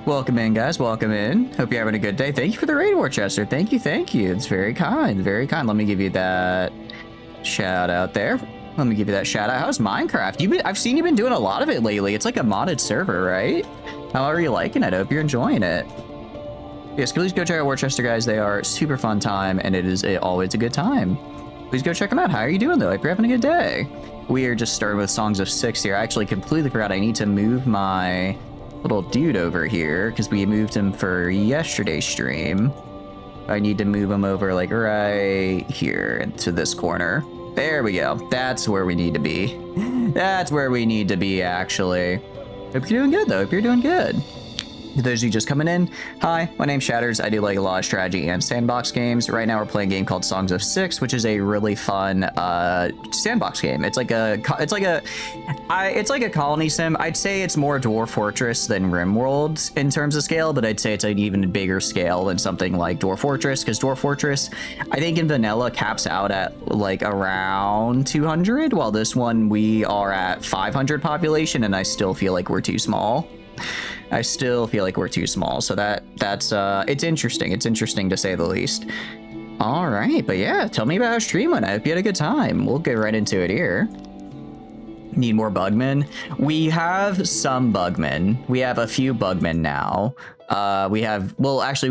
Welcome in, guys. Welcome in. Hope you're having a good day. Thank you for the raid, Worcester. Thank you, thank you. It's very kind, very kind. Let me give you that shout out there. Let me give you that shout out. How's Minecraft? I've seen you've been doing a lot of it lately. It's like a modded server, right? How are you liking it? I hope you're enjoying it. Yes, please go check out Worcester, guys. They are super fun time, and it is always a good time. Please go check them out. How are you doing, though? I hope you're having a good day. We are just starting with Songs of Six here. I actually completely forgot I need to move my little dude over here because we moved him for yesterday's stream. I need to move him over like right here into this corner. There we go. That's where we need to be. That's where we need to be, actually. Hope you're doing good, though. Hope you're doing good. For those of you just coming in, hi, my name's Shatters. I do like a lot of strategy and sandbox games. Right now we're playing a game called Songs of Six, which is a really fun sandbox game. It's like a colony sim. I'd say it's more Dwarf Fortress than RimWorld in terms of scale, but I'd say it's an even bigger scale than something like Dwarf Fortress, because Dwarf Fortress, I think in vanilla caps out at like around 200, while this one we are at 500 population, and I still feel like we're too small. So that's it's interesting. It's interesting to say the least. All right, but yeah, tell me about how stream went. I hope you had a good time. We'll get right into it here. Need more bugmen? We have some bugmen. We have a few bugmen now. We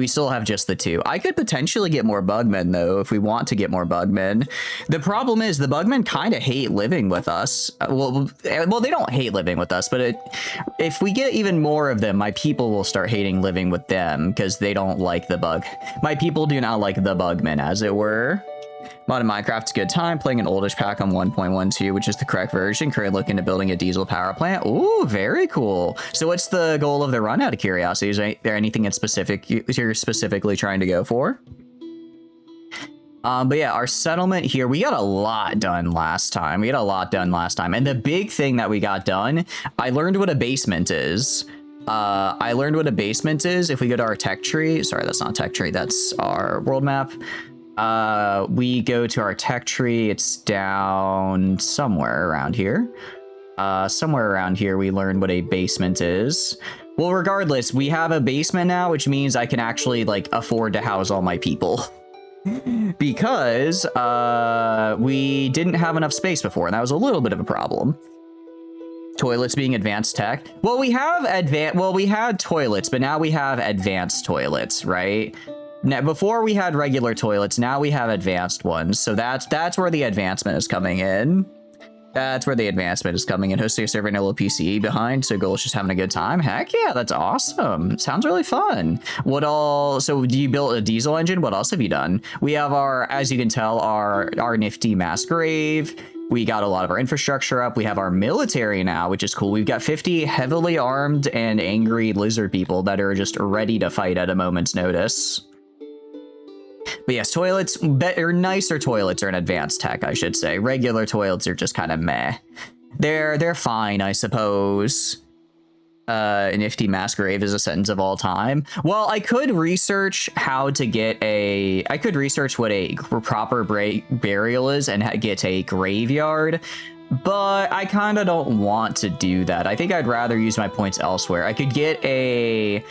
still have just the two. I could potentially get more bugmen, though, if we want to get more bugmen. The problem is the bugmen kind of hate living with us. Well, they don't hate living with us, but if we get even more of them, my people will start hating living with them because they don't like the bug. My people do not like the bugmen, as it were. Mod in Minecraft's a good time. Playing an oldish pack on 1.12, which is the correct version. Currently looking at building a diesel power plant. Ooh, very cool. So what's the goal of the run, out of curiosity? Is there anything in specific you're specifically trying to go for? But yeah, our settlement here, we got a lot done last time. And the big thing that we got done, I learned what a basement is. If we go to our tech tree, sorry, that's not tech tree, that's our world map. We go to our tech tree. It's down somewhere around here. We learn what a basement is. Well, regardless, we have a basement now, which means I can actually like afford to house all my people. Because we didn't have enough space before, and that was a little bit of a problem. Toilets being advanced tech. Well, we had toilets, but now we have advanced toilets, right? Now, before we had regular toilets, now we have advanced ones. So that's where the advancement is coming in. Hosting a server in a little PCE behind, so goal is just having a good time. Heck yeah, that's awesome. Sounds really fun. So do you build a diesel engine? What else have you done? We have as you can tell, our nifty mass grave. We got a lot of our infrastructure up. We have our military now, which is cool. We've got 50 heavily armed and angry lizard people that are just ready to fight at a moment's notice. But yes, nicer toilets are an advanced tech, I should say. Regular toilets are just kind of meh. They're fine, I suppose. Nifty mass grave is a sentence of all time. Well, I could research what a proper burial is and get a graveyard, but I kind of don't want to do that. I think I'd rather use my points elsewhere. I could get a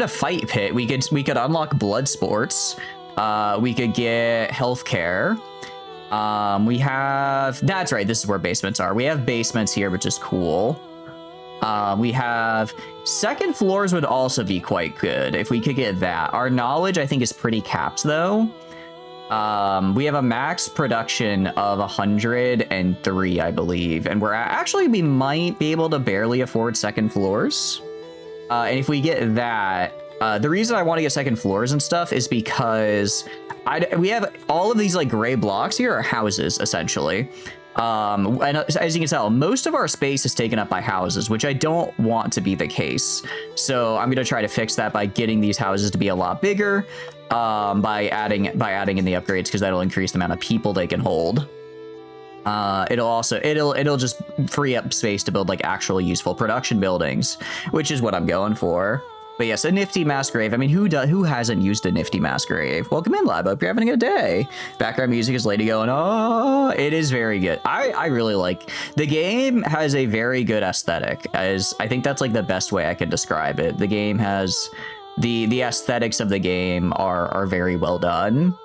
fight pit. We could unlock blood sports. We could get healthcare. That's right, this is where basements are. We have basements here, which is cool. We have second floors would also be quite good if we could get that. Our knowledge, I think, is pretty capped, though. We have a max production of 103, I believe. And we might be able to barely afford second floors. And if we get that, the reason I want to get second floors and stuff is because we have all of these like gray blocks here are houses, essentially. And as you can tell, most of our space is taken up by houses, which I don't want to be the case. So I'm going to try to fix that by getting these houses to be a lot bigger, by adding in the upgrades, because that'll increase the amount of people they can hold. It'll just free up space to build like actual useful production buildings, which is what I'm going for. But yes, a nifty mass grave. I mean, who hasn't used a nifty mass grave? Welcome in, Lab. Hope you're having a good day. Background music is Lady going, oh, it is very good. I really like, the game has a very good aesthetic. As I think that's like the best way I can describe it. The game has, the aesthetics of the game are very well done.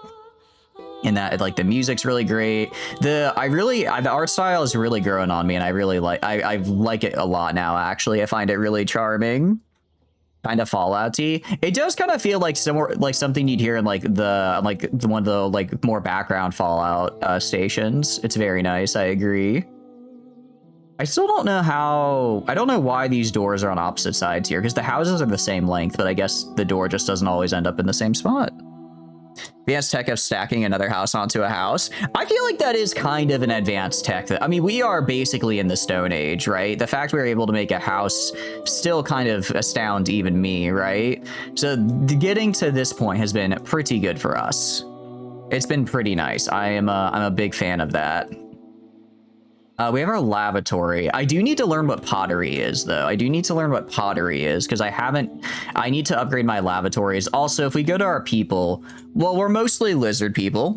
In that, like, the music's really great. The art style is really growing on me, and I really like, I like it a lot now, actually. I find it really charming. Kind of Fallout-y. It does kind of feel like somewhere, like something you'd hear in like one of the like more background Fallout stations. It's very nice. I agree. I still don't know how. I don't know why these doors are on opposite sides here, because the houses are the same length, but I guess the door just doesn't always end up in the same spot. Advanced tech of stacking another house onto a house. I feel like that is kind of an advanced tech. I mean, we are basically in the Stone Age, right? The fact we're able to make a house still kind of astounds even me, right? So getting to this point has been pretty good for us. It's been pretty nice. I'm a big fan of that. We have our lavatory. I do need to learn what pottery is, though. I do need to learn what pottery is, because I need to upgrade my lavatories. Also, if we go to our people, well, we're mostly lizard people.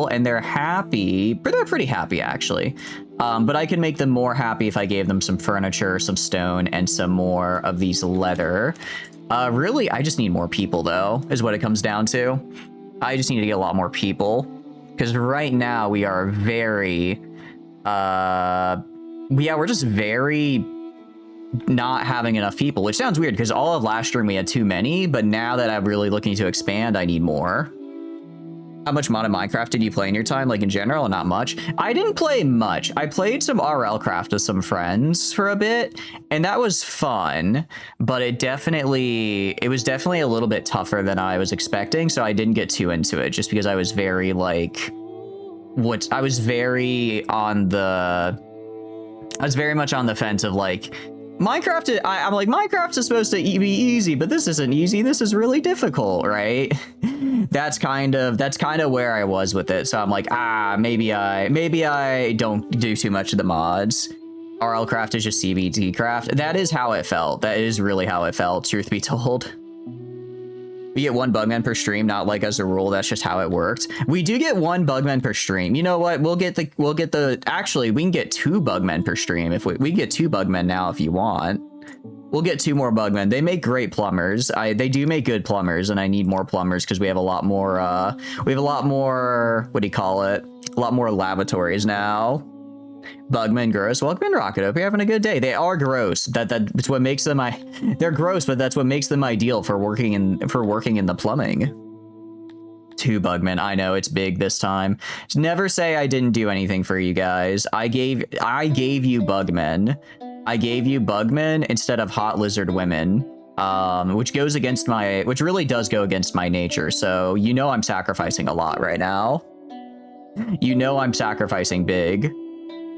And they're happy. They're pretty happy, actually. But I can make them more happy if I gave them some furniture, some stone, and some more of these leather. Really, I just need more people, though, is what it comes down to. I just need to get a lot more people, because right now we are very... yeah, we're just very not having enough people, which sounds weird because all of last stream we had too many, but now that I'm really looking to expand, I need more. How much modded Minecraft did you play in your time? Like in general, not much. I didn't play much. I played some RL craft with some friends for a bit, and that was fun, but it was definitely a little bit tougher than I was expecting, so I didn't get too into it just because I was very like... I was very much on the fence of like, Minecraft, I'm like, Minecraft is supposed to be easy, but this isn't easy. This is really difficult, right? That's kind of where I was with it. So I'm like, maybe I don't do too much of the mods. RL craft is just CBT craft. That is how it felt. That is really how it felt, truth be told. We get 1 bugman per stream, not like as a rule. That's just how it worked. We do get 1 bugman per stream. You know what? Actually, we can get 2 bugmen per stream. If we get 2 bugmen now, if you want, we'll get 2 more bugmen. They make great plumbers. They do make good plumbers, and I need more plumbers because we have a lot more, what do you call it? A lot more lavatories now. Bugman gross. Welcome in, Rocket. Hope you're having a good day. They are gross. That's what makes them. They're gross, but that's what makes them ideal for working in the plumbing. 2 bugmen. I know it's big this time. Never say I didn't do anything for you guys. I gave you bugmen. I gave you bugmen instead of hot lizard women. Which really does go against my nature. So you know I'm sacrificing a lot right now. You know I'm sacrificing big.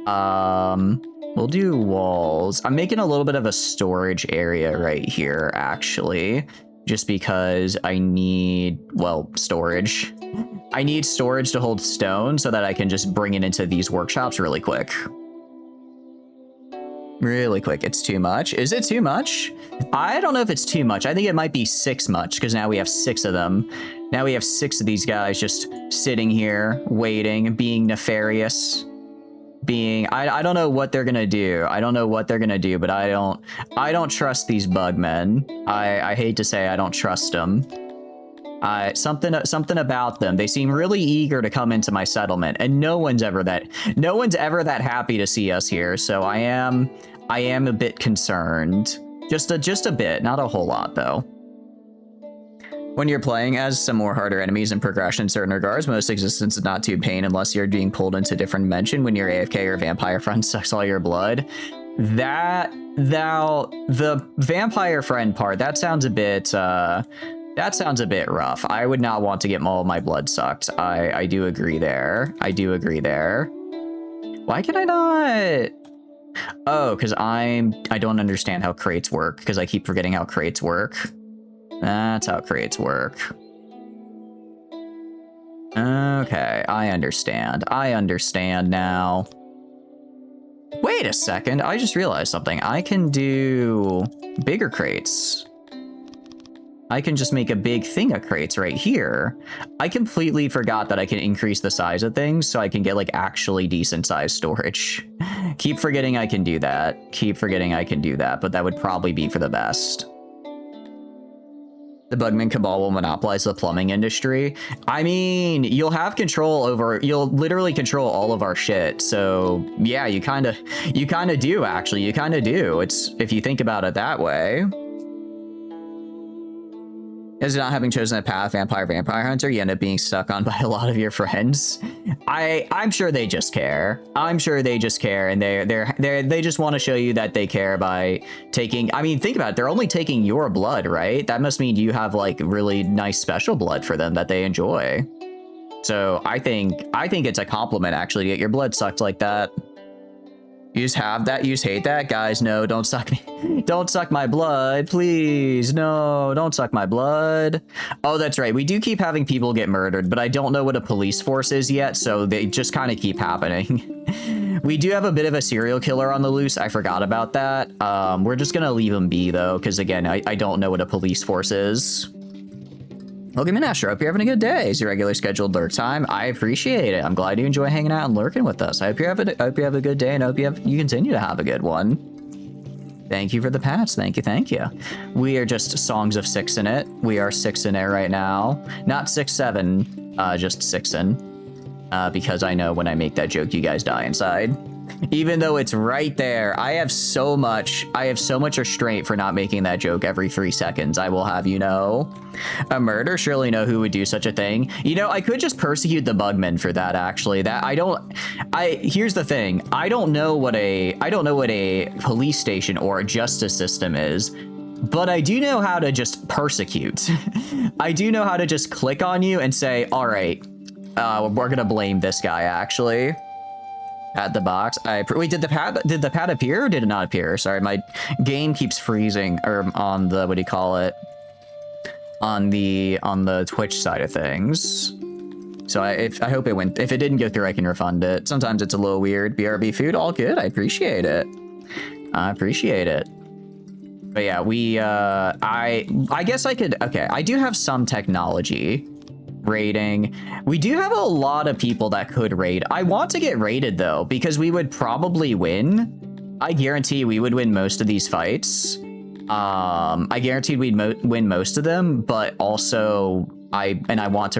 We'll do walls. I'm making a little bit of a storage area right here, actually, just because I need, well, storage. I need storage to hold stone so that I can just bring it into these workshops really quick. Really quick. It's too much. Is it too much? I don't know if it's too much. I think it might be 6 much because now we have 6 of them. Now we have 6 of these guys just sitting here, waiting, being nefarious. I don't know what they're gonna do. But I don't trust these bugmen. I hate to say I don't trust them. Something about them. They seem really eager to come into my settlement, and no one's ever that happy to see us here. So I am a bit concerned. Just a bit, not a whole lot though. When you're playing as some more harder enemies in progression in certain regards, most existence is not too pain unless you're being pulled into a different dimension when your AFK or vampire friend sucks all your blood. The vampire friend part, that sounds a bit rough. I would not want to get all my blood sucked. I do agree there. Why can I not? Oh, because I don't understand how crates work, because I keep forgetting how crates work. That's how crates work. Okay, I understand. I understand now. Wait a second, I just realized something. I can do bigger crates. I can just make a big thing of crates right here. I completely forgot that I can increase the size of things so I can get like actually decent sized storage. Keep forgetting I can do that. Keep forgetting I can do that, but that would probably be for the best. The Bugman Cabal will monopolize the plumbing industry. I mean, you'll have control over, you'll literally control all of our shit. So yeah, you kind of do actually, you kind of do. It's, if you think about it that way. Is not having chosen a path, vampire hunter, you end up being stuck on by a lot of your friends. I'm sure they just care. I'm sure they just care, and they just want to show you that they care by taking. I mean, think about it. They're only taking your blood, right? That must mean you have like really nice special blood for them that they enjoy. So I think it's a compliment actually to get your blood sucked like that. You just have that, you just hate that? Guys, no, don't suck me. Don't suck my blood, please. No, don't suck my blood. Oh, that's right. We do keep having people get murdered, but I don't know what a police force is yet, so they just kind of keep happening. We do have a bit of a serial killer on the loose. I forgot about that. We're just gonna leave him be, though, because again, I don't know what a police force is. Welcome in, Astro. Hope you're having a good day. It's your regular scheduled lurk time. I appreciate it. I'm glad you enjoy hanging out and lurking with us. I hope you have a good day, and I hope you continue to have a good one. Thank you for the pats. Thank you, thank you. We are just songs of 6 in it. We are 6 in it right now. Not 6, 7, just 6 in. Because I know when I make that joke, you guys die inside. Even though it's right there, I have so much restraint for not making that joke every 3 seconds, I will have you know. A murder? Surely know who would do such a thing. You know, I could just persecute the Bugmen for that, actually. Here's the thing. I don't know what a police station or a justice system is, but I do know how to just persecute. I do know how to just click on you and say, all right, we're gonna blame this guy, actually. At the box. Wait, did the pad appear or did it not appear? Sorry, my game keeps freezing, or on the, what do you call it? On the Twitch side of things. So I hope it went. If it didn't go through, I can refund it. Sometimes it's a little weird. BRB food, all good. I appreciate it. I appreciate it. But yeah, I guess I could. Okay, I do have some technology. Raiding. We do have a lot of people that could raid. I want to get raided though, because we would probably win. I guarantee we would win most of these fights. I guaranteed we'd win most of them, but also I want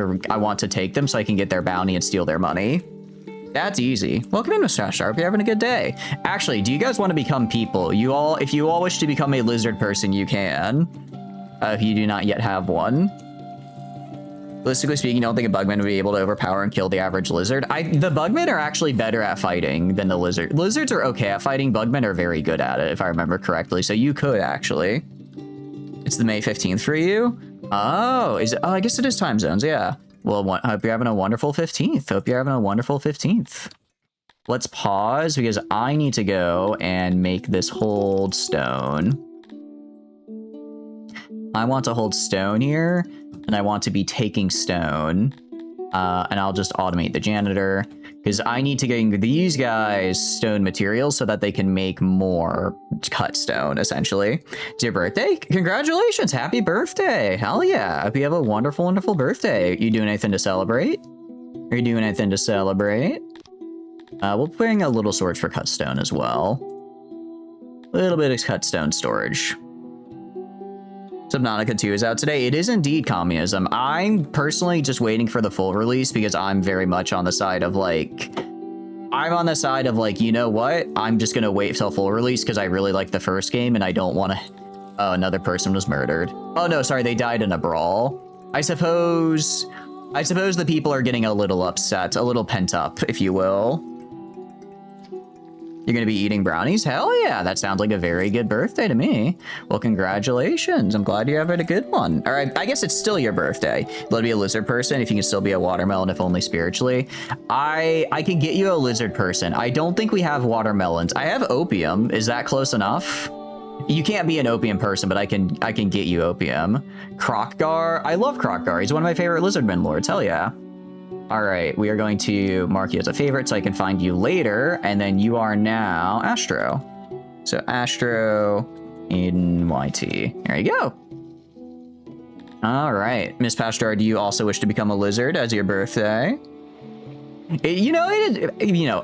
to take them so I can get their bounty and steal their money. That's easy. Welcome in, Mr. Sharp. You're having a good day. Actually, do you guys want to become people? If you all wish to become a lizard person, you can. If you do not yet have one. Realistically speaking, you don't think a Bugman would be able to overpower and kill the average lizard? The Bugmen are actually better at fighting than the lizard. Lizards are okay at fighting. Bugmen are very good at it, if I remember correctly. So you could actually. It's the May 15th for you? Oh, I guess it is time zones, yeah. Well, I hope you're having a wonderful 15th. Hope you're having a wonderful 15th. Let's pause because I need to go and make this hold stone. I want to hold stone here. And I want to be taking stone, and I'll just automate the janitor because I need to get these guys stone materials so that they can make more cut stone, essentially. It's your birthday? Congratulations! Happy birthday! Hell yeah! Hope you have a wonderful, wonderful birthday. You doing anything to celebrate? Are you doing anything to celebrate? We'll bring a little storage for cut stone as well. A little bit of cut stone storage. Subnautica 2 is out today. It is indeed communism. I'm personally just waiting for the full release because I'm very much on the side of like, you know what? I'm just going to wait till full release because I really like the first game and I don't want to... Oh, another person was murdered. Oh no, sorry, they died in a brawl. I suppose the people are getting a little upset, a little pent up, if you will. You're gonna be eating brownies? Hell yeah, that sounds like a very good birthday to me. Well, congratulations. I'm glad you're having a good one. All right, I guess it's still your birthday. Let be a lizard person if you can still be a watermelon, if only spiritually. I can get you a lizard person. I don't think we have watermelons. I have opium. Is that close enough? You can't be an opium person, but I can get you opium. Crocgar. I love Crocgar. He's one of my favorite lizardmen lords. Hell yeah. All right, we are going to mark you as a favorite so I can find you later, and then you are now Astro. So Astro in YT. There you go. All right. Miss Pastrar, do you also wish to become a lizard as your birthday?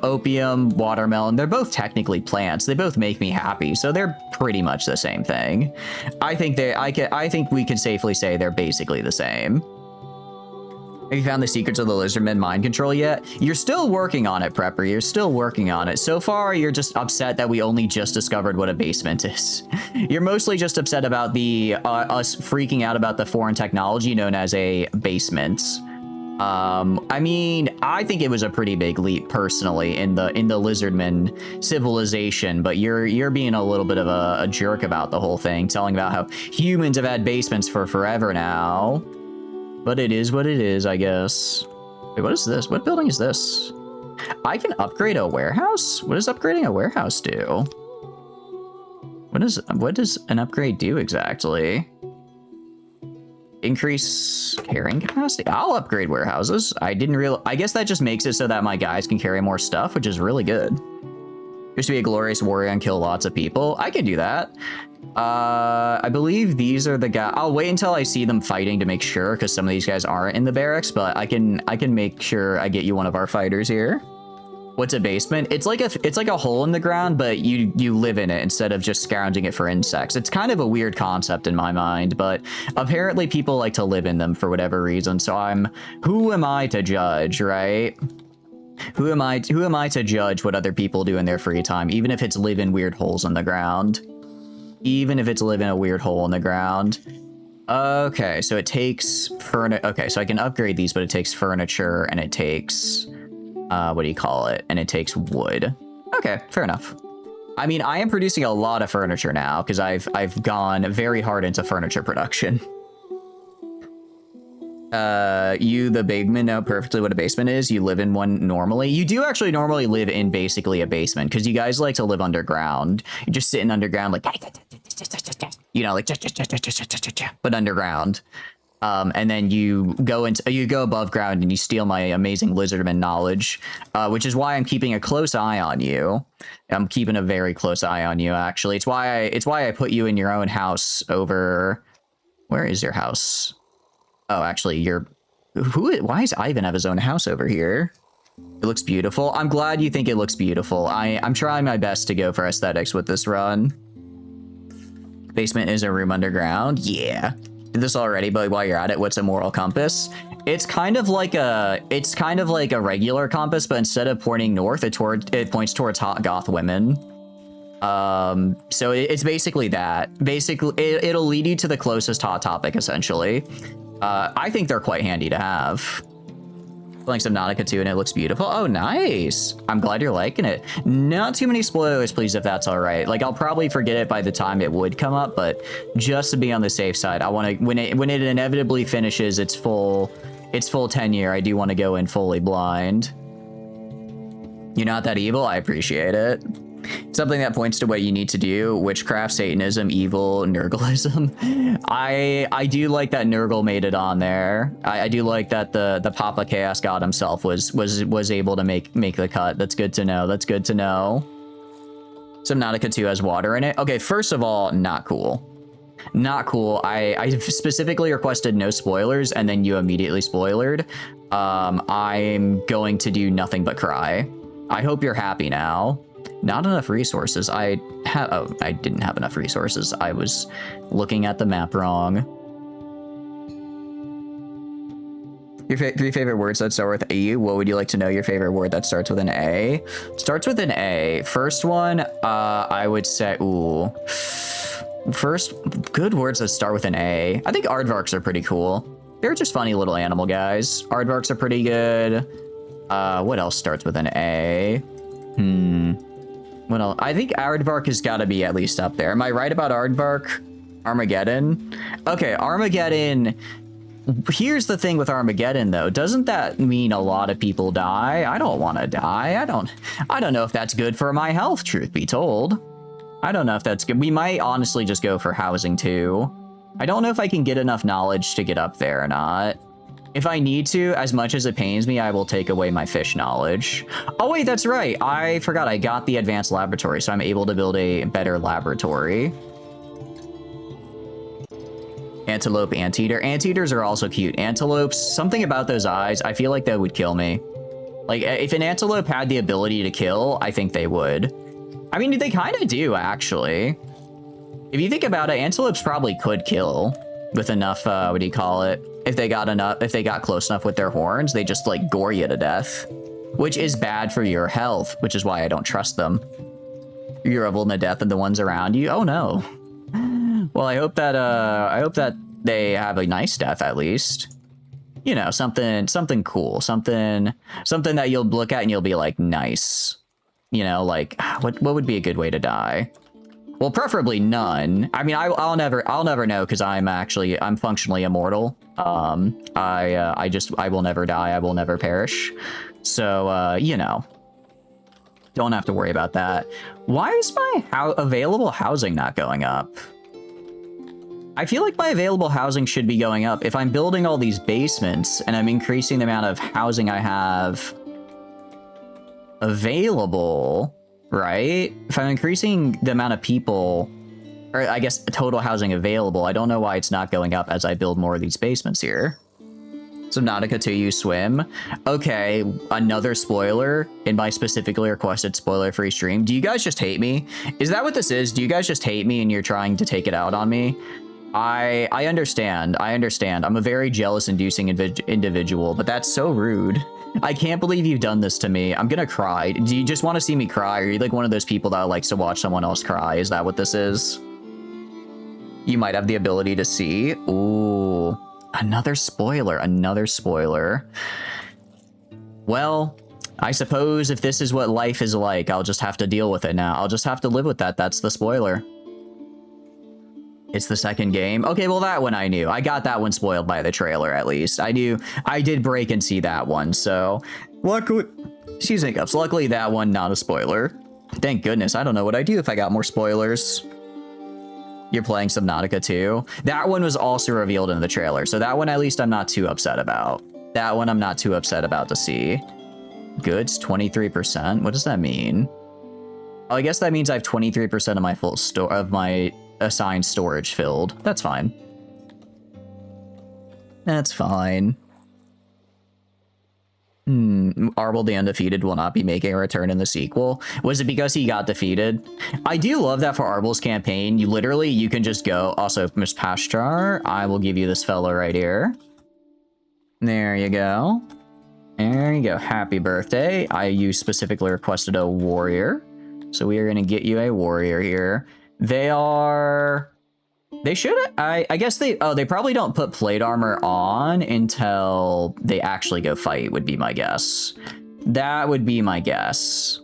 Opium, watermelon, they're both technically plants. They both make me happy, so they're pretty much the same thing. I think we can safely say they're basically the same. Have you found the secrets of the lizardman mind control yet? You're still working on it, Prepper. You're still working on it. So far, you're just upset that we only just discovered what a basement is. You're mostly just upset about us freaking out about the foreign technology known as a basement. I mean, I think it was a pretty big leap personally in the lizardman civilization, but you're being a little bit of a jerk about the whole thing, telling about how humans have had basements for forever now. But it is what it is, I guess. Wait, what is this? What building is this? I can upgrade a warehouse? What does upgrading a warehouse do? What does an upgrade do exactly? Increase carrying capacity. I'll upgrade warehouses. I guess that just makes it so that my guys can carry more stuff, which is really good. Used to be a glorious warrior and kill lots of people. I can do that. I believe these are the guys. I'll wait until I see them fighting to make sure, because some of these guys aren't in the barracks, but I can make sure I get you one of our fighters here. What's a basement? It's like a hole in the ground, but you live in it instead of just scrounging it for insects. It's kind of a weird concept in my mind, but apparently people like to live in them for whatever reason. So who am I to judge, right? Who am I to judge what other people do in their free time, even if it's live in weird holes in the ground? Even if it's live in a weird hole in the ground. Okay, so it takes furniture. Okay, so I can upgrade these, but it takes furniture and it takes what do you call it? And it takes wood. Okay, fair enough. I mean, I am producing a lot of furniture now because I've gone very hard into furniture production. You, the big man, know perfectly what a basement is. You live in one normally. You do actually normally live in basically a basement because you guys like to live underground. You're just sitting underground like, you know, like, but underground. And then you go above ground and you steal my amazing lizardman knowledge, which is why I'm keeping a close eye on you. I'm keeping a very close eye on you, actually. It's why I put you in your own house over. Where is your house? Oh, actually, why does Ivan have his own house over here? It looks beautiful. I'm glad you think it looks beautiful. I'm trying my best to go for aesthetics with this run. Basement is a room underground. Yeah. Did this already, but while you're at it, what's a moral compass? It's kind of like a regular compass, but instead of pointing north, it points towards hot goth women. So it's basically that. Basically, it'll lead you to the closest hot topic, essentially. I think they're quite handy to have. Playing Subnautica 2 and it looks beautiful. Oh, nice. I'm glad you're liking it. Not too many spoilers, please, if that's all right. Like, I'll probably forget it by the time it would come up, but just to be on the safe side, I want to, when it inevitably finishes its full tenure, I do want to go in fully blind. You're not that evil? I appreciate it. Something that points to what you need to do: witchcraft, Satanism, evil, Nurgleism. I do like that Nurgle made it on there. I do like that the Papa Chaos God himself was able to make the cut. That's good to know. That's good to know. Subnautica 2 has water in it. Okay, first of all, not cool. Not cool. I specifically requested no spoilers, and then you immediately spoilered. I'm going to do nothing but cry. I hope you're happy now. Not enough resources. I didn't have enough resources. I was looking at the map wrong. Your three favorite words that start with A. What would you like to know? Your favorite word that starts with an A? Starts with an A. First one, I would say, ooh. First, good words that start with an A. I think aardvarks are pretty cool. They're just funny little animal guys. Aardvarks are pretty good. What else starts with an A? What else? I think aardvark has got to be at least up there. Am I right about aardvark? Armageddon? Okay, Armageddon. Here's the thing with Armageddon, though. Doesn't that mean a lot of people die? I don't want to die. I don't know if that's good for my health, truth be told. I don't know if that's good. We might honestly just go for housing, too. I don't know if I can get enough knowledge to get up there or not. If I need to, as much as it pains me, I will take away my fish knowledge. Oh, wait, that's right. I forgot I got the advanced laboratory, so I'm able to build a better laboratory. Antelope, anteater. Anteaters are also cute. Antelopes, something about those eyes, I feel like that would kill me. Like, if an antelope had the ability to kill, I think they would. I mean, they kind of do, actually. If you think about it, antelopes probably could kill with enough, what do you call it? If they got close enough with their horns, they just, like, gore you to death. Which is bad for your health, which is why I don't trust them. You're avoiding the death of the ones around you? Oh, no. Well, I hope that they have a nice death, at least. You know, something cool. Something that you'll look at and you'll be like, nice. You know, like, what would be a good way to die? Well, preferably none. I mean, I'll never know because I'm functionally immortal. I will never die. I will never perish. So, you know, don't have to worry about that. Why is my available housing not going up? I feel like my available housing should be going up. If I'm building all these basements and I'm increasing the amount of housing I have available, right? If I'm increasing the amount of people, or I guess total housing available, I don't know why it's not going up as I build more of these basements here. Subnautica 2, you swim. Okay, another spoiler in my specifically requested spoiler-free stream. Do you guys just hate me? Is that what this is? Do you guys just hate me and you're trying to take it out on me? I understand. I understand. I'm a very jealous-inducing individual, but that's so rude. I can't believe you've done this to me. I'm gonna cry. Do you just want to see me cry? Or are you like one of those people that likes to watch someone else cry? Is that what this is? You might have the ability to see. Ooh. Another spoiler, another spoiler. Well, I suppose if this is what life is like, I'll just have to deal with it now. I'll just have to live with that. That's the spoiler. It's the second game. Okay, well, that one I knew. I got that one spoiled by the trailer, at least. I did break and see that one, so... Luckily... Excuse me, hiccups. Luckily, that one, not a spoiler. Thank goodness. I don't know what I'd do if I got more spoilers. You're playing Subnautica 2. That one was also revealed in the trailer, so that one at least I'm not too upset about. That one I'm not too upset about to see. Goods, 23%. What does that mean? Oh, I guess that means I have 23% of my full my assigned storage filled. That's fine. That's fine. Arbol the Undefeated will not be making a return in the sequel. Was it because he got defeated? I do love that for Arbol's campaign, you can just go. Also, Miss Pashtar, I will give you this fellow right here. There you go. There you go. Happy birthday. You specifically requested a warrior. So we are going to get you a warrior here. They should, I guess they probably don't put plate armor on until they actually go fight, would be my guess. That would be my guess.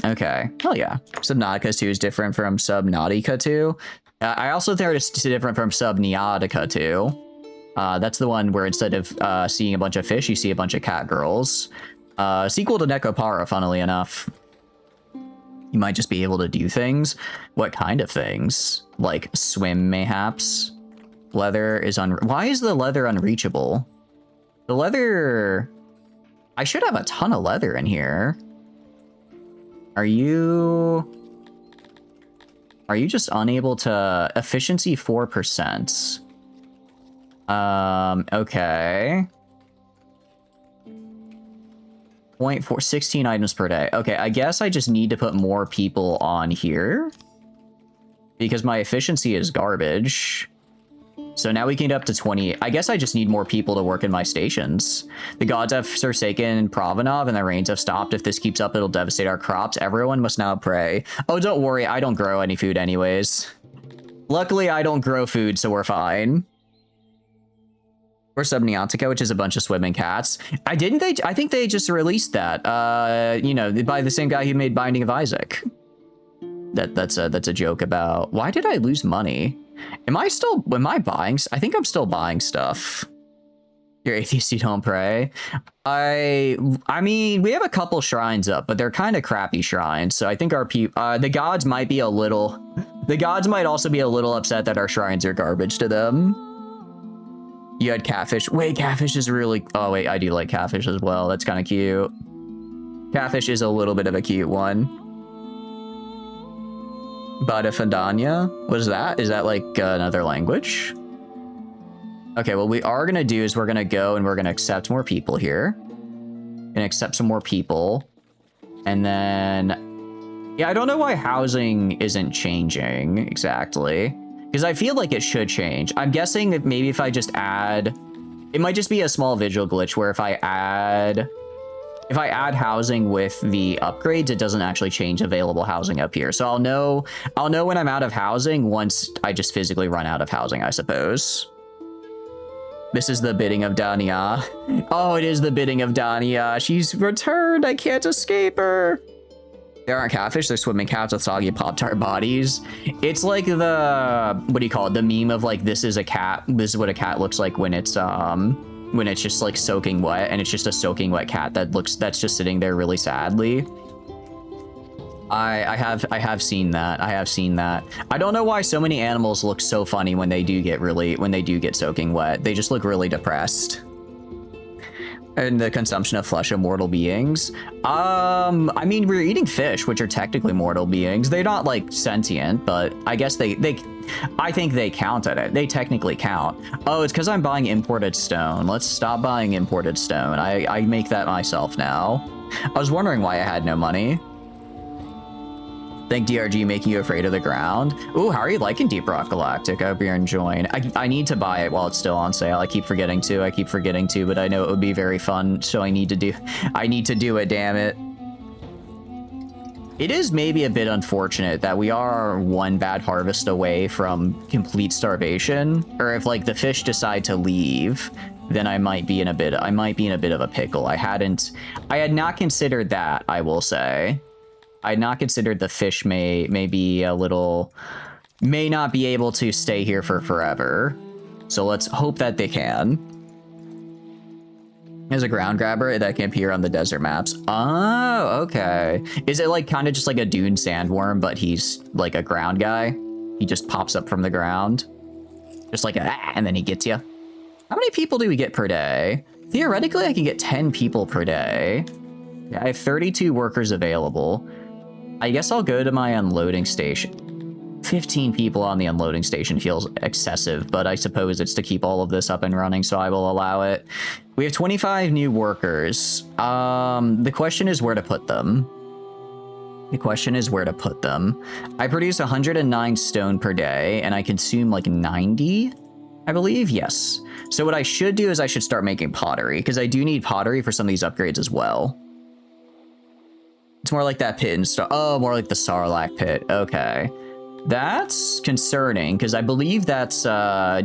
Okay, hell yeah. Subnautica 2 is different from Subnautica 2. I also think it's different from Subnautica 2. That's the one where instead of seeing a bunch of fish, you see a bunch of cat girls. Sequel to Necopara, funnily enough. You might just be able to do things. What kind of things? Like swim, mayhaps? Leather is why is the leather unreachable? The leather... I should have a ton of leather in here. Are you just unable to... Efficiency 4%. Okay. 0.4, 16 items per day. Okay, I guess I just need to put more people on here. Because my efficiency is garbage. So now we can get up to 20. I guess I just need more people to work in my stations. The gods have forsaken Pravanov and the rains have stopped. If this keeps up, it'll devastate our crops. Everyone must now pray. Oh, don't worry. I don't grow any food anyways. Luckily, I don't grow food, so we're fine. Or Subnautica, which is a bunch of swimming cats. I think they just released that. You know, by the same guy who made Binding of Isaac. That's a joke about... Why did I lose money? Am I buying... I think I'm still buying stuff. You're atheist, you don't pray. I mean, we have a couple shrines up, but they're kind of crappy shrines. So I think the gods might be a little... The gods might also be a little upset that our shrines are garbage to them. You had catfish. Wait, catfish is really... Oh, wait, I do like catfish as well. That's kind of cute. Catfish is a little bit of a cute one. Badafandanya? What is that? Is that like another language? Okay, what we are gonna do is we're gonna go and we're gonna accept more people here. And accept some more people. And then... Yeah, I don't know why housing isn't changing exactly. Because I feel like it should change. I'm guessing that maybe if I just add... It might just be a small visual glitch where if I add housing with the upgrades, it doesn't actually change available housing up here. So I'll know when I'm out of housing once I just physically run out of housing, I suppose. This is the bidding of Dania. Oh, it is the bidding of Dania. She's returned. I can't escape her. There aren't catfish. They're swimming cats with soggy Pop-Tart bodies. It's like the, what do you call it? The meme of like, this is a cat. This is what a cat looks like when it's just like soaking wet, and it's just a soaking wet cat that's just sitting there really sadly. I have seen that. I have seen that. I don't know why so many animals look so funny when they do get soaking wet. They just look really depressed. And the consumption of flesh of mortal beings. I mean, we're eating fish, which are technically mortal beings. They're not like sentient, but I guess I think they count at it. They technically count. Oh, it's because I'm buying imported stone. Let's stop buying imported stone. I make that myself now. I was wondering why I had no money. Think DRG making you afraid of the ground? Ooh, how are you liking Deep Rock Galactic? I hope you're enjoying. I need to buy it while it's still on sale. I keep forgetting to, but I know it would be very fun, so I need to do it, damn it. It is maybe a bit unfortunate that we are one bad harvest away from complete starvation, or if like the fish decide to leave, then I might be in a bit of a pickle. I had not considered that, I will say. I had not considered the fish may not be able to stay here for forever. So let's hope that they can. There's a ground grabber that can appear on the desert maps. Oh, okay. Is it like kind of just like a dune sandworm, but he's like a ground guy? He just pops up from the ground. Just like and then he gets you. How many people do we get per day? Theoretically, I can get 10 people per day. Yeah, I have 32 workers available. I guess I'll go to my unloading station. 15 people on the unloading station feels excessive, but I suppose it's to keep all of this up and running, so I will allow it. We have 25 new workers. The question is where to put them. I produce 109 stone per day, and I consume like 90, I believe. Yes. So what I should do is I should start making pottery, because I do need pottery for some of these upgrades as well. It's more like that pit and star. Oh, more like the Sarlacc pit. Okay. That's concerning, because I believe that's, I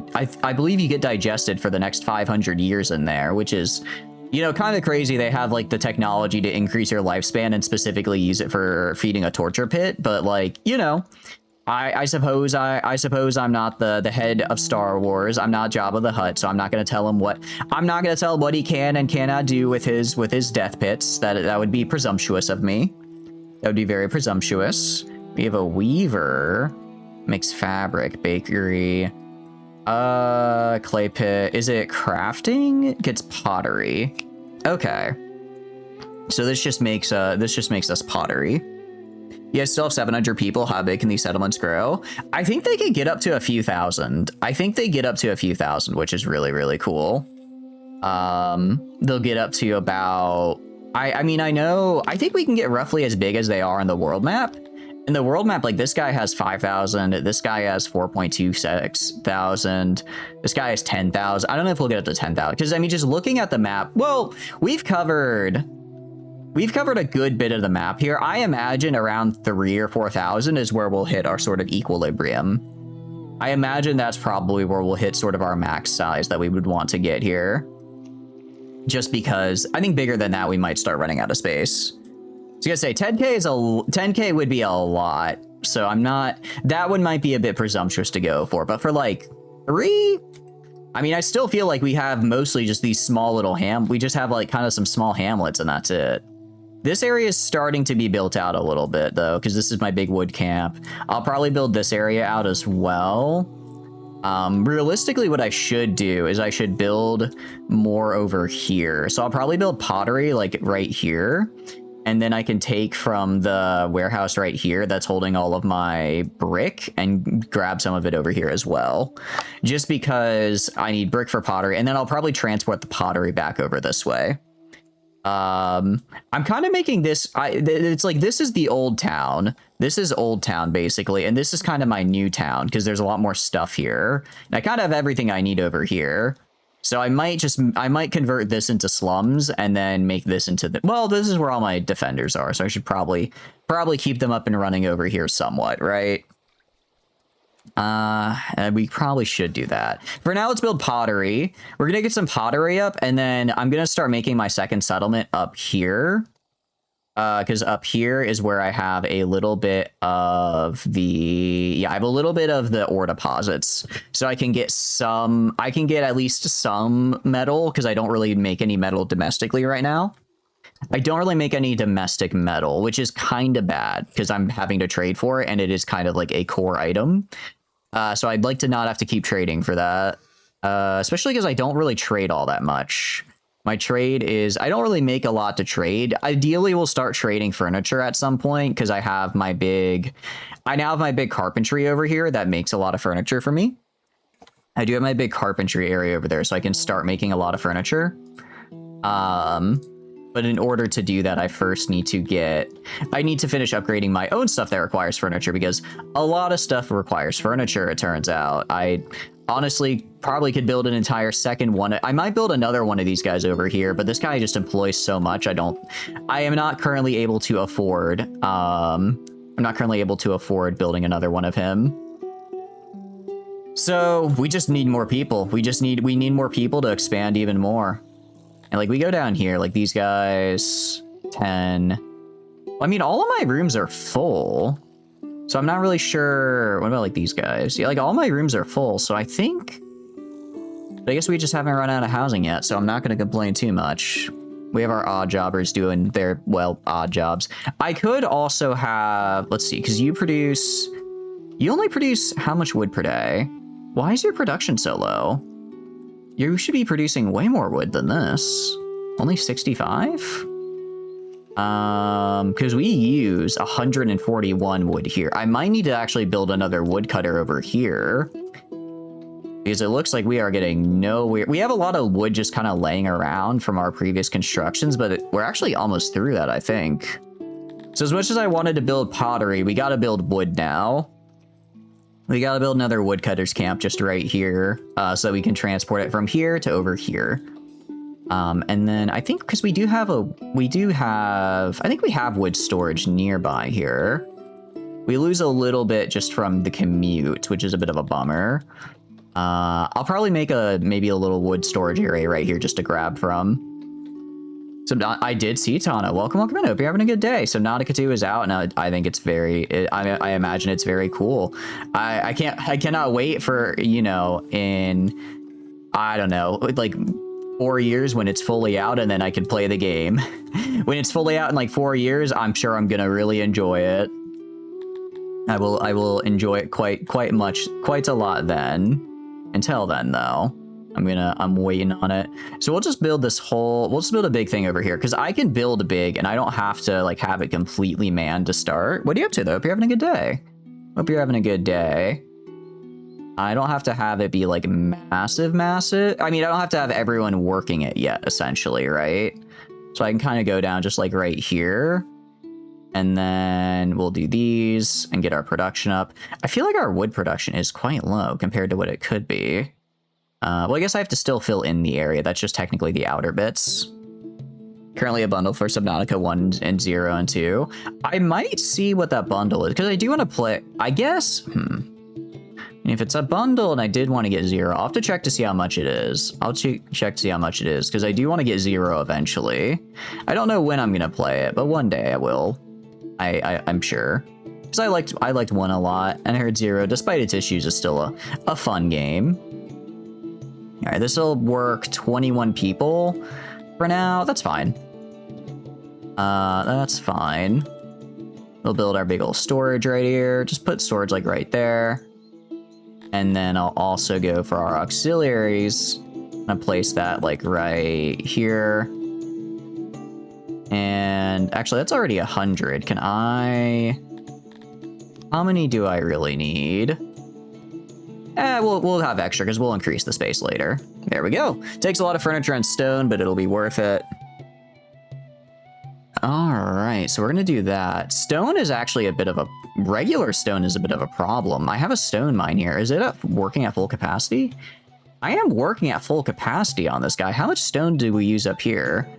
believe you get digested for the next 500 years in there, which is, you know, kind of crazy. They have like the technology to increase your lifespan and specifically use it for feeding a torture pit. But like, you know, I suppose I'm not the head of Star Wars. I'm not Jabba the Hutt, so I'm not going to tell him what he can and cannot do with his death pits. That would be presumptuous of me. That would be very presumptuous. We have a weaver, makes fabric, bakery, clay pit. Is it crafting? Gets pottery. Okay. So this just makes us pottery. You guys still have 700 people. How big can these settlements grow? I think they could get up to a few thousand. Which is really, really cool. They'll get up to about, I think we can get roughly as big as they are in the world map. In the world map, like this guy has 5,000. This guy has 4.26 thousand. This guy has 10,000. I don't know if we'll get up to 10,000. Because I mean, just looking at the map, well, we've covered a good bit of the map here. I imagine around 3,000 or 4,000 is where we'll hit our sort of equilibrium. I imagine that's probably where we'll hit sort of our max size that we would want to get here. Just because I think bigger than that, we might start running out of space. So you gotta say 10K would be a lot. So that one might be a bit presumptuous to go for, but for like 3, I mean, I still feel like we have mostly just these small little we just have like kind of some small hamlets and that's it. This area is starting to be built out a little bit though, because this is my big wood camp. I'll probably build this area out as well. Realistically, what I should do is I should build more over here. So I'll probably build pottery like right here. And then I can take from the warehouse right here that's holding all of my brick and grab some of it over here as well. Just because I need brick for pottery. And then I'll probably transport the pottery back over this way. I'm kind of making this, it's like, this is the old town. This is old town, basically. And this is kind of my new town because there's a lot more stuff here. And I kind of have everything I need over here. So I might convert this into slums and then make this into the, well, this is where all my defenders are. So I should probably keep them up and running over here somewhat, right? And we probably should do that. For now, let's build pottery. We're going to get some pottery up, and then I'm going to start making my second settlement up here. Because up here is where I have a little bit of the, I have a little bit of the ore deposits. So I can get at least some metal, because I don't really make any metal domestically right now. I don't really make any domestic metal, which is kind of bad, because I'm having to trade for it, and it is kind of like a core item. So I'd like to not have to keep trading for that, especially because I don't really trade all that much. My trade is, I don't really make a lot to trade. Ideally, we'll start trading furniture at some point because I now have my big carpentry over here that makes a lot of furniture for me. I do have my big carpentry area over there, so I can start making a lot of furniture. But in order to do that, I first need to finish upgrading my own stuff that requires furniture, because a lot of stuff requires furniture, it turns out. I honestly probably could build an entire second one. I might build another one of these guys over here, but this guy just employs so much. I am not currently able to afford, building another one of him. So we just need more people. We need more people to expand even more. And like we go down here, like these guys, 10. I mean, all of my rooms are full. So I'm not really sure. What about like these guys? Yeah, like all my rooms are full. So I guess we just haven't run out of housing yet. So I'm not going to complain too much. We have our odd jobbers doing their, well, odd jobs. I could also have, let's see, because you only produce how much wood per day? Why is your production so low? You should be producing way more wood than this. Only 65? Because we use 141 wood here. I might need to actually build another woodcutter over here, because it looks like we are getting nowhere. We have a lot of wood just kind of laying around from our previous constructions, but we're actually almost through that, I think. So as much as I wanted to build pottery, we got to build wood now. We got to build another woodcutter's camp just right here, so we can transport it from here to over here. And then I think because I think we have wood storage nearby here. We lose a little bit just from the commute, which is a bit of a bummer. I'll probably make maybe a little wood storage area right here just to grab from. So I did see Tana. Welcome in. Hope you're having a good day. So Nautica 2 is out, and I think it's I imagine it's very cool. I cannot wait for, in, I don't know, like 4 years when it's fully out, and then I can play the game. When it's fully out in like 4 years, I'm sure I'm gonna really enjoy it. I will enjoy it quite a lot then. Until then, though, I'm waiting on it. So we'll just build a big thing over here, because I can build big and I don't have to like have it completely manned to start. What are you up to, though? Hope you're having a good day. Hope you're having a good day. I don't have to have it be like massive. I mean, I don't have to have everyone working it yet, essentially, right? So I can kind of go down just like right here. And then we'll do these and get our production up. I feel like our wood production is quite low compared to what it could be. Well, I guess I have to still fill in the area. That's just technically the outer bits. Currently a bundle for Subnautica 1 and 0 and 2. I might see what that bundle is, because I do want to play, I guess, And if it's a bundle and I did want to get 0, I'll have to check to see how much it is. I'll check to see how much it is, because I do want to get 0 eventually. I don't know when I'm going to play it, but one day I will. I'm sure. Because I liked 1 a lot, and I heard 0, despite its issues, is still a fun game. Alright, this will work 21 people for now. That's fine. That's fine. We'll build our big old storage right here. Just put storage like right there. And then I'll also go for our auxiliaries. I'm gonna place that like right here. And actually, that's already 100. Can I... How many do I really need? We'll have extra because we'll increase the space later. There we go. Takes a lot of furniture and stone, but it'll be worth it. All right, so we're gonna do that. Stone is actually a bit of a... Regular stone is a bit of a problem. I have a stone mine here. Is it working at full capacity? I am working at full capacity on this guy. How much stone do we use up here?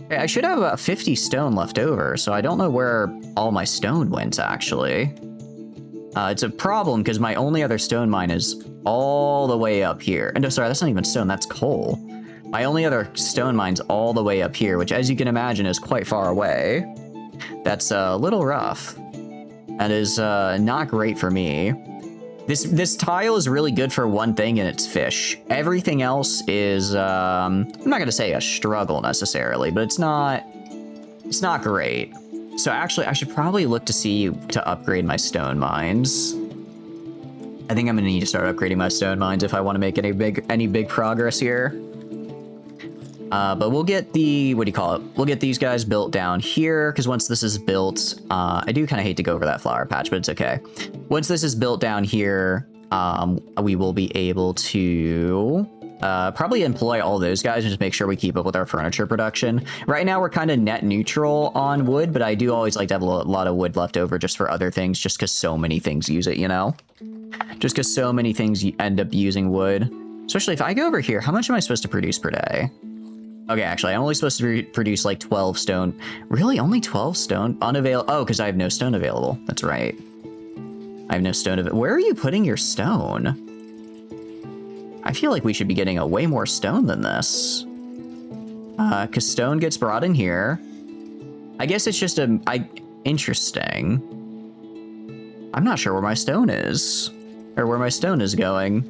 I should have about 50 stone left over, so I don't know where all my stone went, actually. It's a problem because my only other stone mine is all the way up here. And sorry, that's not even stone, that's coal. My only other stone mine's all the way up here, which as you can imagine is quite far away. That's a little rough. That is not great for me. This tile is really good for one thing, and it's fish. Everything else is, I'm not gonna say a struggle necessarily, but it's not great. So actually, I should probably look to upgrade my stone mines. I think I'm gonna need to start upgrading my stone mines if I want to make any big progress here. But we'll get the, what do you call it? We'll get these guys built down here, because once this is built, I do kind of hate to go over that flower patch, but it's okay. Once this is built down here, we will be able to probably employ all those guys and just make sure we keep up with our furniture production. Right now, we're kind of net neutral on wood, but I do always like to have a lot of wood left over just for other things, just because so many things use it, you know? Just because so many things end up using wood. Especially if I go over here, how much am I supposed to produce per day? Okay, actually, I'm only supposed to produce like 12 stone. Really? Only 12 stone? Unavailable? Oh, because I have no stone available. That's right. I have no stone available. Where are you putting your stone? I feel like we should be getting a way more stone than this. Because stone gets brought in here. I guess it's just interesting. I'm not sure where my stone is. Or where my stone is going.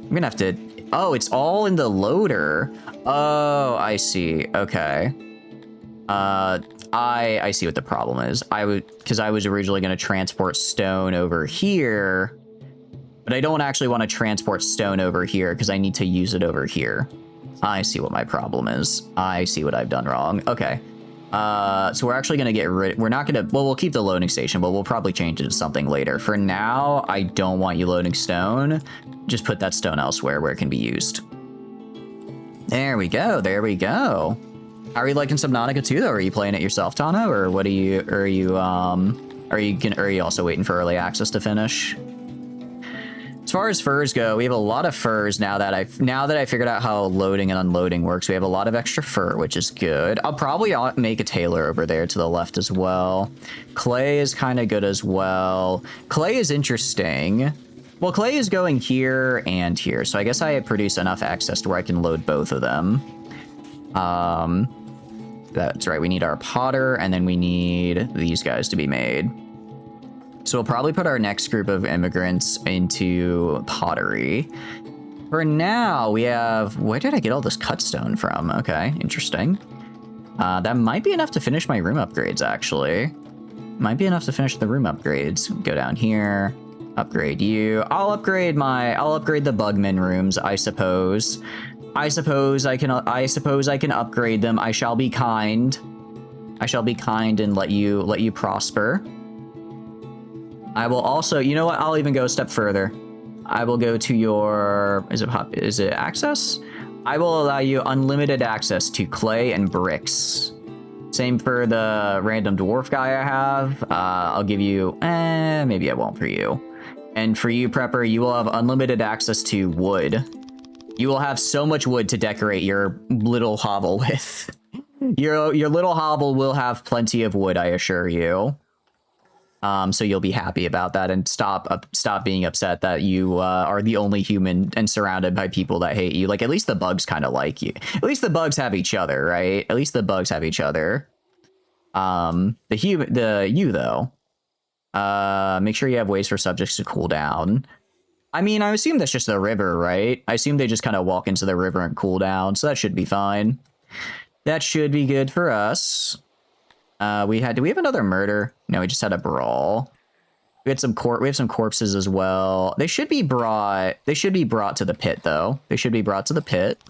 I'm gonna have to... Oh, it's all in the loader. Oh, I see. Okay. I see what the problem is. Because I was originally going to transport stone over here, but I don't actually want to transport stone over here because I need to use it over here. I see what my problem is. I see what I've done wrong. Okay. So we're actually going to get rid... We're not going to... Well, we'll keep the loading station, but we'll probably change it to something later. For now, I don't want you loading stone. Just put that stone elsewhere where it can be used. There we go. There we go. How are you liking Subnautica 2 though? Are you playing it yourself, Tano, or what are you also waiting for early access to finish? As far as furs go, we have a lot of furs now that I figured out how loading and unloading works. We have a lot of extra fur, which is good. I'll probably make a tailor over there to the left as well. Clay is kind of good as well. Clay is interesting. Well, clay is going here and here, so I guess I produce enough access to where I can load both of them. That's right, we need our potter, and then we need these guys to be made. So we'll probably put our next group of immigrants into pottery. For now, we have... Where did I get all this cut stone from? Okay, interesting. That might be enough to finish my room upgrades, actually. Might be enough to finish the room upgrades. Go down here. Upgrade you. I'll upgrade the bugman rooms, I suppose. I suppose I can upgrade them. I shall be kind. I shall be kind and let you prosper. I will also, you know what? I'll even go a step further. I will go to your, is it access? I will allow you unlimited access to clay and bricks. Same for the random dwarf guy I have. I'll give you, maybe I won't for you. And for you, Prepper, you will have unlimited access to wood. You will have so much wood to decorate your little hovel with. Your little hovel will have plenty of wood, I assure you. So you'll be happy about that and stop being upset that you are the only human and surrounded by people that hate you. Like, at least the bugs kind of like you. At least the bugs have each other, right? At least the bugs have each other. You though. Make sure you have ways for subjects to cool down. I mean, I assume that's just the river, right? I assume they just kind of walk into the river and cool down, so that should be fine. That should be good for us. Do we have another murder? No, we just had a brawl. We have some corpses as well. They should be brought to the pit though. They should be brought to the pit.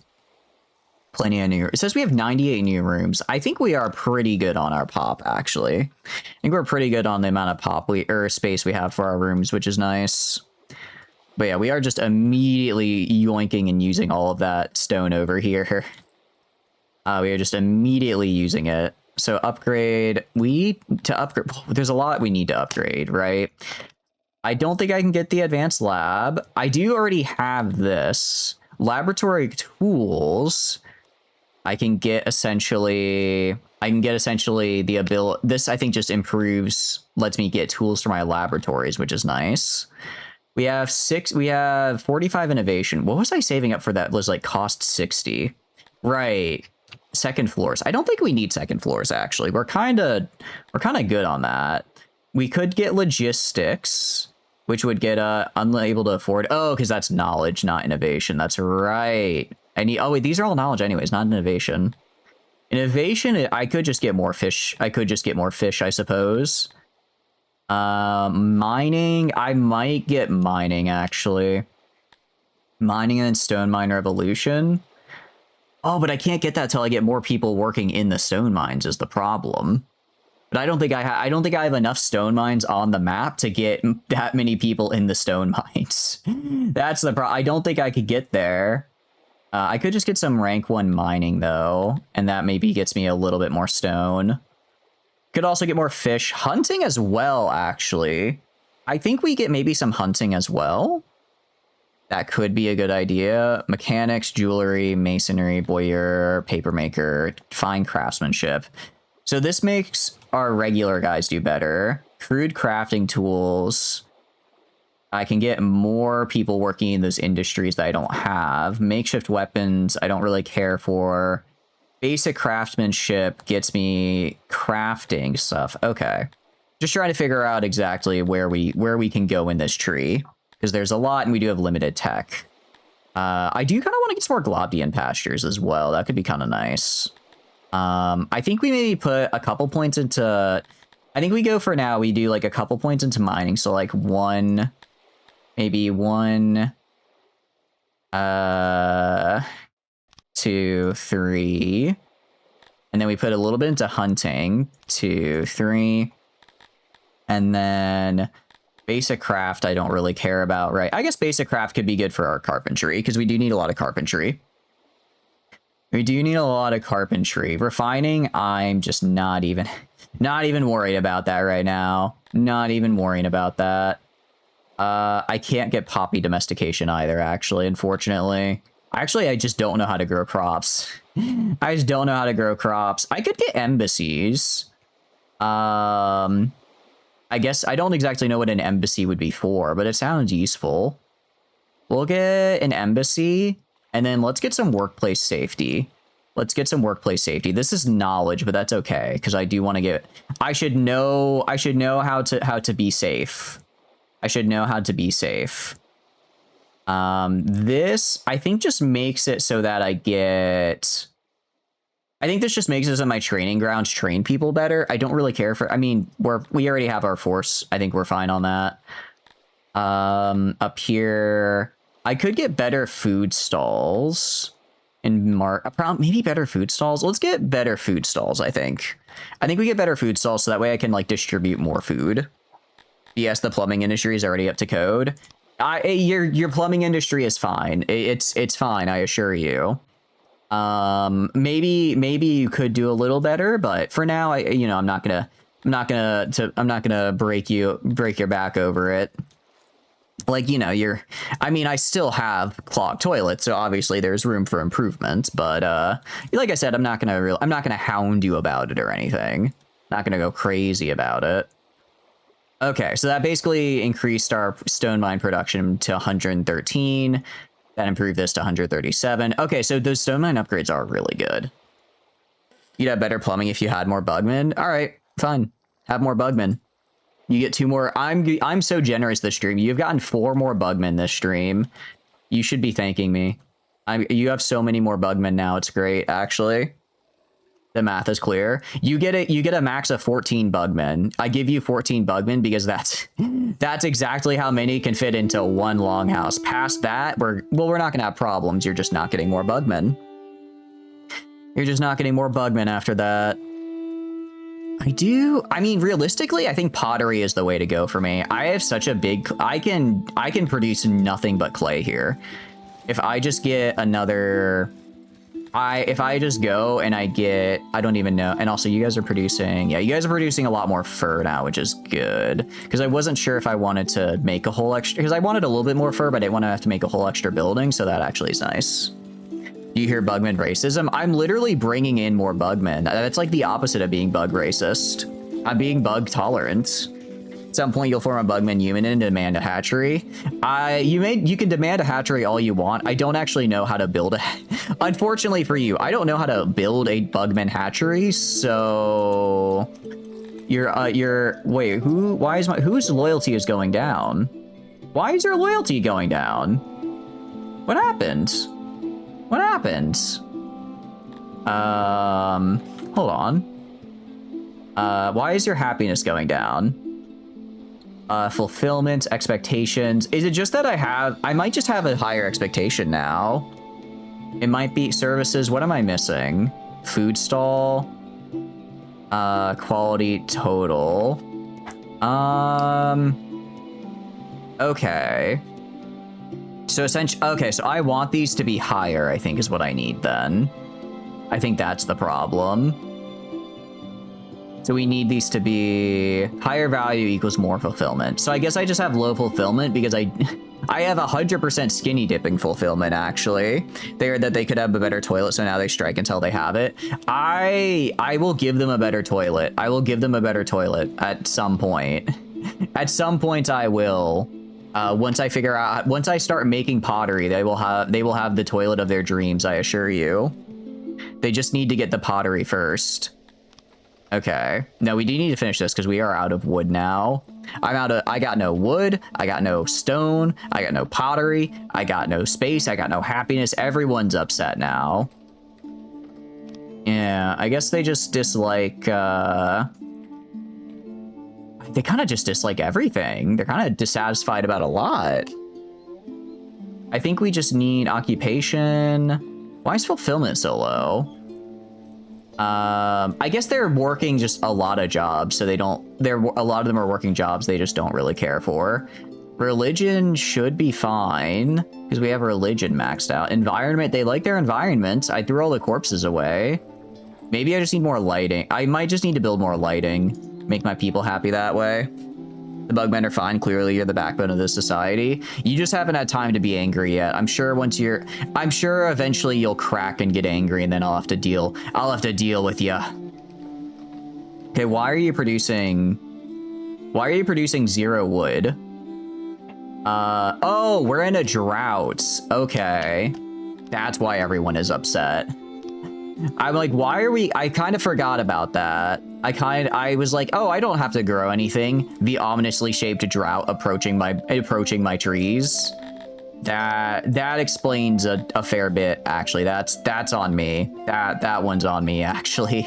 Plenty of new. It says we have 98 new rooms. I think we are pretty good on our pop, actually. I think we're pretty good on the amount of pop space we have for our rooms, which is nice. But yeah, we are just immediately yoinking and using all of that stone over here. We are just immediately using it. So upgrade. There's a lot we need to upgrade, right? I don't think I can get the advanced lab. I do already have this. Laboratory tools. I can get essentially the ability. This I think just lets me get tools for my laboratories, which is nice. We have 45 innovation. What was I saving up for that? Was like cost 60. Right. Second floors. I don't think we need second floors actually. We're kind of good on that. We could get logistics, which would get unable to afford. Oh, because that's knowledge, not innovation. That's right. Oh wait, these are all knowledge anyways, not innovation. Innovation, I could just get more fish. I suppose. Mining, I might get mining actually. Mining and stone mine revolution. Oh, but I can't get that till I get more people working in the stone mines is the problem. But I don't think I have enough stone mines on the map to get that many people in the stone mines. That's the problem. I don't think I could get there. I could just get some rank 1 mining though, and that maybe gets me a little bit more stone. Could also get more fish. Hunting as well, actually. I think we get maybe some hunting as well. That could be a good idea. Mechanics, jewelry, masonry, bowyer, papermaker, fine craftsmanship. So this makes our regular guys do better. Crude crafting tools. I can get more people working in those industries that I don't have. Makeshift weapons, I don't really care for. Basic craftsmanship gets me crafting stuff. Okay. Just trying to figure out exactly where we can go in this tree. Because there's a lot and we do have limited tech. I do kind of want to get some more Globian pastures as well. That could be kind of nice. I think we maybe put a couple points into... I think we go for now, we do like a couple points into mining. So like maybe 1, 2, 3. And then we put a little bit into hunting, 2, 3. And then basic craft, I don't really care about, right? I guess basic craft could be good for our carpentry because we do need a lot of carpentry. Refining, I'm just not even worried about that right now. Not even worrying about that. I can't get poppy domestication either, actually, unfortunately. Actually, I just don't know how to grow crops. I could get embassies. I guess I don't exactly know what an embassy would be for, but it sounds useful. We'll get an embassy, and then let's get some workplace safety. This is knowledge, but that's okay, because I do want to get... I should know how to be safe. This, I think, just makes it so that I get... I think this just makes it so my training grounds train people better. I don't really care for... I mean, we already have our force. I think we're fine on that. Up here... I could get better food stalls. Maybe better food stalls. Let's get better food stalls, I think. I think we get better food stalls so that way I can, like, distribute more food. Yes, the plumbing industry is already up to code. Your plumbing industry is fine. It's fine, I assure you. Maybe you could do a little better, but for now, I'm not gonna break your back over it. Like, I still have clogged toilets, so obviously there's room for improvement, but, like I said, I'm not gonna hound you about it or anything. Not gonna go crazy about it. Okay, so that basically increased our stone mine production to 113. That improved this to 137. Okay, so those stone mine upgrades are really good. You'd have better plumbing if you had more bugmen. All right, fine. Have more bugmen. You get 2 more. I'm so generous this stream. You've gotten 4 more bugmen this stream. You should be thanking me. You have so many more bugmen now. It's great, actually. The math is clear. You get a max of 14 bugmen. I give you 14 bugmen because that's exactly how many can fit into one longhouse. Past that, we're not gonna have problems. You're just not getting more bugmen. You're just not getting more bugmen after that. I mean, realistically, I think pottery is the way to go for me. I have such a big, I can produce nothing but clay here. If I just get another, if I just go and I get, I don't even know. And also you guys are producing, yeah, you guys are producing a lot more fur now, which is good. Because I wasn't sure if I wanted to make a whole extra, because I wanted a little bit more fur, but I didn't want to have to make a whole extra building. So that actually is nice. Do you hear bugman racism? I'm literally bringing in more bugmen. That's like the opposite of being bug racist. I'm being bug tolerant. At some point, you'll form a bugman human and demand a hatchery. You can demand a hatchery all you want. I don't actually know how to build a. Unfortunately for you, I don't know how to build a bugman hatchery. So wait, whose loyalty is going down? Why is your loyalty going down? What happened? What happened? Hold on. Why is your happiness going down? Fulfillment, expectations. Is it just that I might just have a higher expectation now. It might be services. What am I missing? Food stall. Quality total. Okay. So essentially, okay, so I want these to be higher, I think is what I need then. I think that's the problem. So we need these to be higher value equals more fulfillment. So I guess I just have low fulfillment because I have 100% skinny dipping fulfillment actually. They could have a better toilet, so now they strike until they have it. I will give them a better toilet. I will give them a better toilet at some point. At some point I will. Once I start making pottery, they will have the toilet of their dreams, I assure you. They just need to get the pottery first. Okay. No, we do need to finish this because we are out of wood now. I got no wood, I got no stone, I got no pottery, I got no space, I got no happiness. Everyone's upset now. Yeah, I guess they just dislike, they kind of just dislike everything. They're kind of dissatisfied about a lot. I think we just need occupation. Why is fulfillment so low? I guess they're working just a lot of jobs, so a lot of them are working jobs they just don't really care for. Religion should be fine, because we have religion maxed out. Environment, they like their environment. I threw all the corpses away. Maybe I just need more lighting. I might just need to build more lighting. Make my people happy that way. The bugmen are fine. Clearly, you're the backbone of this society. You just haven't had time to be angry yet. I'm sure eventually you'll crack and get angry, and then I'll have to deal with you. Okay, why are you producing 0 wood? Oh, we're in a drought. Okay. That's why everyone is upset. I'm like, why are we? I kind of forgot about that. I was like, oh, I don't have to grow anything. The ominously shaped drought approaching my trees. That explains a fair bit, actually. That's on me. That one's on me, actually.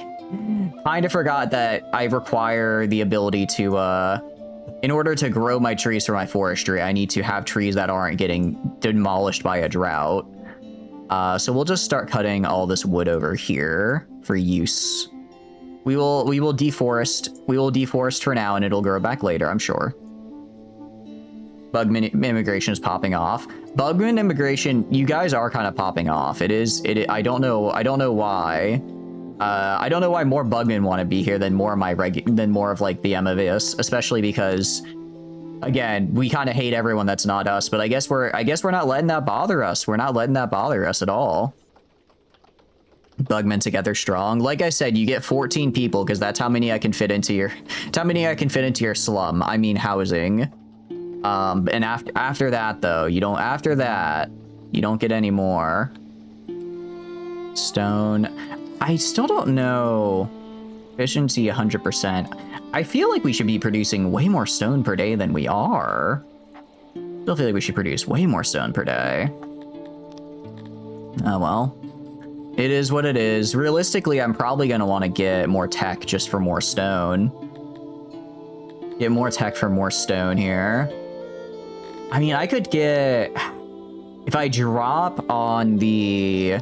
Kind of forgot that I require the ability to, in order to grow my trees for my forestry, I need to have trees that aren't getting demolished by a drought. So we'll just start cutting all this wood over here for use. We will deforest. We will deforest for now, and it'll grow back later, I'm sure. Bugman immigration is popping off. Bugman immigration, you guys are kind of popping off. I don't know why. I don't know why more bugmen want to be here than more of like the Amevias, especially because, again, we kind of hate everyone that's not us. But I guess we're not letting that bother us. We're not letting that bother us at all. Bugmen together strong. Like I said, you get 14 people because that's how many I can fit into your slum. I mean housing. And after that though, you don't get any more. Stone. I still don't know. Efficiency 100%. I feel like we should be producing way more stone per day than we are. Still feel like we should produce way more stone per day. Oh well. It is what it is. Realistically, I'm probably going to want to get more tech just for more stone. Get more tech for more stone here. I mean, I could get... If I drop on the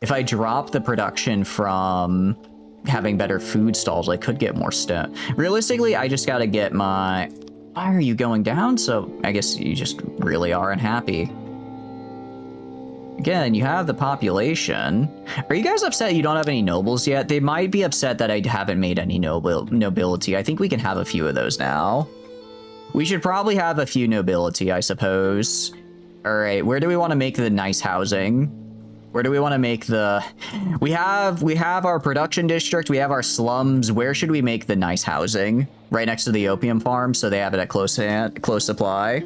If I drop the production from having better food stalls, I could get more stuff. Realistically, I just gotta get my... Why are you going down? So I guess you just really are unhappy. Again, you have the population. Are you guys upset you don't have any nobles yet? They might be upset that I haven't made any nobility. I think we can have a few of those now. We should probably have a few nobility, I suppose. All right, where do we want to make the nice housing? Where do we want to make the... We have our production district. We have our slums. Where should we make the nice housing? Right next to the opium farm, so they have it at close supply.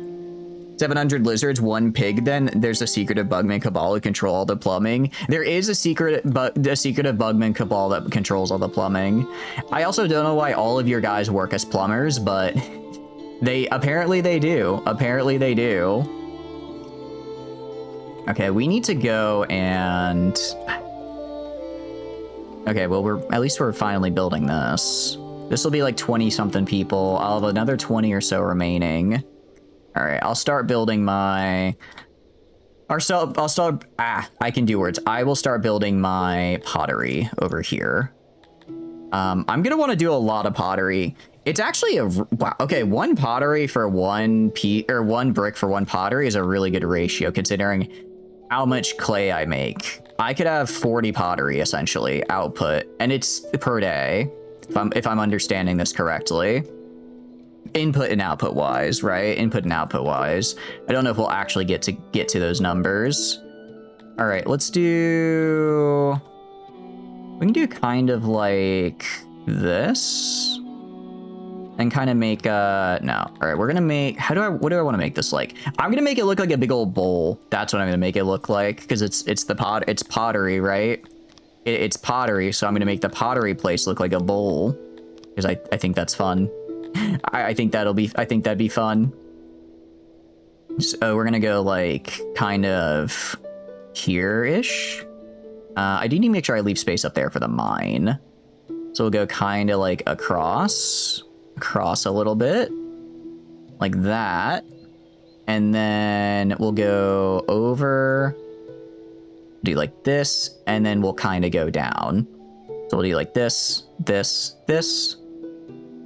700 lizards, 1 pig. Then there's a secretive bugman cabal who control all the plumbing. There is a secretive bugman cabal that controls all the plumbing. I also don't know why all of your guys work as plumbers, but apparently they do. Apparently they do. Okay, we need to go and... Okay, well, at least we're finally building this. This will be like 20-something people. I'll have another 20 or so remaining. All right, I'll start building my... I can do words. I will start building my pottery over here. I'm going to want to do a lot of pottery. It's actually a... Wow, okay, 1 pottery for 1 brick for 1 pottery is a really good ratio, considering how much clay I make. I could have 40 pottery, essentially, output, and it's per day, if I'm understanding this correctly. Input and output wise, right? Input and output wise. I don't know if we'll actually get to those numbers. All right, let's do... We can do kind of like this. And kind of make no. All right, we're gonna make... What do I want to make this like? I'm gonna make it look like a big old bowl. That's what I'm gonna make it look like, because it's pottery, right? It's pottery, so I'm gonna make the pottery place look like a bowl, because I think that's fun. I think that'd be fun. So we're gonna go like kind of here-ish. I do need to make sure I leave space up there for the mine. So we'll go kind of like across a little bit, like that. And then we'll go over, do like this, and then we'll kind of go down. So we'll do like this, this, this.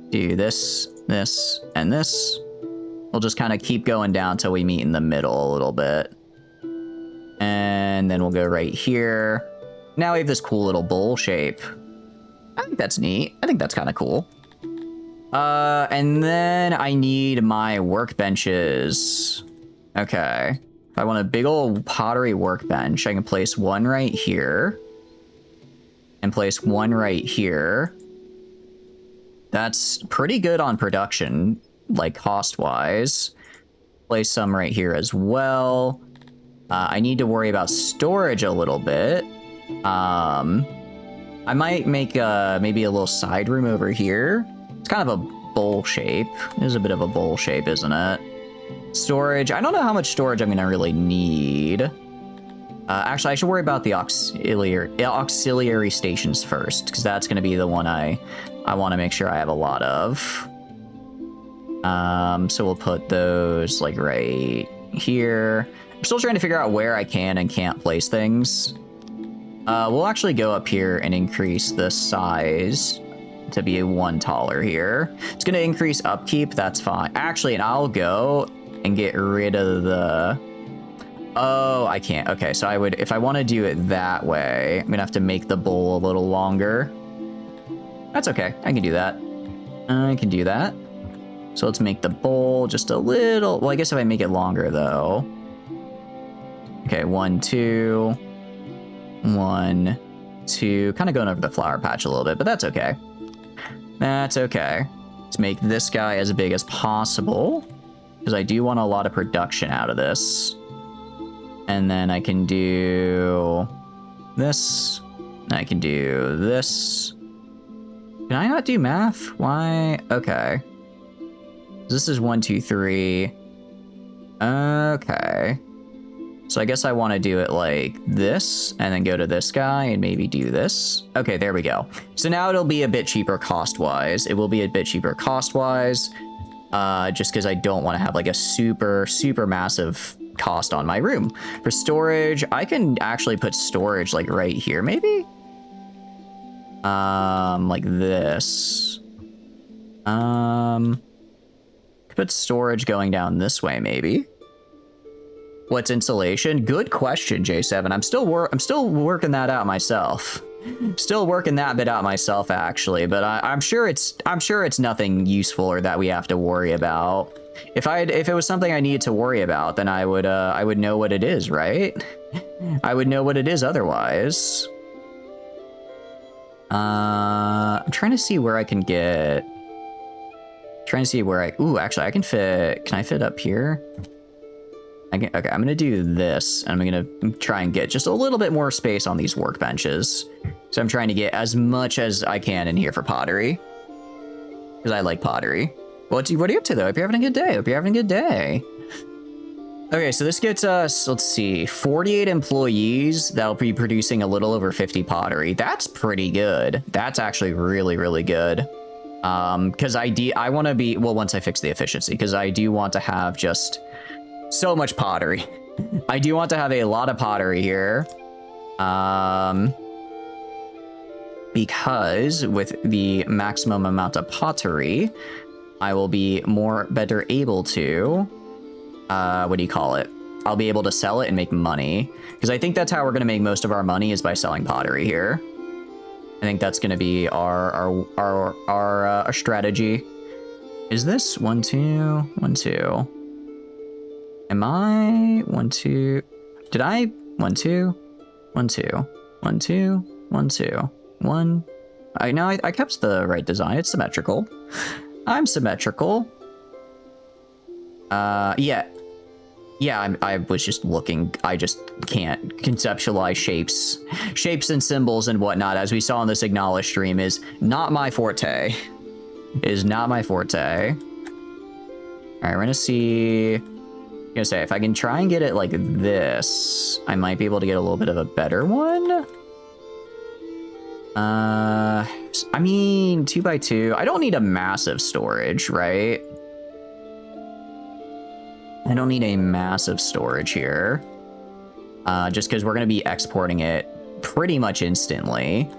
Do this, this, and this. We'll just kind of keep going down till we meet in the middle a little bit. And then we'll go right here. Now we have this cool little bowl shape. I think that's neat. I think that's kind of cool. And then I need my workbenches. Okay. If I want a big old pottery workbench, I can place 1 right here. And place 1 right here. That's pretty good on production, like cost-wise. Place some right here as well. I need to worry about storage a little bit. I might make maybe a little side room over here. It's kind of a bowl shape. It is a bit of a bowl shape, isn't it? Storage. I don't know how much storage I'm gonna really need. Actually, I should worry about the auxiliary stations first, because that's gonna be the one I want to make sure I have a lot of. So we'll put those like right here. I'm still trying to figure out where I can and can't place things. We'll actually go up here and increase the size to be 1 taller here. It's going to increase upkeep. That's fine. Actually, and I'll go and get rid of the... Oh, I can't. Okay, so I would... If I want to do it that way, I'm going to have to make the bowl a little longer. That's okay. I can do that. I can do that. So let's make the bowl just a little... Well, I guess if I make it longer, though. Okay, 1, 2... 1, 2, kind of going over the flower patch a little bit, but that's okay. That's okay. Let's make this guy as big as possible, because I do want a lot of production out of this. And then I can do this. I can do this. Can I not do math? Why? Okay. This is 1, 2, 3. Okay. So I guess I want to do it like this, and then go to this guy and maybe do this. Okay, there we go. So now it'll be a bit cheaper cost-wise. It will be a bit cheaper cost-wise, just because I don't want to have like a super, super massive cost on my room. For storage, I can actually put storage like right here, maybe? Like this. Put storage going down this way, maybe. What's insulation? Good question, J7. I'm still working that out myself. Still working that bit out myself, actually. But I'm sure it's nothing useful or that we have to worry about. If it was something I needed to worry about, then I would know what it is, right? I would know what it is otherwise. I'm trying to see where I can get. Trying to see where ooh, actually, I can fit. Can I fit up here? Okay, I'm gonna do this, and I'm gonna try and get just a little bit more space on these workbenches. So I'm trying to get as much as I can in here for pottery, because I like pottery. What are you up to, though? Hope you're having a good day. Hope you're having a good day. Okay, so this gets us, let's see, 48 employees that'll be producing a little over 50 pottery. That's pretty good. That's actually really, really good. Because I want to be, well, once I fix the efficiency, because I do want to have just so much pottery. I do want to have a lot of pottery here. Because with the maximum amount of pottery, I will be better able to, what do you call it? I'll be able to sell it and make money. Because I think that's how we're going to make most of our money, is by selling pottery here. I think that's going to be our strategy. Is this 1, 2, 1, 2? Am I 1, 2? Did I 1, 2, 1, 2, 1, 2, 1, 2, 1? I kept the right design. It's symmetrical. I'm symmetrical. Yeah. I was just looking. I just can't conceptualize shapes and symbols and whatnot, as we saw in this Acknowledge stream, is not my forte. Is not my forte. All right, we're gonna see. I'm gonna say, if I can try and get it like this, I might be able to get a little bit of a better one. I mean, 2x2. I don't need a massive storage, right? I don't need a massive storage here. Just because we're going to be exporting it pretty much instantly.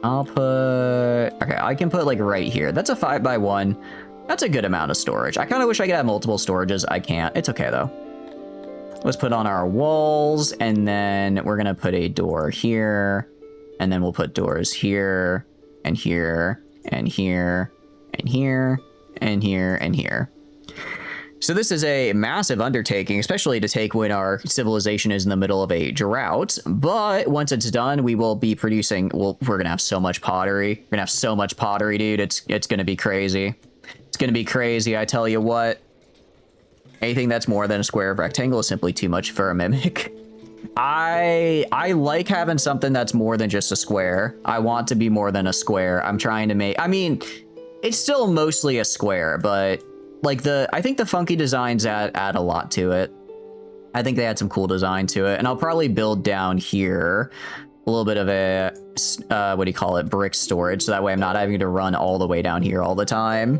I'll put... Okay, I can put like right here. That's a 5x1. That's a good amount of storage. I kind of wish I could have multiple storages. I can't. It's okay, though. Let's put on our walls, and then we're going to put a door here. And then we'll put doors here, and here, and here, and here, and here, and here. So this is a massive undertaking, especially to take when our civilization is in the middle of a drought. But once it's done, we will be producing... Well, we're going to have so much pottery. We're going to have so much pottery, dude. It's going to be crazy. It's going to be crazy, I tell you what. Anything that's more than a square or rectangle is simply too much for a mimic. I like having something that's more than just a square. I want to be more than a square. I'm trying to make... I mean, it's still mostly a square, but... Like I think the funky designs add a lot to it. I think they add some cool design to it. And I'll probably build down here a little bit of a, what do you call it, brick storage. So that way I'm not having to run all the way down here all the time.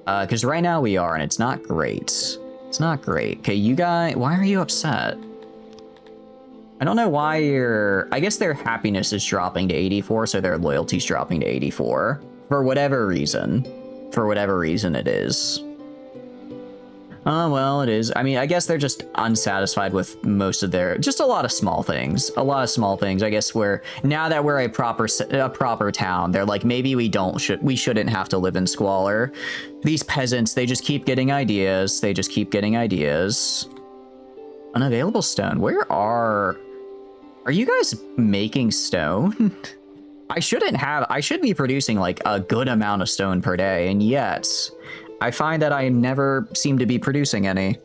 Because right now we are, and it's not great. It's not great. Okay, you guys, why are you upset? I don't know why I guess their happiness is dropping to 84, so their loyalty's dropping to 84. For whatever reason. For whatever reason it is. Oh, well, it is. I mean, I guess they're just unsatisfied with most of their... Just a lot of small things. A lot of small things. I guess now that we're a proper town, they're like, maybe we shouldn't have to live in squalor. These peasants, they just keep getting ideas. They just keep getting ideas. Unavailable stone. Where are you guys making stone? I should be producing like a good amount of stone per day, and yet I find that I never seem to be producing any.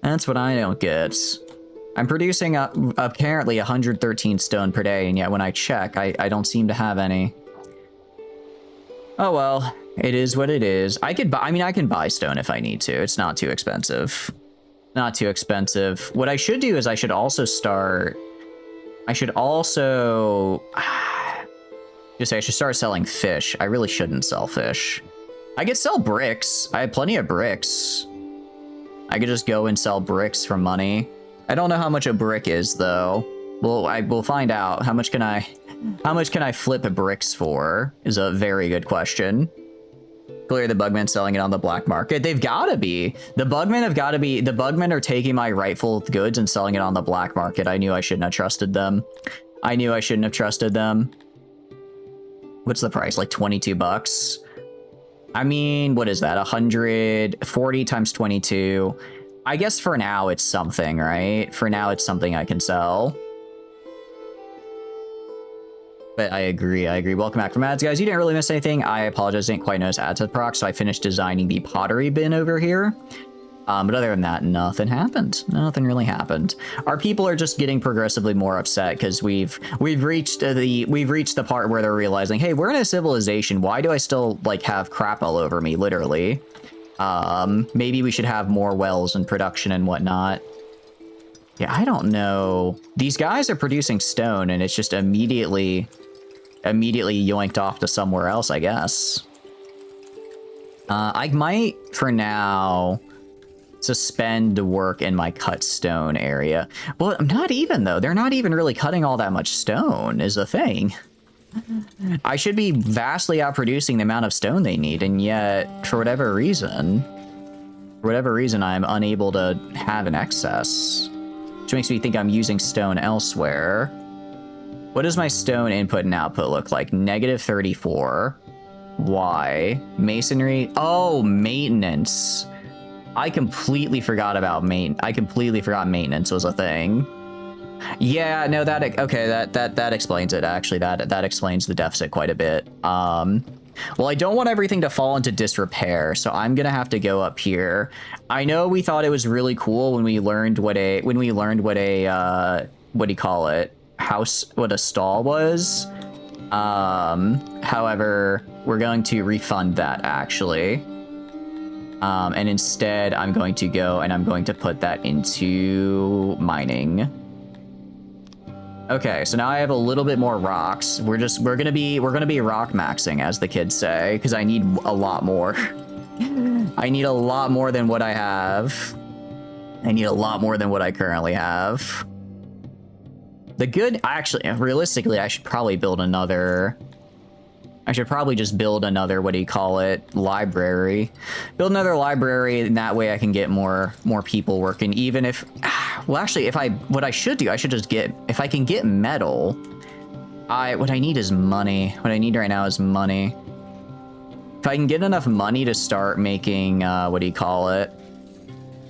That's what I don't get. I'm producing apparently 113 stone per day, and yet when I check, I don't seem to have any. Oh well, it is what it is. I can buy stone if I need to. It's not too expensive. Not too expensive. What I should do is I should also start selling fish. I really shouldn't sell fish. I could sell bricks. I have plenty of bricks. I could just go and sell bricks for money. I don't know how much a brick is though. Well, we'll find out. How much can I flip bricks for? Is a very good question. Clearly the Bugmen selling it on the black market. They've got to be. The Bugmen have got to be. The Bugmen are taking my rightful goods and selling it on the black market. I knew I shouldn't have trusted them. I knew I shouldn't have trusted them. What's the price? Like 22 bucks? I mean, what is that? 140 times 22. I guess for now it's something, right? For now it's something I can sell. But I agree. Welcome back from ads, guys. You didn't really miss anything. I apologize. Didn't quite notice ads had proc, so I finished designing the pottery bin over here. But other than that, nothing happened. Nothing really happened. Our people are just getting progressively more upset because we've reached the part where they're realizing, hey, we're in a civilization. Why do I still like have crap all over me, literally? Maybe we should have more wells and production and whatnot. Yeah, I don't know. These guys are producing stone, and it's just immediately yoinked off to somewhere else, I guess. I might, for now, suspend work in my cut stone area. Well, not even, though. They're not even really cutting all that much stone, is the thing. I should be vastly outproducing the amount of stone they need, and yet, for whatever reason, I'm unable to have an excess. Which makes me think I'm using stone elsewhere. What does my stone input and output look like? -34. Why? Masonry? Oh, maintenance. I completely forgot about maintenance was a thing. Yeah, no, that explains it, actually. That explains the deficit quite a bit. Well, I don't want everything to fall into disrepair, so I'm gonna have to go up here. I know we thought it was really cool when we learned what a what do you call it? What a stall was. However, we're going to refund that, actually. And instead, I'm going to go and I'm going to put that into mining. Okay, so now I have a little bit more rocks. We're gonna be rock maxing, as the kids say, because I need a lot more. I need a lot more than what I have. I need a lot more than what I currently have. Actually, realistically, I should probably build another. I should probably just build another, what do you call it, library. Build another library, and that way I can get more people working, even if, well, actually, what I should do, I should just get, if I can get metal, what I need is money. What I need right now is money. If I can get enough money to start making, what do you call it?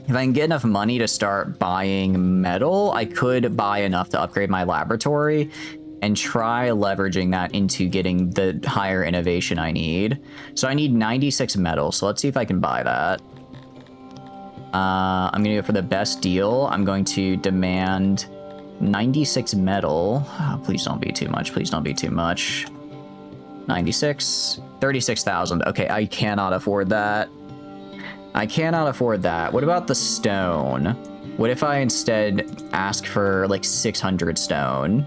If I can get enough money to start buying metal, I could buy enough to upgrade my laboratory and try leveraging that into getting the higher innovation I need. So I need 96 metal, so let's see if I can buy that. I'm gonna go for the best deal. I'm going to demand 96 metal. Oh, please don't be too much, please don't be too much. 96, 36,000. Okay, I cannot afford that. I cannot afford that. What about the stone? What if I instead ask for like 600 stone?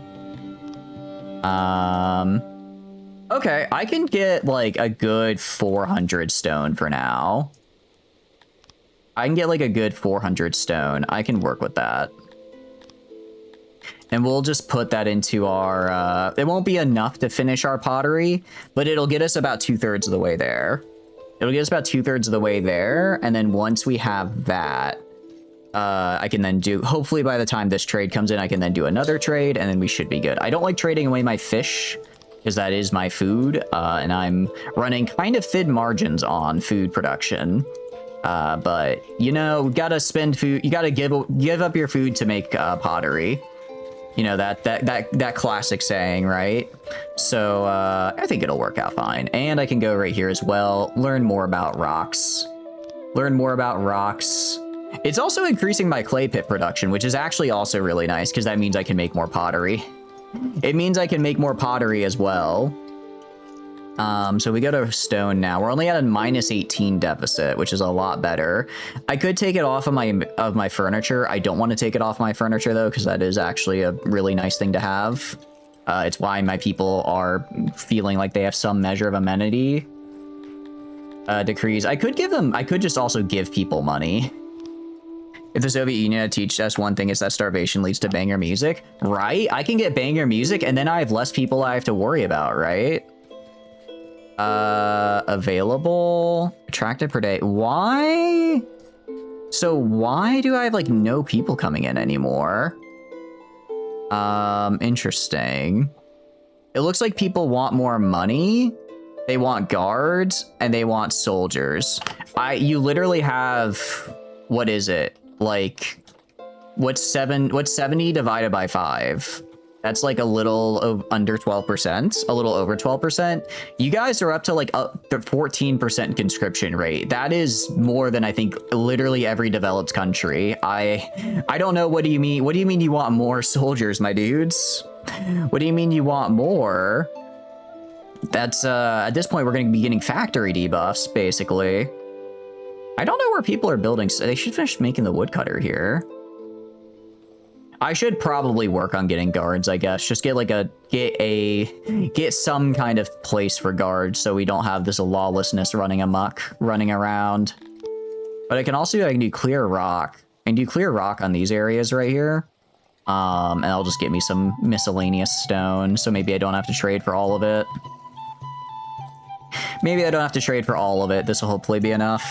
Okay, I can get like a good 400 stone for now. I can get like a good 400 stone. I can work with that. And we'll just put that into our, it won't be enough to finish our pottery, but it'll get us about 2/3 of the way there. It'll get us about 2/3 of the way there. And then once we have that, I can then do, hopefully by the time this trade comes in, I can then do another trade, and then we should be good. I don't like trading away my fish, because that is my food, and I'm running kind of thin margins on food production. But, you know, gotta spend food, you gotta give up your food to make pottery. You know, that classic saying, right? So, I think it'll work out fine. And I can go right here as well, learn more about rocks. Learn more about rocks. It's also increasing my clay pit production, which is actually also really nice, because that means I can make more pottery. It means I can make more pottery as well. So we go to stone now. We're only at a -18 deficit, which is a lot better. I could take it off of my furniture. I don't want to take it off my furniture, though, because that is actually a really nice thing to have. It's why my people are feeling like they have some measure of amenity decrees. I could just also give people money. If the Soviet Union had teached us one thing, it's that starvation leads to banger music, right? I can get banger music and then I have less people I have to worry about, right? Available, attractive per day. Why? So why do I have like no people coming in anymore? Interesting. It looks like people want more money. They want guards and they want soldiers. You literally have, what is it? Like, what's 70 divided by 5? That's like a little under 12%, a little over 12%. You guys are up to like the 14% conscription rate. That is more than I think literally every developed country. I don't know. What do you mean? What do you mean you want more soldiers, my dudes? What do you mean you want more? That's at this point we're going to be getting factory debuffs basically. I don't know where people are building. So they should finish making the woodcutter here. I should probably work on getting guards, I guess. Just get like get some kind of place for guards so we don't have this lawlessness running around. But I can do clear rock. I can do clear rock on these areas right here. And I'll just get me some miscellaneous stone, so maybe I don't have to trade for all of it. Maybe I don't have to trade for all of it. This will hopefully be enough.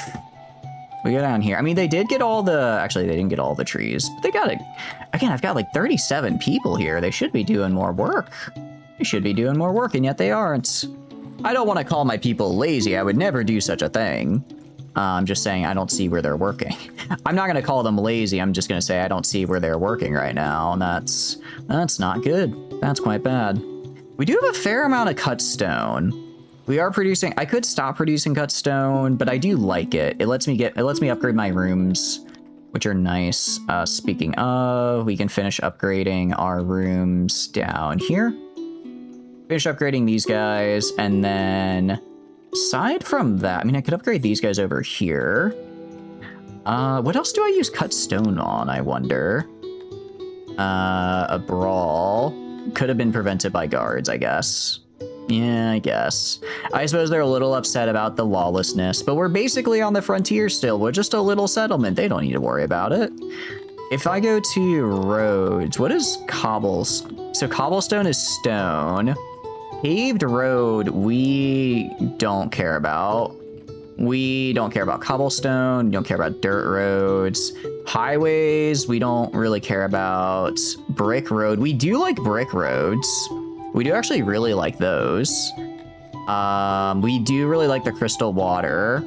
We go down here. I mean, they did get all the... Actually, they didn't get all the trees. But they got it. Again, I've got like 37 people here. They should be doing more work. They should be doing more work, and yet they aren't. I don't want to call my people lazy. I would never do such a thing. I'm just saying I don't see where they're working. I'm not going to call them lazy. I'm just going to say I don't see where they're working right now. And that's not good. That's quite bad. We do have a fair amount of cut stone. We are producing... I could stop producing cut stone, but I do like it. It lets me upgrade my rooms, which are nice. Speaking of, we can finish upgrading our rooms down here. Finish upgrading these guys, and then aside from that, I mean, I could upgrade these guys over here. What else do I use cut stone on, I wonder? A brawl. Could have been prevented by guards, I guess. Yeah, I guess. I suppose they're a little upset about the lawlessness, but we're basically on the frontier still. We're just a little settlement. They don't need to worry about it. If I go to roads, what is cobblestone? So cobblestone is stone. Paved road, we don't care about. We don't care about cobblestone. We don't care about dirt roads. Highways, we don't really care about. Brick road, we do like brick roads. We do actually really like those. We do really like the crystal water,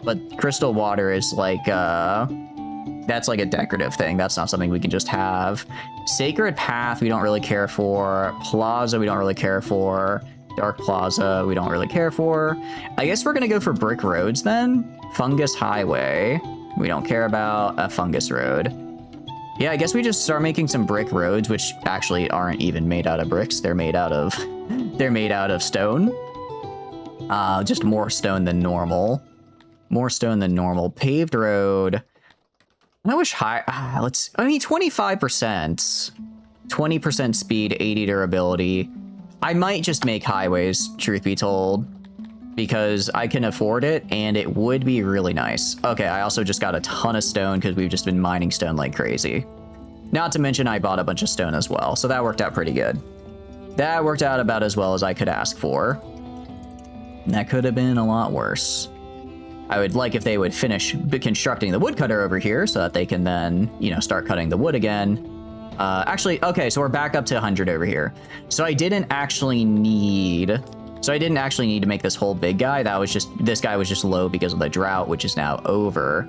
but crystal water is like, that's like a decorative thing. That's not something we can just have. Sacred Path, we don't really care for. Plaza, we don't really care for. Dark Plaza, we don't really care for. I guess we're gonna go for brick roads then. Fungus Highway, we don't care about. A fungus road. Yeah, I guess we just start making some brick roads, which actually aren't even made out of bricks. They're made out of stone. Just more stone than normal. More stone than normal. Paved road. I wish I mean, 25%. 20% speed, 80 durability. I might just make highways, truth be told, because I can afford it and it would be really nice. Okay, I also just got a ton of stone because we've just been mining stone like crazy. Not to mention I bought a bunch of stone as well, so that worked out pretty good. That worked out about as well as I could ask for. That could have been a lot worse. I would like if they would finish constructing the woodcutter over here so that they can then, you know, start cutting the wood again. Actually, okay, so we're back up to 100 over here. So I didn't actually need to make this whole big guy. This guy was just low because of the drought, which is now over.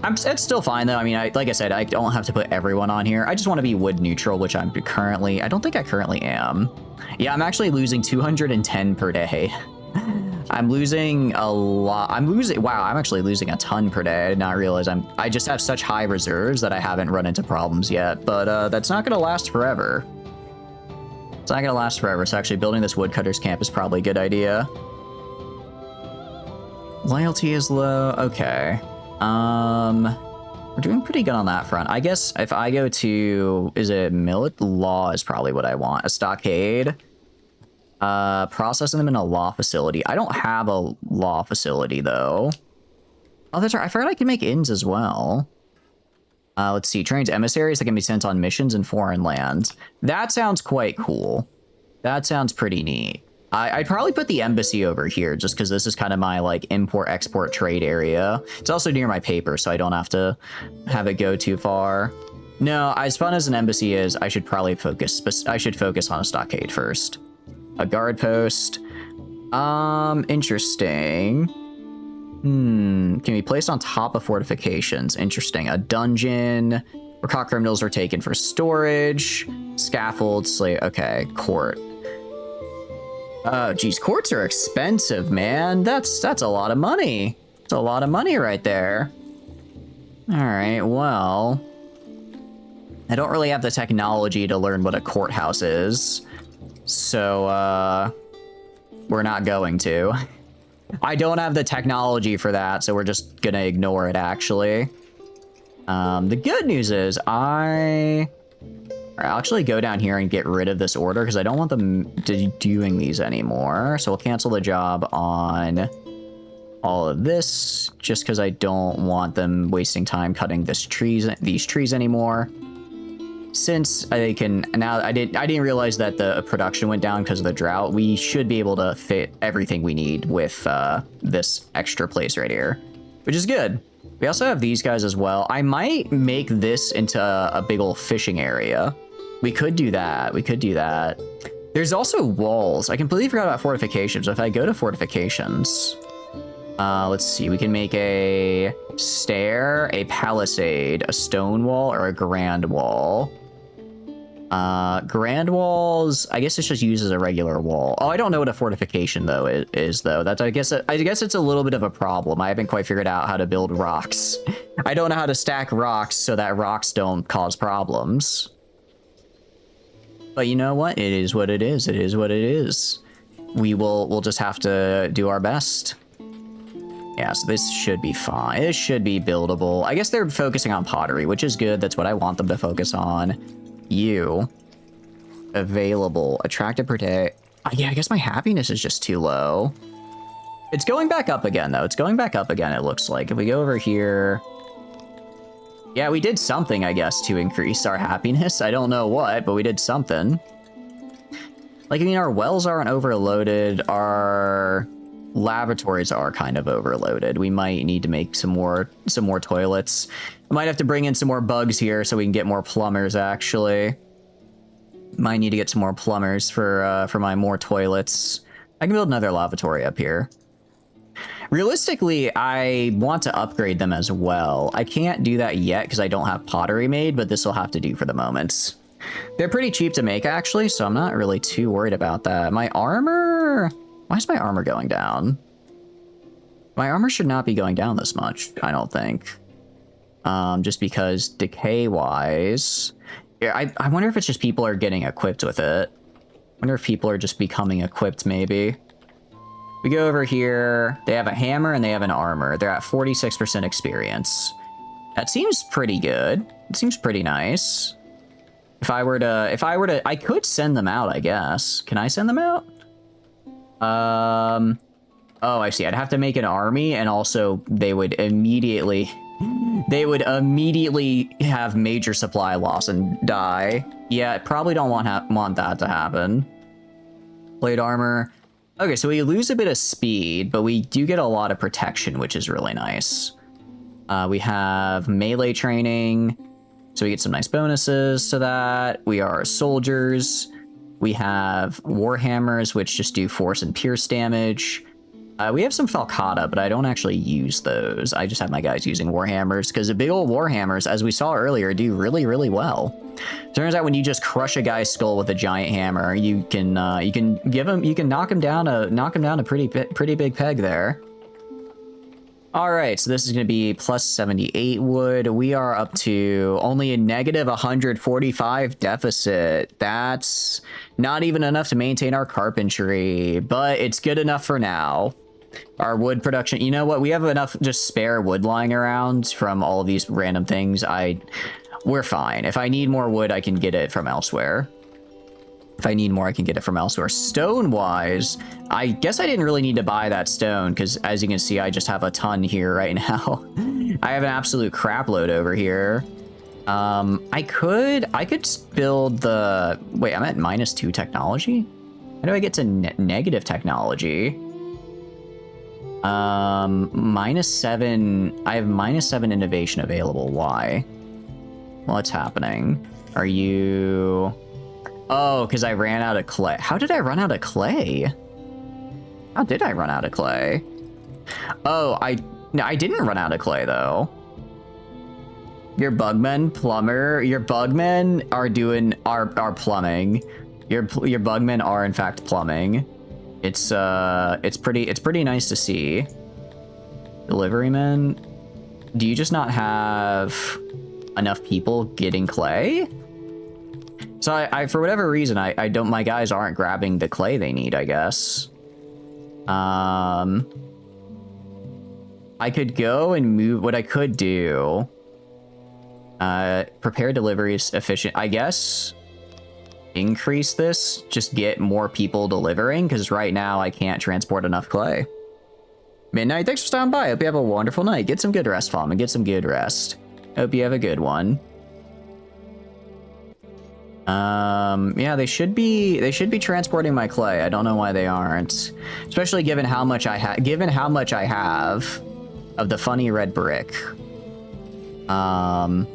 It's still fine though. I mean, like I said, I don't have to put everyone on here. I just want to be wood neutral, which I don't think I currently am. Yeah, I'm actually losing 210 per day. I'm losing a lot. Wow, I'm actually losing a ton per day. I did not realize I just have such high reserves that I haven't run into problems yet, but that's not gonna last forever. It's not gonna last forever, so actually building this woodcutter's camp is probably a good idea. Loyalty is low, okay. We're doing pretty good on that front. I guess if I go to, is it law is probably what I want. A stockade. Processing them in a law facility. I don't have a law facility though. Oh, that's right. I forgot I can make inns as well. Let's see. Trains emissaries that can be sent on missions in foreign lands. That sounds quite cool. That sounds pretty neat. I'd probably put the embassy over here just because this is kind of my like import-export trade area. It's also near my paper, so I don't have to have it go too far. No, as fun as an embassy is, I should probably focus on a stockade first. A guard post. Interesting. Can be placed on top of fortifications. Interesting. A dungeon where caught criminals are taken for storage. Scaffold, slave. Okay, court. Oh, geez, courts are expensive, man. That's a lot of money. That's a lot of money right there. All right, well, I don't really have the technology to learn what a courthouse is, so we're not going to. I don't have the technology for that, so we're just gonna ignore it, actually. The good news is I'll actually go down here and get rid of this order because I don't want them doing these anymore. So we'll cancel the job on all of this just because I don't want them wasting time cutting these trees anymore. Since they can now, I didn't realize that the production went down because of the drought. We should be able to fit everything we need with this extra place right here, which is good. We also have these guys as well. I might make this into a big old fishing area. We could do that. We could do that. There's also walls. I completely forgot about fortifications. So if I go to fortifications, let's see. We can make a stair, a palisade, a stone wall, or a grand wall. Grand walls, I guess it's just used as a regular wall. Oh, I don't know what a fortification though is though. That's I guess it's a little bit of a problem. I haven't quite figured out how to build rocks. I don't know how to stack rocks so that rocks don't cause problems. But you know what? It is what it is. It is what it is. We'll just have to do our best. Yeah, so this should be fine. It should be buildable. I guess they're focusing on pottery, which is good. That's what I want them to focus on. You. Available. Attractive per day. Yeah, I guess my happiness is just too low. It's going back up again, though. It's going back up again, it looks like. If we go over here... Yeah, we did something, I guess, to increase our happiness. I don't know what, but we did something. Like, I mean, our wells aren't overloaded. Our lavatories are kind of overloaded. We might need to make some more toilets. I might have to bring in some more bugs here so we can get more plumbers, actually. Might need to get some more plumbers for my more toilets. I can build another lavatory up here. Realistically, I want to upgrade them as well. I can't do that yet because I don't have pottery made, but this will have to do for the moment. They're pretty cheap to make, actually, so I'm not really too worried about that. My armor... Why is my armor going down? My armor should not be going down this much, I don't think. Just because decay-wise... Yeah, I wonder if it's just people are getting equipped with it. I wonder if people are just becoming equipped, maybe. We go over here. They have a hammer and they have an armor. They're at 46% experience. That seems pretty good. It seems pretty nice. If I were to, I could send them out, I guess. Can I send them out? Oh, I see. I'd have to make an army, and also they would immediately have major supply loss and die. Yeah, I probably don't want that to happen. Plate armor. Okay, so we lose a bit of speed, but we do get a lot of protection, which is really nice. We have melee training, so we get some nice bonuses to that. We are soldiers. We have warhammers, which just do force and pierce damage. We have some falcata, but I don't actually use those. I just have my guys using warhammers, because the big old warhammers, as we saw earlier, do really, really well. Turns out when you just crush a guy's skull with a giant hammer, you can knock him down a pretty big peg there. All right, so this is going to be plus 78 wood. We are up to only a negative 145 deficit. That's not even enough to maintain our carpentry, but it's good enough for now. Our wood production, you know what? We have enough just spare wood lying around from all of these random things. We're fine. If I need more wood, I can get it from elsewhere. If I need more, I can get it from elsewhere. Stone-wise, I guess I didn't really need to buy that stone, because as you can see, I just have a ton here right now. I have an absolute crap load over here. I could build the, wait, I'm at -2 technology? How do I get to negative technology? -7, I have -7 innovation available. Why? What's happening? Are you... Oh, because I ran out of clay. How did I run out of clay? How did I run out of clay? Oh, no, I didn't run out of clay, though. Your bugmen, plumber, your bugmen are doing, are plumbing. Your bugmen are, in fact, plumbing. It's pretty nice to see. Delivery men, do you just not have enough people getting clay? So I for whatever reason, I don't, my guys aren't grabbing the clay they need, I guess. I could go and move, what I could do, prepare deliveries efficient, I guess, increase this, just get more people delivering, because right now I can't transport enough clay. Midnight, thanks for stopping by. Hope you have a wonderful night. Get some good rest, Fallman. Get some good rest. Hope you have a good one. Yeah, they should be transporting my clay. I don't know why they aren't. Especially given how much I have of the funny red brick. I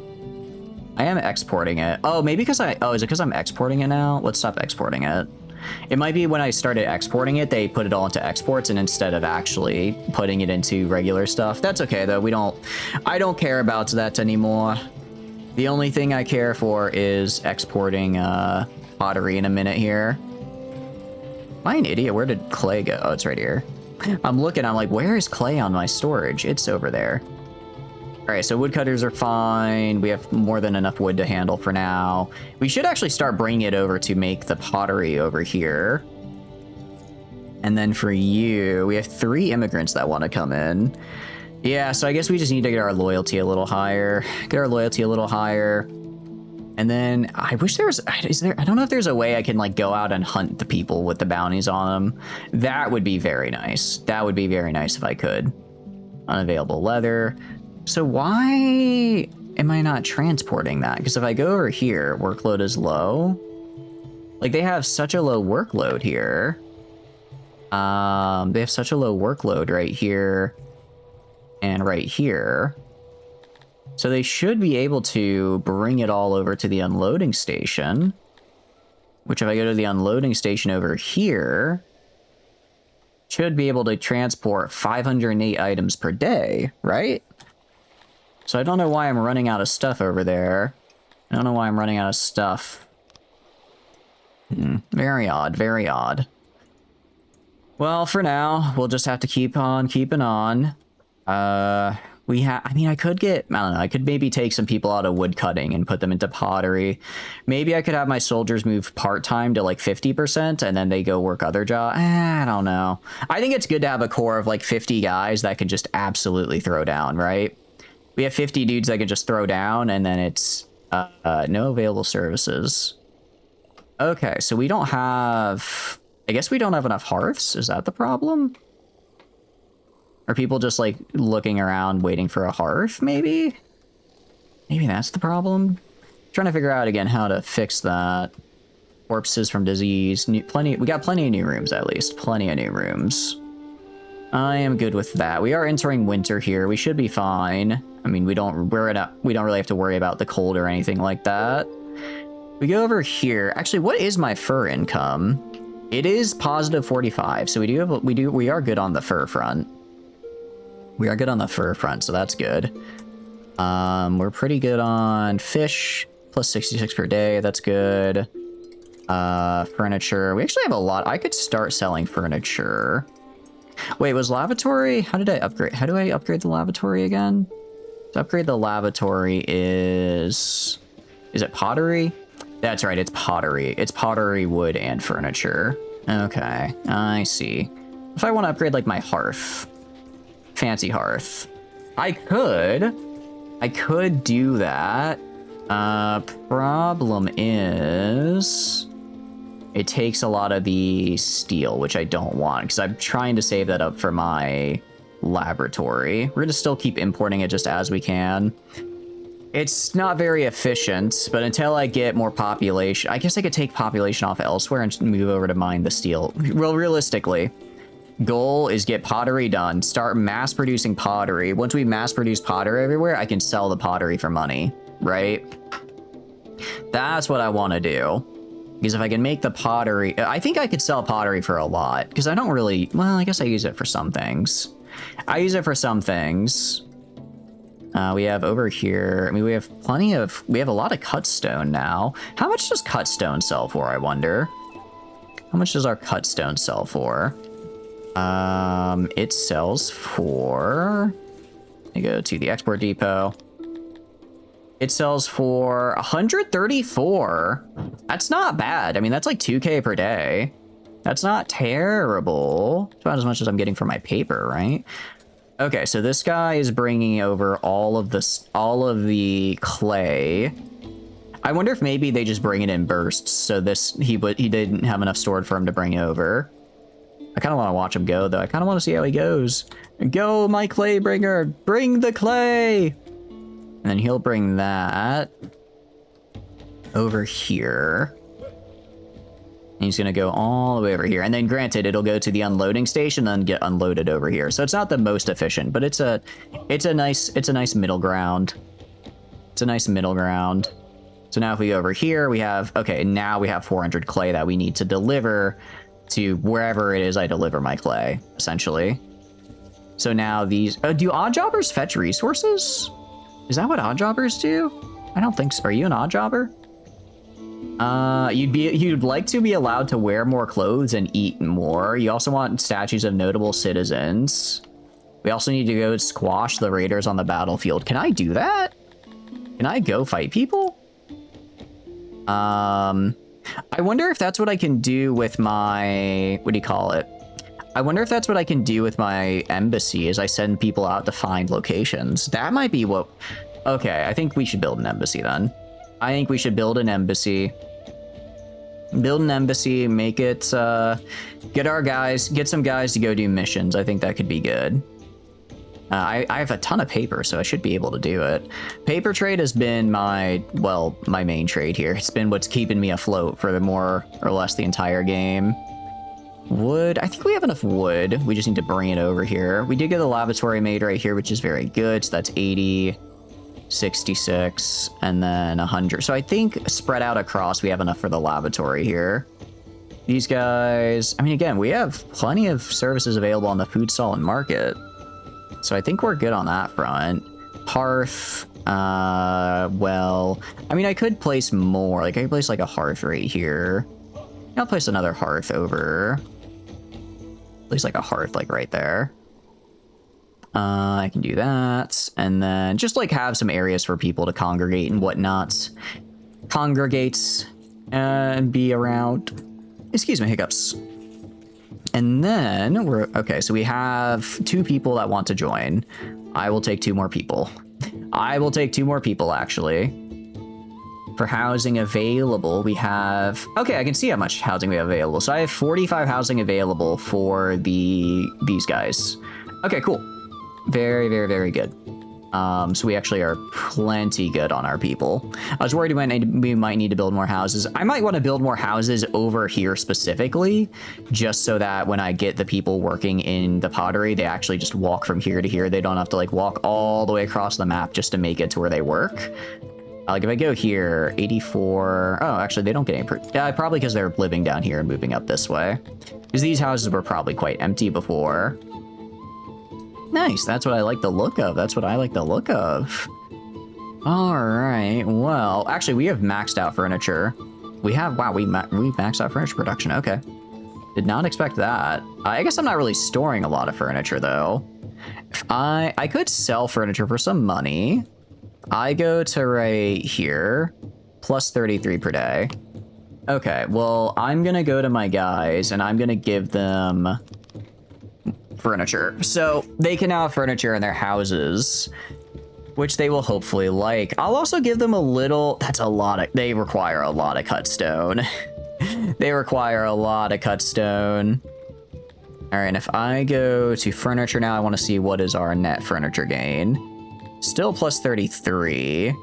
am exporting it. Oh, maybe because is it because I'm exporting it now? Let's stop exporting it. It might be when I started exporting it, they put it all into exports, and instead of actually putting it into regular stuff. That's okay though. I don't care about that anymore. The only thing I care for is exporting pottery in a minute here. Am I an idiot? Where did clay go? Oh, it's right here. I'm looking, I'm like, where is clay on my storage? It's over there. All right, so woodcutters are fine. We have more than enough wood to handle for now. We should actually start bringing it over to make the pottery over here. And then for you, we have 3 immigrants that want to come in. Yeah, so I guess we just need to get our loyalty a little higher. And then I wish there was, I don't know if there's a way I can like go out and hunt the people with the bounties on them. That would be very nice. That would be very nice if I could. Unavailable leather. So why am I not transporting that? Because if I go over here, workload is low. Like they have such a low workload here. They have such a low workload right here. And right here. So they should be able to bring it all over to the unloading station. Which if I go to the unloading station over here, should be able to transport 508 items per day, right? So I don't know why I'm running out of stuff over there. I don't know why I'm running out of stuff. Very odd, very odd. Well, for now, we'll just have to keep on keeping on. I mean, I could get, I don't know, I could maybe take some people out of wood cutting and put them into pottery. Maybe I could have my soldiers move part-time to like 50% and then they go work other jobs. I don't know. I think it's good to have a core of like 50 guys that can just absolutely throw down, right? We have 50 dudes that can just throw down and then it's no available services. Okay, so we don't have, I guess we don't have enough hearths. Is that the problem? Are people just like looking around waiting for a hearth, maybe? Maybe that's the problem? Trying to figure out again how to fix that. Corpses from disease. We got plenty of new rooms at least. Plenty of new rooms. I am good with that. We are entering winter here. We should be fine. I mean, we don't really have to worry about the cold or anything like that. We go over here. Actually, what is my fur income? It is positive 45. So we are good on the fur front. We are good on the fur front, so that's good. We're pretty good on fish, plus 66 per day, that's good. Furniture, we actually have a lot. I could start selling furniture. Wait, was lavatory, how do I upgrade the lavatory again? To upgrade the lavatory is it pottery? That's right, it's pottery. It's pottery, wood, and furniture. Okay, I see. If I want to upgrade like my hearth, fancy hearth, I could do that. Problem is it takes a lot of the steel, which I don't want because I'm trying to save that up for my laboratory. We're gonna still keep importing it just as we can. It's not very efficient, but until I get more population, I guess I could take population off elsewhere and move over to mine the steel. Well, realistically, goal is get pottery done, start mass producing pottery. Once we mass produce pottery everywhere, I can sell the pottery for money, right? That's what I want to do. Because if I can make the pottery, I think I could sell pottery for a lot. Because I don't really, well, I guess I use it for some things. I use it for some things. We have over here, I mean, we have we have a lot of cut stone now. How much does cut stone sell for, I wonder? How much does our cut stone sell for? It sells for, let me go to the export depot. It sells for 134. That's not bad. I mean, that's like 2K per day. That's not terrible. It's about as much as I'm getting for my paper, right? Okay, so this guy is bringing over all of the clay. I wonder if maybe they just bring it in bursts. So he didn't have enough stored for him to bring over. I kind of want to watch him go though. I kind of want to see how he goes. Go, my clay bringer! Bring the clay! And then he'll bring that over here. And he's going to go all the way over here. And then granted, it'll go to the unloading station and get unloaded over here. So it's not the most efficient, but it's a nice middle ground. It's a nice middle ground. So now if we go over here, we have, okay, now we have 400 clay that we need to deliver to wherever it is I deliver my clay, essentially. So now these, do odd jobbers fetch resources? Is that what odd jobbers do? I don't think so. Are you an odd jobber? You'd like to be allowed to wear more clothes and eat more. You also want statues of notable citizens. We also need to go squash the raiders on the battlefield. Can I do that? Can I go fight people? I wonder if that's what I can do with my, what do you call it? I wonder if that's what I can do with my embassy as I send people out to find locations. That might be what, okay, I think we should build an embassy then. I think we should build an embassy. Build an embassy, make it, get some guys to go do missions. I think that could be good. I have a ton of paper, so I should be able to do it. Paper trade has been my main trade here. It's been what's keeping me afloat for the more or less the entire game. Wood, I think we have enough wood. We just need to bring it over here. We did get a lavatory made right here, which is very good. So that's 80. 66 and then 100. So I think spread out across we have enough for the lavatory here. These guys, I mean, again, we have plenty of services available on the food stall and market. So I think we're good on that front. Hearth, well, I mean, I could place more. Like I could place like a hearth right here. I'll place another hearth over. Place like a hearth like right there. I can do that, and then just like have some areas for people to congregate and whatnot. Congregate and be around. Excuse me, hiccups. And then we're, okay, so we have 2 people that want to join. I will take 2 more people. I will take 2 more people, actually. For housing available, we have, okay, I can see how much housing we have available. So I have 45 housing available for these guys. Okay, cool. Very, very, very good. So we actually are plenty good on our people. I was worried we might need to build more houses. I might want to build more houses over here specifically, just so that when I get the people working in the pottery, they actually just walk from here to here. They don't have to like walk all the way across the map just to make it to where they work. Like if I go here, 84, oh, actually they don't get any, probably because they're living down here and moving up this way. Because these houses were probably quite empty before. Nice, that's what I like the look of. That's what I like the look of. All right, well, actually we have maxed out furniture. We have, wow, we maxed out furniture production, okay. Did not expect that. I guess I'm not really storing a lot of furniture though. If I could sell furniture for some money. I go to right here, plus 33 per day. Okay, well, I'm gonna go to my guys and I'm gonna give them furniture. So they can now have furniture in their houses, which they will hopefully like. I'll also give them a little, that's a lot of, they require a lot of cut stone. They require a lot of cut stone. All right, and if I go to furniture now, I want to see what is our net furniture gain. Still plus 33.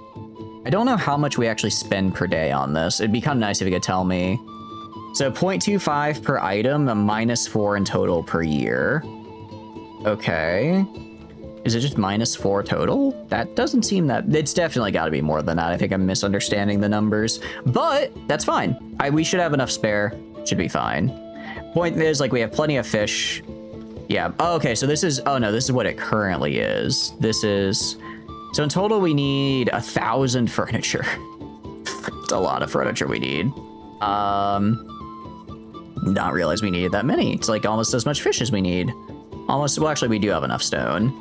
I don't know how much we actually spend per day on this. It'd be kind of nice if you could tell me. So 0.25 per item, a -4 in total per year. Okay. Is it just -4 total? That doesn't seem that... It's definitely got to be more than that. I think I'm misunderstanding the numbers. But that's fine. We should have enough spare. Should be fine. Point is, like, we have plenty of fish. Yeah. Oh, okay, so this is... Oh, no, this is what it currently is. This is... So in total, we need 1,000 furniture. It's a lot of furniture we need. Not realize we needed that many. It's like almost as much fish as we need. Almost... Well, actually, we do have enough stone.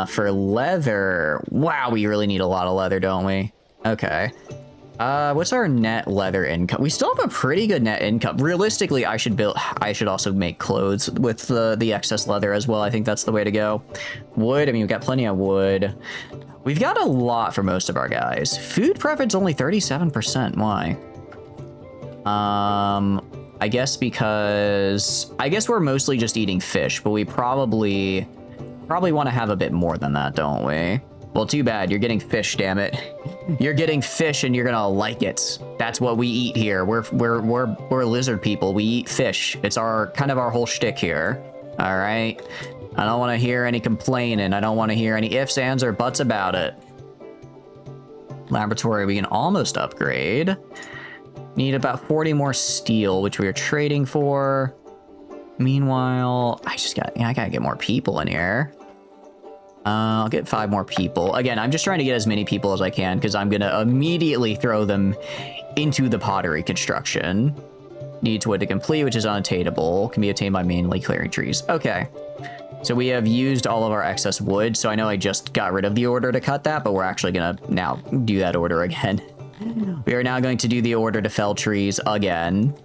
For leather... Wow, we really need a lot of leather, don't we? Okay. What's our net leather income? We still have a pretty good net income. Realistically, I should also make clothes with the excess leather as well. I think that's the way to go. Wood, I mean, we've got plenty of wood. We've got a lot for most of our guys. Food preference only 37%. Why? I guess because... I guess we're mostly just eating fish, but we probably want to have a bit more than that, don't we? Well, too bad. You're getting fish, damn it. You're getting fish and you're gonna like it. That's what we eat here. We're lizard people. We eat fish. It's kind of our whole shtick here. All right. I don't want to hear any complaining. I don't want to hear any ifs, ands, or buts about it. Laboratory, we can almost upgrade. Need about 40 more steel, which we are trading for. Meanwhile, I gotta get more people in here. I'll get 5 more people. Again, I'm just trying to get as many people as I can because I'm going to immediately throw them into the pottery construction. Needs wood to complete, which is unattainable. Can be attained by manually clearing trees. Okay. So we have used all of our excess wood. So I know I just got rid of the order to cut that, but we're actually going to now do that order again. We are now going to do the order to fell trees again.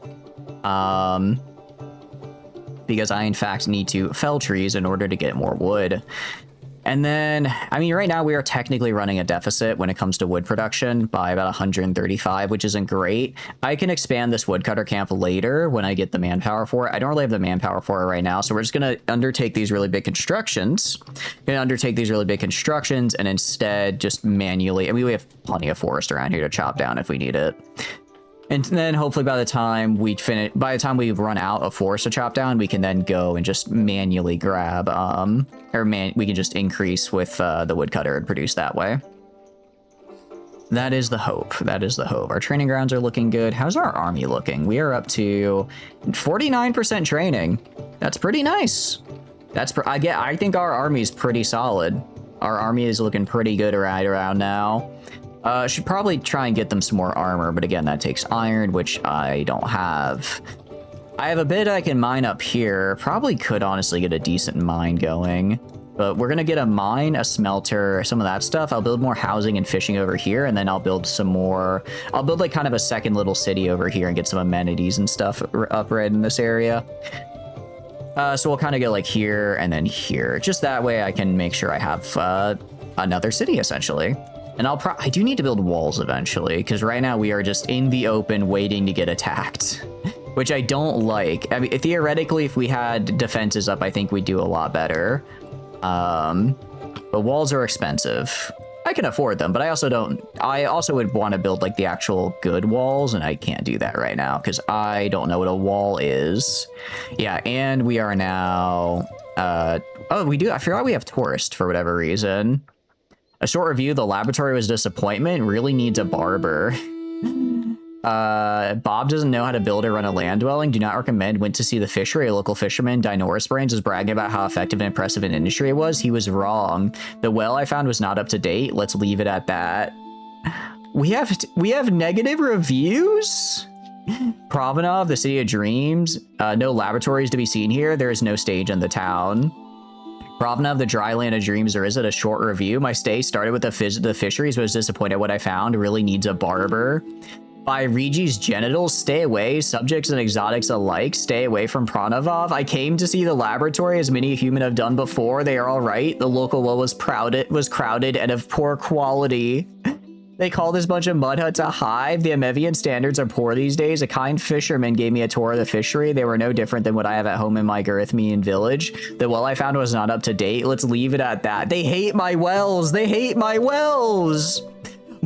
Because I, in fact, need to fell trees in order to get more wood. And then, I mean, right now we are technically running a deficit when it comes to wood production by about 135, which isn't great. I can expand this woodcutter camp later when I get the manpower for it. I don't really have the manpower for it right now, so we're just going to undertake these really big constructions. And instead just manually... I mean, we have plenty of forest around here to chop down if we need it. And then hopefully by the time we run out of forest to chop down, we can then go and just manually grab, we can just increase with the woodcutter and produce that way. That is the hope. That is the hope. Our training grounds are looking good. How's our army looking? We are up to 49% training. That's pretty nice. I think our army is pretty solid. Our army is looking pretty good right around now. Should probably try and get them some more armor, but again, that takes iron, which I don't have. I have a bit I can mine up here. Probably could honestly get a decent mine going, but we're gonna get a mine, a smelter, some of that stuff. I'll build more housing and fishing over here, and then I'll build some more. I'll build like kind of a second little city over here and get some amenities and stuff up right in this area. So we'll kind of go like here and then here. Just that way I can make sure I have another city essentially. And I do need to build walls eventually, because right now we are just in the open waiting to get attacked, which I don't like. I mean, theoretically, if we had defenses up, I think we'd do a lot better. But walls are expensive. I can afford them, but I also would want to build like the actual good walls, and I can't do that right now because I don't know what a wall is. Yeah, and we are now, oh, we do, I forgot we have tourist for whatever reason. A short review, the laboratory was a disappointment, really needs a barber. Bob doesn't know how to build or run a land dwelling. Do not recommend. Went to see the fishery. A local fisherman, Dinosaurus Brains, was bragging about how effective and impressive an industry it was. He was wrong. The well I found was not up to date. Let's leave it at that. We have negative reviews? Provanov, the city of dreams. No laboratories to be seen here. There is no stage in the town. Provanov, the dry land of dreams, or is it a short review? My stay started with the fisheries, was disappointed what I found. Really needs a barber. By Regi's genitals, stay away. Subjects and exotics alike, stay away from Provanov. I came to see the laboratory, as many human have done before. They are all right. The local well was crowded and of poor quality. They call this bunch of mud huts a hive. The Amevian standards are poor these days. A kind fisherman gave me a tour of the fishery. They were no different than what I have at home in my Garithmian village. The well I found was not up to date. Let's leave it at that. They hate my wells. They hate my wells.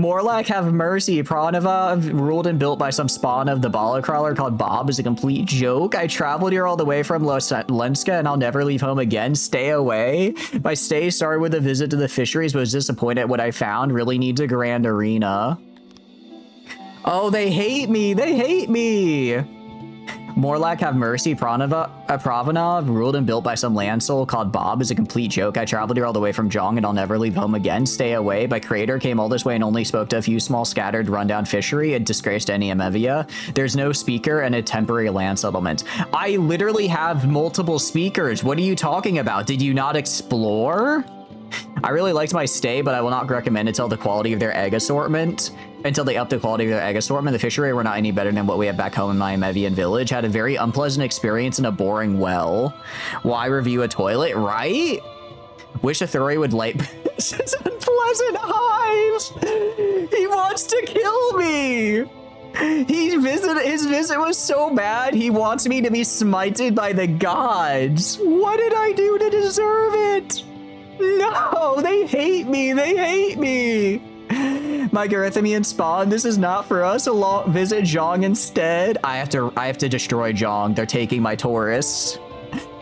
Morlack have mercy. Pranava, ruled and built by some spawn of the bala crawler called Bob, is a complete joke. I traveled here all the way from Lenska and I'll never leave home again. Stay away. My stay started with a visit to the fisheries, but was disappointed at what I found. Really needs a grand arena. Oh, they hate me. They hate me. Morlack have mercy. Pravanov, ruled and built by some land soul called Bob, is a complete joke. I traveled here all the way from Jong and I'll never leave home again. Stay away. My creator came all this way and only spoke to a few small scattered rundown fishery. It disgraced any Amevia. There's no speaker and a temporary land settlement. I literally have multiple speakers. What are you talking about? Did you not explore? I really liked my stay, but I will not recommend it until the quality of their egg assortment. Until they up the quality of their egg assortment. The fishery were not any better than what we have back home in my Amevian village. Had a very unpleasant experience in a boring well. Why review a toilet, right? Wish a Thury would light this unpleasant hive. He wants to kill me. His visit was so bad, he wants me to be smited by the gods. What did I do to deserve it? No, they hate me. They hate me. My Garithamian spawn, this is not for us. Visit Jong instead. I have to destroy Jong. They're taking my tourists.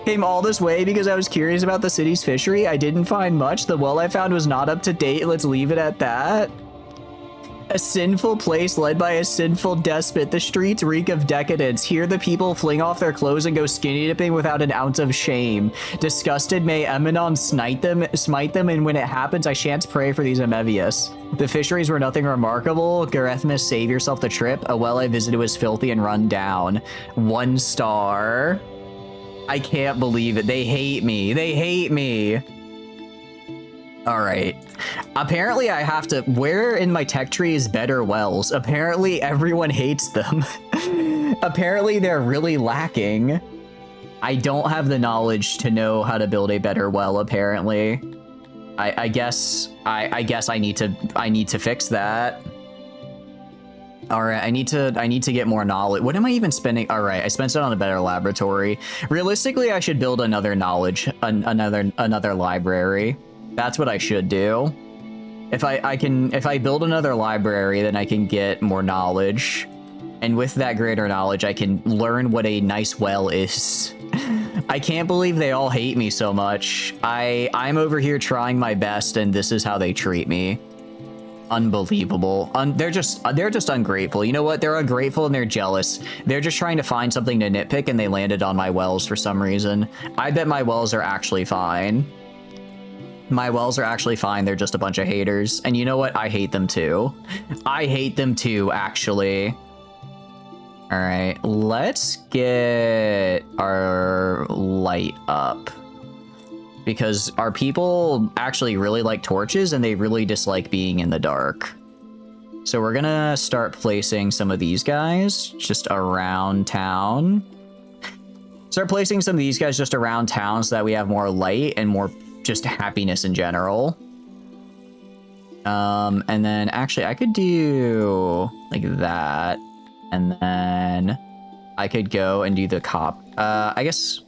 Came all this way because I was curious about the city's fishery. I didn't find much. The well I found was not up to date. Let's leave it at that. A sinful place led by a sinful despot. The streets reek of decadence. Here the people fling off their clothes and go skinny dipping without an ounce of shame. Disgusted, may Eminon smite them, and when it happens, I shan't pray for these Amevias. The fisheries were nothing remarkable. Garethmus, save yourself the trip. A well I visited was filthy and run down. 1 star. I can't believe it. They hate me. They hate me. All right. Apparently I have to, where in my tech tree is better wells? Apparently everyone hates them. Apparently they're really lacking. I don't have the knowledge to know how to build a better well, apparently. I guess I need to fix that. All right, I need to get more knowledge. What am I even spending? All right, I spent it on a better laboratory. Realistically, I should build another another library. That's what I should do. If I build another library, then I can get more knowledge. And with that greater knowledge, I can learn what a nice well is. I can't believe they all hate me so much. I'm over here trying my best, and this is how they treat me. Unbelievable. They're just ungrateful. You know what? They're ungrateful and they're jealous. They're just trying to find something to nitpick, and they landed on my wells for some reason. I bet my wells are actually fine. My wells are actually fine. They're just a bunch of haters. And you know what? I hate them too. I hate them too, actually. All right, let's get our light up. Because our people actually really like torches and they really dislike being in the dark. So we're gonna start placing some of these guys just around town. Start placing some of these guys just around town so that we have more light and more just happiness in general. And then actually I could do like that. And then I could go and do the cop. I guess,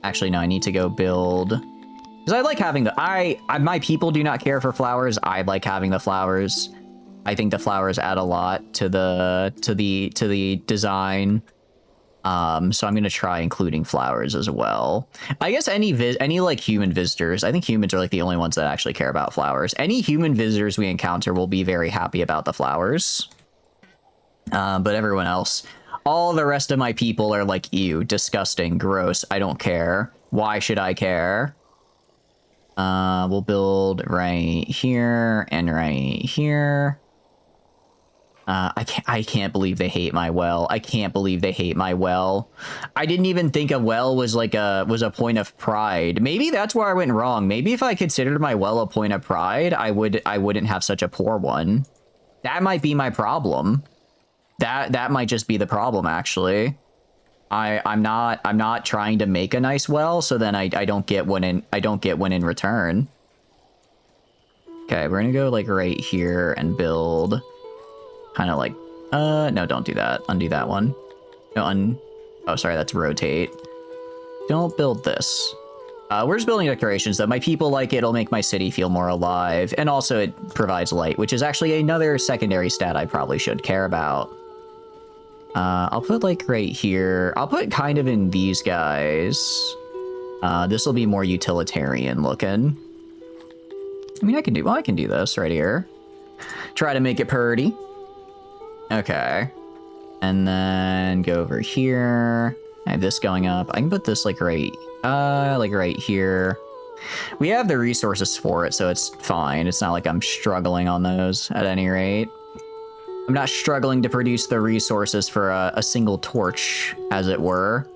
actually, no, I need to go build. Because I like having the, my people do not care for flowers. I like having the flowers. I think the flowers add a lot to the design. So I'm going to try including flowers as well. I guess any like human visitors, I think humans are like the only ones that actually care about flowers. Any human visitors we encounter will be very happy about the flowers. But everyone else, all the rest of my people are like, ew, disgusting, gross, I don't care. Why should I care? We'll build right here and right here. I can't believe they hate my well. I can't believe they hate my well. I didn't even think a well was like was a point of pride. Maybe that's where I went wrong. Maybe if I considered my well a point of pride, I wouldn't have such a poor one. That might be my problem. That might just be the problem, actually. I'm not trying to make a nice well, so then I don't get one in return. Okay, we're gonna go like right here and build kind of like no, don't do that. Undo that one. No, oh sorry, that's rotate. Don't build this. We're just building decorations, though. My people like it. It'll make my city feel more alive. And also it provides light, which is actually another secondary stat I probably should care about. I'll put like right here. I'll put kind of in these guys. This will be more utilitarian looking. I mean, I can do this right here. Try to make it pretty. Okay. And then go over here. I have this going up. I can put this like right here. We have the resources for it, so it's fine. It's not like I'm struggling on those at any rate. I'm not struggling to produce the resources for a single torch, as it were.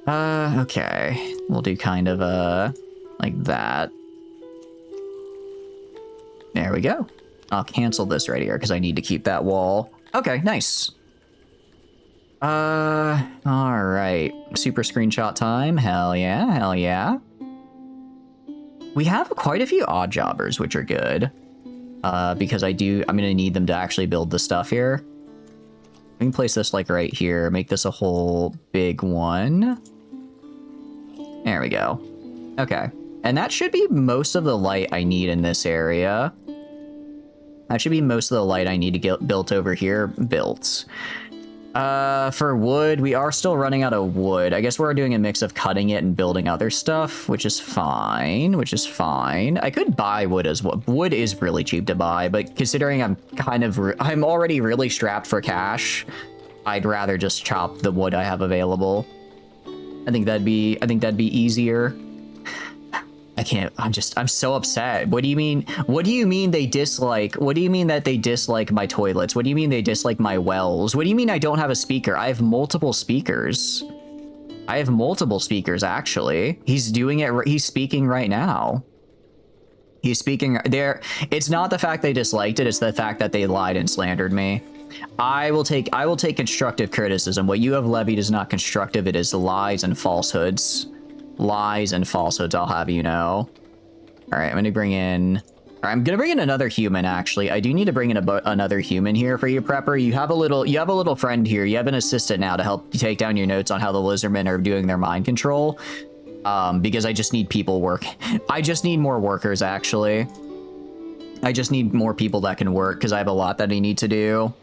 Okay. We'll do kind of like that. There we go. I'll cancel this right here because I need to keep that wall. Okay, nice. All right. Super screenshot time. Hell yeah, hell yeah. We have quite a few odd jobbers, which are good. Because I'm gonna need them to actually build the stuff here. We can place this like right here, make this a whole big one. There we go. Okay. And that should be most of the light I need in this area. That should be most of the light I need to get built over here. Built. For wood, we are still running out of wood. I guess we're doing a mix of cutting it and building other stuff, which is fine, I could buy wood as well. Wood is really cheap to buy, but considering I'm already really strapped for cash, I'd rather just chop the wood I have available. I think that'd be easier. I'm so upset. What do you mean they dislike? What do you mean that they dislike my toilets? What do you mean they dislike my wells? What do you mean I don't have a speaker? I have multiple speakers. Actually. He's doing it. He's speaking right now. He's speaking there. It's not the fact they disliked it. It's the fact that they lied and slandered me. I will take constructive criticism. What you have levied is not constructive. It is lies and falsehoods. Lies and falsehoods, I'll have you know. All right, I'm gonna bring in another human. Actually, I do need to bring in another human here for you, Prepper. You have a little friend here. You have an assistant now to help you take down your notes on how the lizardmen are doing their mind control. Because I just need people work. I just need more workers. Actually, I just need more people that can work because I have a lot that I need to do.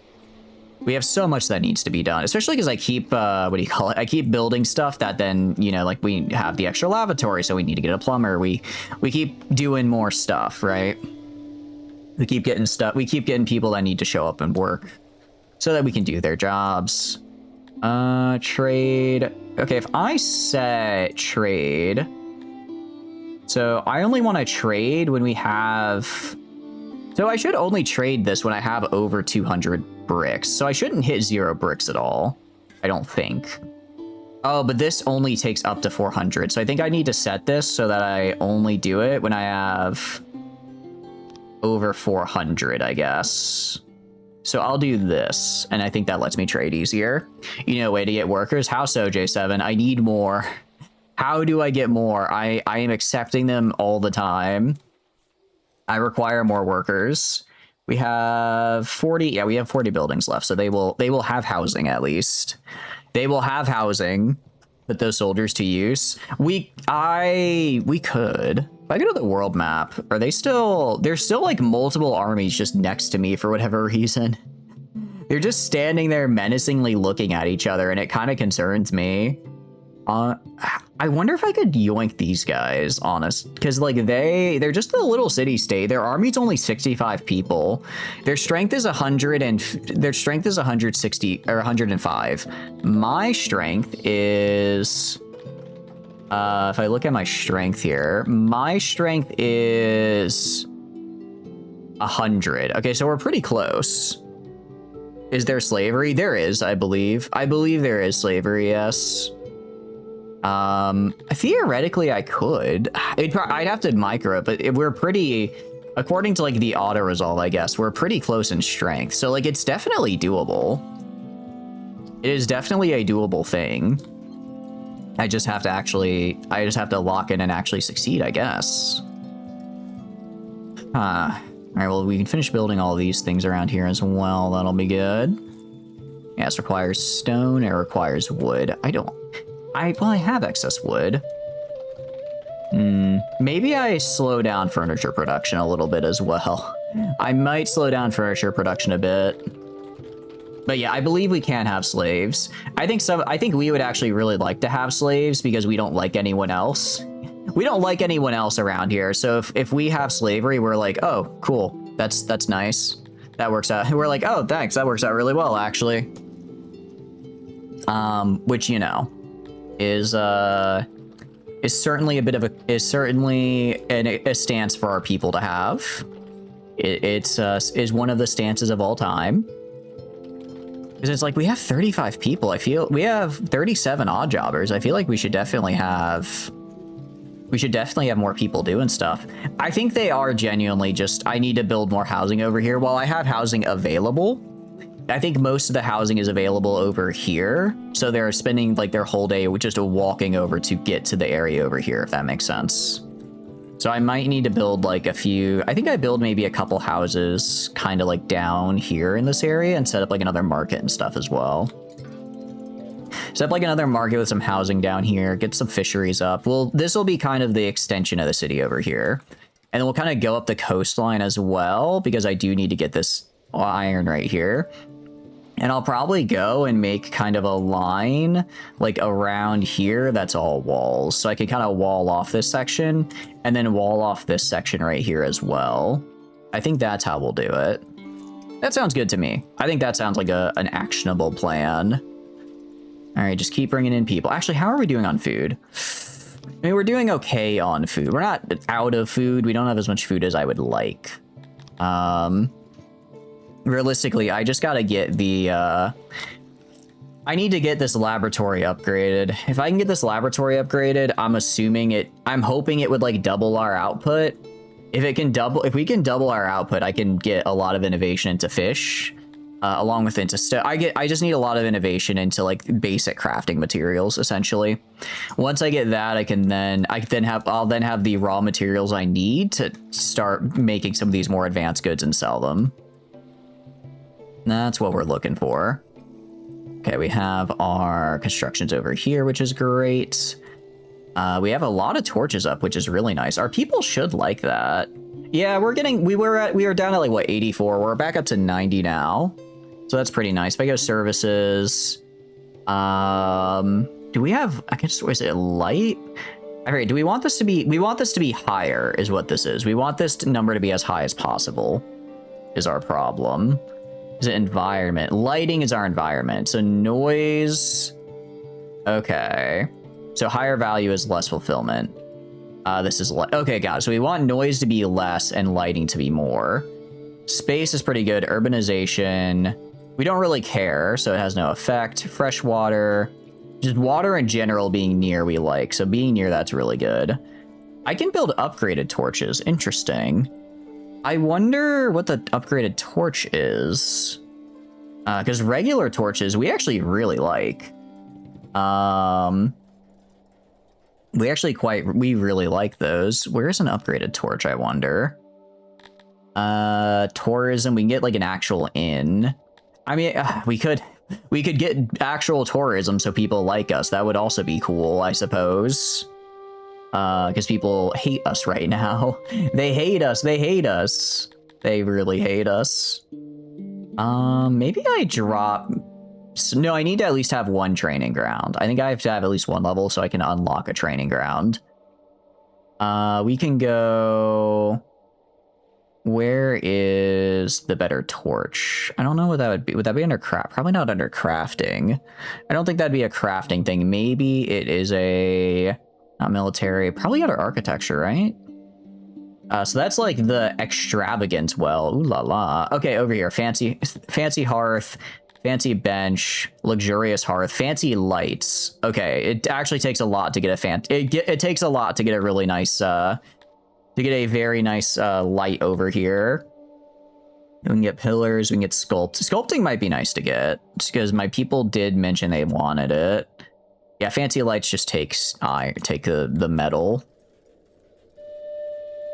We have so much that needs to be done, especially because I keep, I keep building stuff that then, like we have the extra lavatory, so we need to get a plumber. We keep doing more stuff, right? We keep getting people that need to show up and work so that we can do their jobs. Trade. Okay, if I set trade, so I only want to trade when we have... So I should only trade this when I have over 200 bricks. So I shouldn't hit 0 bricks at all. I don't think. Oh, but this only takes up to 400. So I think I need to set this so that I only do it when I have over 400, I guess. So I'll do this. And I think that lets me trade easier. Way to get workers. How so, J7? I need more. How do I get more? I am accepting them all the time. I require more workers. We have 40. Yeah, we have 40 buildings left, so they will have housing at least. They will have housing. Put those soldiers to use. We could. If I go to the world map, there's still like multiple armies just next to me for whatever reason. They're just standing there menacingly looking at each other, and it kind of concerns me. I wonder if I could yoink these guys, honest, because like they're just a little city state. Their army's only 65 people. Their strength is 100 and their strength is 160 or 105. My strength is if I look at my strength here, my strength is 100. Okay, so we're pretty close. Is there slavery? There is, I believe. I believe there is slavery, yes. Theoretically I could. I'd have to micro it, but we're pretty, according to like the auto resolve, I guess, we're pretty close in strength. So like it's definitely doable. It is definitely a doable thing. I just have to lock in and actually succeed, I guess. All right, well, we can finish building all these things around here as well. That'll be good. Yeah, this requires stone. It requires wood. I have excess wood. Maybe I slow down furniture production a little bit as well. I might slow down furniture production a bit. But yeah, I believe we can have slaves. I think we would actually really like to have slaves because we don't like anyone else. We don't like anyone else around here. So if we have slavery, we're like, oh, cool. That's nice. That works out. We're like, oh, thanks. That works out really well, actually. Which, you know, is certainly a stance for our people to have. Is one of the stances of all time. Because it's like we have 35 people. I feel we have 37 odd jobbers. I feel like we should definitely have more people doing stuff. I think they are genuinely just, I need to build more housing over here. While I have housing available, I think most of the housing is available over here. So they're spending like their whole day just walking over to get to the area over here, if that makes sense. So I might need to build like a few, I think I build maybe a couple houses kind of like down here in this area and set up like another market and stuff as well. Set up like another market with some housing down here, get some fisheries up. Well, this will be kind of the extension of the city over here. And then we'll kind of go up the coastline as well, because I do need to get this iron right here. And I'll probably go and make kind of a line like around here that's all walls. So I can kind of wall off this section and then wall off this section right here as well. I think that's how we'll do it. That sounds good to me. I think that sounds like an actionable plan. All right, just keep bringing in people. Actually, how are we doing on food? I mean, we're doing okay on food. We're not out of food. We don't have as much food as I would like. Realistically, I just gotta get the, I need to get this laboratory upgraded. If I can get this laboratory upgraded, I'm hoping it would like double our output. If we can double our output, I can get a lot of innovation into fish, along with into I just need a lot of innovation into like basic crafting materials, essentially. Once I get that, I'll then have the raw materials I need to start making some of these more advanced goods and sell them. That's what we're looking for. Okay, we have our constructions over here, which is great. We have a lot of torches up, which is really nice. Our people should like that. Yeah, we were down at like what, 84. We're back up to 90 now. So that's pretty nice. If I go services, do we have, is it light? All right, do we want this to be, we want this to be higher is what this is. We want this number to be as high as possible is our problem. Is it environment? Lighting is our environment. So noise. Okay. So higher value is less fulfillment. This is okay, got it. So we want noise to be less and lighting to be more. Space is pretty good. Urbanization. We don't really care, so it has no effect. Fresh water. Just water in general being near we like. So being near, that's really good. I can build upgraded torches. Interesting. I wonder what the upgraded torch is. Because regular torches, we actually really like. We really like those. Where's an upgraded torch, I wonder? Tourism, we can get like an actual inn. I mean, we could get actual tourism so people like us. That would also be cool, I suppose. Because people hate us right now. They hate us. They hate us. They really hate us. Maybe I drop... No, I need to at least have one training ground. I think I have to have at least one level so I can unlock a training ground. We can go... Where is the better torch? I don't know what that would be. Would that be under craft? Probably not under crafting. I don't think that'd be a crafting thing. Maybe it is a... Not military. Probably under architecture, right? So that's like the extravagant well. Ooh la la. Okay, over here. Fancy hearth. Fancy bench. Luxurious hearth. Fancy lights. Okay, it actually takes a lot to get a it takes a lot to get a really nice... to get a very nice light over here. We can get pillars. We can get sculpting might be nice to get. Just because my people did mention they wanted it. Yeah, fancy lights just take the metal.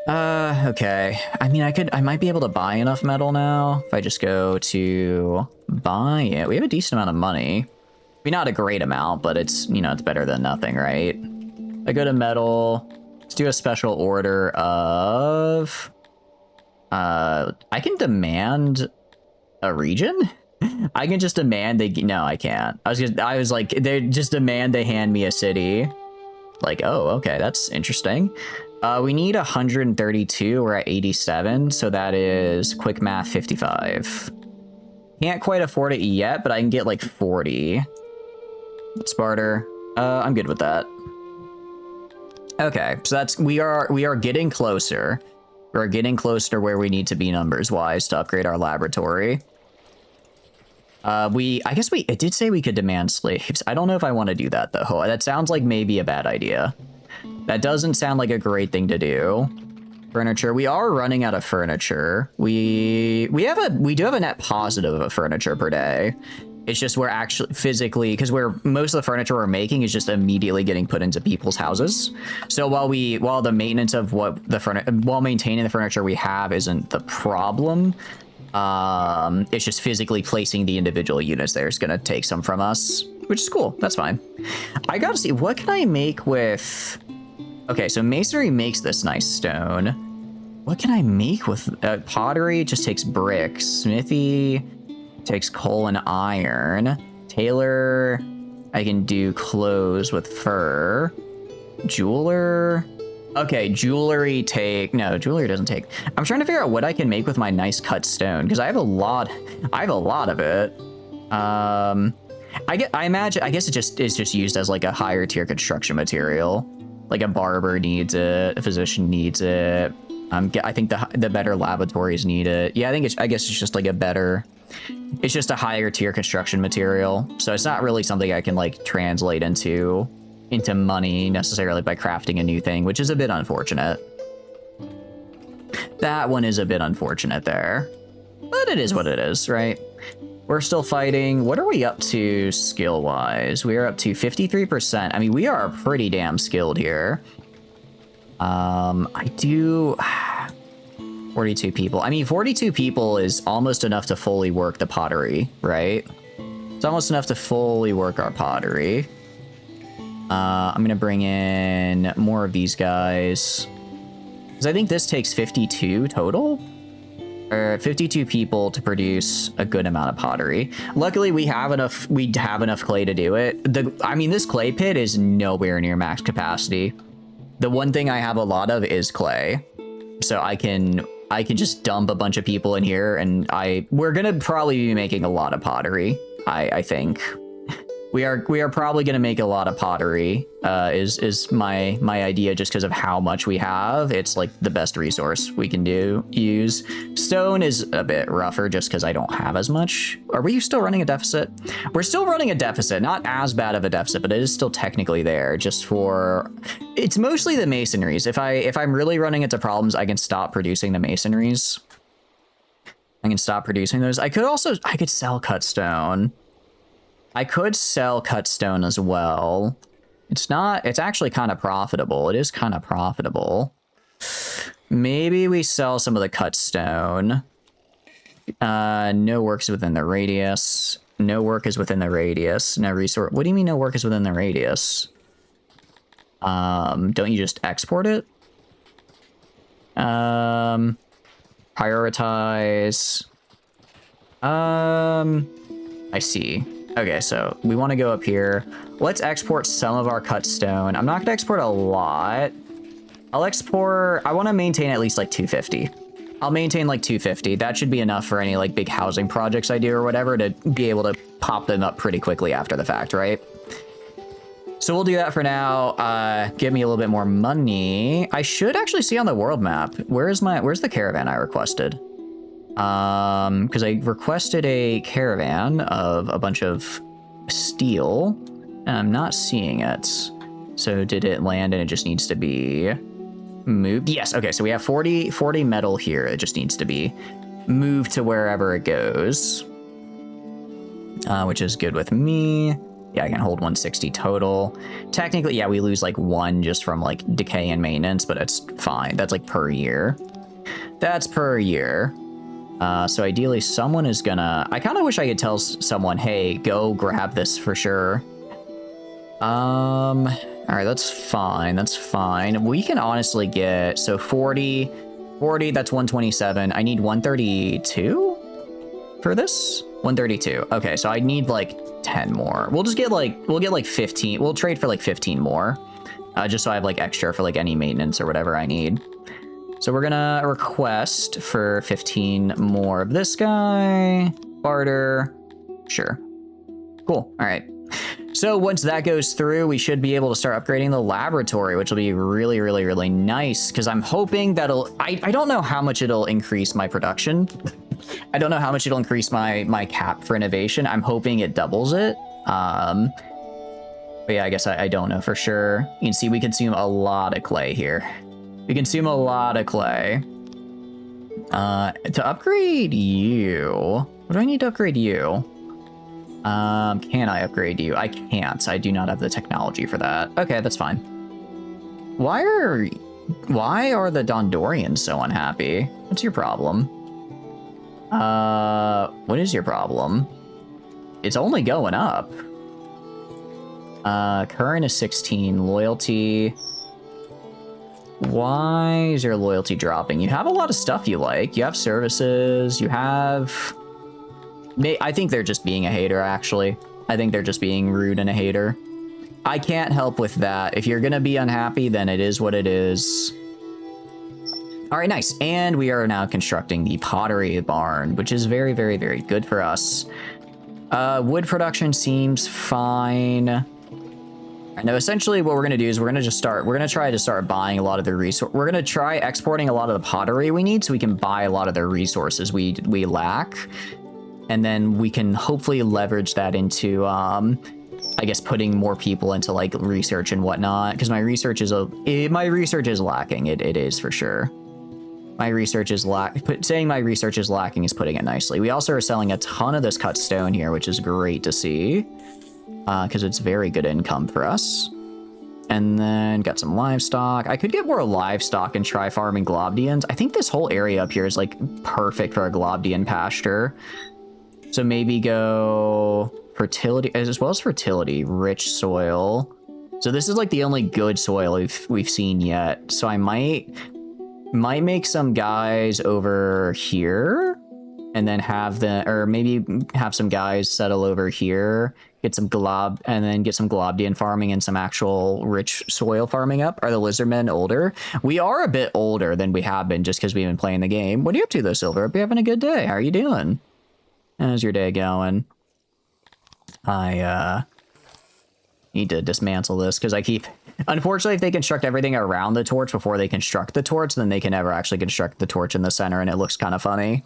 Okay. I mean, I might be able to buy enough metal now if I just go to buy it. We have a decent amount of money. I mean, not a great amount, but it's, you know, it's better than nothing, right? I go to metal. Let's do a special order of... I can demand a region? I can just demand they... No, I can't. I was like, they just demand they hand me a city. Like, oh, okay, that's interesting. We need 132. We're at 87, so that is quick math 55. Can't quite afford it yet, but I can get like 40. Sparta. I'm good with that. Okay, so that's we are getting closer. We're getting closer to where we need to be numbers wise to upgrade our laboratory. It did say we could demand slaves. I don't know if I want to do that though. That sounds like maybe a bad idea. That doesn't sound like a great thing to do. Furniture. We are running out of furniture. We do have a net positive of furniture per day. It's just we're actually physically, because most of the furniture we're making is just immediately getting put into people's houses. So while the maintenance of while maintaining the furniture we have isn't the problem, it's just physically placing the individual units there is going to take some from us, which is cool. That's fine. I gotta see, what can I make with... Okay, so masonry makes this nice stone. What can I make with... pottery just takes bricks. Smithy takes coal and iron. Tailor, I can do clothes with fur. Jeweler... Okay, jewelry doesn't take. I'm trying to figure out what I can make with my nice cut stone, because I have a lot of it. I guess it's just used as like a higher tier construction material. Like a barber needs it, a physician needs it. I think the better laboratories need it. Yeah, I guess it's just like it's just a higher tier construction material. So it's not really something I can like translate into money necessarily by crafting a new thing, which is a bit unfortunate. That one is a bit unfortunate there, but it is what it is, right? We're still fighting. What are we up to skill wise? We are up to 53%. I mean, we are pretty damn skilled here. I do 42 people. I mean, 42 people is almost enough to fully work the pottery, right? It's almost enough to fully work our pottery. I'm gonna bring in more of these guys, because I think this takes 52 total, or 52 people to produce a good amount of pottery. Luckily, we have enough clay to do it. I mean, this clay pit is nowhere near max capacity. The one thing I have a lot of is clay, so I can just dump a bunch of people in here, and we're gonna probably be making a lot of pottery. I think. We are probably going to make a lot of pottery, is my idea, just because of how much we have. It's like the best resource we can use. Stone is a bit rougher just because I don't have as much. Are we still running a deficit? We're still running a deficit, not as bad of a deficit, but it is still technically there it's mostly the masonries. If I'm really running into problems, I can stop producing the masonries. I can stop producing those. I could sell cut stone. I could sell cut stone as well. It's actually kind of profitable. It is kind of profitable. Maybe we sell some of the cut stone. No work is within the radius. No work is within the radius. No resource. What do you mean no work is within the radius? Don't you just export it? Prioritize. I see. Okay, so we want to go up here. Let's export some of our cut stone. I'm not going to export a lot. I want to maintain at least like 250. I'll maintain like 250. That should be enough for any like big housing projects I do or whatever to be able to pop them up pretty quickly after the fact, right? So we'll do that for now. Give me a little bit more money. I should actually see on the world map. Where's the caravan I requested? Because I requested a caravan of a bunch of steel, and I'm not seeing it. So did it land and it just needs to be moved? Yes, okay, so we have 40 metal here. It just needs to be moved to wherever it goes, which is good with me. Yeah, I can hold 160 total. Technically, yeah, we lose like 1 just from like decay and maintenance, but it's fine. That's like per year. That's per year. So ideally someone is gonna... I kind of wish I could tell someone, hey, go grab this for sure. All All right, that's fine. That's fine. We can honestly get, so 40, that's 127. I need 132 for this? 132. Okay, so I need like 10 more. We'll just get like, we'll get like 15. We'll trade for like 15 more. Just so I have like extra for like any maintenance or whatever I need. So we're gonna request for 15 more of this guy. Barter. Sure. Cool. All right. So once that goes through, we should be able to start upgrading the laboratory, which will be really, really, really nice. Because I'm hoping that'll... I don't know how much it'll increase my production. I don't know how much it'll increase my cap for innovation. I'm hoping it doubles it. But yeah, I guess I don't know for sure. You can see we consume a lot of clay here. We consume a lot of clay. To upgrade you... What do I need to upgrade you? Can I upgrade you? I can't. I do not have the technology for that. Okay, that's fine. Why are the Dondorians so unhappy? What's your problem? What is your problem? It's only going up. Current is 16. Loyalty. Why is your loyalty dropping? You have a lot of stuff you like. You have services. You have... I think they're just being a hater, actually. I think they're just being rude and a hater. I can't help with that. If you're gonna be unhappy, then it is what it is. All right, nice. And we are now constructing the pottery barn, which is very, very, very good for us. Wood production seems fine. I know essentially what we're going to do is we're going to try to start buying a lot of the resources. We're going to try exporting a lot of the pottery we need so we can buy a lot of the resources we lack. And then we can hopefully leverage that into, I guess, putting more people into like research and whatnot. Because my research is lacking. It is for sure. My research is saying my research is lacking is putting it nicely. We also are selling a ton of this cut stone here, which is great to see. Because it's very good income for us. And then got some livestock. I could get more livestock and try farming Globdians. I think this whole area up here is like perfect for a Globdian pasture. So maybe go fertility, as well as fertility, rich soil. So this is like the only good soil we've seen yet. So I might make some guys over here and then maybe have some guys settle over here, get some Globdian farming and some actual rich soil farming up. Are the lizardmen older? We are a bit older than we have been just because we've been playing the game. What are you up to though, Silver? Hope you're having a good day. How are you doing? How's your day going? I need to dismantle this because unfortunately, if they construct everything around the torch before they construct the torch, then they can never actually construct the torch in the center, and it looks kind of funny.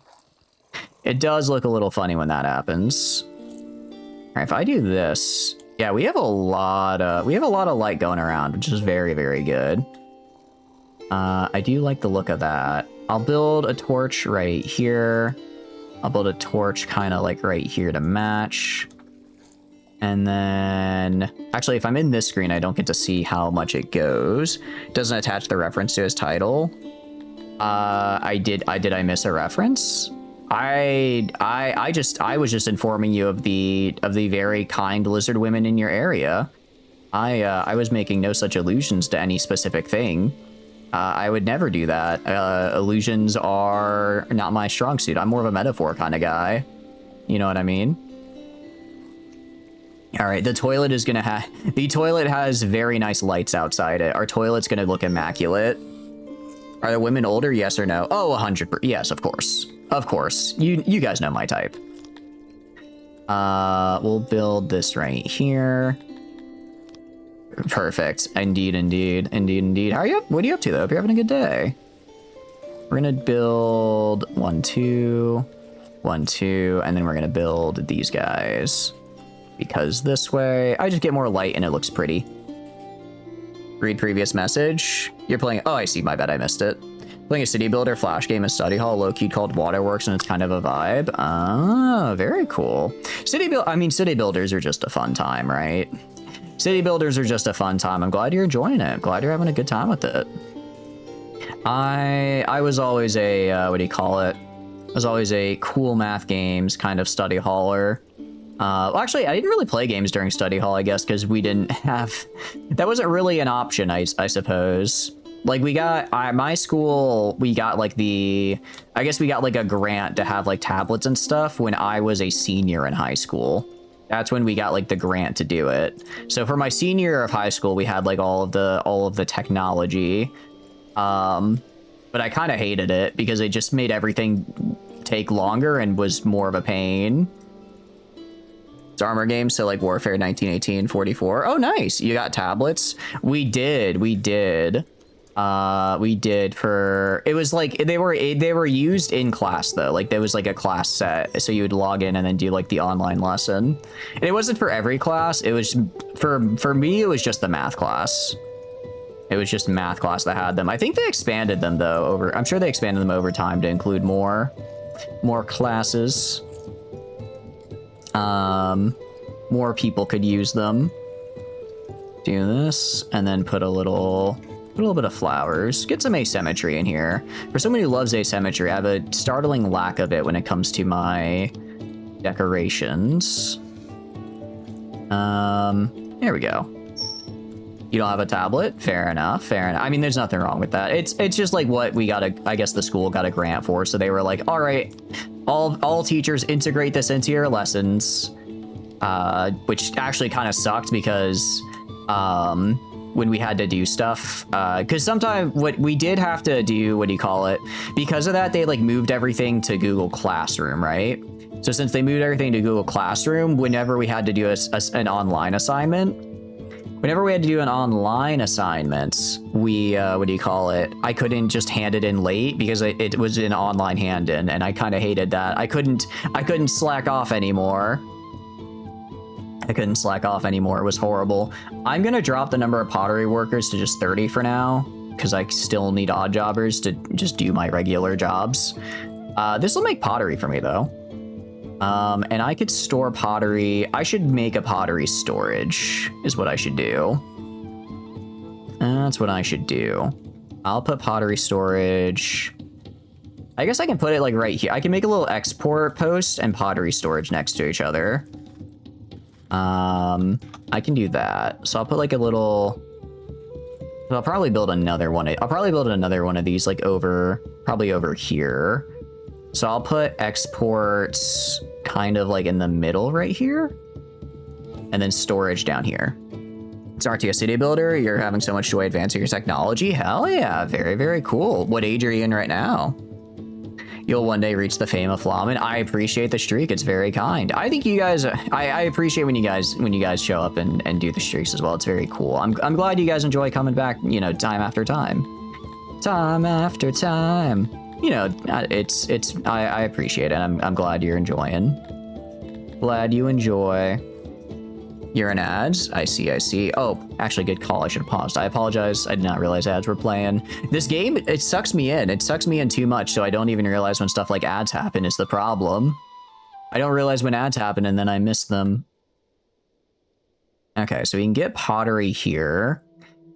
It does look a little funny when that happens. All right, if I do this, yeah, we have a lot of light going around, which is very, very good. I do like the look of that. I'll build a torch right here. I'll build a torch kind of like right here to match. And then, actually, if I'm in this screen, I don't get to see how much it goes. It doesn't attach the reference to his title. Did I miss a reference? I was just informing you of the very kind lizard women in your area. I was making no such allusions to any specific thing. I would never do that. Illusions are not my strong suit. I'm more of a metaphor kind of guy. You know what I mean? All right, the toilet has very nice lights outside it. Our toilet's gonna look immaculate. Are the women older? Yes or no? Oh, 100%. Yes, of course. Of course. You guys know my type. We'll build this right here. Perfect. Indeed. How are you? What are you up to though? Hope you're having a good day. We're gonna build 1, 2, 1, 2, and then we're gonna build these guys. Because this way, I just get more light and it looks pretty. Read previous message. You're playing... Oh, I see. My bad. I missed it. Playing a city builder flash game in study hall, low-key called Waterworks, and it's kind of a vibe. Ah, very cool. City builders are just a fun time, right? City builders are just a fun time. I'm glad you're enjoying it. I'm glad you're having a good time with it. I was always a, what do you call it? I was always a cool math games kind of study haller. Well, actually, I didn't really play games during study hall, I guess, because we didn't have... That wasn't really an option, I suppose. Like, we got... my school, we got, like, the... I guess we got, like, a grant to have, like, tablets and stuff when I was a senior in high school. That's when we got, like, the grant to do it. So for my senior year of high school, we had, like, all of the technology. But I kind of hated it because it just made everything take longer and was more of a pain. It's armor games, so like Warfare 1918, 44. Oh, nice. You got tablets? We did for... It was like, they were used in class, though. Like, there was like a class set, so you would log in and then do like the online lesson. And it wasn't for every class. It was, for me, it was just the math class. It was just math class that had them. I think they expanded them, though, I'm sure they expanded them over time to include more classes. More people could use them. Do this, and then put a little bit of flowers. Get some asymmetry in here. For someone who loves asymmetry, I have a startling lack of it when it comes to my decorations. There we go. You don't have a tablet? Fair enough, fair enough. I mean, there's nothing wrong with that. It's just like what we got I guess the school got a grant for, so they were like, all right, all teachers integrate this into your lessons, which actually kind of sucked because when we had to do stuff, because sometimes what we did have to do, what do you call it? Because of that, they like moved everything to Google Classroom, right? So since they moved everything to Google Classroom, whenever we had to do an online assignment, we, what do you call it? I couldn't just hand it in late because it was an online hand-in, and I kind of hated that. I couldn't slack off anymore. It was horrible. I'm gonna drop the number of pottery workers to just 30 for now, because I still need odd jobbers to just do my regular jobs. This will make pottery for me, though. And I could store pottery. I should make a pottery storage, is what I should do. That's what I should do. I'll put pottery storage. I guess I can put it like right here. I can make a little export post and pottery storage next to each other. I can do that. So I'll put like a little... I'll probably build another one. I'll probably build another one of these like probably over here. So I'll put exports kind of like in the middle right here. And then storage down here. It's RTS City Builder. You're having so much joy advancing your technology. Hell yeah. Very, very cool. What age are you in right now? You'll one day reach the fame of Flamen. I appreciate the streak. It's very kind. I think you guys, I appreciate when you guys show up and do the streaks as well. It's very cool. I'm glad you guys enjoy coming back, you know, time after time. Time after time. You know, I appreciate it. I'm glad you're enjoying. Glad you enjoy. You're in ads. I see. Oh, actually, good call. I should have paused. I apologize. I did not realize ads were playing. This game, it sucks me in. It sucks me in too much, so I don't even realize when stuff like ads happen is the problem. I don't realize when ads happen, and then I miss them. Okay, so we can get pottery here.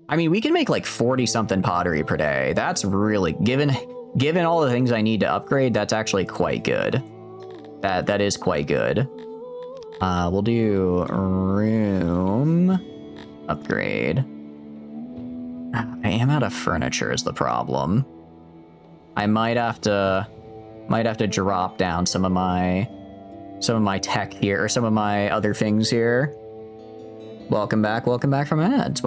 I mean, we can make like 40-something pottery per day. That's really, given all the things I need to upgrade, that's actually quite good. That is quite good. We'll do room upgrade. I am out of furniture is the problem. I might have to drop down some of my tech here, or some of my other things here. Welcome back from ads.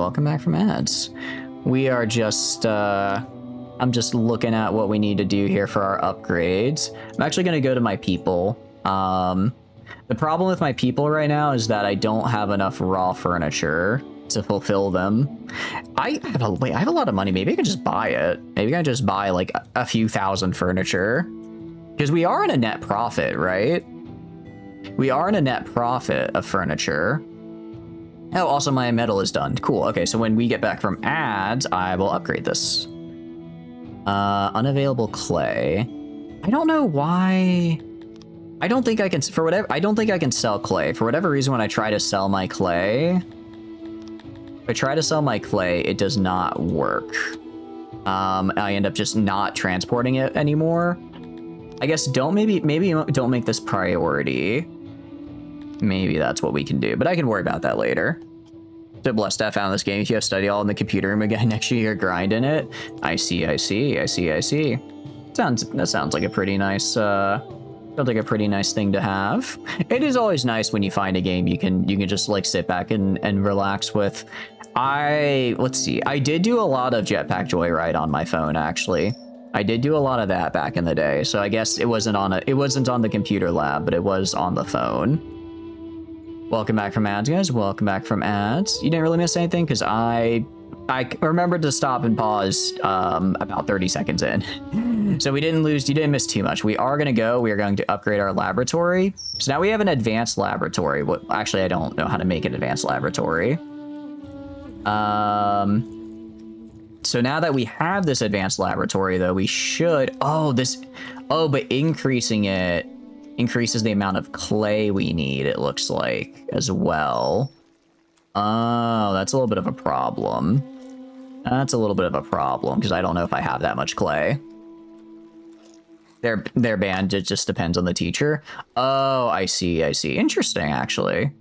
We are just I'm just looking at what we need to do here for our upgrades. I'm actually gonna go to my people. The problem with my people right now is that I don't have enough raw furniture to fulfill them. I have a lot of money. Maybe I can just buy it. Maybe I can just buy like a few thousand furniture. Because we are in a net profit, right? We are in a net profit of furniture. Oh, also my metal is done. Cool. Okay, so when we get back from ads, I will upgrade this. Unavailable clay. I don't know why... I don't think I can sell clay. For whatever reason, when I try to sell my clay, it does not work. I end up just not transporting it anymore. I guess maybe don't make this priority. maybe that's what we can do, but I can worry about that later. So blessed I found this game. If you have study all in the computer room again next year, you're grinding it. I see. That sounds like a pretty nice, sounds like a pretty nice thing to have. It is always nice when you find a game you can just like sit back and relax with. Let's see. I did do a lot of Jetpack Joyride on my phone, actually. I did do a lot of that back in the day, so I guess it wasn't on the computer lab, but it was on the phone. Welcome back from ads, guys. Welcome back from ads. You didn't really miss anything because I remembered to stop and pause about 30 seconds in. So you didn't miss too much. We are going to upgrade our laboratory. So now we have an advanced laboratory. Actually, I don't know how to make an advanced laboratory. So now that we have this advanced laboratory, though, we should... but increasing it increases the amount of clay we need, it looks like, as well. Oh, that's a little bit of a problem. That's a little bit of a problem, because I don't know if I have that much clay. They're banned, it just depends on the teacher. Oh, I see. Interesting, actually.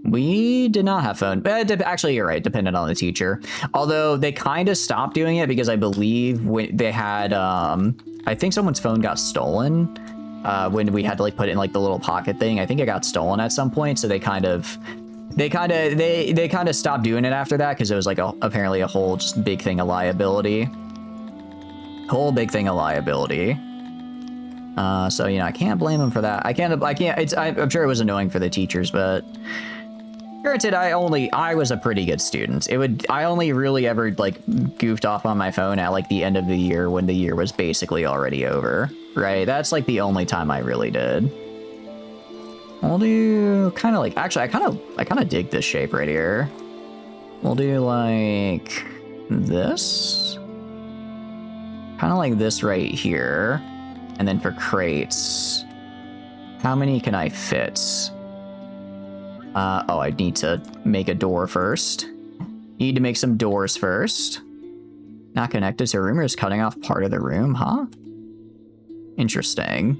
We did not have phone. Actually, you're right, dependent on the teacher. Although, they kind of stopped doing it, because I believe when they had, I think someone's phone got stolen. When we had to like put it in like the little pocket thing. I think it got stolen at some point, so they kind of stopped doing it after that, because it was like apparently a whole just big thing of liability. So I can't blame them for that. I'm sure it was annoying for the teachers, but granted, I was a pretty good student. I only really ever like goofed off on my phone at like the end of the year when the year was basically already over, right? That's like the only time I really did. We'll do kind of like, actually, I kind of dig this shape right here. We'll do like this, kind of like this right here. And then for crates, how many can I fit? I need to make a door first. Need to make some doors first. Not connected to room, or is cutting off part of the room, huh? Interesting.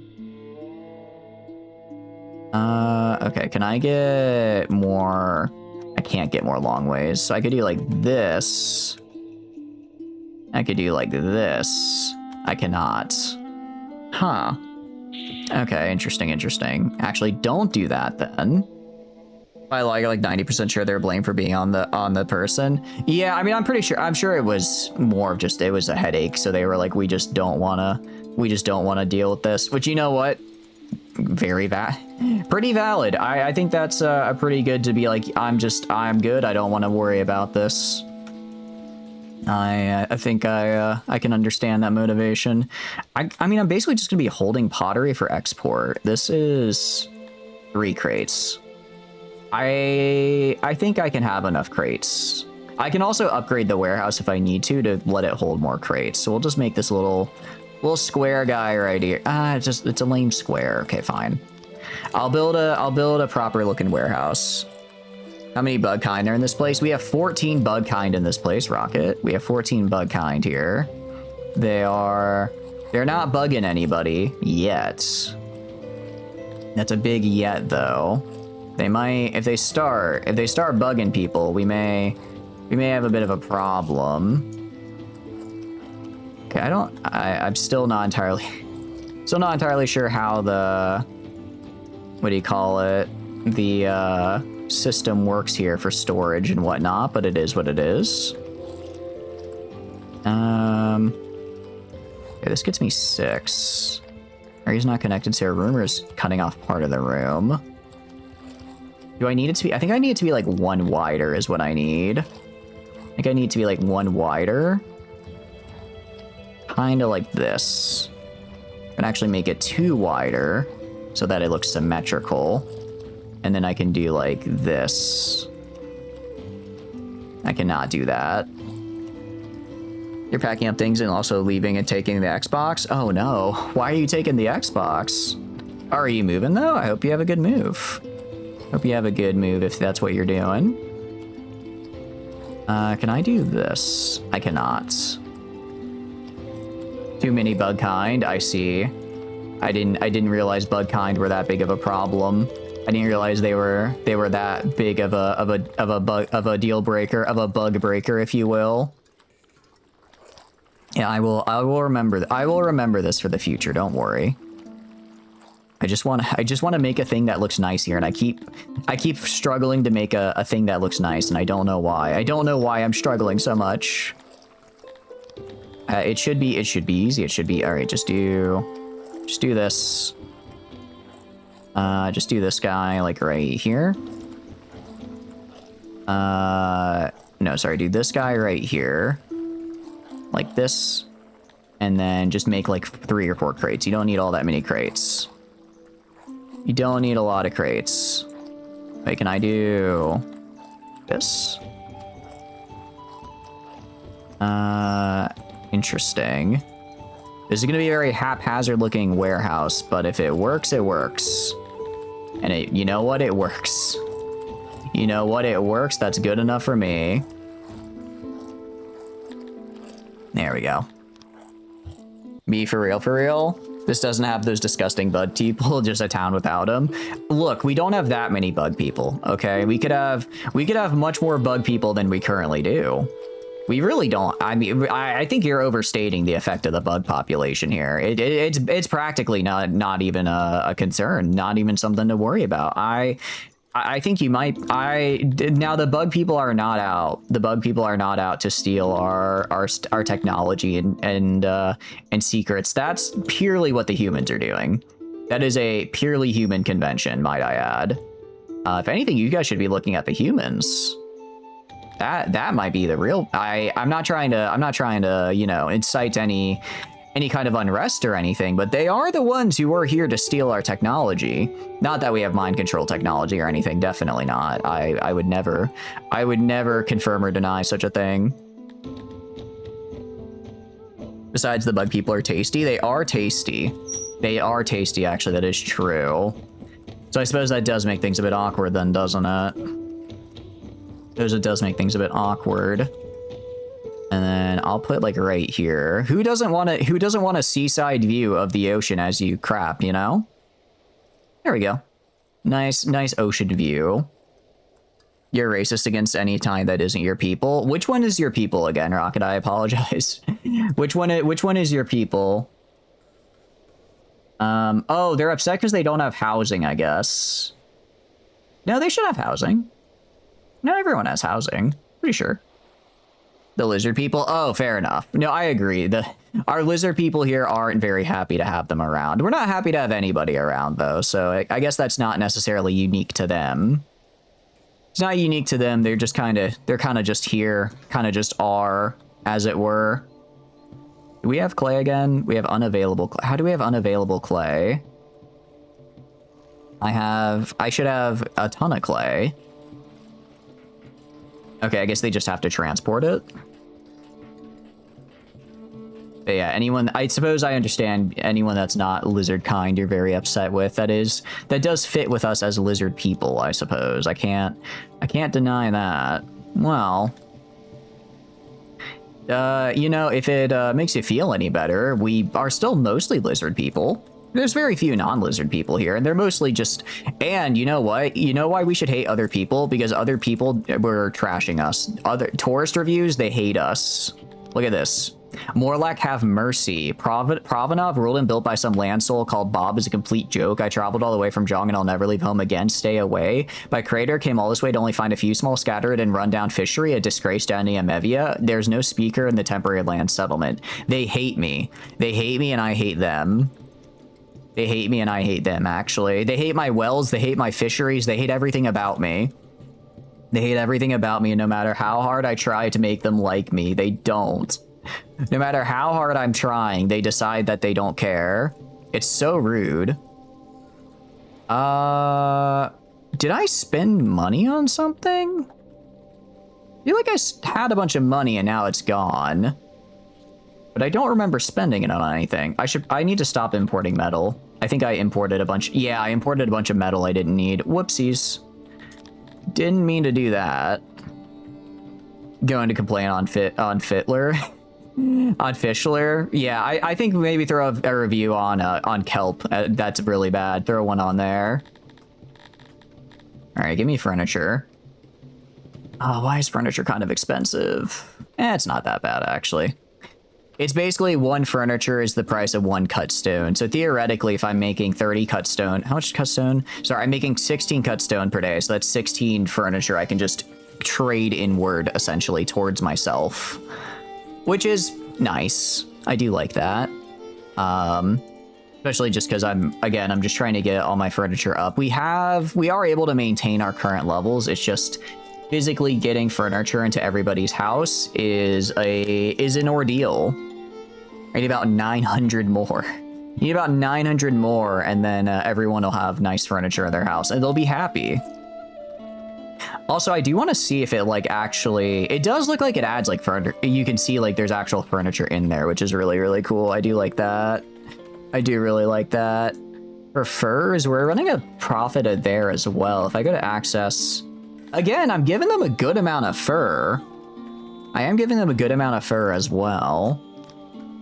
Okay, can I get more? I can't get more long ways, so I could do like this. I could do like this. I cannot. Huh. Okay, interesting. Actually, don't do that then. I like 90% sure they're blamed for being on the person. Yeah, I mean, I'm sure it was more of just, it was a headache, so they were like, we just don't wanna deal with this. Which, you know what? Pretty valid. I think that's a pretty good to be like, I'm good, I don't want to worry about this. I think I can understand that motivation. I mean, I'm basically just gonna be holding pottery for export. This is 3 crates. I think I can have enough crates. I can also upgrade the warehouse if I need to let it hold more crates. So we'll just make this little square guy right here. It's a lame square. Okay, fine. I'll build a proper looking warehouse. How many bug kind are in this place? We have 14 bug kind in this place, Rocket. We have 14 bug kind here. They're not bugging anybody yet. That's a big yet, though. They might, if they start bugging people, we may have a bit of a problem. Okay, I'm still not entirely sure how the, what do you call it? The system works here for storage and whatnot, but it is what it is. Okay, this gets me 6. Area's not connected to a room, or is cutting off part of the room. Do I need it to be? I think I need it to be like 1 wider is what I need. I think I need to be like 1 wider. Kind of like this. And actually make it 2 wider so that it looks symmetrical. And then I can do like this. I cannot do that. You're packing up things and also leaving and taking the Xbox? Oh no. Why are you taking the Xbox? Are you moving though? I hope you have a good move. Hope you have a good move if that's what you're doing. Can I do this? I cannot. Too many bug kind, I see. I didn't realize bug kind were that big of a problem. I didn't realize they were that big of a deal breaker, of a bug breaker, if you will. Yeah, I will remember. I will remember this for the future. Don't worry. I just want to make a thing that looks nice here, and I keep struggling to make a thing that looks nice, and I don't know why. I don't know why I'm struggling so much. It should be easy. It should be all right. Just do this. Just do this guy like right here. No, sorry. Do this guy right here. Like this, and then just make like 3 or 4 crates. You don't need all that many crates. You don't need a lot of crates. Wait, can I do this? Interesting. This is gonna be a very haphazard looking warehouse, but if it works, it works. And you know what? It works. You know what? It works. That's good enough for me. There we go. Me for real, for real? This doesn't have those disgusting bug people, just a town without them. Look, we don't have that many bug people, okay? We could have much more bug people than we currently do. We really don't. I mean, I think you're overstating the effect of the bug population here. It's practically not even a concern, not even something to worry about. I think you might. Now the bug people are not out. The bug people are not out to steal our technology and secrets. That's purely what the humans are doing. That is a purely human convention, might I add. If anything, you guys should be looking at the humans. That might be the real. I'm not trying to you know, incite any kind of unrest or anything, but they are the ones who are here to steal our technology. Not that we have mind control technology or anything, definitely not. I would never confirm or deny such a thing. Besides, the bug people are tasty. They are tasty. They are tasty, actually, that is true. So I suppose that does make things a bit awkward then, doesn't it? It does make things a bit awkward. And then I'll put like right here. Who doesn't want a seaside view of the ocean as you crap, you know? There we go. Nice ocean view. You're racist against any time that isn't your people. Which one is your people again, Rocket? I apologize. Which one is your people? Oh, they're upset because they don't have housing, I guess. No, they should have housing. No, everyone has housing. Pretty sure. The lizard people? Oh, fair enough. No, I agree. Our lizard people here aren't very happy to have them around. We're not happy to have anybody around, though, so I guess that's not necessarily unique to them. It's not unique to them. They're kind of just here, kind of just are, as it were. Do we have clay again? We have unavailable clay. How do we have unavailable clay? I should have a ton of clay. Okay, I guess they just have to transport it. But yeah, I suppose I understand anyone that's not lizard kind you're very upset with. That does fit with us as lizard people, I suppose. I can't deny that. Well, you know, if it makes you feel any better, we are still mostly lizard people. There's very few non-lizard people here, and they're mostly just... And you know what? You know why we should hate other people? Because other people were trashing us. Other tourist reviews, they hate us. Look at this. Morlack have mercy. Provanov, ruled and built by some land soul called Bob, is a complete joke. I traveled all the way from Jong and I'll never leave home again. Stay away. By Crater, came all this way to only find a few small scattered and run-down fishery, a disgrace down in Amevia. There's no speaker in the temporary land settlement. They hate me. They hate me and I hate them. They hate me and I hate them, actually. They hate my wells, they hate my fisheries, they hate everything about me. They hate everything about me, and no matter how hard I try to make them like me, they don't. No matter how hard I'm trying, they decide that they don't care. It's so rude. Did I spend money on something? I feel like I had a bunch of money and now it's gone. But I don't remember spending it on anything. I need to stop importing metal. I think I imported a bunch. Yeah, I imported a bunch of metal I didn't need. Whoopsies. Didn't mean to do that. Going to complain on Fittler. On Fischler. Yeah, I think maybe throw a review on Kelp. That's really bad. Throw one on there. All right, give me furniture. Oh, why is furniture kind of expensive? It's not that bad, actually. It's basically one furniture is the price of one cut stone. So theoretically, if I'm making 30 cut stone, how much cut stone? Sorry, I'm making 16 cut stone per day. So that's 16 furniture I can just trade inward, essentially, towards myself. Which is nice. I do like that. Especially just because I'm just trying to get all my furniture up. We are able to maintain our current levels. It's just physically getting furniture into everybody's house is an ordeal. I need about 900 more. You need about 900 more, and then everyone will have nice furniture in their house, and they'll be happy. Also, I do want to see if it it does look like it adds furniture. You can see there's actual furniture in there, which is really, really cool. I do like that. I do really like that. For furs, we're running a profit there as well. If I go to access, again, I'm giving them a good amount of fur. I am giving them a good amount of fur as well.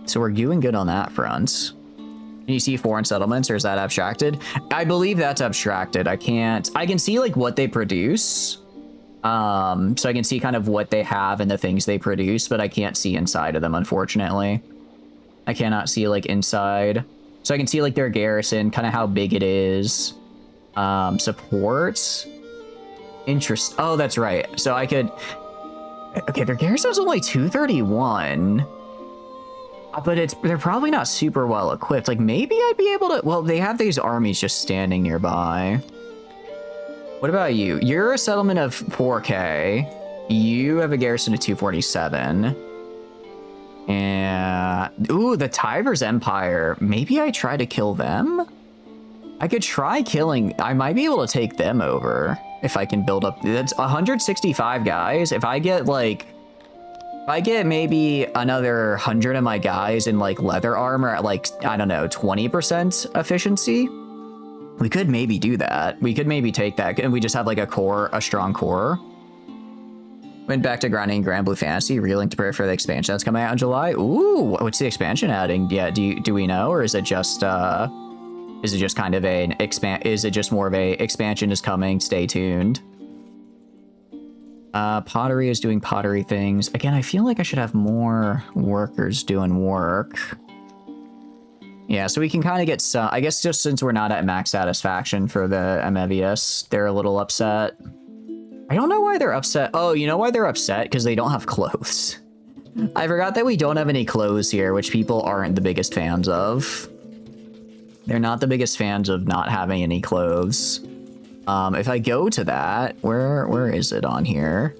So we're doing good on that front. Can you see foreign settlements, or is that abstracted? I believe that's abstracted. I can see what they produce. So I can see kind of what they have and the things they produce, but I can't see inside of them, unfortunately. I cannot see inside. So I can see their garrison, kind of how big it is. Supports. Interest. Oh, that's right. So I could. Okay, their garrison's only 231. But they're probably not super well equipped. Maybe I'd be able to. Well, they have these armies just standing nearby. What about you? You're a settlement of 4K. You have a garrison of 247. And ooh, the Tivers Empire. Maybe I try to kill them? I could try killing. I might be able to take them over if I can build up. That's 165 guys. If I get maybe another 100 of my guys in leather armor at I don't know, 20% efficiency, we could maybe do that. We could maybe take that, and we just have a strong core. Went back to grinding Grand Blue Fantasy, reeling to prepare for the expansion that's coming out in July. Ooh, what's the expansion adding? Yeah, do we know, or is it just kind of is it just more of a expansion is coming, stay tuned? Pottery is doing pottery things. Again, I feel like I should have more workers doing work. Yeah, so we can kind of get some, I guess just since we're not at max satisfaction for the Amevias, they're a little upset. I don't know why they're upset. Oh, you know why they're upset? Because they don't have clothes. I forgot that we don't have any clothes here, which people aren't the biggest fans of. They're not the biggest fans of not having any clothes. If I go to that, where is it on here?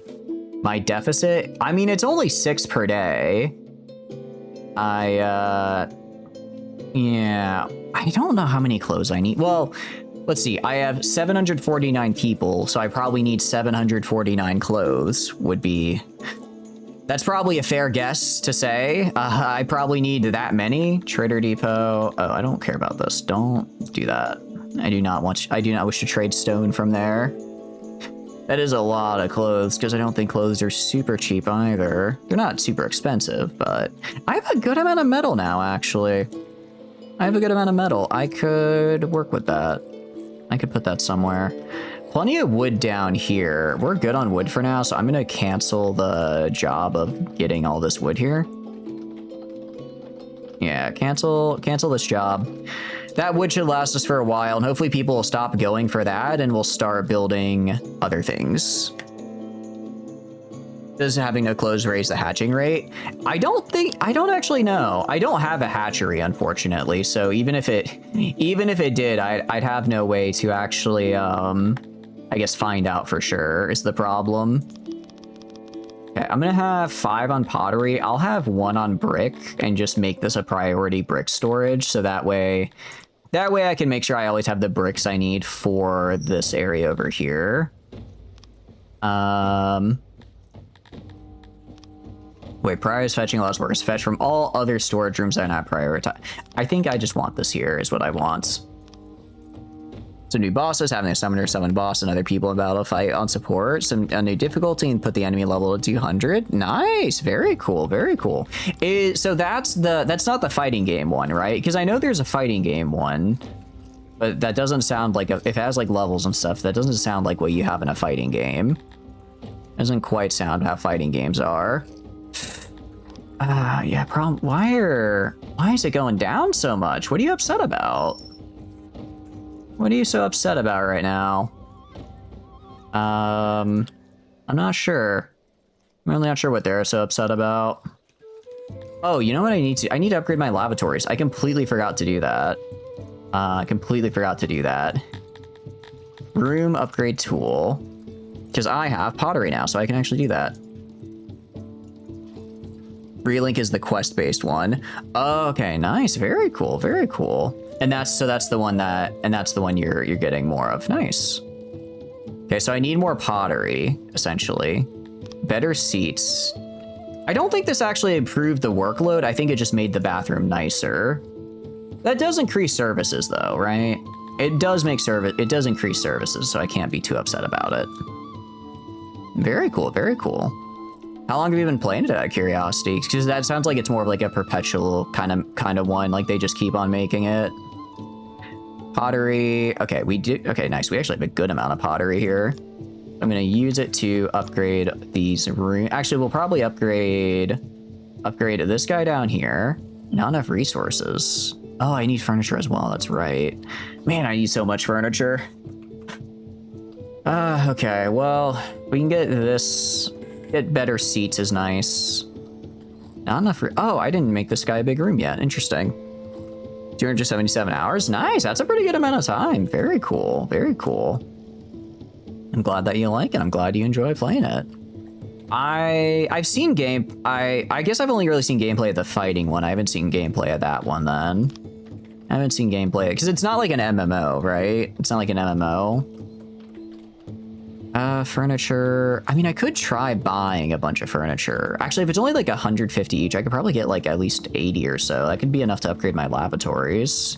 My deficit? I mean, it's only 6 per day. Yeah, I don't know how many clothes I need. Well, let's see. I have 749 people, so I probably need 749 clothes would be... That's probably a fair guess to say. I probably need that many. Trader Depot. Oh, I don't care about this. Don't do that. I do not wish to trade stone from there. That is a lot of clothes, because I don't think clothes are super cheap either. They're not super expensive, but I have a good amount of metal now, actually. I have a good amount of metal. I could work with that. I could put that somewhere. Plenty of wood down here. We're good on wood for now, so I'm gonna cancel the job of getting all this wood here. Yeah, cancel this job. That wood should last us for a while, and hopefully people will stop going for that, and we'll start building other things. Does having no clothes raise the hatching rate? I don't actually know. I don't have a hatchery, unfortunately, so even if it did, I'd have no way to actually, I guess find out for sure is the problem. Okay, I'm gonna have 5 on pottery. I'll have 1 on brick and just make this a priority brick storage, so that way I can make sure I always have the bricks I need for this area over here. Wait, prioritize fetching allows workers fetch from all other storage rooms that are not prioritized. I think I just want this here is what I want. So new bosses, having a summoner summon boss and other people in battle fight on support. A new difficulty and put the enemy level to 200. Nice, very cool, very cool. So that's not the fighting game one, right? Because I know there's a fighting game one. But that doesn't sound like if it has like levels and stuff, that doesn't sound like what you have in a fighting game. Doesn't quite sound how fighting games are. Yeah, why is it going down so much? What are you upset about? What are you so upset about right now? I'm not sure. I'm really not sure what they're so upset about. Oh, you know what I need to? I need to upgrade my lavatories. I completely forgot to do that. Completely forgot to do that. Room upgrade tool. Because I have pottery now, so I can actually do that. Relink is the quest-based one. Oh, okay, nice. Very cool. Very cool. And that's the one you're getting more of. Nice. Okay, so I need more pottery, essentially. Better seats. I don't think this actually improved the workload. I think it just made the bathroom nicer. That does increase services though, right? It does increase services, so I can't be too upset about it. Very cool, very cool. How long have you been playing it out of curiosity? Because that sounds like it's more of like a perpetual kind of one, like they just keep on making it. Pottery, okay, okay, nice. We actually have a good amount of pottery here. I'm gonna use it to upgrade these rooms. Actually, we'll probably upgrade this guy down here. Not enough resources. Oh, I need furniture as well. That's right. Man, I need so much furniture. Okay, well, we can get this. Get better seats is nice. Not enough. Oh, I didn't make this guy a big room yet. Interesting. 277 hours. Nice. That's a pretty good amount of time. Very cool. Very cool. I'm glad that you like it. I'm glad you enjoy playing it. I've seen I guess I've only really seen gameplay of the fighting one. I haven't seen gameplay of that one then. I haven't seen gameplay because it's not like an MMO, right? It's not like an MMO. Furniture. I mean, I could try buying a bunch of furniture. Actually, if it's only like 150 each, I could probably get like at least 80 or so. That could be enough to upgrade my lavatories.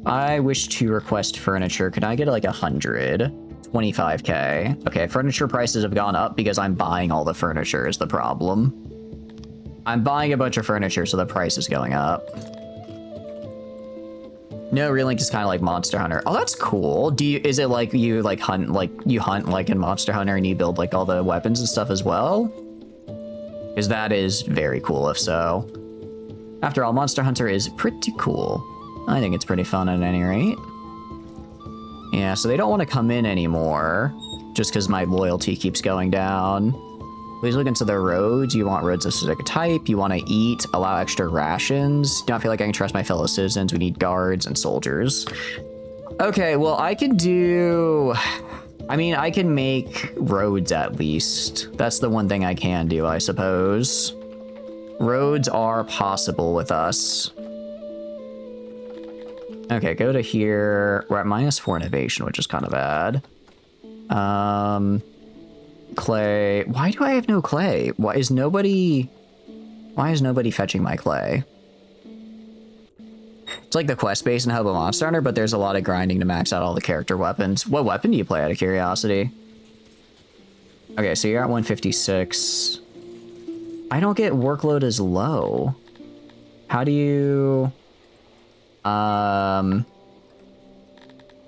I wish to request furniture. Could I get like 100? 25k. Okay, furniture prices have gone up because I'm buying all the furniture is the problem. I'm buying a bunch of furniture, so the price is going up. No, Relink is kind of like Monster Hunter. Oh, that's cool. Is it like you like hunt like in Monster Hunter and you build like all the weapons and stuff as well? Because that is very cool if so. After all, Monster Hunter is pretty cool. I think it's pretty fun at any rate. Yeah, so they don't want to come in anymore just because my loyalty keeps going down. Please look into the roads. You want roads of specific type. You want to eat, allow extra rations. Do not feel like I can trust my fellow citizens. We need guards and soldiers. Okay, well, I can do... I mean, I can make roads at least. That's the one thing I can do, I suppose. Roads are possible with us. Okay, go to here. We're at -4 innovation, which is kind of bad. Clay. Why do I have no clay? Why is nobody fetching my clay? It's like the quest base in Hub of Monster Hunter, but there's a lot of grinding to max out all the character weapons. What weapon do you play out of curiosity? Okay, so you're at 156. I don't get workload as low. How do you...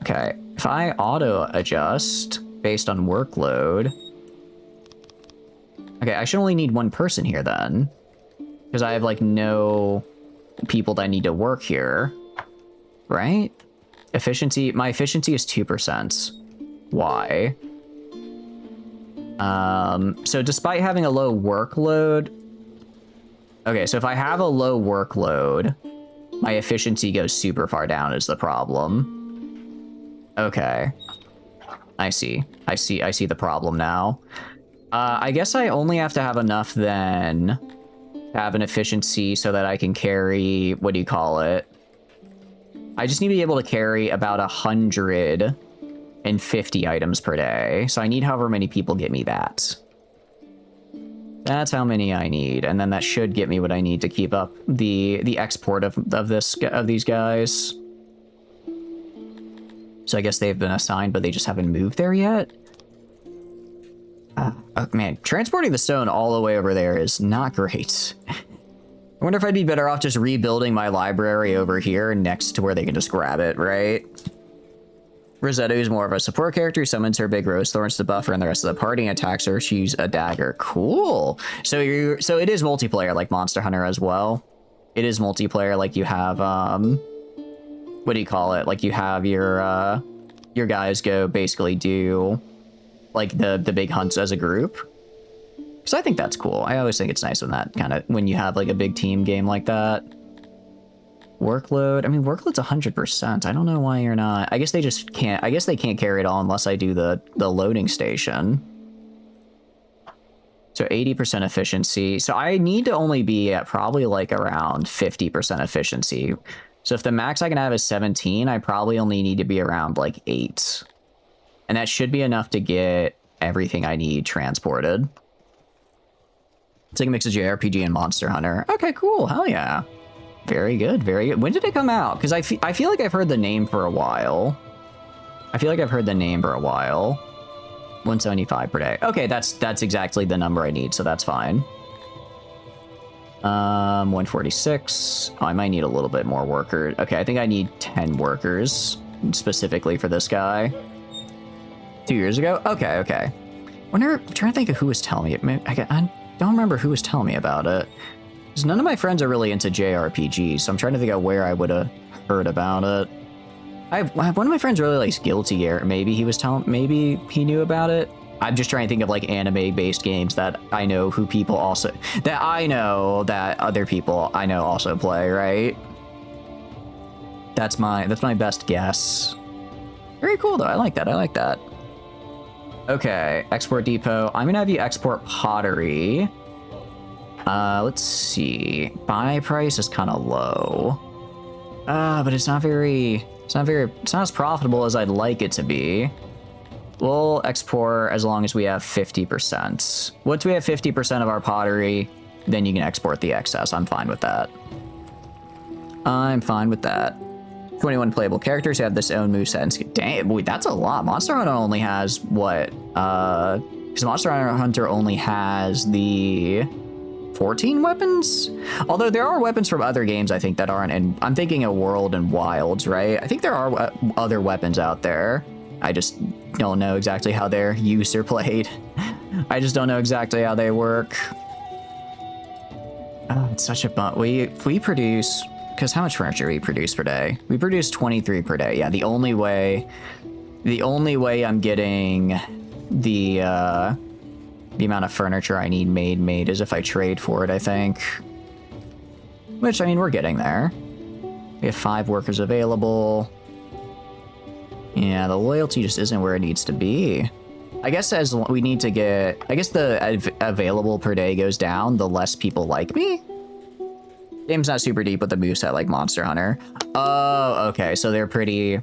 Okay, if I auto adjust based on workload... Okay, I should only need one person here then. Because I have like no people that need to work here. Right? Efficiency, my efficiency is 2%. Why? So despite having a low workload... Okay, so if I have a low workload, my efficiency goes super far down is the problem. Okay. I see the problem now. I guess I only have to have enough then to have an efficiency so that I can carry, what do you call it? I just need to be able to carry about 150 items per day. So I need however many people get me that. That's how many I need, and then that should get me what I need to keep up the export of these guys. So I guess they've been assigned, but they just haven't moved there yet. Oh, man, transporting the stone all the way over there is not great. I wonder if I'd be better off just rebuilding my library over here next to where they can just grab it, right? Rosetta is more of a support character, summons her big rose thorns to buffer and the rest of the party, and attacks her, she's a dagger. Cool. So it is multiplayer like Monster Hunter as well. It is multiplayer, like you have, what do you call it? Like you have your guys go basically do like the big hunts as a group. Because I think that's cool. I always think it's nice when that when you have like a big team game like that. Workload. I mean, workload's 100%. I don't know why you're not. I guess they just can't. I guess they can't carry it all unless I do the loading station. So 80% efficiency. So I need to only be at probably like around 50% efficiency. So if the max I can have is 17, I probably only need to be around like 8. And that should be enough to get everything I need transported. It's like a mix of JRPG and Monster Hunter. Okay, cool. Hell yeah. Very good, very good. When did it come out? Because I feel like I've heard the name for a while. 175 per day. Okay, that's exactly the number I need, so that's fine. 146. Oh, I might need a little bit more workers. Okay, I think I need 10 workers specifically for this guy. 2 years ago? Okay. I'm trying to think of who was telling me. I don't remember who was telling me about it. Because none of my friends are really into JRPGs, so I'm trying to think of where I would have heard about it. One of my friends really likes Guilty Gear. Maybe he knew about it. I'm just trying to think of like anime-based games that I know other people I know also play, right? That's my best guess. Very cool though. I like that. Okay, export depot. I'm gonna have you export pottery. Let's see. Buy price is kind of low. But it's not as profitable as I'd like it to be. We'll export as long as we have 50%. Once we have 50% of our pottery, then you can export the excess. I'm fine with that. 21 playable characters have this own moveset. And damn, boy, that's a lot. Monster Hunter only has what? Because Monster Hunter only has the 14 weapons? Although there are weapons from other games, I think, that aren't in... I'm thinking of World and Wilds, right? I think there are other weapons out there. I just don't know exactly how they're used or played. I just don't know exactly how they work. Oh, it's such a bump. We produce... Because how much furniture we produce per day? We produce 23 per day. Yeah, the only way I'm getting the amount of furniture I need made is if I trade for it, I think. Which, I mean, we're getting there. We have 5 workers available. Yeah, the loyalty just isn't where it needs to be. I guess as we need to get... I guess the available per day goes down, the less people like me? Game's not super deep with the moveset like Monster Hunter. Oh, okay, so they're pretty...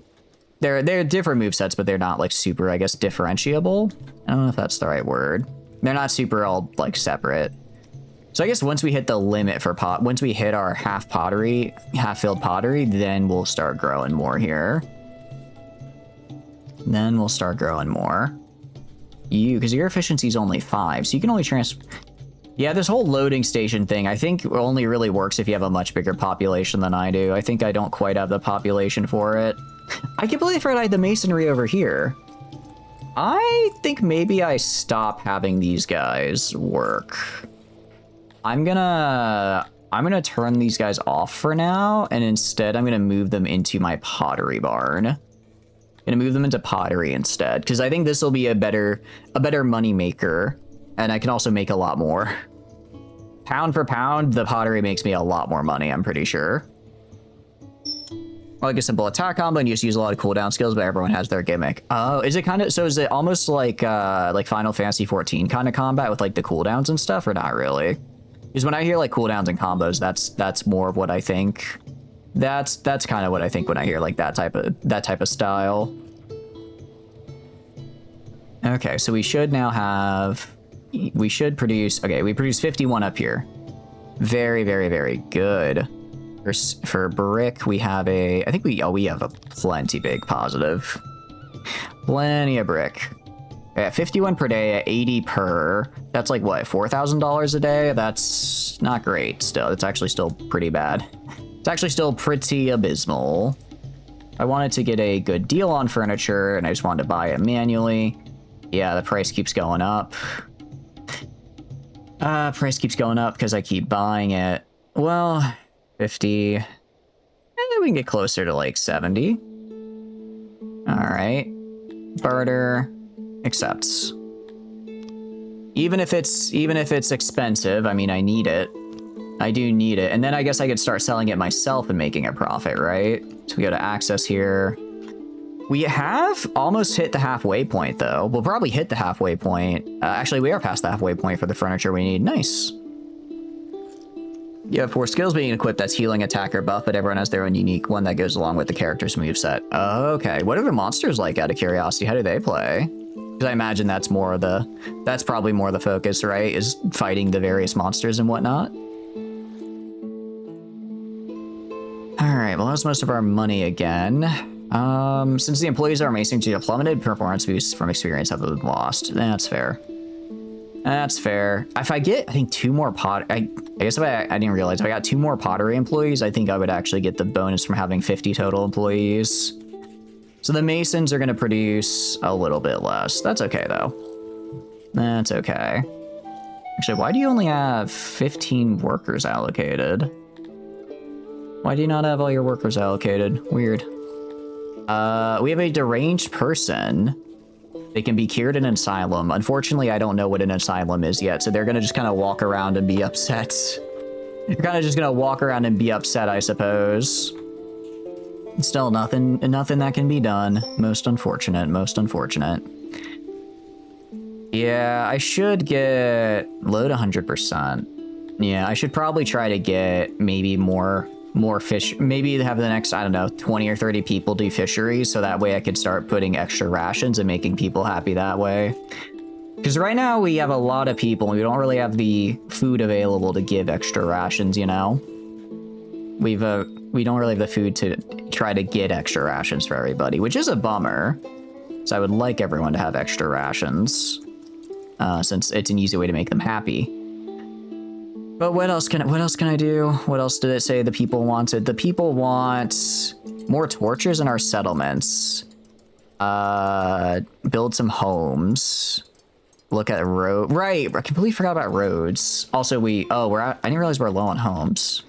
They're different movesets, but they're not, like, super, I guess, differentiable? I don't know if that's the right word. They're not super all, like, separate. So I guess once we hit the limit for once we hit our half-filled pottery, then we'll start growing more here. Because your efficiency is only 5, so you can only Yeah, this whole loading station thing, I think only really works if you have a much bigger population than I do. I think I don't quite have the population for it. I completely forgot I had the masonry over here. I think maybe I stop having these guys work. I'm gonna turn these guys off for now, and instead I'm gonna move them into my pottery barn. I'm gonna move them into pottery instead, because I think this will be a better money maker, and I can also make a lot more. Pound for pound, the pottery makes me a lot more money, I'm pretty sure. Like a simple attack combo, and you just use a lot of cooldown skills, but everyone has their gimmick. Oh, is it almost like Final Fantasy 14 kind of combat with like the cooldowns and stuff, or not really? Because when I hear like cooldowns and combos, that's more of what I think. That's kind of what I think when I hear like that type of style. Okay, so we should now have... We should produce... Okay, we produce 51 up here. Very, very, very good. For brick, we have a... I think we have a plenty big positive. Plenty of brick. At 51 per day at 80 per, that's like what, $4,000 a day? That's not great still. It's actually still pretty bad. It's actually still pretty abysmal. I wanted to get a good deal on furniture and I just wanted to buy it manually. Yeah, the price keeps going up. Price keeps going up because I keep buying it. Well, 50. And then we can get closer to like 70. All right. Barter. Accepts. Even if it's expensive, I mean, I need it. I do need it. And then I guess I could start selling it myself and making a profit, right? So we go to access here. We have almost hit the halfway point, though. We'll probably hit the halfway point. Actually, we are past the halfway point for the furniture we need. Nice. You have 4 skills being equipped. That's healing, attack, or buff, but everyone has their own unique one that goes along with the character's moveset. Okay. What are the monsters like, out of curiosity? How do they play? Because I imagine that's probably more the focus, right? Is fighting the various monsters and whatnot. All right, well, that's most of our money again. Since the employees are amazing to plummeted, performance boosts from experience have been lost. That's fair. That's fair. If I get, I think 2 more I guess if I didn't realize if I got 2 more pottery employees, I think I would actually get the bonus from having 50 total employees. So the masons are going to produce a little bit less. That's okay, though. That's okay. Actually, why do you only have 15 workers allocated? Why do you not have all your workers allocated? Weird. We have a deranged person. They can be cured in an asylum. Unfortunately, I don't know what an asylum is yet, so they're going to just kind of walk around and be upset. They're kind of just going to walk around and be upset, I suppose. Still nothing that can be done. Most unfortunate, most unfortunate. Yeah, I should get load 100%. Yeah, I should probably try to get maybe more fish. Maybe have the next, I don't know, 20 or 30 people do fisheries, so that way I could start putting extra rations and making people happy that way. Because right now we have a lot of people and we don't really have the food available to give extra rations, you know? We don't really have the food to try to get extra rations for everybody, which is a bummer. So I would like everyone to have extra rations, since it's an easy way to make them happy. But what else can I do? What else did it say the people wanted? The people want more torches in our settlements. Build some homes. Look at road. Right, I completely forgot about roads. Also, I didn't realize we're low on homes.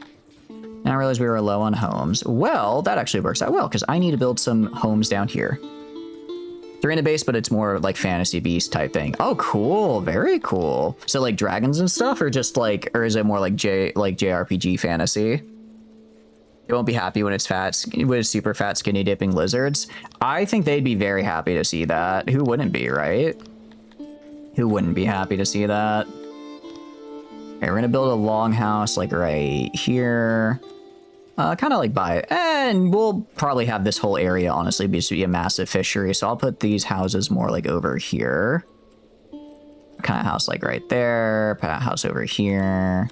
I didn't realize we were low on homes. Well, that actually works out well because I need to build some homes down here. They're in a base, but it's more like fantasy beast type thing. Oh, cool. Very cool. So like dragons and stuff, or just like, or is it more like JRPG fantasy? You won't be happy when it's super fat, skinny dipping lizards. I think they'd be very happy to see that. Who wouldn't be, right? Who wouldn't be happy to see that? Okay, we're gonna build a longhouse like right here. Kind of like by it. And we'll probably have this whole area, honestly, be a massive fishery. So I'll put these houses more like over here. Kind of house like right there. Put a house over here.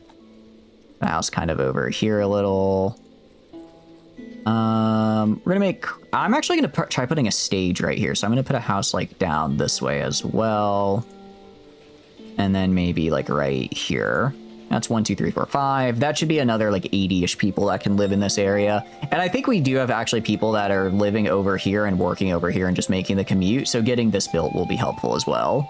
A house kind of over here a little. I'm actually gonna try putting a stage right here. So I'm gonna put a house like down this way as well. And then maybe like right here. That's 1, 2, 3, 4, 5. That should be another like 80-ish people that can live in this area. And I think we do have actually people that are living over here and working over here and just making the commute. So getting this built will be helpful as well.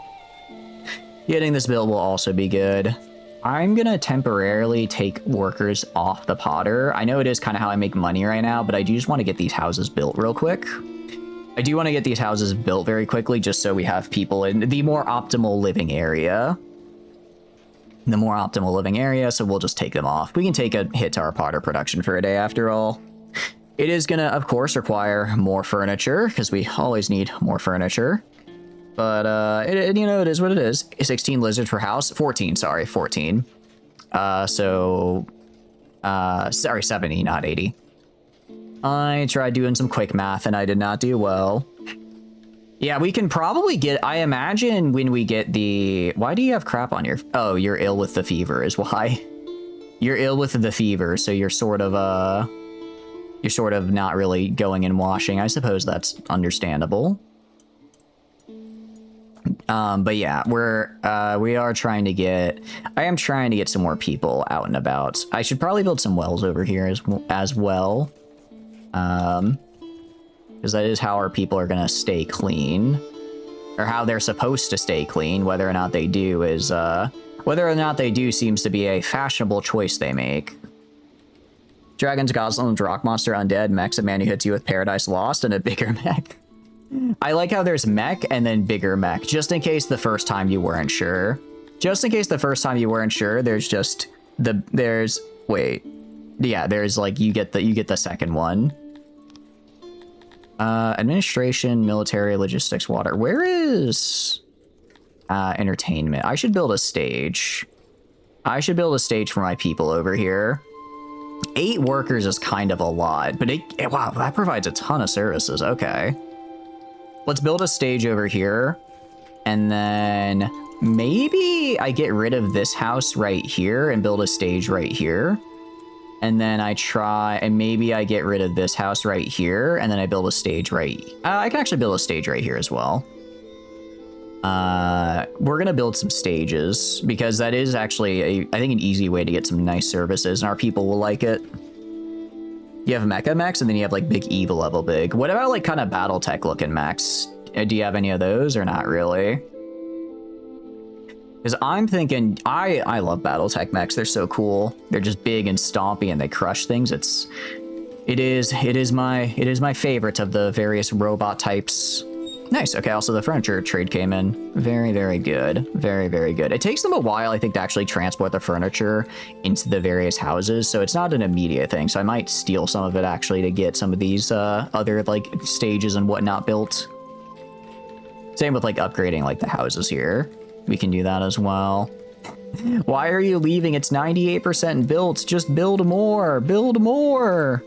Getting this built will also be good. I'm going to temporarily take workers off the potter. I know it is kind of how I make money right now, but I do just want to get these houses built real quick. I do want to get these houses built very quickly just so we have people in the more optimal living area. So we'll just take them off. We can take a hit to our potter production for a day after all. It is gonna, of course, require more furniture, because we always need more furniture. But, you know, it is what it is. 16 lizards per house. 14, sorry, 14. Sorry, 70, not 80. I tried doing some quick math, and I did not do well. Yeah, we can probably get, I imagine when we get the, why do you have crap on your, oh, you're ill with the fever is why. You're ill with the fever, so you're sort of not really going and washing. I suppose that's understandable. But yeah, we are trying to get, I am trying to get some more people out and about. I should probably build some wells over here as well. Because that is how our people are going to stay clean, or how they're supposed to stay clean. Whether or not they do is, whether or not they do seems to be a fashionable choice they make. Dragons, goblins, rock monster, undead, mechs, a man who hits you with Paradise Lost, and a bigger mech. I like how there's mech and then bigger mech, just in case the first time you weren't sure. Just in case the first time you weren't sure, there's just wait. Yeah, there's like, you get the second one. Administration, military, logistics, water. Where is entertainment? I should build a stage. I should build a stage for my people over here. 8 workers is kind of a lot, but wow, that provides a ton of services. Okay. Let's build a stage over here, and then maybe I get rid of this house right here and build a stage right here. And then maybe I get rid of this house right here, and then I build a stage right... I can actually build a stage right here as well. We're gonna build some stages, because that is actually, I think, an easy way to get some nice services, and our people will like it. You have mecha mechs, and then you have, like, big evil level big. What about, like, kind of battle tech looking mechs? Do you have any of those, or not really? Because I'm thinking, I love Battletech mechs. They're so cool. They're just big and stompy, and they crush things. It is my favorite of the various robot types. Nice. Okay. Also, the furniture trade came in. Very, very good. Very, very good. It takes them a while, I think, to actually transport the furniture into the various houses, so it's not an immediate thing. So I might steal some of it actually to get some of these other like stages and whatnot built. Same with like upgrading like the houses here. We can do that as well. Why are you leaving? It's 98% built. Just build more. Build more.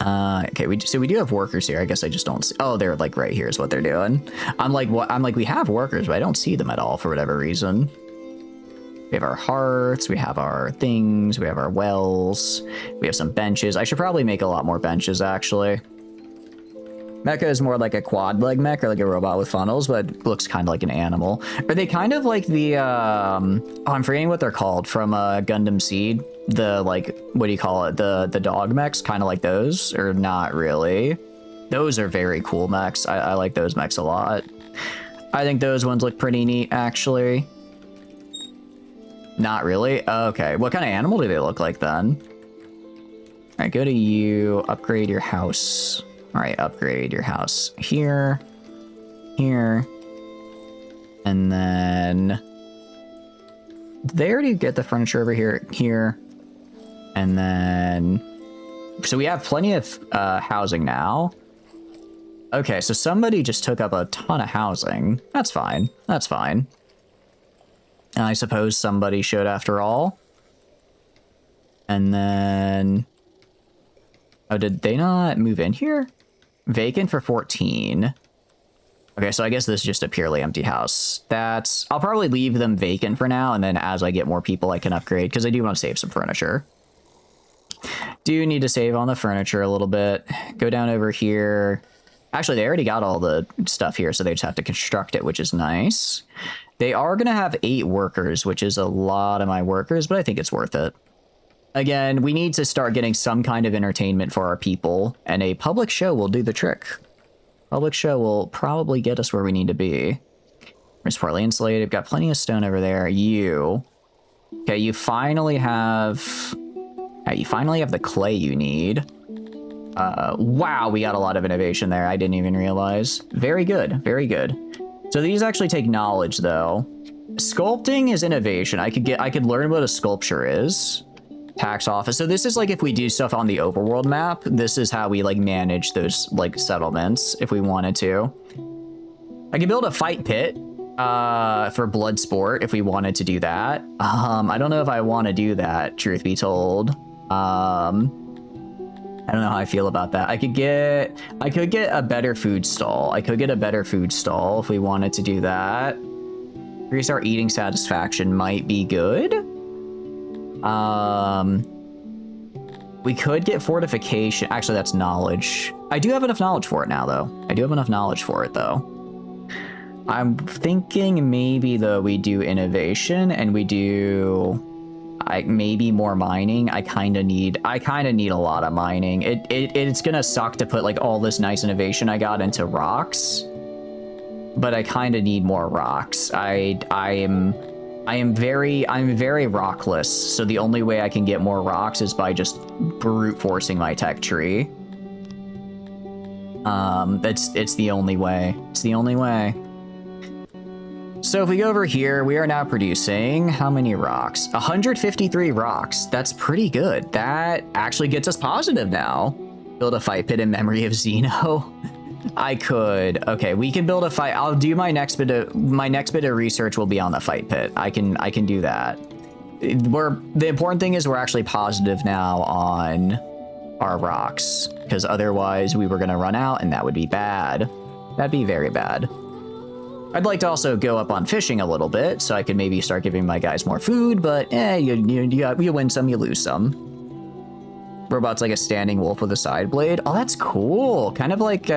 Okay, we do have workers here. I guess I just don't see. Oh, they're like right here is what they're doing. I'm like, what? I'm like, we have workers, but I don't see them at all for whatever reason. We have our hearts. We have our things. We have our wells. We have some benches. I should probably make a lot more benches, actually. Mecha is more like a quad leg mech, or like a robot with funnels, but looks kind of like an animal. Are they kind of like the, oh, I'm forgetting what they're called from Gundam Seed? The, like, what do you call it? The dog mechs, kind of like those, or not really? Those are very cool mechs. I like those mechs a lot. I think those ones look pretty neat, actually. Not really? Okay, what kind of animal do they look like then? All right, go to you, upgrade your house. All right, upgrade your house here, here, and then did they already get the furniture over here, here, and then, so we have plenty of housing now. Okay, so somebody just took up a ton of housing. That's fine. That's fine. And I suppose somebody should after all. And then, oh, did they not move in here? Vacant for 14. Okay, so I guess this is just a purely empty house. I'll probably leave them vacant for now, and then as I get more people, I can upgrade, because I do want to save some furniture. Do need to save on the furniture a little bit. Go down over here. Actually, they already got all the stuff here, so they just have to construct it, which is nice. They are going to have 8 workers, which is a lot of my workers, but I think it's worth it. Again, we need to start getting some kind of entertainment for our people, and a public show will do the trick. Public show will probably get us where we need to be. It's partly insulated. Got plenty of stone over there. Okay, you finally have the clay you need. Wow, we got a lot of innovation there. I didn't even realize. Very good, very good. So these actually take knowledge, though. Sculpting is innovation. I could learn what a sculpture is. Tax office. So this is like if we do stuff on the overworld map, this is how we like manage those like settlements if we wanted to. I could build a fight pit for blood sport if we wanted to do that. I don't know if I want to do that, truth be told. I don't know how I feel about that. I could get a better food stall. I could get a better food stall if we wanted to do that. Increase our eating satisfaction might be good. We could get fortification. Actually, that's knowledge. I do have enough knowledge for it now, though. I do have enough knowledge for it, though. I'm thinking maybe though we do innovation and we do maybe more mining. I kind of need a lot of mining. It's gonna suck to put like all this nice innovation I got into rocks, but I kind of need more rocks. I'm very rockless, so the only way I can get more rocks is by just brute forcing my tech tree. It's the only way. It's the only way. So if we go over here, we are now producing how many rocks? 153 rocks. That's pretty good. That actually gets us positive now. Build a fight pit in memory of Xeno. I could. Okay, we can build a fight. I'll do my next bit of research will be on the fight pit. I can do that. The important thing is we're actually positive now on our rocks, because otherwise we were gonna run out and that would be bad. That'd be very bad. I'd like to also go up on fishing a little bit, so I could maybe start giving my guys more food, but you win some, you lose some. Robot's like a standing wolf with a side blade. Oh, that's cool. Kind of like,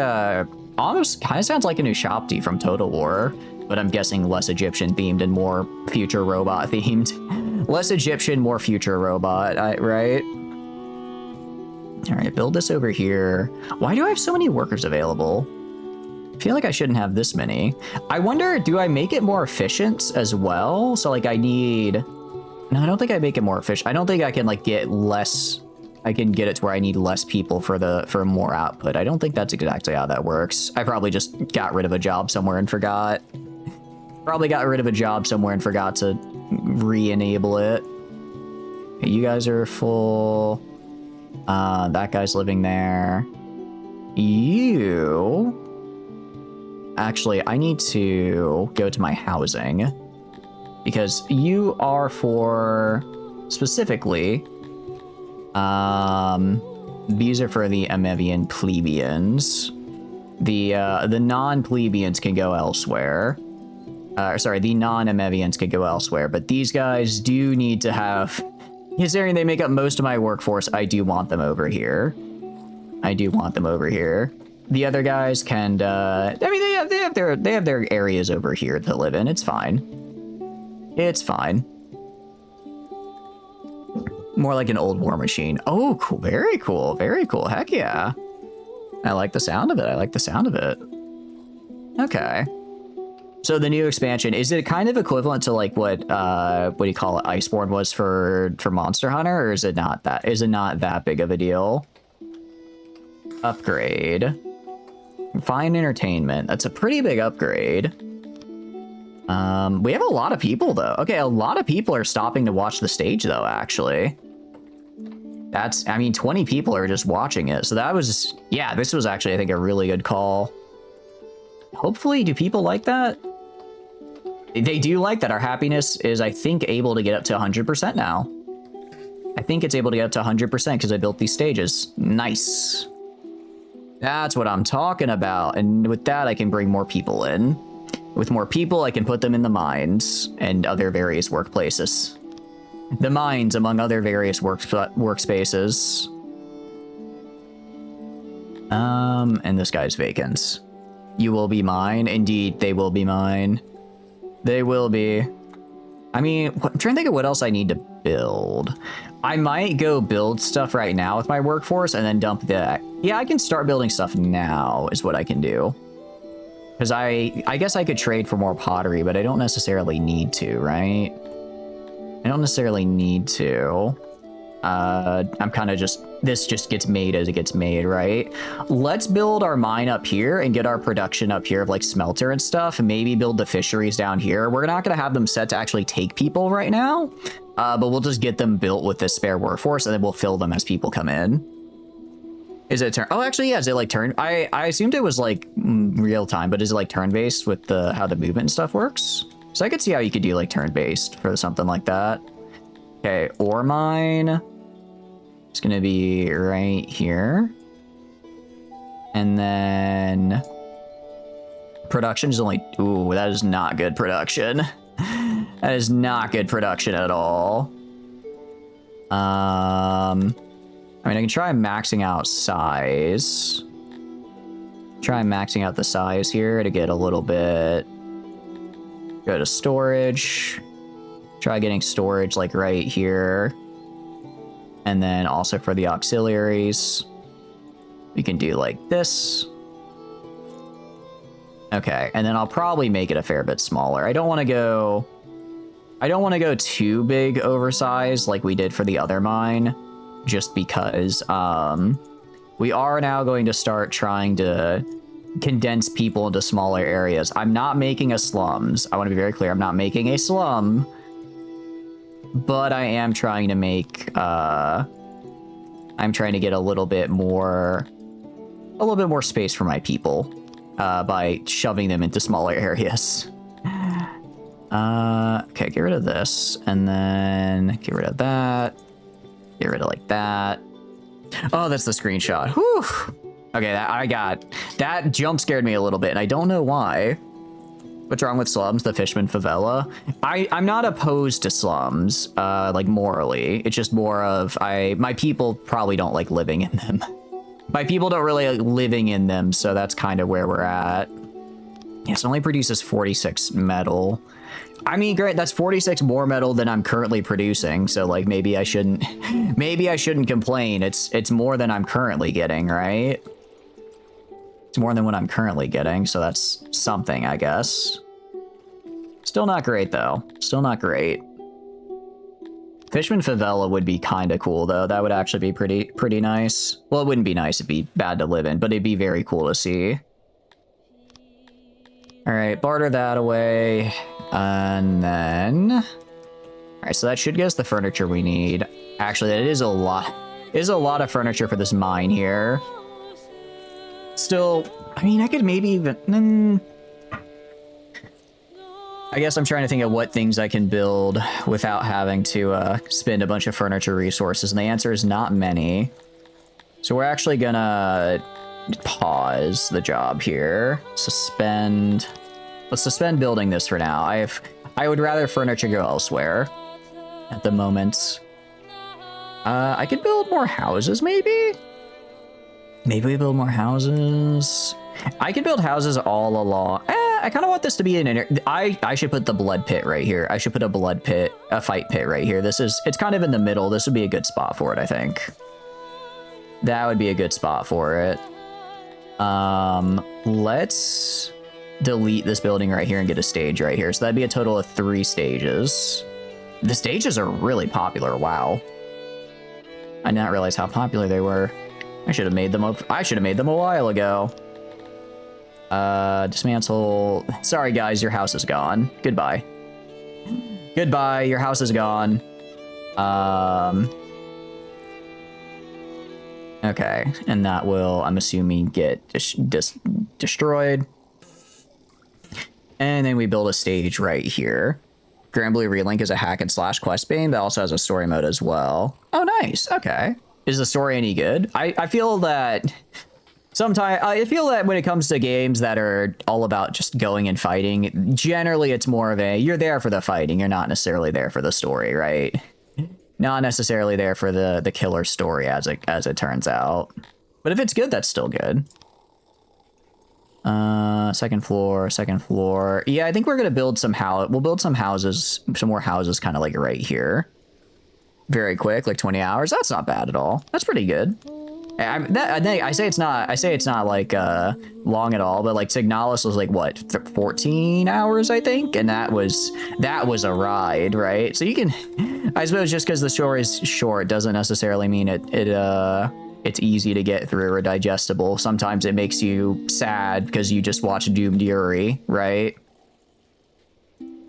almost kind of sounds like a new Shopti from Total War, but I'm guessing less Egyptian themed and more future robot themed. Less Egyptian, more future robot, right? All right, build this over here. Why do I have so many workers available? I feel like I shouldn't have this many. I wonder, do I make it more efficient as well? So like I need, no, I don't think I make it more efficient. I don't think I can like get less, I can get it to where I need less people for more output. I don't think that's exactly how that works. I probably just got rid of a job somewhere and forgot. Probably got rid of a job somewhere and forgot to re-enable it. Okay, you guys are full. That guy's living there. You... Actually, I need to go to my housing, because you are for, specifically, these are for the Amevian plebeians. The non-plebeians can go elsewhere. Sorry, the non-Amevians can go elsewhere, but these guys do need to have, considering they make up most of my workforce, I do want them over here. I do want them over here. The other guys can, I mean, they have their areas over here to live in. It's fine. It's fine. More like an old war machine. Oh, cool. Very cool. Very cool. Heck yeah. I like the sound of it. I like the sound of it. Okay. So the new expansion, is it kind of equivalent to like what do you call it, Iceborne was for Monster Hunter, or is it not that? Is it not that big of a deal? Upgrade. Fine entertainment. That's a pretty big upgrade. We have a lot of people though. Okay, a lot of people are stopping to watch the stage though, actually. That's, I mean, 20 people are just watching it. So that was, yeah, this was actually, I think, a really good call. Hopefully, do people like that? They do like that. Our happiness is, I think, able to get up to 100% now. I think it's able to get up to 100% because I built these stages. Nice. That's what I'm talking about. And with that, I can bring more people in. With more people, I can put them in the mines and other various workplaces. The mines, among other various workspaces. And this guy's vacant. You will be mine. Indeed, they will be mine. They will be. I mean, I'm trying to think of what else I need to build. I might go build stuff right now with my workforce and then dump that. Yeah, I can start building stuff now is what I can do. Because I guess I could trade for more pottery, but I don't necessarily need to, right? I don't necessarily need to. I'm kind of just, this just gets made as it gets made, right? Let's build our mine up here and get our production up here of like smelter and stuff, and maybe build the fisheries down here. We're not going to have them set to actually take people right now, but we'll just get them built with this spare workforce, and then we'll fill them as people come in. Is it turn? Oh, actually, yeah. Is it like turn? I assumed it was like real time, but is it like turn-based with the how the movement and stuff works? So I could see how you could do like turn-based for something like that. Okay, ore mine. It's gonna be right here. And then production is only, ooh, that is not good production. That is not good production at all. I mean, I can try maxing out size. Try maxing out the size here to get a little bit Go to storage. Try getting storage like right here. And then also for the auxiliaries, we can do like this. Okay, and then I'll probably make it a fair bit smaller. I don't want to go too big oversized like we did for the other mine, just because we are now going to start trying to condense people into smaller areas. I'm not making a slums. I want to be very clear. I'm not making a slum, but I am trying to make, I'm trying to get a little bit more space for my people, by shoving them into smaller areas. Okay, get rid of this, and then get rid of that. Get rid of like that. Oh, that's the screenshot. Whew. Okay, that jump scared me a little bit, and I don't know why. What's wrong with slums? The Fishman favela? I'm not opposed to slums, like morally. It's just more of my people probably don't like living in them. My people don't really like living in them, so that's kind of where we're at. Yes, it only produces 46 metal. I mean, great, that's 46 more metal than I'm currently producing, so like maybe I shouldn't complain. It's more than I'm currently getting, right? It's more than what I'm currently getting, so that's something, I guess. Still not great, though. Still not great. Fishman favela would be kind of cool, though. That would actually be pretty nice. Well, it wouldn't be nice. It'd be bad to live in, but it'd be very cool to see. All right, barter that away. And then... All right, so that should get us the furniture we need. Actually, that is a lot. It is a lot of furniture for this mine here. Still, I mean, I could maybe even... I guess I'm trying to think of what things I can build without having to spend a bunch of furniture resources, and the answer is not many. So we're actually gonna pause the job here. Suspend. Let's suspend building this for now. I would rather furniture go elsewhere at the moment. I could build more houses, maybe? Maybe we build more houses. I could build houses all along. I kind of want this to be I should put the blood pit right here. I should put a fight pit right here. It's kind of in the middle. This would be a good spot for it, I think. That would be a good spot for it. Let's delete this building right here and get a stage right here. So that'd be a total of 3 stages. The stages are really popular. Wow. I did not realize how popular they were. I should have made them a while ago. Dismantle. Sorry, guys, your house is gone. Goodbye. Goodbye, your house is gone. Okay, and that will, I'm assuming, get destroyed. And then we build a stage right here. Grand Blue Relink is a hack and slash quest game that also has a story mode as well. Oh, nice. Okay. Is the story any good? I feel that sometimes, I feel that when it comes to games that are all about just going and fighting, generally it's more of a, you're there for the fighting, you're not necessarily there for the story, right? Not necessarily there for the killer story as it turns out. But if it's good, that's still good. Second floor. Yeah, I think we're gonna build some we'll build some houses, some more houses kind of like right here. Very quick, like 20 hours. That's not bad at all. That's pretty good. I say it's not like long at all, but like Signalis was like what, 14 hours I think, and that was a ride, right? So you can, I suppose, just because the story is short doesn't necessarily mean it's easy to get through or digestible. Sometimes it makes you sad because you just watched Doomed Fury, right?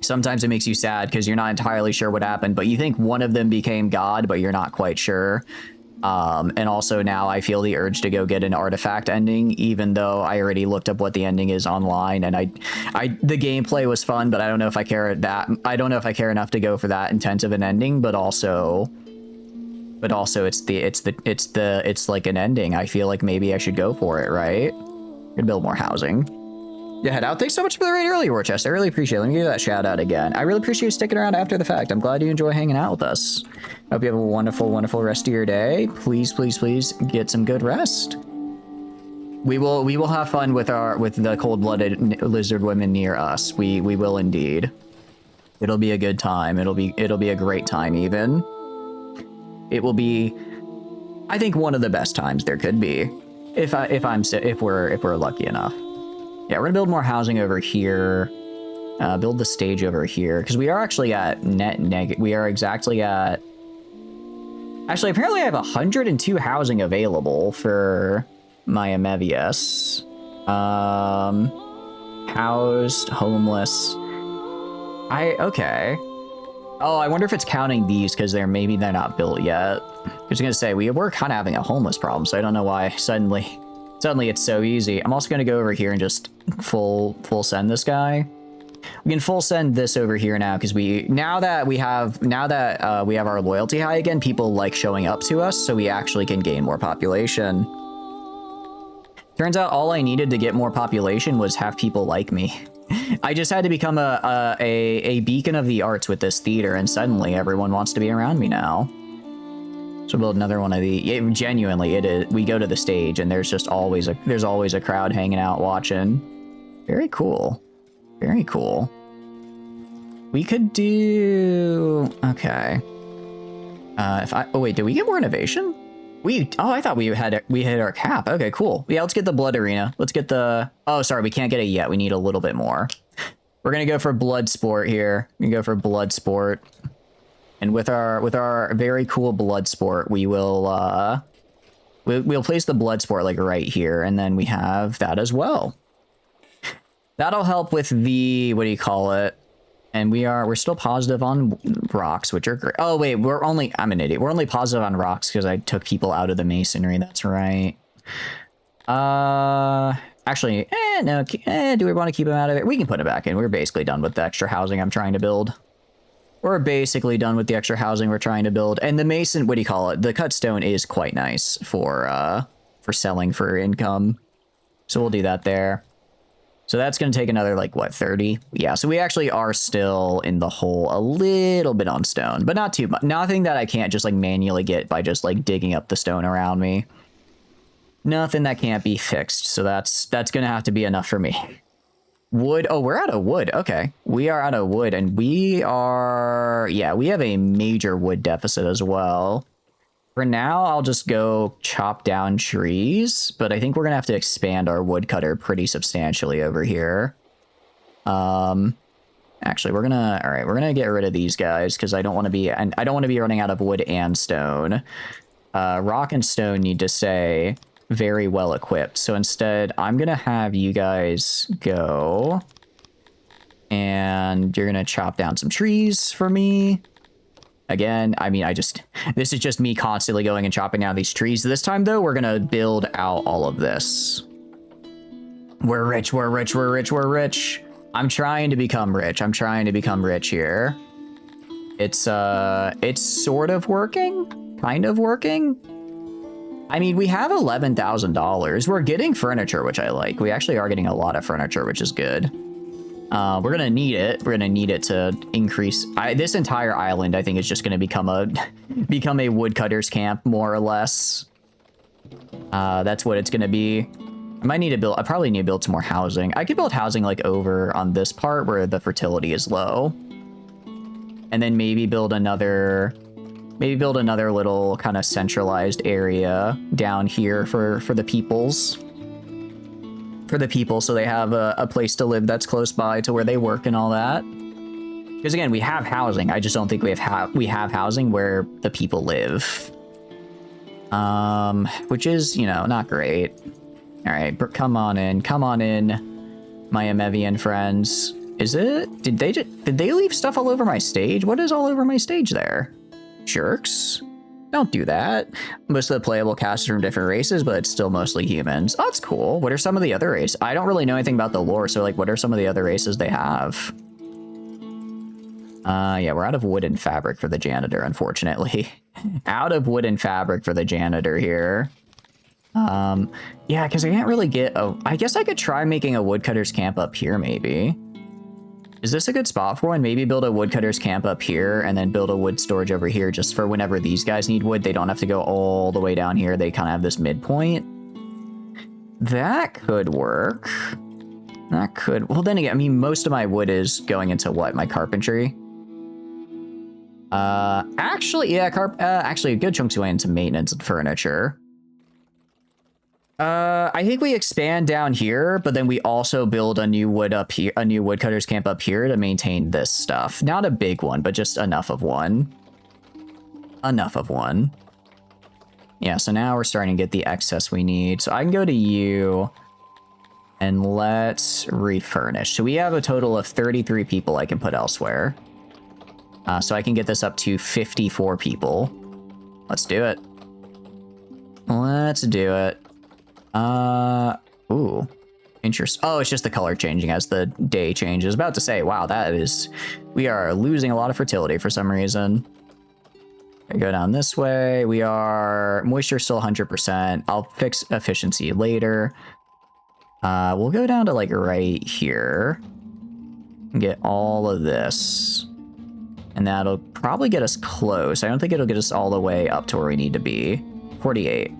Sometimes it makes you sad because you're not entirely sure what happened, but you think one of them became God, but you're not quite sure. And also now I feel the urge to go get an artifact ending, even though I already looked up what the ending is online, and the gameplay was fun, but I don't know if I care enough to go for that intensive an ending, but also it's like an ending. I feel like maybe I should go for it, right? Could build more housing. Yeah, head out. Thanks so much for the raid earlier, Worcester. I really appreciate it. Let me give you that shout out again. I really appreciate you sticking around after the fact. I'm glad you enjoy hanging out with us. Hope you have a wonderful, wonderful rest of your day. Please, please, please get some good rest. We will have fun with the cold-blooded lizard women near us. We will indeed. It'll be a good time. It'll be a great time even. It will be, I think, one of the best times there could be, if we're lucky enough. Yeah, we're gonna build more housing over here. Build the stage over here because we are actually at we are exactly at. Actually, apparently I have 102 housing available for my Amevias. Housed, homeless. Okay. Oh, I wonder if it's counting these because they're not built yet. I was gonna say we were kind of having a homeless problem, so I don't know why suddenly it's so easy. I'm also gonna go over here and just full send this guy. We can full send this over here now because now that we have our loyalty high again, people like showing up to us, so we actually can gain more population. Turns out all I needed to get more population was have people like me. I just had to become a beacon of the arts with this theater, and suddenly everyone wants to be around me now. So build another one of the. Genuinely, it is. We go to the stage, and there's always a crowd hanging out watching. Very cool. Very cool. We could do. Okay. Oh wait, did we get more innovation? I thought we hit our cap. Okay, cool. Yeah, let's get the blood arena. Let's get the. Oh, sorry, we can't get it yet. We need a little bit more. We're gonna go for blood sport here. We go for blood sport, and with our very cool blood sport, we will we'll place the blood sport like right here, and then we have that as well. That'll help with the what do you call it? And we're still positive on rocks, which are great. Oh wait, I'm an idiot. We're only positive on rocks because I took people out of the masonry. That's right. Actually, no. Do we want to keep them out of it? We can put it back in. We're basically done with the extra housing I'm trying to build. We're basically done with the extra housing we're trying to build. And the mason, what do you call it? The cut stone is quite nice for selling for income. So we'll do that there. So that's going to take another, like, what, 30? Yeah, so we actually are still in the hole a little bit on stone, but not too much. Nothing that I can't just, like, manually get by just, like, digging up the stone around me. Nothing that can't be fixed, so that's going to have to be enough for me. Wood. Oh, we're out of wood. Okay. We are out of wood, and we are... Yeah, we have a major wood deficit as well. For now, I'll just go chop down trees, but I think we're gonna have to expand our woodcutter pretty substantially over here. Actually, we're gonna get rid of these guys because I don't want to be running out of wood and stone. Rock and stone need to stay very well equipped. So instead, I'm gonna have you guys go, and you're gonna chop down some trees for me. Again, I mean, this is just me constantly going and chopping down these trees. This time, though, we're going to build out all of this. We're rich, we're rich, we're rich, we're rich. I'm trying to become rich. I'm trying to become rich here. It's sort of working, kind of working. I mean, we have $11,000. We're getting furniture, which I like. We actually are getting a lot of furniture, which is good. We're gonna need it. We're gonna need it to increase. This entire island, I think, is just gonna become a woodcutter's camp, more or less. That's what it's gonna be. I probably need to build some more housing. I could build housing like over on this part where the fertility is low, and then maybe build another little kind of centralized area down here for the peoples. For the people, so they have a place to live that's close by to where they work and all that. Because again, we have housing. I just don't think we have housing where the people live. Which is, you know, not great. All right, come on in, my Amevian friends. Did they leave stuff all over my stage? What is all over my stage there? Jerks. Don't do that. Most of the playable cast is from different races, but it's still mostly humans. Oh, that's cool. What are some of the other races? I don't really know anything about the lore, so like, what are some of the other races they have? Yeah, we're out of wood and fabric for the janitor, unfortunately. Out of wood and fabric for the janitor here. Yeah, because I can't really get I guess I could try making a woodcutter's camp up here, maybe. Is this a good spot for one? Maybe build a woodcutter's camp up here and then build a wood storage over here just for whenever these guys need wood. They don't have to go all the way down here. They kind of have this midpoint. That could work. That could... Well, then again, I mean, most of my wood is going into what? My carpentry? Actually, yeah, actually a good chunk went into maintenance and furniture. I think we expand down here, but then we also build a new woodcutter's camp up here to maintain this stuff. Not a big one, but just enough of one. Enough of one. Yeah, so now we're starting to get the excess we need. So I can go to you and let's refurnish. So we have a total of 33 people I can put elsewhere. So I can get this up to 54 people. Let's do it. Let's do it. Ooh. Interesting. Oh, it's just the color changing as the day changes. About to say, wow, we are losing a lot of fertility for some reason. I go down this way. We are moisture still 100%. I'll fix efficiency later. We'll go down to like right here and get all of this. And that'll probably get us close. I don't think it'll get us all the way up to where we need to be. 48.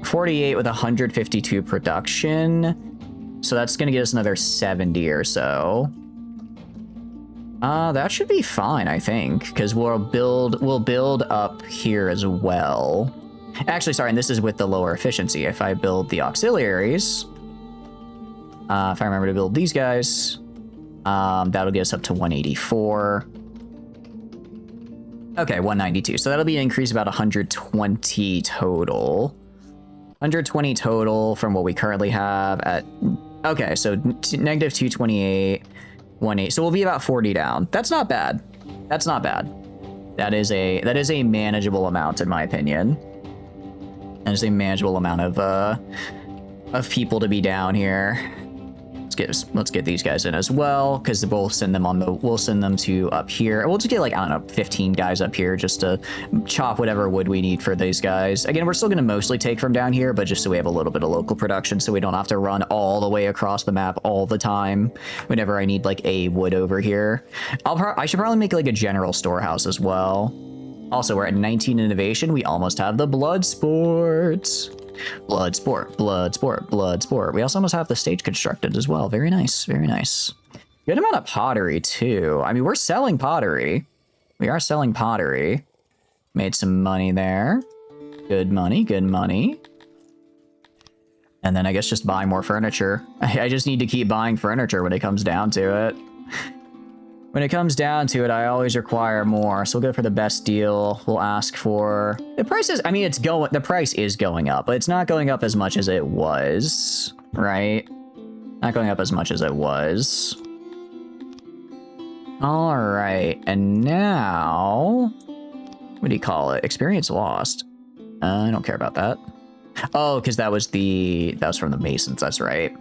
48 with 152 production. So that's going to get us another 70 or so. That should be fine, I think, because we'll build up here as well. Actually, sorry, and this is with the lower efficiency. If I build the auxiliaries, if I remember to build these guys, that'll get us up to 184. Okay, 192. So that'll be an increase of about 120 total. 120 total from what we currently have at... Okay, so negative 228, 18. So we'll be about 40 down. That's not bad. That's not bad. That is a manageable amount, in my opinion. That is a manageable amount of people to be down here. Let's get these guys in as well, because we'll send them to up here. We'll just get like, I don't know, 15 guys up here just to chop whatever wood we need for these guys. Again, we're still going to mostly take from down here, but just so we have a little bit of local production, so we don't have to run all the way across the map all the time whenever I need like a wood over here. I should probably make like a general storehouse as well. Also, we're at 19 innovation. We almost have the blood sports. Blood sport, blood sport, blood sport. We also almost have the stage constructed as well. Very nice, very nice. Good amount of pottery too. I mean, we're selling pottery. We are selling pottery. Made some money there. Good money, good money. And then I guess just buy more furniture. I just need to keep buying furniture when it comes down to it. When it comes down to it, I always require more. So we'll go for the best deal. We'll ask for... The price is... I mean, the price is going up, but it's not going up as much as it was, right? Not going up as much as it was. All right. And now... What do you call it? Experience lost. I don't care about that. Oh, because that was from the Masons. That's right.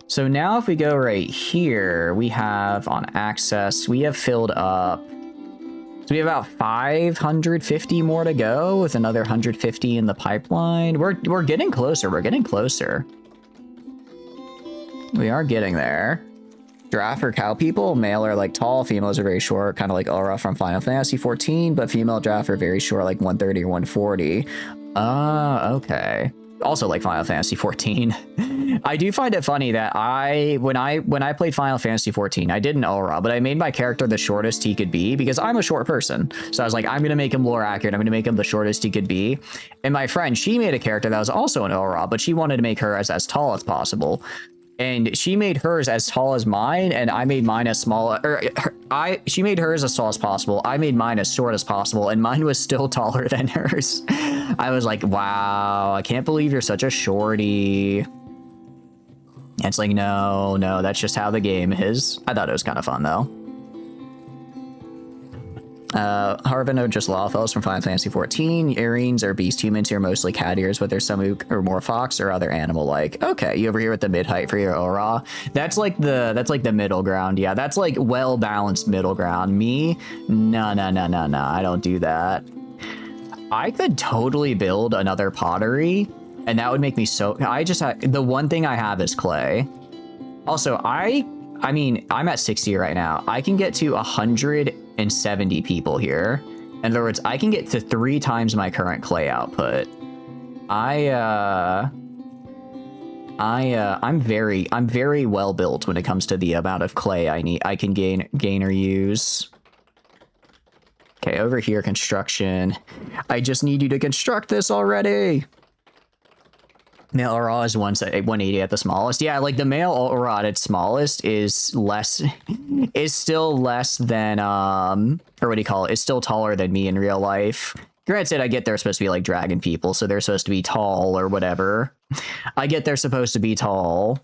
So now if we go right here, we have on access, we have filled up. So we have about 550 more to go with another 150 in the pipeline. We're getting closer. We're getting closer. We are getting there. Giraffe or cow people, male are like tall, females are very short, kind of like Aura from Final Fantasy 14, but female giraffe are very short, like 130 or 140. Okay. Also like Final Fantasy 14. I do find it funny that when I played Final Fantasy 14, I did an aura, but I made my character the shortest he could be because I'm a short person. So I was like, I'm gonna make him lore accurate. I'm gonna make him the shortest he could be. And my friend, she made a character that was also an aura, but she wanted to make her as tall as possible. And she made hers as tall as mine, and I made mine as small. She made hers as tall as possible. I made mine as short as possible, and mine was still taller than hers. I was like, wow, I can't believe you're such a shorty. And it's like, no, that's just how the game is. I thought it was kind of fun, though. Harvin are just Lawfellows from Final Fantasy 14. Earrings are beast humans who are mostly cat ears, but there's some who are more fox or other animal-like. Okay, you over here with the mid-height for your aura. That's like the middle ground. Yeah, that's like well-balanced middle ground. Me? No, I don't do that. I could totally build another pottery, and that would make me so... the one thing I have is clay. Also, I mean, I'm at 60 right now. I can get to 170 people here. In other words, I can get to 3 times my current clay output. I'm very well built when it comes to the amount of clay I can gain or use. Okay, over here, construction. I just need you to construct this already. Male Aurora is 180 at the smallest. Yeah, like the male Aurora at its smallest is still less than, or what do you call it? It's still taller than me in real life. Granted, I get they're supposed to be like dragon people, so they're supposed to be tall or whatever. I get they're supposed to be tall.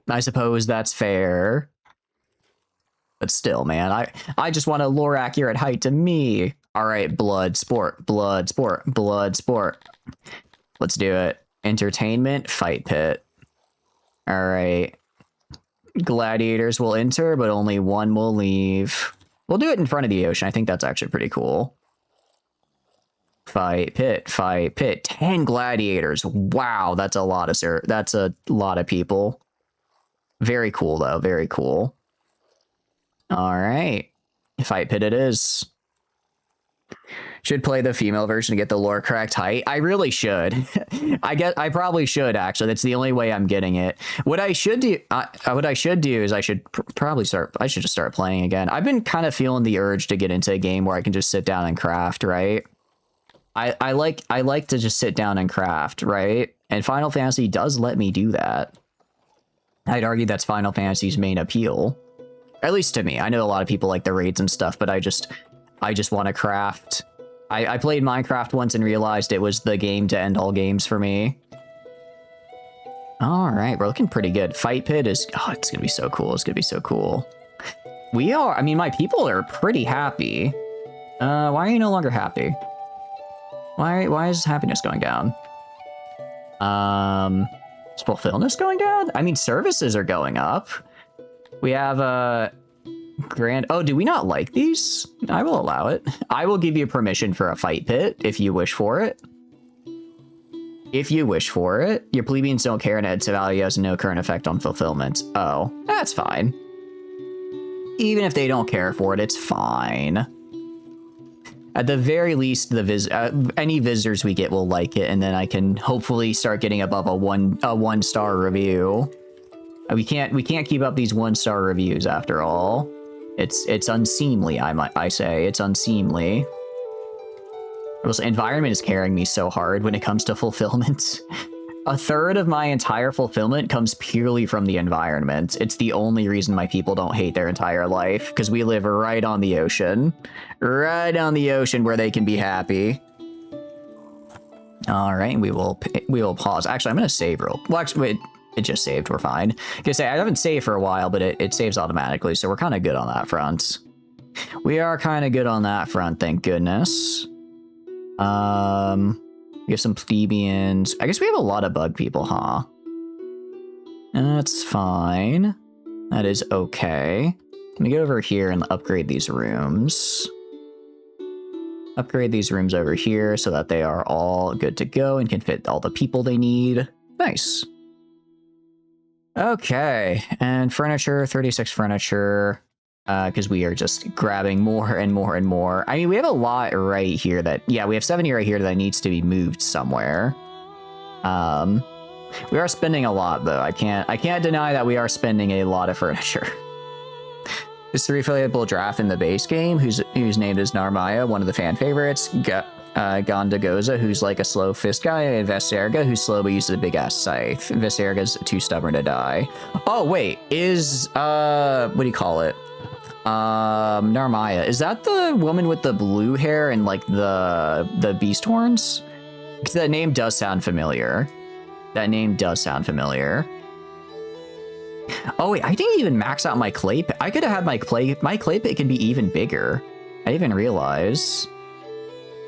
I suppose that's fair. But still, man, I just want a lore accurate height to me. All right, blood sport, blood sport, blood sport. Let's do it. Entertainment, fight pit. All right. Gladiators will enter, but only one will leave. We'll do it in front of the ocean. I think that's actually pretty cool. Fight pit, fight pit. 10 gladiators. Wow, that's a lot of people. Very cool, though. Very cool. All right. Fight pit it is. Should play the female version to get the lore correct height. I really should. I probably should, actually. That's the only way I'm getting it. What I should do is I should just start playing again. I've been kind of feeling the urge to get into a game where I can just sit down and craft, right? I like to just sit down and craft, right? And Final Fantasy does let me do that. I'd argue that's Final Fantasy's main appeal. At least to me. I know a lot of people like the raids and stuff, but I just want to craft. I played Minecraft once and realized it was the game to end all games for me. All right, we're looking pretty good. Fight pit is, oh, it's gonna be so cool. It's gonna be so cool. We are, I mean, my people are pretty happy. Why are you no longer happy? Why is happiness going down? Is fulfillment going down? I mean, services are going up. We have a grand. Oh, do we not like these? I will allow it. I will give you permission for a fight pit if you wish for it. If you wish for it. Your plebeians don't care and its value has no current effect on fulfillment. Oh, that's fine. Even if they don't care for it, it's fine. At the very least, any visitors we get will like it, and then I can hopefully start getting above a one-star review. We can't keep up these 1-star reviews after all. It's unseemly, I say. It's unseemly. Also, environment is carrying me so hard when it comes to fulfillment. A third of my entire fulfillment comes purely from the environment. It's the only reason my people don't hate their entire life, because we live right on the ocean. Right on the ocean where they can be happy. All right, we will pause. Actually, I'm going to save real. Well, actually, wait, it just saved. We're fine. I say I haven't saved for a while, but it saves automatically, so we're kind of good on that front. We are kind of good on that front, thank goodness. We have some plebeians. I guess we have a lot of bug people, huh? That's fine. That is okay. Let me get over here and upgrade these rooms. Upgrade these rooms over here so that they are all good to go and can fit all the people they need. Nice. Okay, and furniture, 36 furniture. Because we are just grabbing more and more and more. I mean, we have a lot right here that, yeah, we have 70 right here that needs to be moved somewhere. We are spending a lot though. I can't deny that we are spending a lot of furniture. There's 3 affiliable draft in the base game, whose name is Narmaya, one of the fan favorites. Gondagoza, who's like a slow fist guy, and Veserga, who's slow but uses a big ass scythe. Veserga's too stubborn to die. Oh wait, is what do you call it? Narmaya, is that the woman with the blue hair and like the beast horns? Because that name does sound familiar. That name does sound familiar. Oh wait, I didn't even max out my clay pit. I could have had my clay pit can be even bigger. I didn't even realize.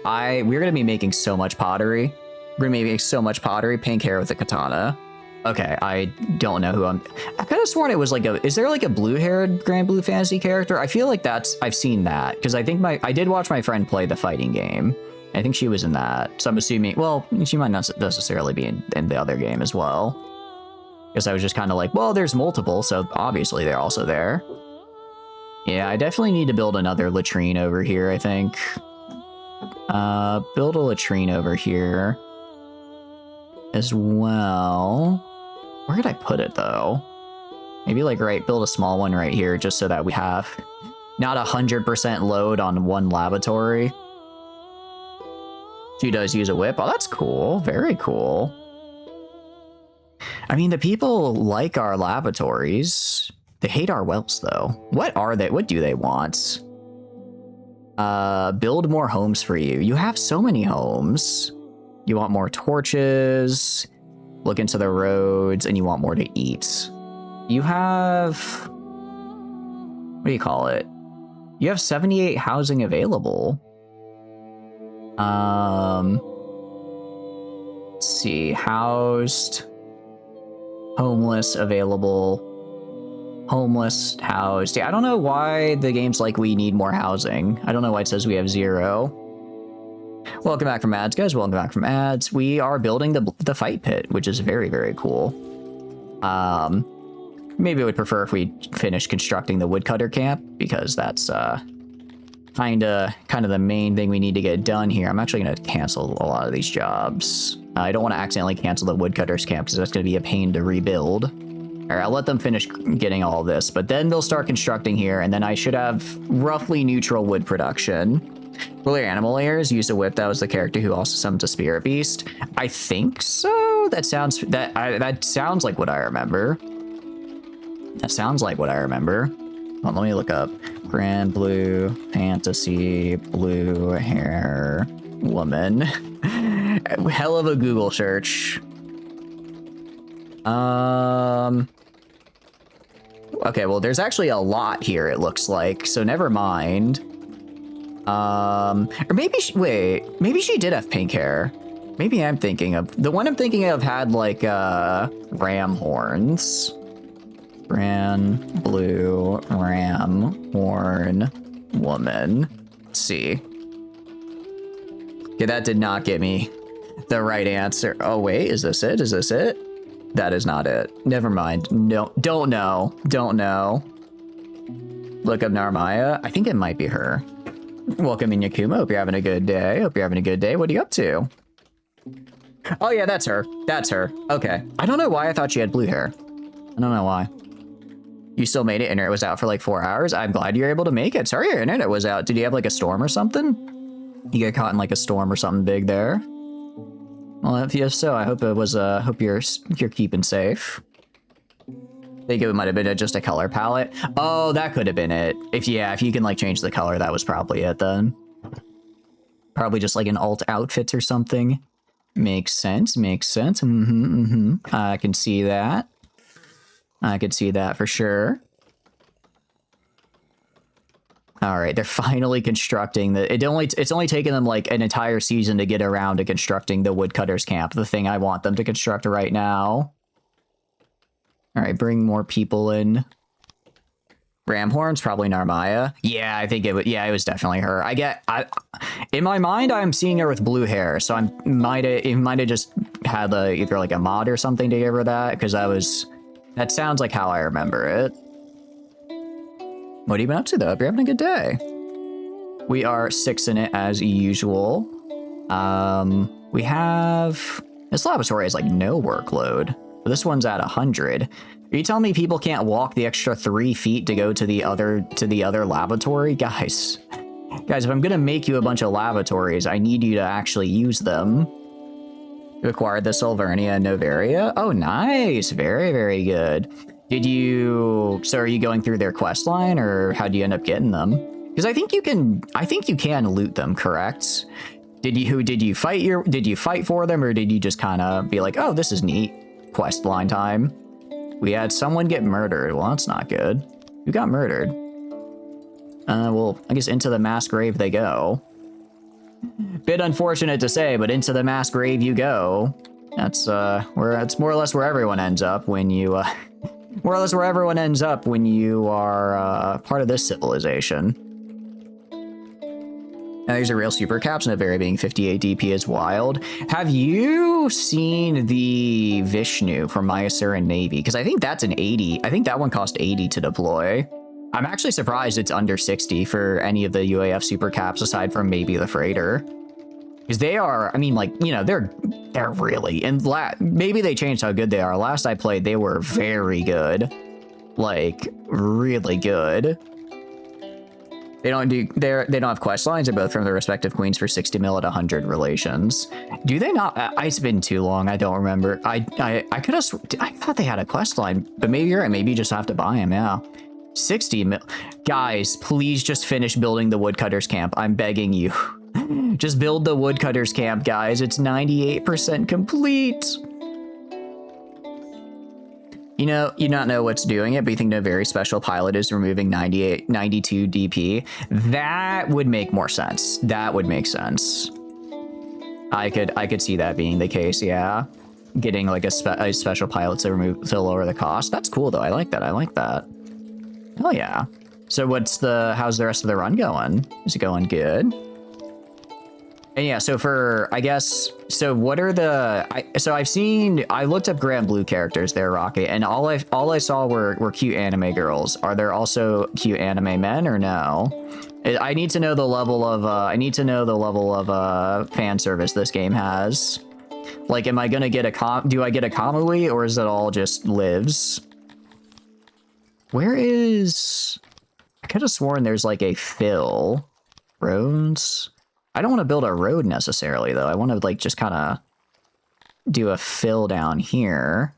We're gonna be making so much pottery. We're gonna be making so much pottery. Pink hair with a katana. Okay, I don't know who I could have sworn it was like is there like a blue-haired Grand Blue Fantasy character? I feel like I've seen that, because I think I did watch my friend play the fighting game. I think she was in that, so I'm assuming, well, she might not necessarily be in the other game as well. Because I was just kind of like, well, there's multiple, so obviously they're also there. Yeah, I definitely need to build another latrine over here, I think. Build a latrine over here as well. Where could I put it though? Maybe like build a small one right here just so that we have Not 100% load on one laboratory. She does use a whip. Oh, that's cool. Very cool. I mean, the people like our laboratories. They hate our wells, though. What are they? What do they want? Build more homes for you. You have so many homes. You want more torches. Look into the roads, and you want more to eat. You have... What do you call it? You have 78 housing available. Let's see. Housed. Homeless available. Homeless, housed. Yeah, I don't know why the game's like we need more housing. I don't know why it says we have 0. Welcome back from ads, guys. Welcome back from ads. We are building the fight pit, which is very, very cool. Maybe I would prefer if we finish constructing the woodcutter camp, because that's kind of the main thing we need to get done here. I'm actually going to cancel a lot of these jobs. I don't want to accidentally cancel the woodcutters camp, because that's going to be a pain to rebuild. All right, I'll let them finish getting all this, but then they'll start constructing here, and then I should have roughly neutral wood production. Will your animal layers use a whip? That was the character who also summoned a spirit beast. I think so. That sounds like what I remember. That sounds like what I remember. Well, let me look up. Grand blue fantasy blue hair woman. Hell of a Google search. Okay, well, there's actually a lot here, it looks like, so never mind. Or maybe maybe she did have pink hair. Maybe I'm thinking of the one I'm thinking of had like ram horns. Grand blue ram horn woman. Let's see. Okay, that did not get me the right answer. Oh wait, is this it? Is this it? That is not it. Never mind. No, don't know. Don't know. Look up Narmaya. I think it might be her. Welcome in, Yakuma. Hope you're having a good day. Hope you're having a good day. What are you up to? Oh yeah, that's her. That's her. Okay. I don't know why I thought she had blue hair. I don't know why. You still made it. Internet was out for like 4 hours. I'm glad you're able to make it. Sorry your internet was out. Did you have like a storm or something? You get caught in like a storm or something big there? Well, if so, I hope it was. Hope you're keeping safe. I think it might have been just a color palette. Oh, that could have been it. If you can like change the color, that was probably it then. Probably just like an alt outfit or something. Makes sense. Makes sense. I can see that. I could see that for sure. All right, they're finally constructing the. It's only taken them like an entire season to get around to constructing the woodcutters camp, the thing I want them to construct right now. All right, bring more people in. Ramhorn's probably Narmaya. Yeah, I think it was. Yeah, it was definitely her. In my mind, I'm seeing her with blue hair, so it might have just had either like a mod or something to give her that, because that sounds like how I remember it. What have you been up to, though? Hope you're having a good day. We are 6 in it, as usual. We have... This laboratory has, like, no workload. This one's at 100. Are you telling me people can't walk the extra 3 feet to go to the other laboratory? Guys, if I'm gonna make you a bunch of laboratories, I need you to actually use them. You acquired the Solvernia and Novaria? Oh, nice. Very, very good. So are you going through their quest line, or how do you end up getting them? Because I think you can loot them, correct? Did you fight for them, or did you just kind of be like, oh, this is neat, quest line time? We had someone get murdered. Well, that's not good. Who got murdered? Well, I guess into the mass grave they go. Bit unfortunate to say, but into the mass grave you go. That's it's more or less where everyone ends up when you more or less where everyone ends up when you are part of this civilization. Now, there's a real super caps, and a very being 58 DP is wild. Have you seen the Vishnu from Myasur and Navy? Because I think that's an 80. I think that one cost 80 to deploy. I'm actually surprised it's under 60 for any of the UAF super caps, aside from maybe the freighter. Because they are, I mean, like, you know, they're really, and maybe they changed how good they are. Last I played, they were very good. Like, really good. They don't have quest lines. They're both from their respective queens for 60 mil at 100 relations. Do they not? It's been too long. I don't remember. I could have. I thought they had a quest line, but maybe you're right. Maybe you just have to buy them. Yeah. 60 mil. Guys, please just finish building the woodcutters camp. I'm begging you. Just build the woodcutters camp, guys. It's 98% complete. You not know what's doing it, but you think no very special pilot is removing 92 DP. That would make more sense. That would make sense. I could see that being the case. Yeah, getting like a special pilot to lower the cost. That's cool though. I like that. I like that. Oh yeah. So how's the rest of the run going? Is it going good? And yeah, so what are I looked up Grand Blue characters there, Rocket, and all I saw were cute anime girls. Are there also cute anime men or no? I need to know the level of fan service this game has. Like, am I gonna get do I get a Kamui, or is it all just lives? Where is... I could have sworn there's like a fill. Roads? I don't want to build a road necessarily, though. I want to, like, just kind of do a fill down here.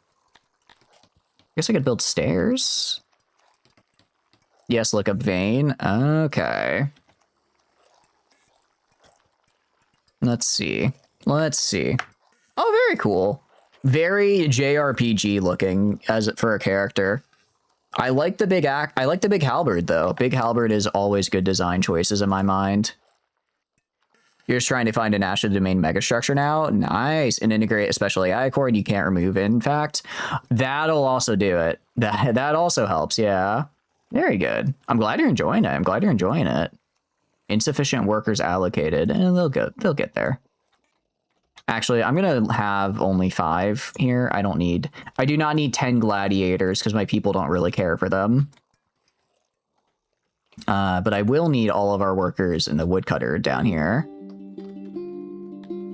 I guess I could build stairs. Yes, look up vein. Okay. Let's see. Oh, very cool. Very JRPG looking for a character. I like the big halberd, though. Big halberd is always good design choices in my mind. You're just trying to find a national domain megastructure now? Nice. And integrate a special AI core and you can't remove it, in fact. That'll also do it. That also helps, yeah. Very good. I'm glad you're enjoying it. Insufficient workers allocated. And they'll get there. Actually, I'm going to have only 5 here. I do not need 10 gladiators because my people don't really care for them. But I will need all of our workers in the woodcutter down here.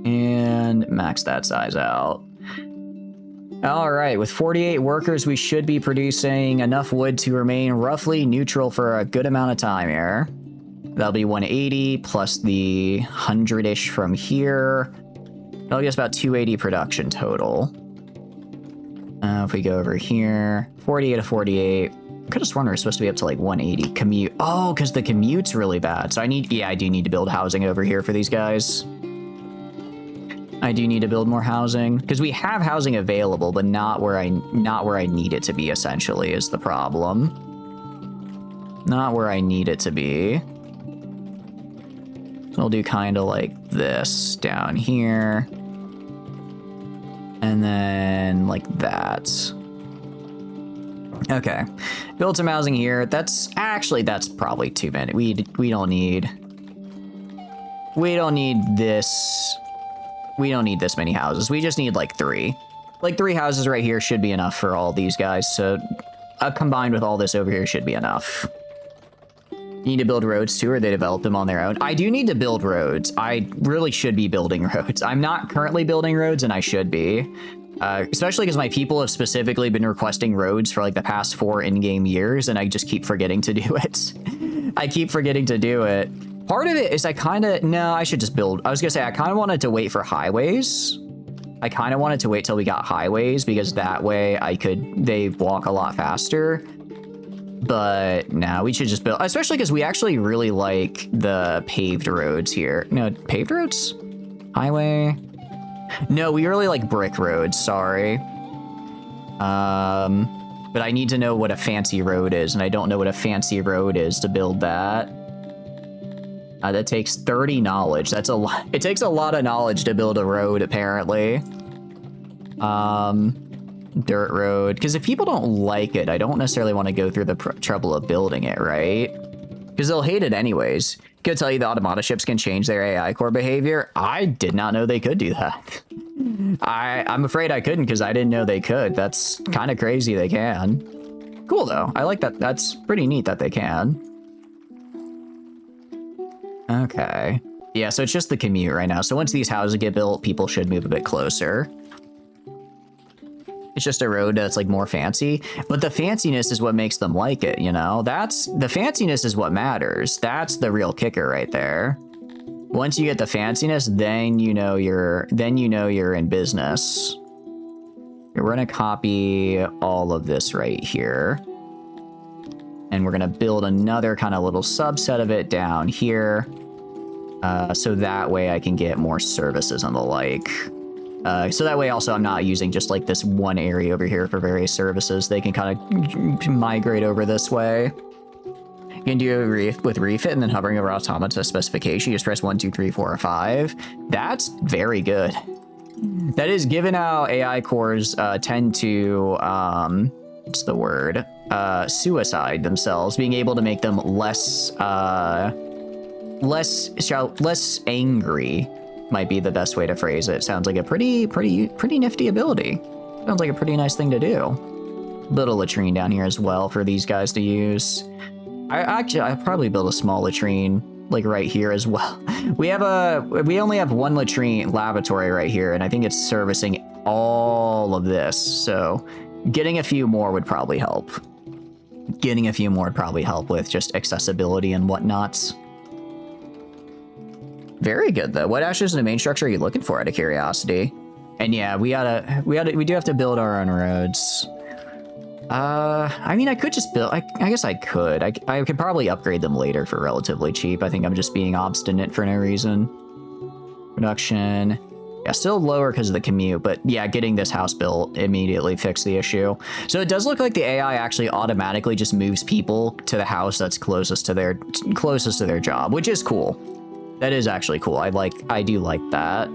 And max that size out. All right, with 48 workers, we should be producing enough wood to remain roughly neutral for a good amount of time here. That'll be 180 plus the 100-ish from here. That'll get us about 280 production total. If we go over here, 48 to 48. Could have sworn we were supposed to be up to like 180. Commute. Oh, because the commute's really bad. So I do need to build housing over here for these guys. I do need to build more housing because we have housing available, but not where I need it to be, essentially, is the problem. Not where I need it to be. We'll do kind of like this down here. And then like that. Okay. Build some housing here. That's probably too many. We don't need this. We don't need this many houses. We just need like 3. Like 3 houses right here should be enough for all these guys. So combined with all this over here should be enough. You need to build roads too, or they develop them on their own? I do need to build roads. I really should be building roads. I'm not currently building roads, and I should be. Especially because my people have specifically been requesting roads for like the past 4 in-game years, and I just keep forgetting to do it. I keep forgetting to do it. Part of it is I should just build. I was gonna say, I kind of wanted to wait for highways. I kind of wanted to wait till we got highways because that way they walk a lot faster. But now we should just build, especially because we actually really like the paved roads here. No, paved roads? Highway? No, we really like brick roads, sorry. But I need to know what a fancy road is, and I don't know what a fancy road is to build that. That takes 30 knowledge. That's a lot. It takes a lot of knowledge to build a road, apparently. Dirt road. Because if people don't like it, I don't necessarily want to go through the trouble of building it, right? Because they'll hate it anyways. Could tell you the automata ships can change their AI core behavior. I did not know they could do that. I'm afraid I couldn't because I didn't know they could. That's kind of crazy they can. Cool, though. I like that. That's pretty neat that they can. Okay. Yeah, so it's just the commute right now. So once these houses get built, people should move a bit closer. It's just a road that's like more fancy, but the fanciness is what makes them like it, you know? That's the fanciness is what matters. That's the real kicker right there. Once you get the fanciness, then you know you're in business. We're gonna copy all of this right here. And we're gonna build another kind of little subset of it down here. So that way I can get more services and the like. So that way also I'm not using just like this one area over here for various services. They can kind of migrate over this way. You can do it with refit and then hovering over automata specification. You just press 1, 2, 3, 4, or 5. That's very good. That is, given how AI cores tend to, what's the word? Suicide themselves, being able to make them less angry might be the best way to phrase it. Sounds like a pretty nifty ability. Sounds like a pretty nice thing to do. Little latrine down here as well for these guys to use. I'd probably build a small latrine like right here as well. We only have one latrine lavatory right here, and I think it's servicing all of this. So getting a few more would probably help. Getting a few more would probably help with just accessibility and whatnots. Very good though. What ashes in the main structure are you looking for, out of curiosity? And yeah, we do have to build our own roads. I mean, I could just build, I guess I could. I could probably upgrade them later for relatively cheap. I think I'm just being obstinate for no reason. Production. Yeah, still lower because of the commute, but yeah, getting this house built immediately fixed the issue. So it does look like the AI actually automatically just moves people to the house that's closest to their job, which is cool. That is actually cool. I do like that.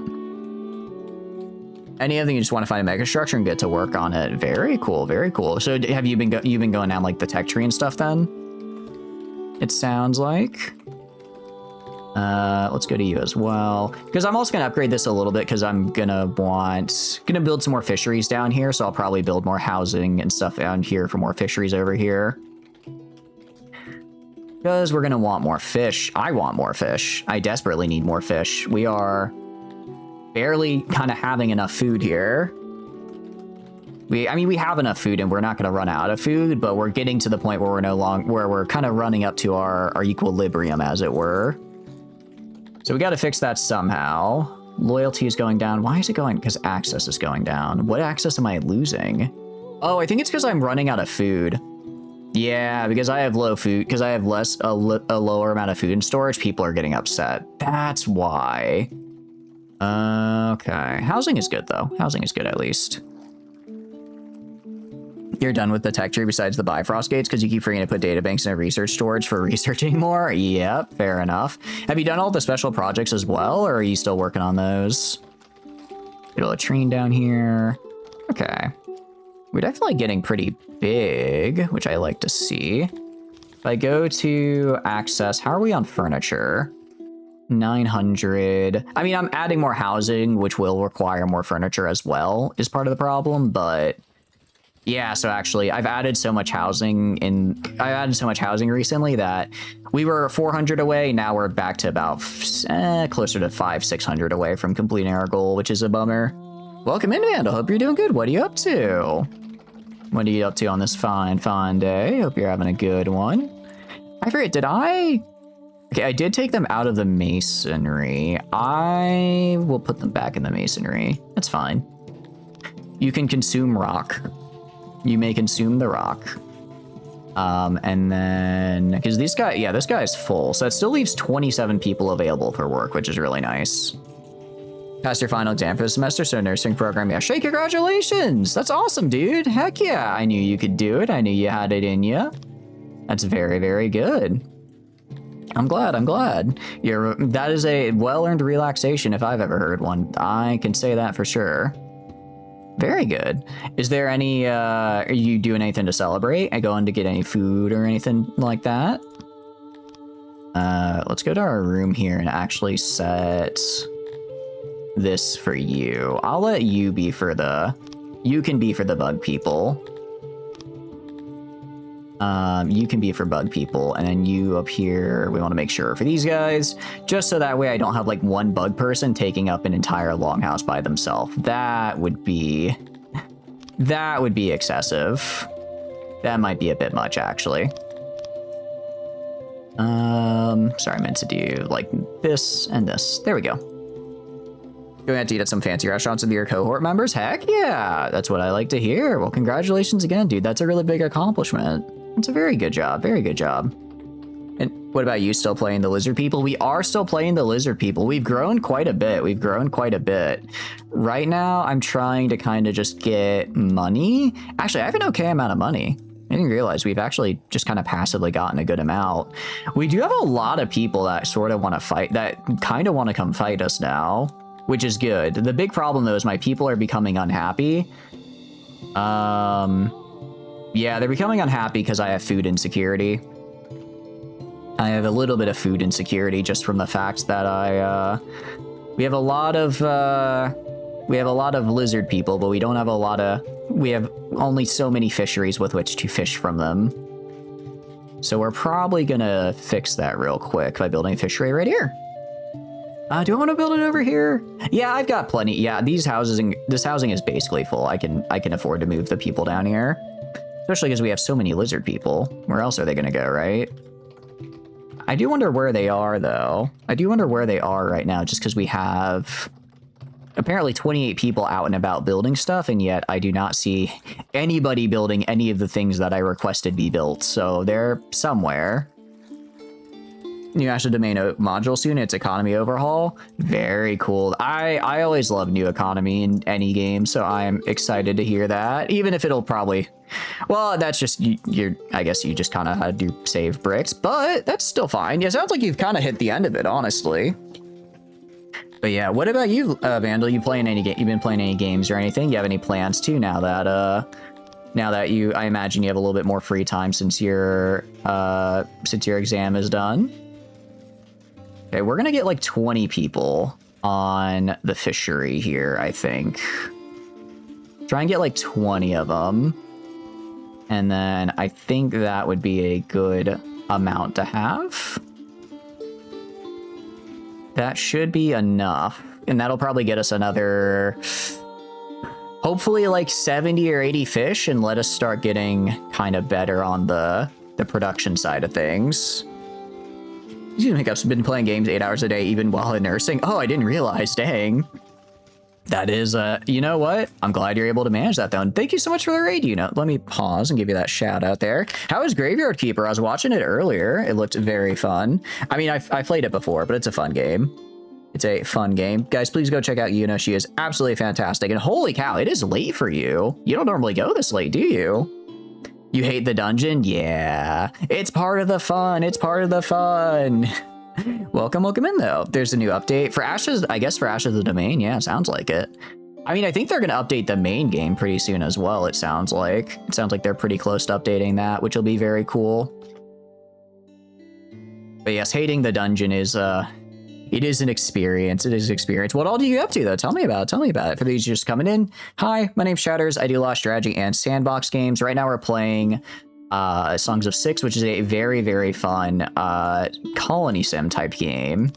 Any other thing, you just want to find a mega structure and get to work on it. Very cool, very cool. So have you been going down like the tech tree and stuff then? It sounds like. Let's go to you as well, because I'm also gonna upgrade this a little bit because I'm gonna build some more fisheries down here. So I'll probably build more housing and stuff down here for more fisheries over here. Because we're gonna want more fish. I want more fish. I desperately need more fish. We are barely kind of having enough food here. I mean, we have enough food and we're not going to run out of food, but we're getting to the point where we're kind of running up to our equilibrium, as it were. So we got to fix that somehow. Loyalty is going down. Why is it going? Because access is going down. What access am I losing? Oh, I think it's because I'm running out of food. Yeah, because I have low food, because I have a lower amount of food in storage, people are getting upset. That's why. Okay. Housing is good, though. Housing is good, at least. You're done with the tech tree besides the Bifrost gates because you keep forgetting to put databanks in a research storage for researching more? Yep, fair enough. Have you done all the special projects as well, or are you still working on those? Get a latrine down here. Okay. We're definitely getting pretty big, which I like to see. If I go to access, how are we on furniture? 900. I mean, I'm adding more housing, which will require more furniture as well, is part of the problem, but yeah, so actually I've added so much housing recently that we were 400 away. Now we're back to about closer to 500-600 away from completing our goal, which is a bummer. Welcome in, Vandal. Hope you're doing good. What are you up to? What are you up to on this fine day? Hope you're having a good one. I forget, okay, I did take them out of the masonry. I will put them back in the masonry. That's fine. You can consume rock. You may consume the rock. And then, because this guy is full. So it still leaves 27 people available for work, which is really nice. Passed your final exam for the semester, so nursing program. Yeah, Shay, congratulations. That's awesome, dude. Heck yeah. I knew you could do it. I knew you had it in you. That's very, very good. I'm glad. That is a well-earned relaxation if I've ever heard one. I can say that for sure. Very good. Is there any, are you doing anything to celebrate? Are you going to get any food or anything like that? Let's go to our room here and actually set this for you. I'll let you be you can be for the bug people. You can be for bug people, and then you up here, we want to make sure for these guys, just so that way I don't have like one bug person taking up an entire longhouse by themselves. That would be That would be excessive. That might be a bit much, actually. Sorry, I meant to do like this and this. There we go. Going out to eat at some fancy restaurants with your cohort members? Heck yeah, that's what I like to hear. Well, congratulations again, dude. That's a really big accomplishment. It's a very good job, very good job. And what about you, still playing the lizard people? We are still playing the lizard people. We've grown quite a bit. We've grown quite a bit. Right now, I'm trying to kind of just get money. Actually, I have an okay amount of money. I didn't realize we've actually just kind of passively gotten a good amount. We do have a lot of people that sort of want to fight, that kind of want to come fight us now, which is good. The big problem, though, is my people are becoming unhappy. Yeah, they're becoming unhappy because I have food insecurity. I have a little bit of food insecurity just from the fact that we have a lot of lizard people, but we don't have a lot of, we have only so many fisheries with which to fish from them. So we're probably gonna fix that real quick by building a fishery right here. Do I want to build it over here? Yeah, I've got plenty. Yeah, this housing is basically full. I can afford to move the people down here, especially because we have so many lizard people. Where else are they gonna go, right? I do wonder where they are, though. I do wonder where they are right now, just because we have apparently 28 people out and about building stuff, and yet I do not see anybody building any of the things that I requested be built. So they're somewhere. New Asha Domain module soon. It's economy overhaul. Very cool. I always love new economy in any game, so I'm excited to hear that. Even if it'll probably, well, that's just you're. I guess you just kind of had to save bricks, but that's still fine. Yeah, sounds like you've kind of hit the end of it, honestly. But yeah, what about you, Vandal? You playing any game? You've been playing any games or anything? You have any plans too now that I imagine you have a little bit more free time since your exam is done. Okay, we're gonna get like 20 people on the fishery here, I think. Try and get like 20 of them. And then I think that would be a good amount to have. That should be enough. And that'll probably get us another, hopefully like 70 or 80 fish, and let us start getting kind of better on the production side of things. You think I've been playing games 8 hours a day even while in nursing? Oh, I didn't realize, dang. That is, you know what? I'm glad you're able to manage that, though. And thank you so much for the raid, you know. Let me pause and give you that shout out there. How is Graveyard Keeper? I was watching it earlier. It looked very fun. I mean, I played it before, but it's a fun game. It's a fun game. Guys, please go check out Yuna. She is absolutely fantastic. And holy cow, it is late for you. You don't normally go this late, do you? You hate the dungeon? Yeah. It's part of the fun. It's part of the fun. Welcome in, though. There's a new update for Ashes. I guess for Ashes of the Domain. Yeah, sounds like it. I mean, I think they're going to update the main game pretty soon as well, it sounds like. It sounds like they're pretty close to updating that, which will be very cool. But yes, hating the dungeon is, it is an experience. It is an experience. What all do you get up to, though? Tell me about it. Tell me about it. For these just coming in, hi, my name's Shatters. I do a lot of strategy and sandbox games. Right now we're playing Songs of Six, which is a very, very fun colony sim type game.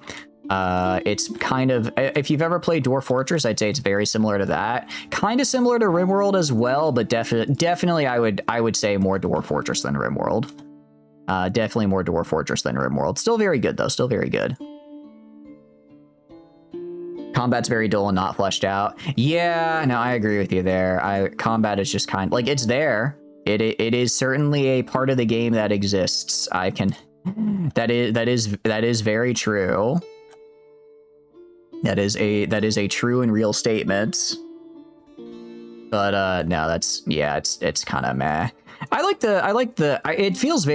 It's kind of, if you've ever played Dwarf Fortress, I'd say it's very similar to that. Kind of similar to RimWorld as well, but definitely I would say more Dwarf Fortress than RimWorld. Definitely more Dwarf Fortress than RimWorld. Still very good, though. Still very good. Combat's very dull and not fleshed out. Yeah, no, I agree with you there. Combat is just kind of like, it's there. It is certainly a part of the game that exists. That is very true. That is a true and real statement. But no, it's kind of meh. It feels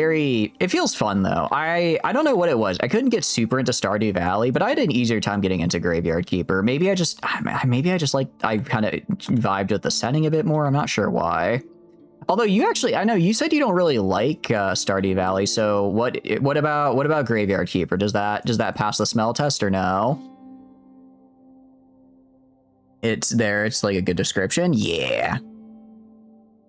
fun though. I don't know what it was. I couldn't get super into Stardew Valley, but I had an easier time getting into Graveyard Keeper. Maybe I kind of vibed with the setting a bit more. I'm not sure why. Although I know you said you don't really like Stardew Valley. So what about Graveyard Keeper? Does that pass the smell test or no? It's there. It's like a good description. Yeah.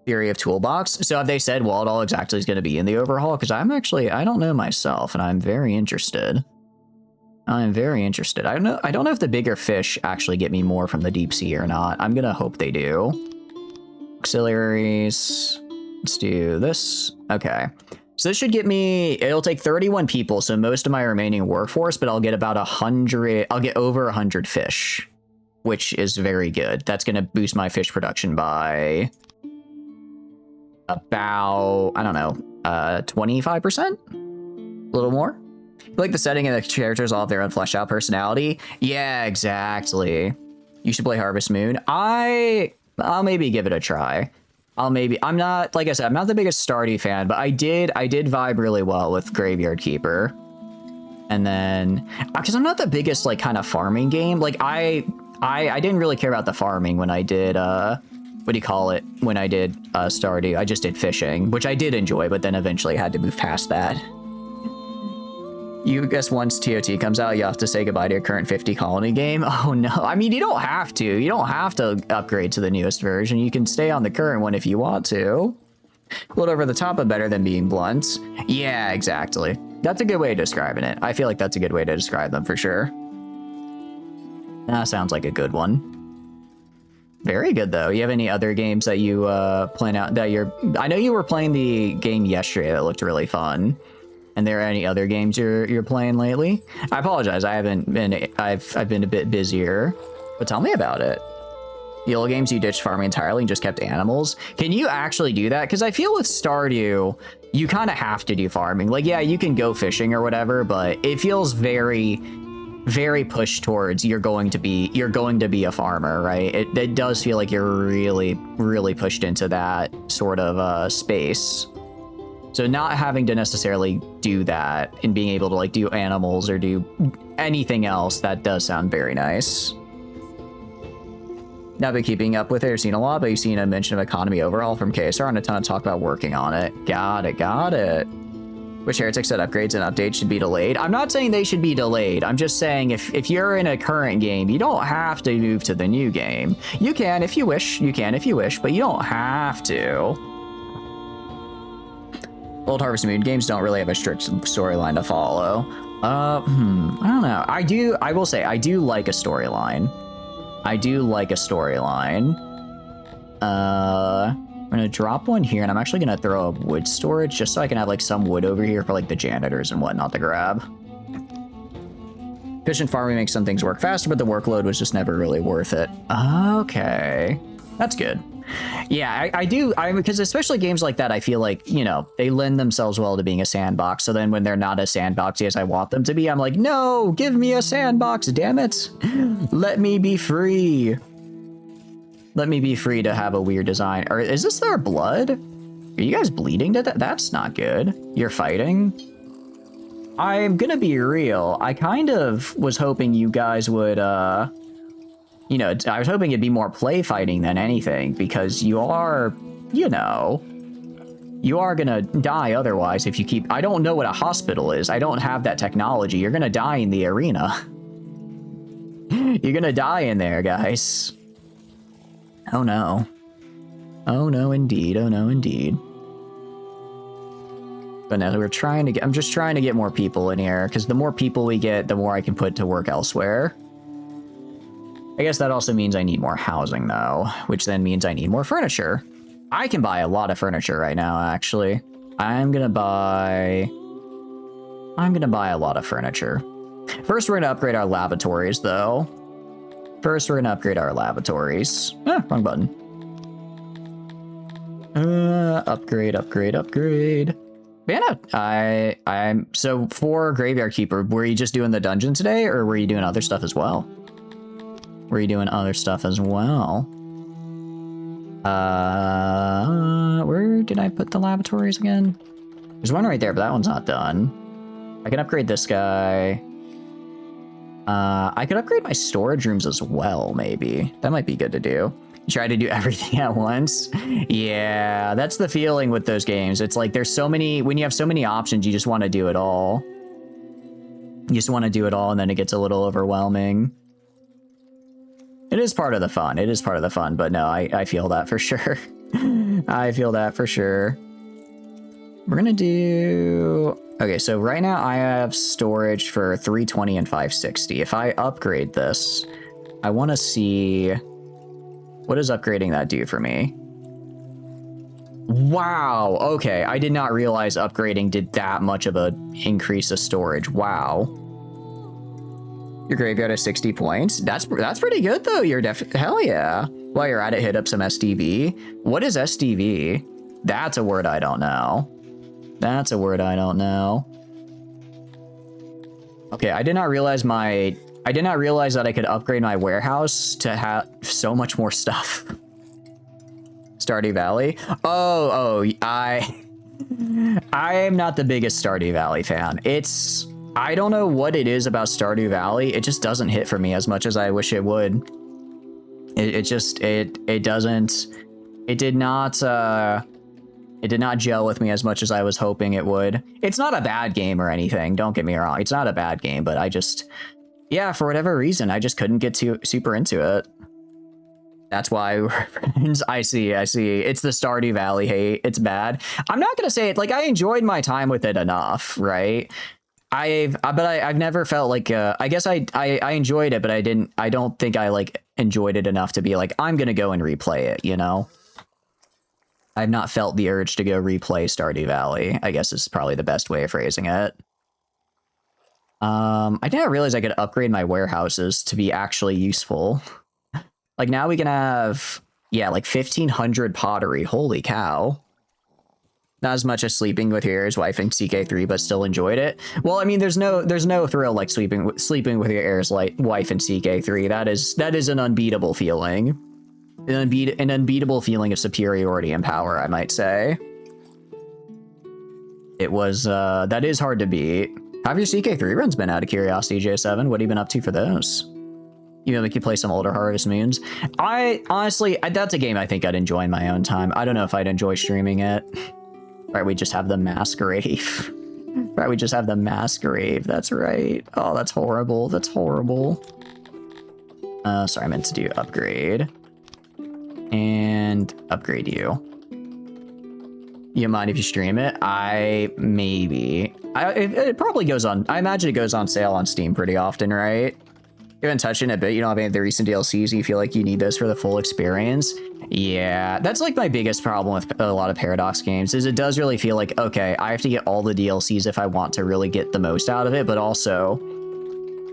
Theory of Toolbox. So have they said what all exactly is going to be in the overhaul? Because I don't know myself, and I'm very interested. I don't know if the bigger fish actually get me more from the deep sea or not. I'm gonna hope they do. Auxiliaries. Let's do this. Okay. So this should get me, it'll take 31 people, so most of my remaining workforce, but I'll get about 100, I'll get over 100 fish, which is very good. That's going to boost my fish production by about, I don't know, 25%? A little more? Like the setting and the characters all have their own fleshed out personality. Yeah, exactly. You should play Harvest Moon. I'll maybe give it a try. I'm not, like I said, I'm not the biggest Stardew fan, but I did vibe really well with Graveyard Keeper. And then, because I'm not the biggest, like, kind of farming game. Like, I didn't really care about the farming when I did, what do you call it? When I did Stardew, I just did fishing, which I did enjoy, but then eventually had to move past that. You guess once TOT comes out, you have to say goodbye to your current 50 colony game. Oh no, I mean, you don't have to. You don't have to upgrade to the newest version. You can stay on the current one if you want to. A little over the top, but better than being blunt. Yeah, exactly. That's a good way of describing it. I feel like that's a good way to describe them for sure. That sounds like a good one. Very good though. You have any other games that you plan out that I know you were playing the game yesterday that looked really fun. And there are any other games you're playing lately? I apologize, I haven't been. I've been a bit busier, but tell me about it. The old games you ditched farming entirely and just kept animals. Can you actually do that? Because I feel with Stardew, you kind of have to do farming. Like, yeah, you can go fishing or whatever, but it feels very, very pushed towards you're going to be a farmer, right? It does feel like you're really, really pushed into that sort of space. So not having to necessarily do that and being able to like do animals or do anything else, that does sound very nice. Not been keeping up with it or seen a lot, but you've seen a mention of economy overhaul from KSR and a ton of talk about working on it. Got it. Which Heretic said upgrades and updates should be delayed. I'm not saying they should be delayed. I'm just saying if you're in a current game, you don't have to move to the new game. You can if you wish, but you don't have to. Old Harvest Moon games don't really have a strict storyline to follow. I don't know. I will say, I do like a storyline. I'm gonna drop one here, and I'm actually gonna throw a wood storage just so I can have like some wood over here for like the janitors and whatnot to grab. Efficient farming makes some things work faster, but the workload was just never really worth it. Okay, that's good. Yeah, I do, because especially games like that, I feel like, you know, they lend themselves well to being a sandbox. So then when they're not as sandboxy as I want them to be, I'm like, no, give me a sandbox, damn it. Let me be free. Let me be free to have a weird design. Or is this their blood? Are you guys bleeding to that? That's not good. You're fighting? I'm gonna be real. I kind of was hoping you guys would, you know, I was hoping it'd be more play fighting than anything, because you are, you know, you are gonna die otherwise if you keep... I don't know what a hospital is. I don't have that technology. You're gonna die in the arena. You're gonna die in there, guys. Oh no. Oh no indeed. Oh no indeed. But now we're trying to get... I'm just trying to get more people in here, because the more people we get, the more I can put to work elsewhere. I guess that also means I need more housing, though, which then means I need more furniture. I can buy a lot of furniture right now, actually. I'm gonna buy a lot of furniture. First, we're gonna upgrade our lavatories, though. Wrong button. Upgrade. But yeah, I'm so for Graveyard Keeper, were you just doing the dungeon today, or were you doing other stuff as well? Where did I put the lavatories again? There's one right there, but that one's not done. I can upgrade this guy. I could upgrade my storage rooms as well, maybe. That might be good to do. Try to do everything at once. Yeah, that's the feeling with those games. It's like there's so many, when you have so many options, you just want to do it all. And then it gets a little overwhelming. It is part of the fun. But no, I feel that for sure. We're gonna do... Okay, so right now I have storage for 320 and 560. If I upgrade this, I want to see... What does upgrading that do for me? Wow. Okay. I did not realize upgrading did that much of a increase of storage. Wow. Your graveyard has 60 points. That's pretty good though. You're hell yeah. While you're at it, hit up some SDV. What is SDV? That's a word I don't know. That's a word I don't know. Okay, I did not realize that I could upgrade my warehouse to have so much more stuff. Stardew Valley. Oh, I am not the biggest Stardew Valley fan. I don't know what it is about Stardew Valley. It just doesn't hit for me as much as I wish it would. It did not gel with me as much as I was hoping it would. It's not a bad game or anything. Don't get me wrong. It's not a bad game, but yeah, for whatever reason, I just couldn't get super into it. That's why we're friends. I see. It's the Stardew Valley hate. It's bad. I'm not gonna say it. Like, I enjoyed my time with it enough, right? I've never felt like, I guess I enjoyed it, but I don't think I like enjoyed it enough to be like, I'm gonna go and replay it, you know? I've not felt the urge to go replay Stardew Valley, I guess is probably the best way of phrasing it. I didn't realize I could upgrade my warehouses to be actually useful. Like, now we can have, yeah, like 1,500 pottery. Holy cow. Not as much as sleeping with your heir's wife in CK3, but still enjoyed it. Well, I mean, there's no thrill like sleeping with your heir's wife in CK3. That is an unbeatable feeling. An unbeatable feeling of superiority and power, I might say. It was, that is hard to beat. How have your CK3 runs been, out of curiosity, J7? What have you been up to for those? You know, make you play some older Harvest Moons. Honestly, that's a game I think I'd enjoy in my own time. I don't know if I'd enjoy streaming it. Right, we just have the mass grave. Right, we just have the mass grave. That's right. Oh, that's horrible. That's horrible. Sorry, I meant to do upgrade. And upgrade you. You mind if you stream it? Maybe. It probably goes on. I imagine it goes on sale on Steam pretty often, right? You haven't touched it in a bit. You don't have any of the recent DLCs. You feel like you need those for the full experience. Yeah, that's like my biggest problem with a lot of Paradox games, is it does really feel like, okay, I have to get all the DLCs if I want to really get the most out of it, but also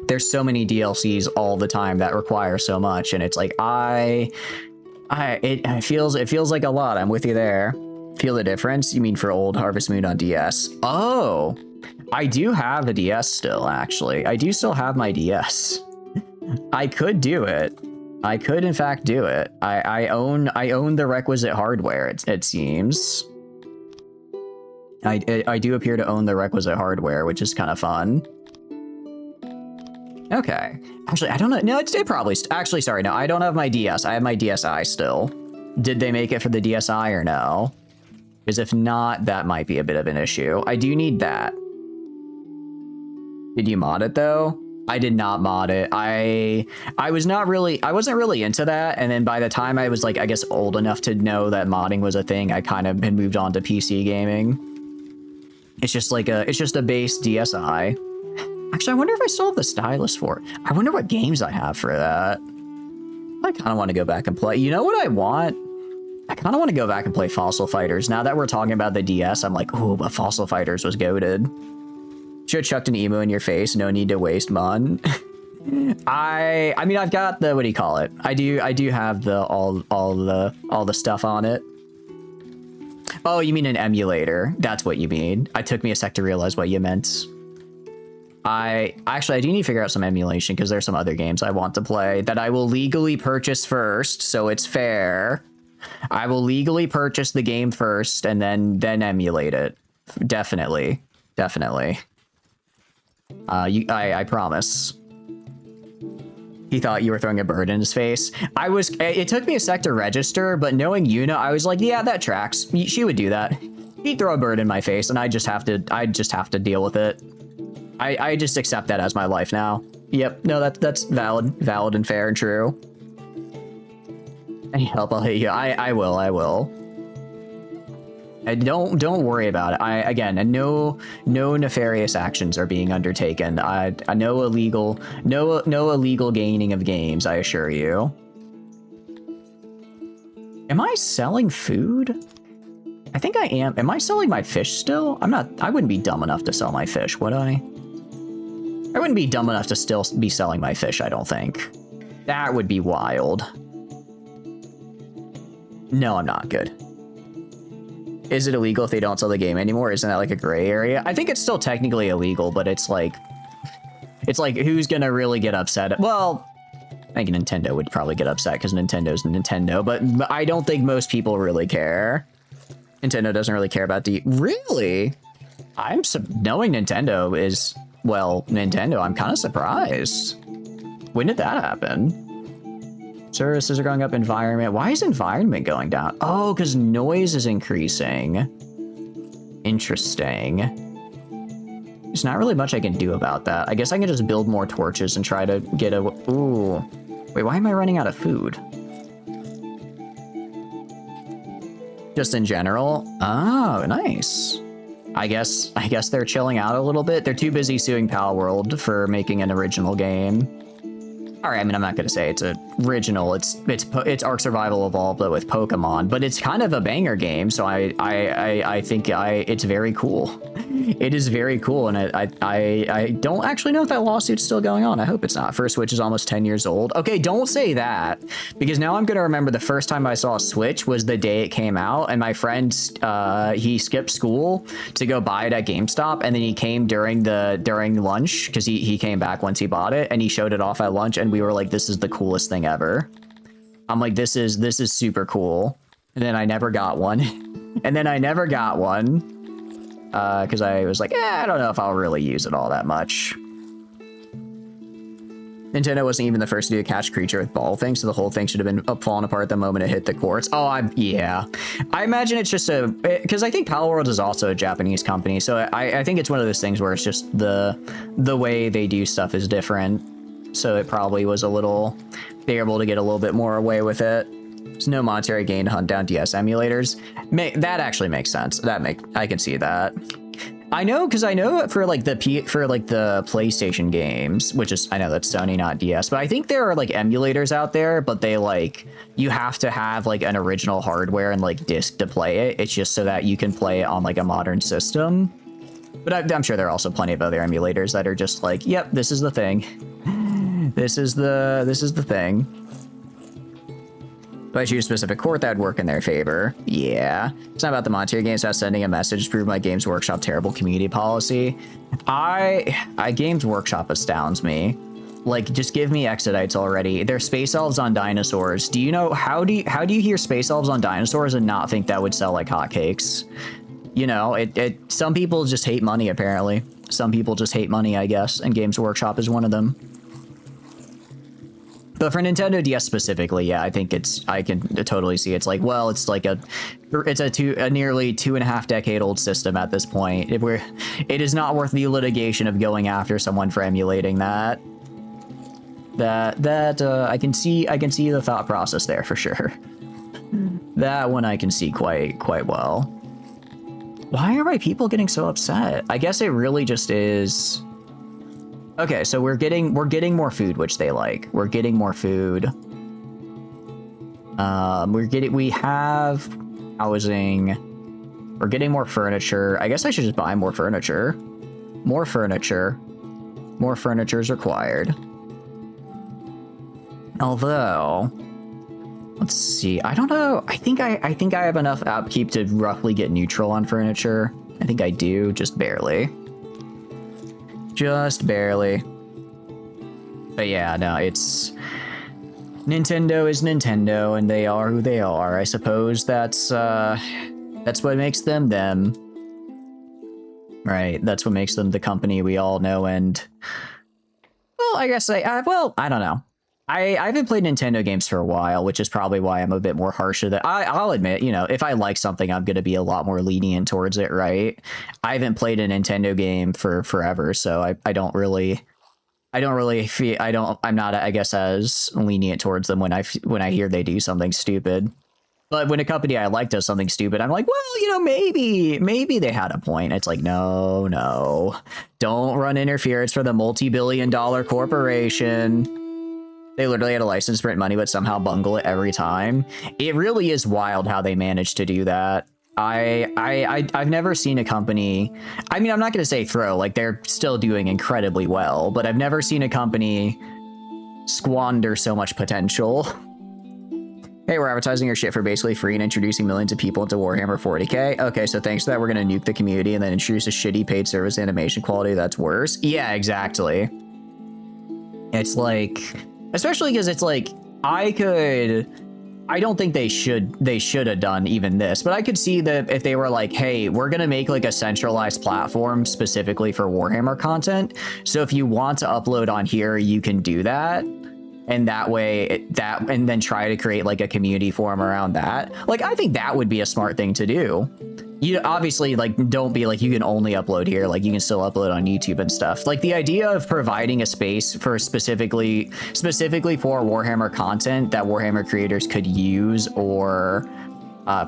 there's so many DLCs all the time that require so much, and it's like it feels like a lot. I'm with you there. Feel the difference? You mean for old Harvest Moon on DS? Oh, I do have a DS still, actually. I do still have my DS. I could do it. I could, in fact, do it. I own the requisite hardware, it seems. I do appear to own the requisite hardware, which is kind of fun. Okay. Actually, I don't know. No, it probably... Actually, sorry, no, I don't have my DS. I have my DSi still. Did they make it for the DSi or no? Because if not, that might be a bit of an issue. I do need that. Did you mod it, though? I did not mod it. I wasn't really into that, and then by the time I was like, I guess, old enough to know that modding was a thing, I kind of had moved on to PC gaming. It's just a base DSi. Actually, I wonder if I still have the stylus for it. I wonder what games I have for that. I kind of want to go back and play. You know what I want? I kind of want to go back and play Fossil Fighters. Now that we're talking about the DS, I'm like, oh, but Fossil Fighters was goated. Should have chucked an emo in your face. No need to waste mon. I mean, I've got the, what do you call it? I do have the all the stuff on it. Oh, you mean an emulator? That's what you mean. It took me a sec to realize what you meant. I do need to figure out some emulation, because there's some other games I want to play that I will legally purchase first, so it's fair. I will legally purchase the game first and then emulate it. Definitely. I promise. He thought you were throwing a bird in his face. It took me a sec to register, but knowing Yuna, I was like, yeah, that tracks. She would do that. He'd throw a bird in my face, and I just have to deal with it. I just accept that as my life now. Yep, no, that's valid and fair and true. Any help, I'll hit you. I will. And don't worry about it. Again, no nefarious actions are being undertaken. No illegal gaining of games, I assure you. Am I selling food? I think I am. Am I selling my fish still? I'm not. I wouldn't be dumb enough to sell my fish, would I? I wouldn't be dumb enough to still be selling my fish, I don't think. That would be wild. No, I'm not. Good. Is it illegal if they don't sell the game anymore? Isn't that like a gray area? I think it's still technically illegal, but it's like who's gonna really get upset? Well, I think Nintendo would probably get upset because Nintendo's Nintendo, but I don't think most people really care. Nintendo doesn't really care about really? Knowing Nintendo is, well, Nintendo, I'm kind of surprised. When did that happen? Services are going up, environment. Why is environment going down? Oh, because noise is increasing. Interesting. There's not really much I can do about that. I guess I can just build more torches and try to get a... Ooh. Wait, why am I running out of food? Just in general? Oh, nice. I guess they're chilling out a little bit. They're too busy suing Palworld for making an original game. All right, I mean, I'm not gonna say it's original. It's Ark Survival Evolved but with Pokemon, but it's kind of a banger game. So I think it's very cool. It is very cool, and I don't actually know if that lawsuit's still going on. I hope it's not. First Switch is almost 10 years old. Okay, don't say that, because now I'm gonna remember the first time I saw a Switch was the day it came out, and my friend he skipped school to go buy it at GameStop, and then he came during lunch because he came back once he bought it, and he showed it off at lunch, and we were like, this is the coolest thing ever. I'm like, this is super cool. And then I never got one. Because I was like, I don't know if I'll really use it all that much. Nintendo wasn't even the first to do a catch creature with ball thing, so the whole thing should have been falling apart the moment it hit the courts. Oh, yeah. I imagine it's just because I think Palworld is also a Japanese company, so I think it's one of those things where it's just the way they do stuff is different. So it probably was they were able to get a little bit more away with it. There's no monetary gain to hunt down DS emulators. That actually makes sense. I can see that. I know, because I know for like the PlayStation games, which is, I know that's Sony, not DS, but I think there are like emulators out there, but they you have to have like an original hardware and like disc to play it. It's just so that you can play it on like a modern system. But I'm sure there are also plenty of other emulators that are just like, yep, this is the thing. This is the thing. If I choose a specific court, that would work in their favor. Yeah. It's not about the monetary games, it's about sending a message to prove my Games Workshop terrible community policy. Games Workshop astounds me. Like, just give me Exodites already. They're space elves on dinosaurs. Do you know, how do you hear space elves on dinosaurs and not think that would sell like hotcakes? You know, some people just hate money, apparently. Some people just hate money, I guess, and Games Workshop is one of them. But for Nintendo DS specifically, yeah, I think I can totally see it's like, well, it's like a nearly 2.5 decade old system at this point. It is not worth the litigation of going after someone for emulating that. I can see the thought process there for sure. That one I can see quite well. Why are my people getting so upset? I guess it really just is. Okay, so we're getting more food, which they like. We're getting more food. We have housing. We're getting more furniture. I guess I should just buy more furniture. More furniture. More furniture is required. Although, let's see. I don't know. I think I have enough upkeep to roughly get neutral on furniture. I think I do, just barely. Just barely. But yeah, no, it's... Nintendo is Nintendo, and they are who they are. I suppose that's what makes them them. Right, that's what makes them the company we all know, and... Well, I guess I don't know. I haven't played Nintendo games for a while, which is probably why I'm a bit more harsh to that. I'll admit, you know, if I like something, I'm going to be a lot more lenient towards it, right? I haven't played a Nintendo game for forever, so I'm not, I guess, as lenient towards them when I hear they do something stupid. But when a company I like does something stupid, I'm like, well, you know, maybe they had a point. It's like, no, don't run interference for the multi-billion-dollar corporation. They literally had a license to print money, but somehow bungle it every time. It really is wild how they managed to do that. I've never seen a company. I mean, I'm not going to say throw, like they're still doing incredibly well, but I've never seen a company squander so much potential. Hey, we're advertising your shit for basically free and introducing millions of people into Warhammer 40k. Okay, so thanks to that, we're going to nuke the community and then introduce a shitty paid service animation quality that's worse. Yeah, exactly. It's like, especially because it's like, I don't think they should have done even this, but I could see that if they were like, hey, we're going to make like a centralized platform specifically for Warhammer content. So if you want to upload on here, you can do that. And that way and then try to create like a community forum around that. Like, I think that would be a smart thing to do. You obviously like don't be like you can only upload here, like you can still upload on YouTube and stuff. Like the idea of providing a space for specifically for Warhammer content that Warhammer creators could use or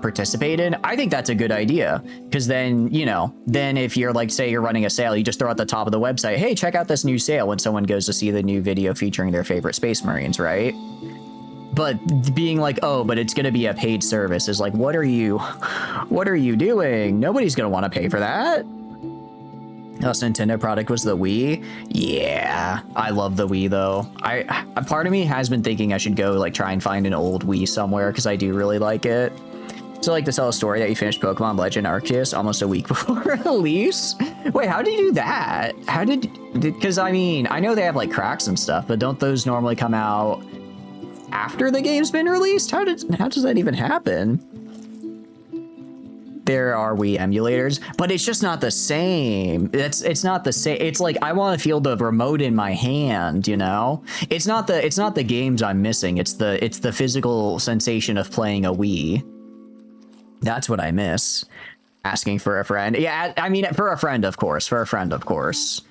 participate in, I think that's a good idea, because then, you know, then if you're like, say you're running a sale, you just throw at the top of the website, hey, check out this new sale when someone goes to see the new video featuring their favorite Space Marines, right? But being like, oh, but it's going to be a paid service is like, what are you doing? Nobody's going to want to pay for that. Last Nintendo product was the Wii. Yeah, I love the Wii though. A part of me has been thinking I should go like try and find an old Wii somewhere, because I do really like it. So like to tell a story that you finished Pokemon Legend Arceus almost a week before release. Wait, how did you do that? Because I mean, I know they have like cracks and stuff, but don't those normally come out after the game's been released? How does that even happen? There are Wii emulators, but it's just not the same. It's not the same. It's like I want to feel the remote in my hand, you know? It's not the games I'm missing. It's the physical sensation of playing a Wii. That's what I miss. Asking for a friend. Yeah, I mean for a friend, of course. For a friend, of course.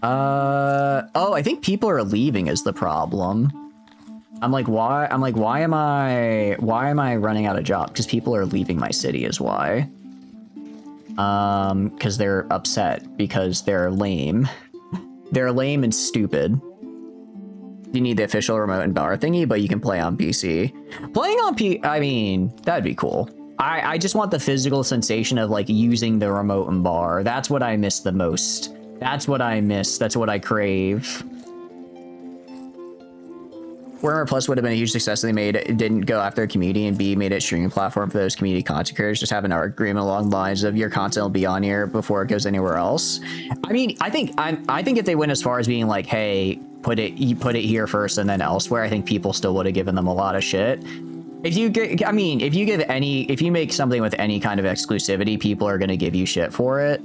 Oh, I think people are leaving is the problem. I'm like, why am I running out of jobs? Because people are leaving my city is why. Because they're upset because they're lame. They're lame and stupid. You need the official remote and bar thingy, but you can play on PC. Playing on I mean, that'd be cool. I just want the physical sensation of like using the remote and bar. That's what I miss the most. That's what I miss. That's what I crave. Warhammer Plus would have been a huge success if they made it didn't go after a community, and B, made it a streaming platform for those community content creators. Just have an agreement along the lines of your content will be on here before it goes anywhere else. I mean, I think if they went as far as being like, hey, put it here first and then elsewhere, I think people still would have given them a lot of shit. If you make something with any kind of exclusivity, people are going to give you shit for it.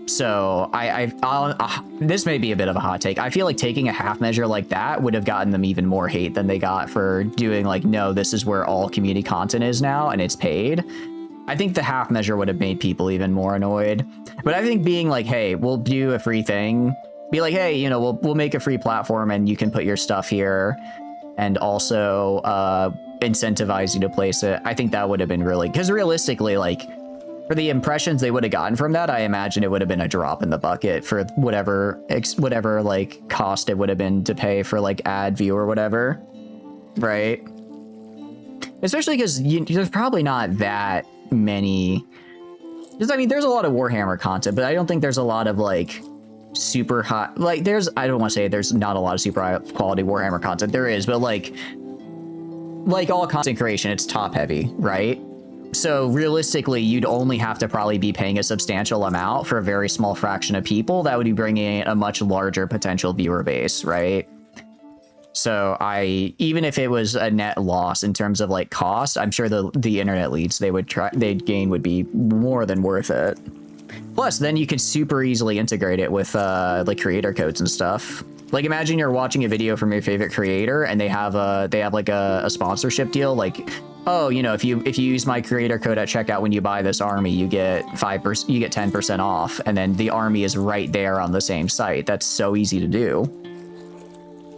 So this may be a bit of a hot take. I feel like taking a half measure like that would have gotten them even more hate than they got for doing like, no, this is where all community content is now and it's paid. I think the half measure would have made people even more annoyed. But I think being like, hey, we'll do a free thing. Be like, hey, you know, we'll make a free platform and you can put your stuff here, and also incentivize you to place it. I think that would have been really, because realistically, like, for the impressions they would have gotten from that, I imagine it would have been a drop in the bucket for whatever like cost it would have been to pay for like ad view or whatever, right? Especially because there's probably not that many. Because I mean, there's a lot of Warhammer content, but I don't think there's a lot of like super hot. Like I don't want to say there's not a lot of super high quality Warhammer content. There is, but like all content creation, it's top heavy, right? So realistically, you'd only have to probably be paying a substantial amount for a very small fraction of people that would be bringing in a much larger potential viewer base, right? So even if it was a net loss in terms of like cost, I'm sure the internet leads they'd gain would be more than worth it. Plus, then you could super easily integrate it with like creator codes and stuff. Like imagine you're watching a video from your favorite creator and they have like a sponsorship deal, like, oh, you know, if you use my creator code at checkout when you buy this army, you get 10% off, and then the army is right there on the same site. That's so easy to do.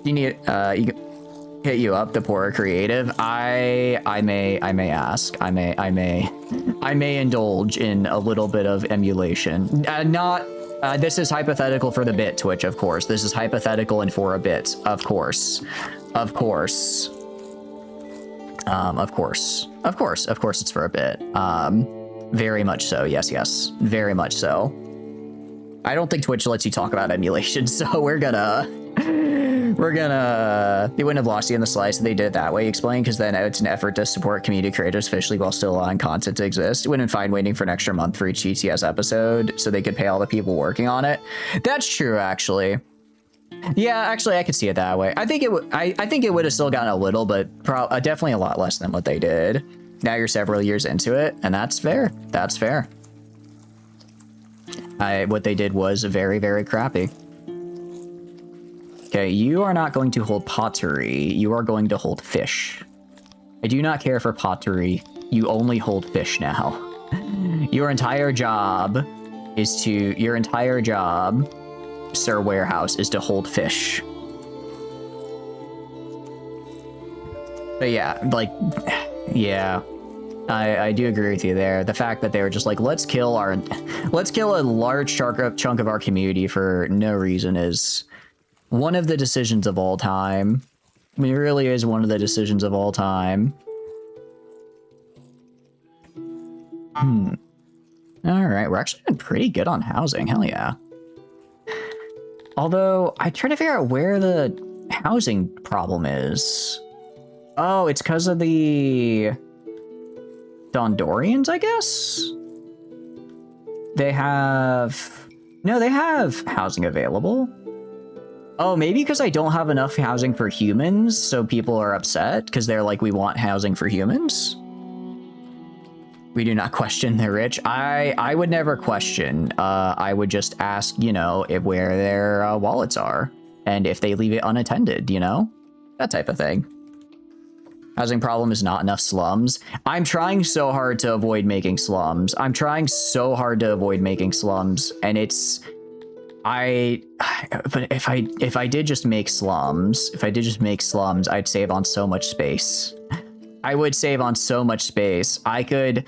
You need you can hit you up, the poorer creative. I may ask. I may indulge in a little bit of emulation. This is hypothetical for the bit, Twitch, of course. This is hypothetical and for a bit, of course. Of course. Of course, it's for a bit. Very much so. Yes, very much so. I don't think Twitch lets you talk about emulation, so we're gonna, they wouldn't have lost you in the slice if they did it that way, explain, because then it's an effort to support community creators officially while still allowing content to exist. It wouldn't find waiting for an extra month for each GTS episode so they could pay all the people working on it. That's true, actually. Yeah, actually, I could see it that way. I think it would. I think it would have still gotten a little, but definitely a lot less than what they did. Now you're several years into it, and that's fair. That's fair. What they did was very, very crappy. Okay, you are not going to hold pottery. You are going to hold fish. I do not care for pottery. You only hold fish now. Your entire job, Sir Warehouse, is to hold fish. But yeah, like, yeah, I do agree with you there. The fact that they were just like, let's kill a large chunk of our community for no reason is one of the decisions of all time. I mean, it really is one of the decisions of all time. All right, we're actually doing pretty good on housing. Hell yeah. Although, I try to figure out where the housing problem is. Oh, it's because of the Dondorians, I guess? They have housing available. Oh, maybe because I don't have enough housing for humans, so people are upset because they're like, we want housing for humans. We do not question the rich. I would never question. I would just ask, you know, where their wallets are and if they leave it unattended, you know, that type of thing. Housing problem is not enough slums. I'm trying so hard to avoid making slums. And it's, but if I did just make slums, I'd save on so much space. I would save on so much space. I could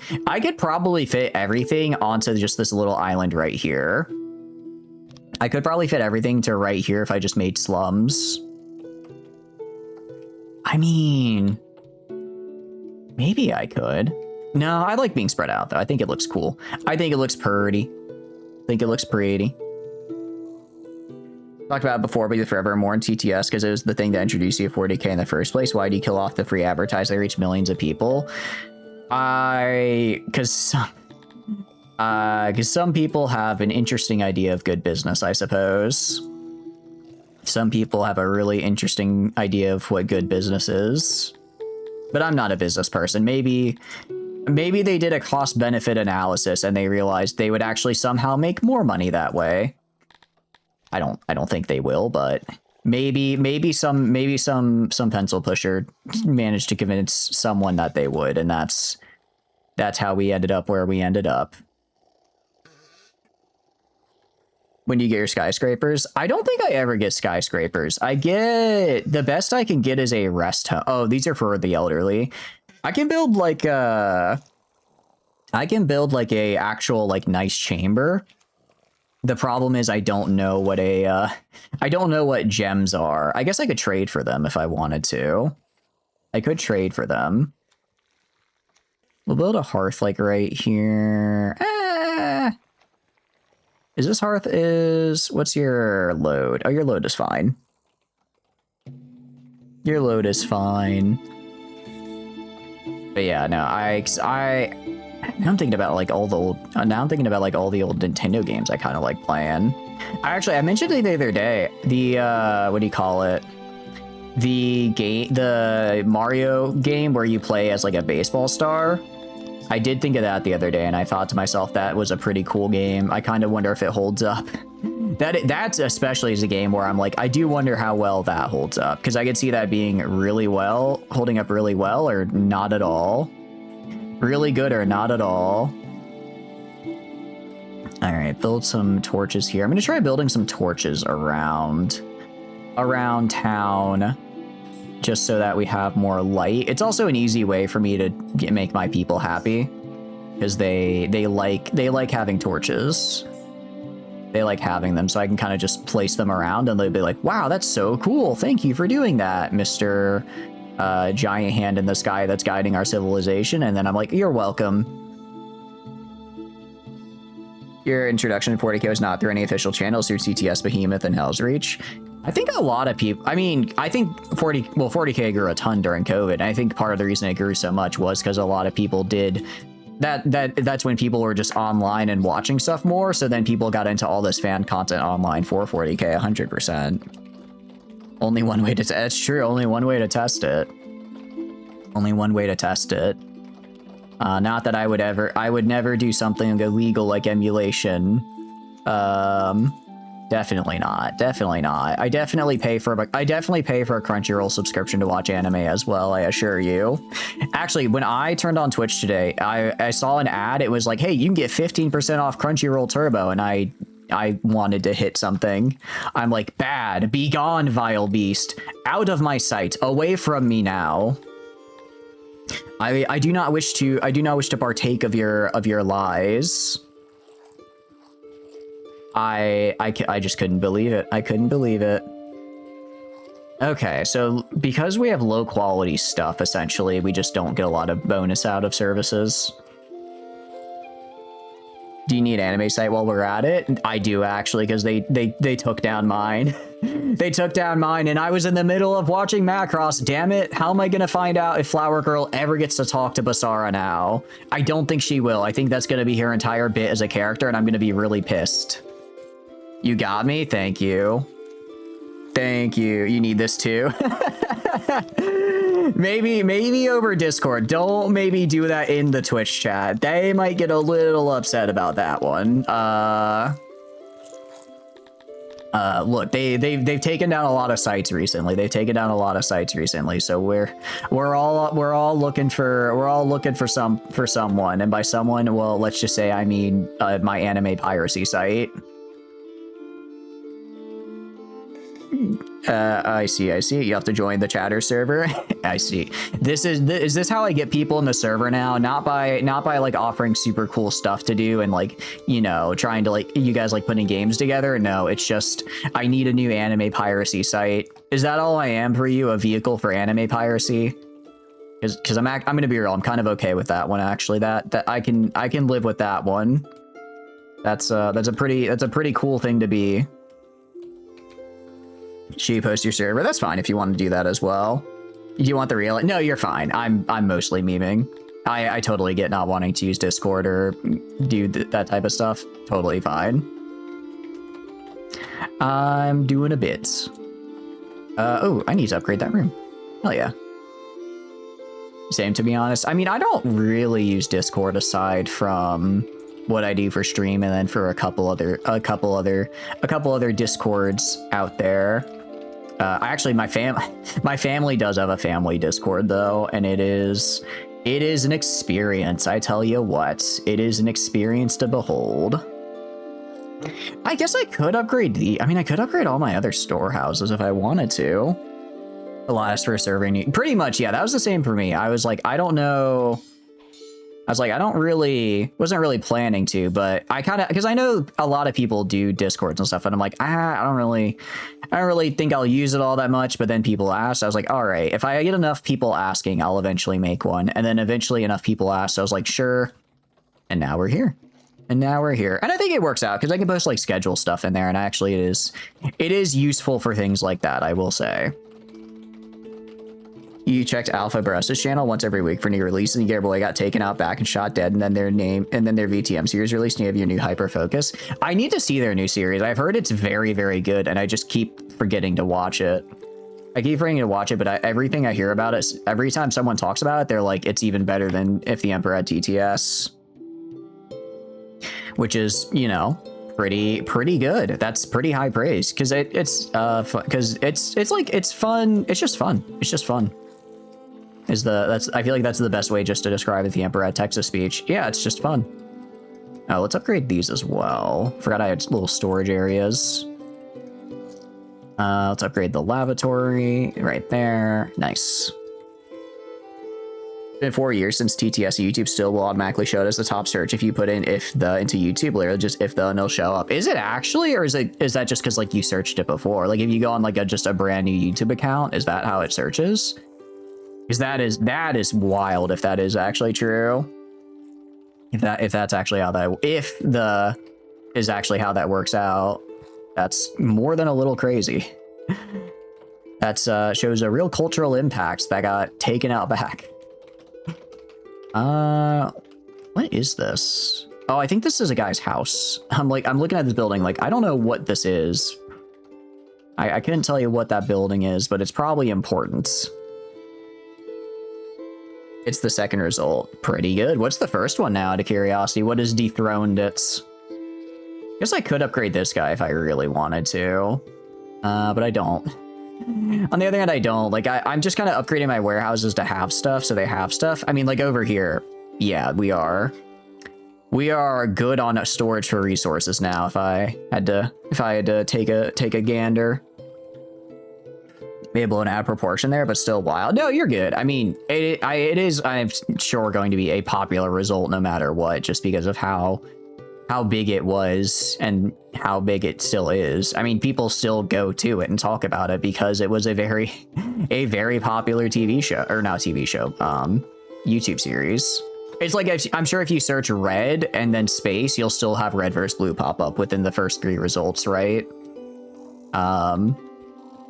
probably fit everything onto just this little island right here. I could probably fit everything to right here if I just made slums. I mean, maybe I could. No, I like being spread out though. I think it looks cool. I think it looks pretty. Talked about it before, but forever more in TTS because it was the thing that introduced you to 40k in the first place. Why do you kill off the free advertising? They reach millions of people. Because some people have an interesting idea of good business, I suppose. Some people have a really interesting idea of what good business is. But I'm not a business person. Maybe they did a cost-benefit analysis and they realized they would actually somehow make more money that way. I don't think they will, but maybe some pencil pusher managed to convince someone that they would, and that's how we ended up where we ended up. When do you get your skyscrapers? I don't think I ever get skyscrapers. I get, the best I can get is a rest home. Oh, these are for the elderly. I can build like a actual like nice chamber. The problem is I don't know what gems are. I guess I could trade for them if I wanted to. I could trade for them. We'll build a hearth like right here. Is this hearth what's your load? Oh, your load is fine. Your load is fine. But yeah, no, now I'm thinking about like all the old Nintendo games I kind of like playing. I mentioned it the other day, the what do you call it? The Mario game where you play as like a baseball star. I did think of that the other day and I thought to myself that was a pretty cool game. I kind of wonder if it holds up. That's especially as a game where I'm like, I do wonder how well that holds up, because I could see that being holding up really well, or not at all. Really good or not at all. All right, build some torches here. I'm gonna try building some torches around town, just so that we have more light. It's also an easy way for me to make my people happy, because they like having torches. They like having them, so I can kind of just place them around and they'll be like, wow, that's so cool. Thank you for doing that, Mr. giant hand in the sky that's guiding our civilization, and then I'm like, you're welcome. Your introduction to 40k was not through any official channels, through TTS, Behemoth, and Hell's Reach. I think a lot of people, I mean, I think 40k grew a ton during COVID. And I think part of the reason it grew so much was because a lot of people did that's when people were just online and watching stuff more. So then people got into all this fan content online for 40k, 100%. Only one way to, that's true. Only one way to test it. Only one way to test it. Not that I would never do something illegal like emulation. Definitely not. Definitely not. I definitely pay for a Crunchyroll subscription to watch anime as well, I assure you. Actually, when I turned on Twitch today, I saw an ad. It was like, hey, you can get 15% off Crunchyroll Turbo, and I wanted to hit something. I'm like, bad. Be gone, vile beast. Out of my sight. Away from me now. I do not wish to partake of your lies. I just couldn't believe it. I couldn't believe it. Okay, so because we have low quality stuff, essentially, we just don't get a lot of bonus out of services. Do you need anime site while we're at it? I do, actually, because they took down mine. They took down mine, and I was in the middle of watching Macross. Damn it, how am I gonna find out if Flower Girl ever gets to talk to Basara now? I don't think she will. I think that's gonna be her entire bit as a character, and I'm gonna be really pissed. You got me? Thank you. Thank you. You need this too? Maybe over Discord. Don't maybe do that in the Twitch chat. They might get a little upset about that one. Look, they've taken down a lot of sites recently. So we're all looking for someone, and by someone, well, let's just say I mean my anime piracy site. I see. You have to join the chatter server. I see. Is this how I get people in the server now? Not by like offering super cool stuff to do and like, you know, trying to like you guys like putting games together. No, it's just I need a new anime piracy site. Is that all I am for you? A vehicle for anime piracy? Because I'm gonna be real. I'm kind of okay with that one actually. That I can live with that one. That's a pretty cool thing to be. Should you post your server? That's fine if you want to do that as well. Do you want the real? No, you're fine. I'm mostly memeing. I totally get not wanting to use Discord or do that type of stuff. Totally fine. I'm doing a bit. Oh, I need to upgrade that room. Hell yeah. Same, to be honest. I mean, I don't really use Discord aside from what I do for stream, and then for a couple other Discords out there. Actually, my family does have a family Discord though, and it is an experience. I tell you what, it is an experience to behold. I guess I could upgrade I could upgrade all my other storehouses if I wanted to. Alas, for a server, pretty much, yeah, that was the same for me. I was like, I don't know. I was like, wasn't really planning to, but I kind of, because I know a lot of people do Discords and stuff, and I'm like, I don't really think I'll use it all that much. But then people asked, I was like, all right, if I get enough people asking, I'll eventually make one. And then eventually enough people asked, so I was like, sure. And now we're here. And I think it works out because I can post like schedule stuff in there, and actually it is useful for things like that, I will say. You checked Alpha Baressa's channel once every week for new release, and your boy got taken out back and shot dead, and then their VTM series released, and you have your new Hyper Focus. I need to see their new series. I've heard it's very, very good, and I just keep forgetting to watch it. But everything I hear about it, every time someone talks about it, they're like, it's even better than If the Emperor Had TTS. Which is, you know, pretty good. That's pretty high praise, because it's fun, because it's fun. It's just fun. I feel like that's the best way just to describe it. The Emperor had Texas speech. Yeah, it's just fun. Oh, let's upgrade these as well. Forgot I had little storage areas. Let's upgrade the lavatory right there. Nice. It's been 4 years since TTS. YouTube still will automatically show it as the top search if you put in if the into YouTube, literally just if the, and it'll show up. Is it actually, or is that just because like you searched it before? Like if you go on like just a brand new YouTube account, is that how it searches? Because that is wild if that is actually true. If that's actually how that is actually how that works out. That's more than a little crazy. That's shows a real cultural impact that got taken out back. What is this? Oh, I think this is a guy's house. I'm looking at this building, like, I don't know what this is. I couldn't tell you what that building is, but it's probably important. It's the second result. Pretty good. What's the first one now, out of curiosity? What is dethroned it? Guess I could upgrade this guy if I really wanted to. But I don't. On the other hand, I don't. Like, I'm just kind of upgrading my warehouses to have stuff, so they have stuff. I mean, like, over here, yeah, we are. We are good on storage for resources now. If I had to take a gander, be able to add proportion there, but still wild. No, you're good. I mean, it is. I'm sure going to be a popular result no matter what, just because of how big it was and how big it still is. I mean, people still go to it and talk about it because it was a very popular TV show, or not TV show, YouTube series. It's like, I'm sure if you search red and then space, you'll still have red versus blue pop up within the first 3 results, right?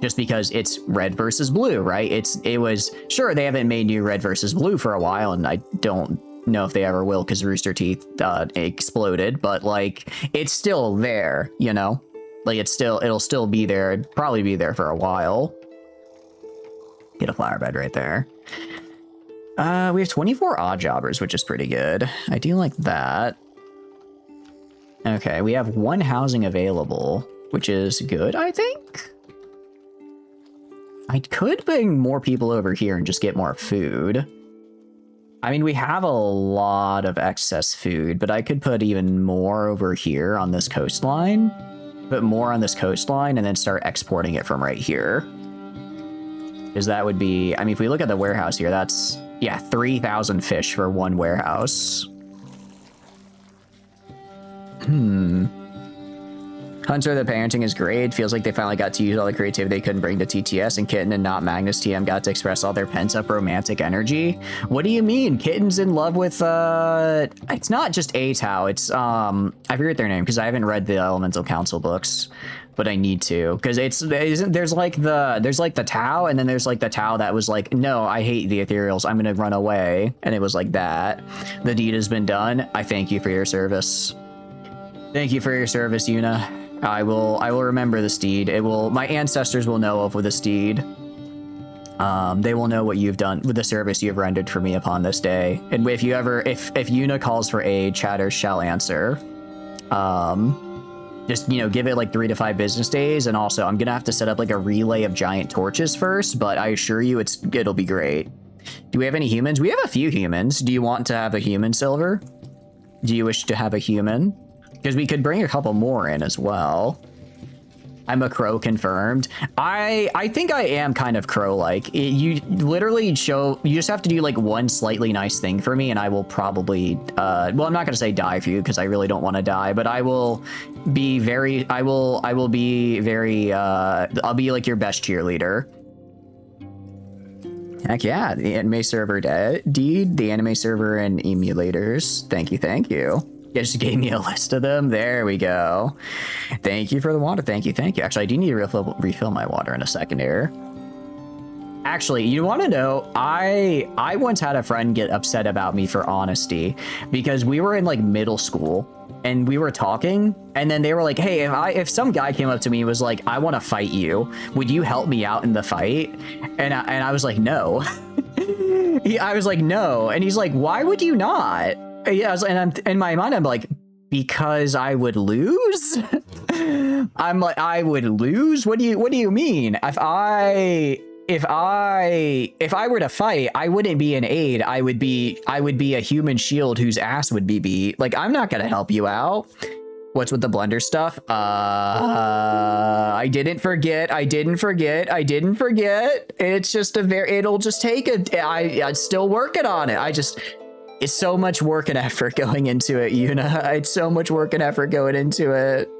Just because it's red versus blue, right? It was, sure, they haven't made new red versus blue for a while, and I don't know if they ever will because Rooster Teeth exploded, but like, it's still there, you know? Like, it'll still be there. It'd probably be there for a while. Get a flower bed right there. We have 24 odd jobbers, which is pretty good. I do like that. Okay, we have 1 housing available, which is good, I think. I could bring more people over here and just get more food. I mean, we have a lot of excess food, but I could put even more over here on this coastline. Put more on this coastline and then start exporting it from right here. Because that would be, I mean, if we look at the warehouse here, that's, yeah, 3,000 fish for 1 warehouse. Hunter, the parenting is great. Feels like they finally got to use all the creativity they couldn't bring to TTS, and Kitten and not Magnus TM got to express all their pent-up romantic energy. What do you mean? Kitten's in love with, it's not just a Tau, it's, I forget their name, because I haven't read the Elemental Council books, but I need to, because there's like the Tau, and then there's like the Tau that was like, no, I hate the ethereals, I'm gonna run away, and it was like that. The deed has been done. I thank you for your service. Thank you for your service, Yuna. I will remember this deed. My ancestors will know of this deed. They will know what you've done with the service you have rendered for me upon this day. And if Yuna calls for aid, Chatters shall answer. Just, you know, give it like 3 to 5 business days. And also, I'm gonna have to set up like a relay of giant torches first, but I assure you it'll be great. Do we have any humans? We have a few humans. Do you want to have a human, Silver? Do you wish to have a human? Because we could bring a couple more in as well. I'm a crow confirmed. I think I am kind of crow-like. You literally you just have to do like 1 slightly nice thing for me, and I will probably, well, I'm not gonna say die for you because I really don't want to die, but I'll be like your best cheerleader. Heck yeah, the anime server deed, the anime server and emulators. Thank you. You just gave me a list of them. There we go. Thank you for the water. Thank you. Actually, I do need to refill my water in a second here. Actually, you want to know, I once had a friend get upset about me for honesty because we were in like middle school and we were talking, and then they were like, hey, if some guy came up to me and was like, I want to fight you, would you help me out in the fight? And I was like, no. I was like, no. And he's like, why would you not? Yeah, and in my mind, I'm like, because I would lose? I'm like, I would lose? What do you mean? If I were to fight, I wouldn't be an aid. I would be a human shield whose ass would be beat. Like, I'm not gonna help you out. What's with the blender stuff? I didn't forget. It's just it'll just take I'm still working on it. It's so much work and effort going into it, Yuna. It's so much work and effort going into it.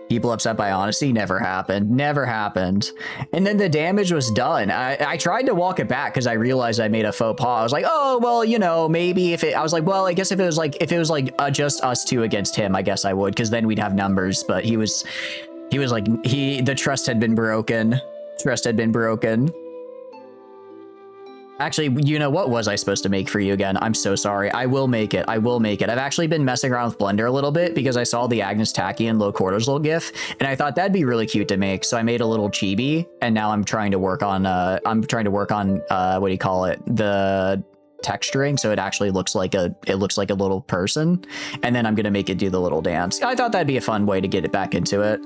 People upset by honesty? Never happened. Never happened. And then the damage was done. I tried to walk it back because I realized I made a faux pas. I was like, oh, well, you know, maybe if it, I was like, well, I guess if it was like just us two against him, I guess I would, because then we'd have numbers. But he was like, the trust had been broken. Trust had been broken. Actually, you know, what was I supposed to make for you again? I'm so sorry. I will make it. I will make it. I've actually been messing around with Blender a little bit because I saw the Agnes Tacky and Low Quarters little gif, and I thought that'd be really cute to make. So I made a little chibi, and now I'm trying to work on, what do you call it? The texturing, so it actually looks like a little person, and then I'm gonna make it do the little dance. I thought that'd be a fun way to get it back into it.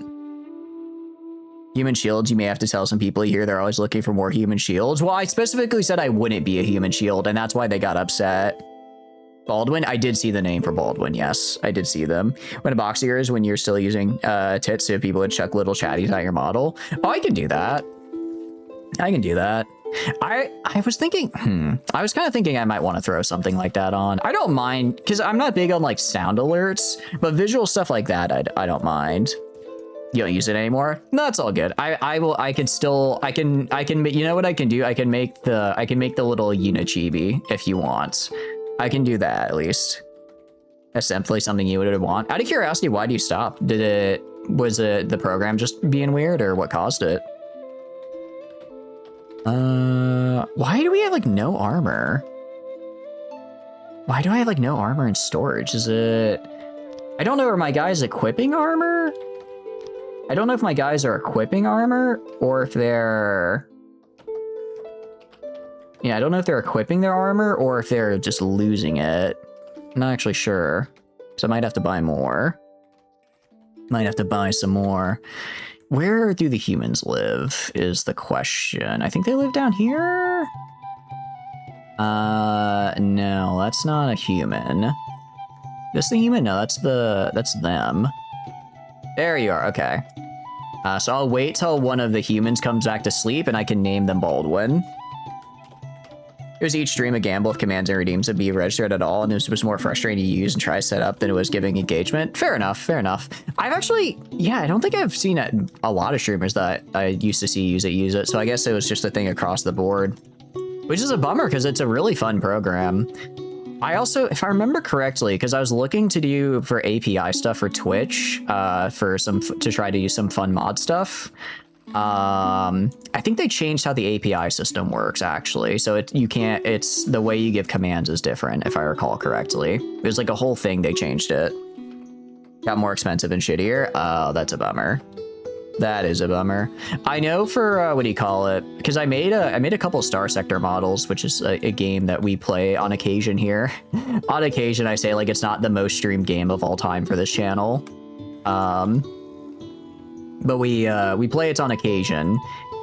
Human shields, you may have to tell some people here they're always looking for more human shields. Well, I specifically said I wouldn't be a human shield, and that's why they got upset. Baldwin, I did see the name for Baldwin, yes. I did see them. When a box ears, when you're still using tits, so people would chuck little chatties at your model. Oh, I can do that. I can do that. I was thinking, I was kind of thinking I might want to throw something like that on. I don't mind, because I'm not big on like sound alerts, but visual stuff like that, I don't mind. You don't use it anymore? No, it's all good. I can, you know what I can do? I can make the little Unichibi if you want. I can do that at least. That's simply something you would want. Out of curiosity, why do you stop? Was it the program just being weird, or what caused it? Why do we have like no armor? Why do I have like no armor in storage? Is it, I don't know, are my guys equipping armor? I don't know if my guys are equipping armor or if they're... Yeah, I don't know if they're equipping their armor or if they're just losing it. I'm not actually sure. So I might have to buy more. Might have to buy some more. Where do the humans live is the question. I think they live down here? No, that's not a human. This the human? No, that's them. There you are, okay. So I'll wait till one of the humans comes back to sleep and I can name them Baldwin. It was each stream a gamble if commands and redeems would be registered at all, and this was more frustrating to use and try to set up than it was giving engagement. Fair enough, fair enough. I've actually, yeah, I don't think I've seen a lot of streamers that I used to see use it, so I guess it was just a thing across the board. Which is a bummer, because it's a really fun program. I also, if I remember correctly, because I was looking to do for API stuff for Twitch, to try to use some fun mod stuff. I think they changed how the API system works, actually. So it's the way you give commands is different, if I recall correctly. It was like a whole thing, they changed it. Got more expensive and shittier. Oh, that's a bummer. That is a bummer. I know for, what do you call it? Because I made a couple Star Sector models, which is a game that we play on occasion here. On occasion, I say, like, it's not the most streamed game of all time for this channel. But we play it on occasion,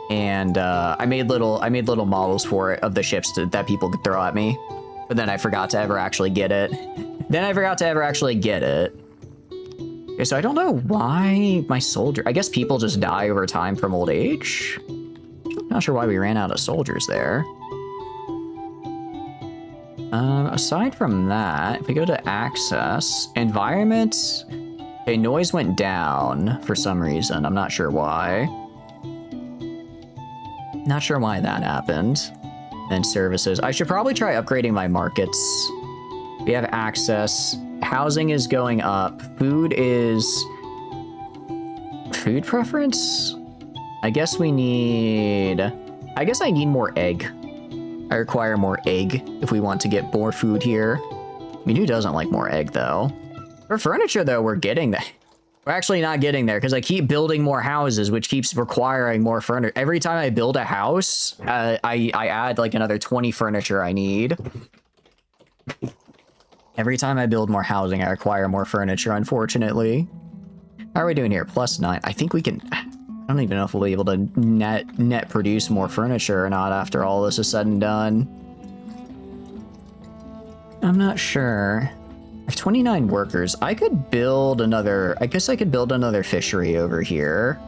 and I made little models for it of the ships that people could throw at me. But then I forgot to ever actually get it. Okay, so I don't know why my soldier... I guess people just die over time from old age? Not sure why we ran out of soldiers there. Aside from that, if we go to access, environment... Okay, noise went down for some reason. I'm not sure why. Not sure why that happened. And services. I should probably try upgrading my markets. We have access... Housing is going up. Food is... Food preference? I guess we need... I guess I need more egg. I require more egg if we want to get more food here. I mean, who doesn't like more egg, though? For furniture, though, we're getting that. We're actually not getting there, because I keep building more houses, which keeps requiring more furniture. Every time I build a house, I add, like, another 20 furniture I need. Every time I build more housing, I require more furniture, unfortunately. How are we doing here? +9. I think we can... I don't even know if we'll be able to net produce more furniture or not after all this is said and done. I'm not sure. I have 29 workers. I could build another... I guess I could build another fishery over here.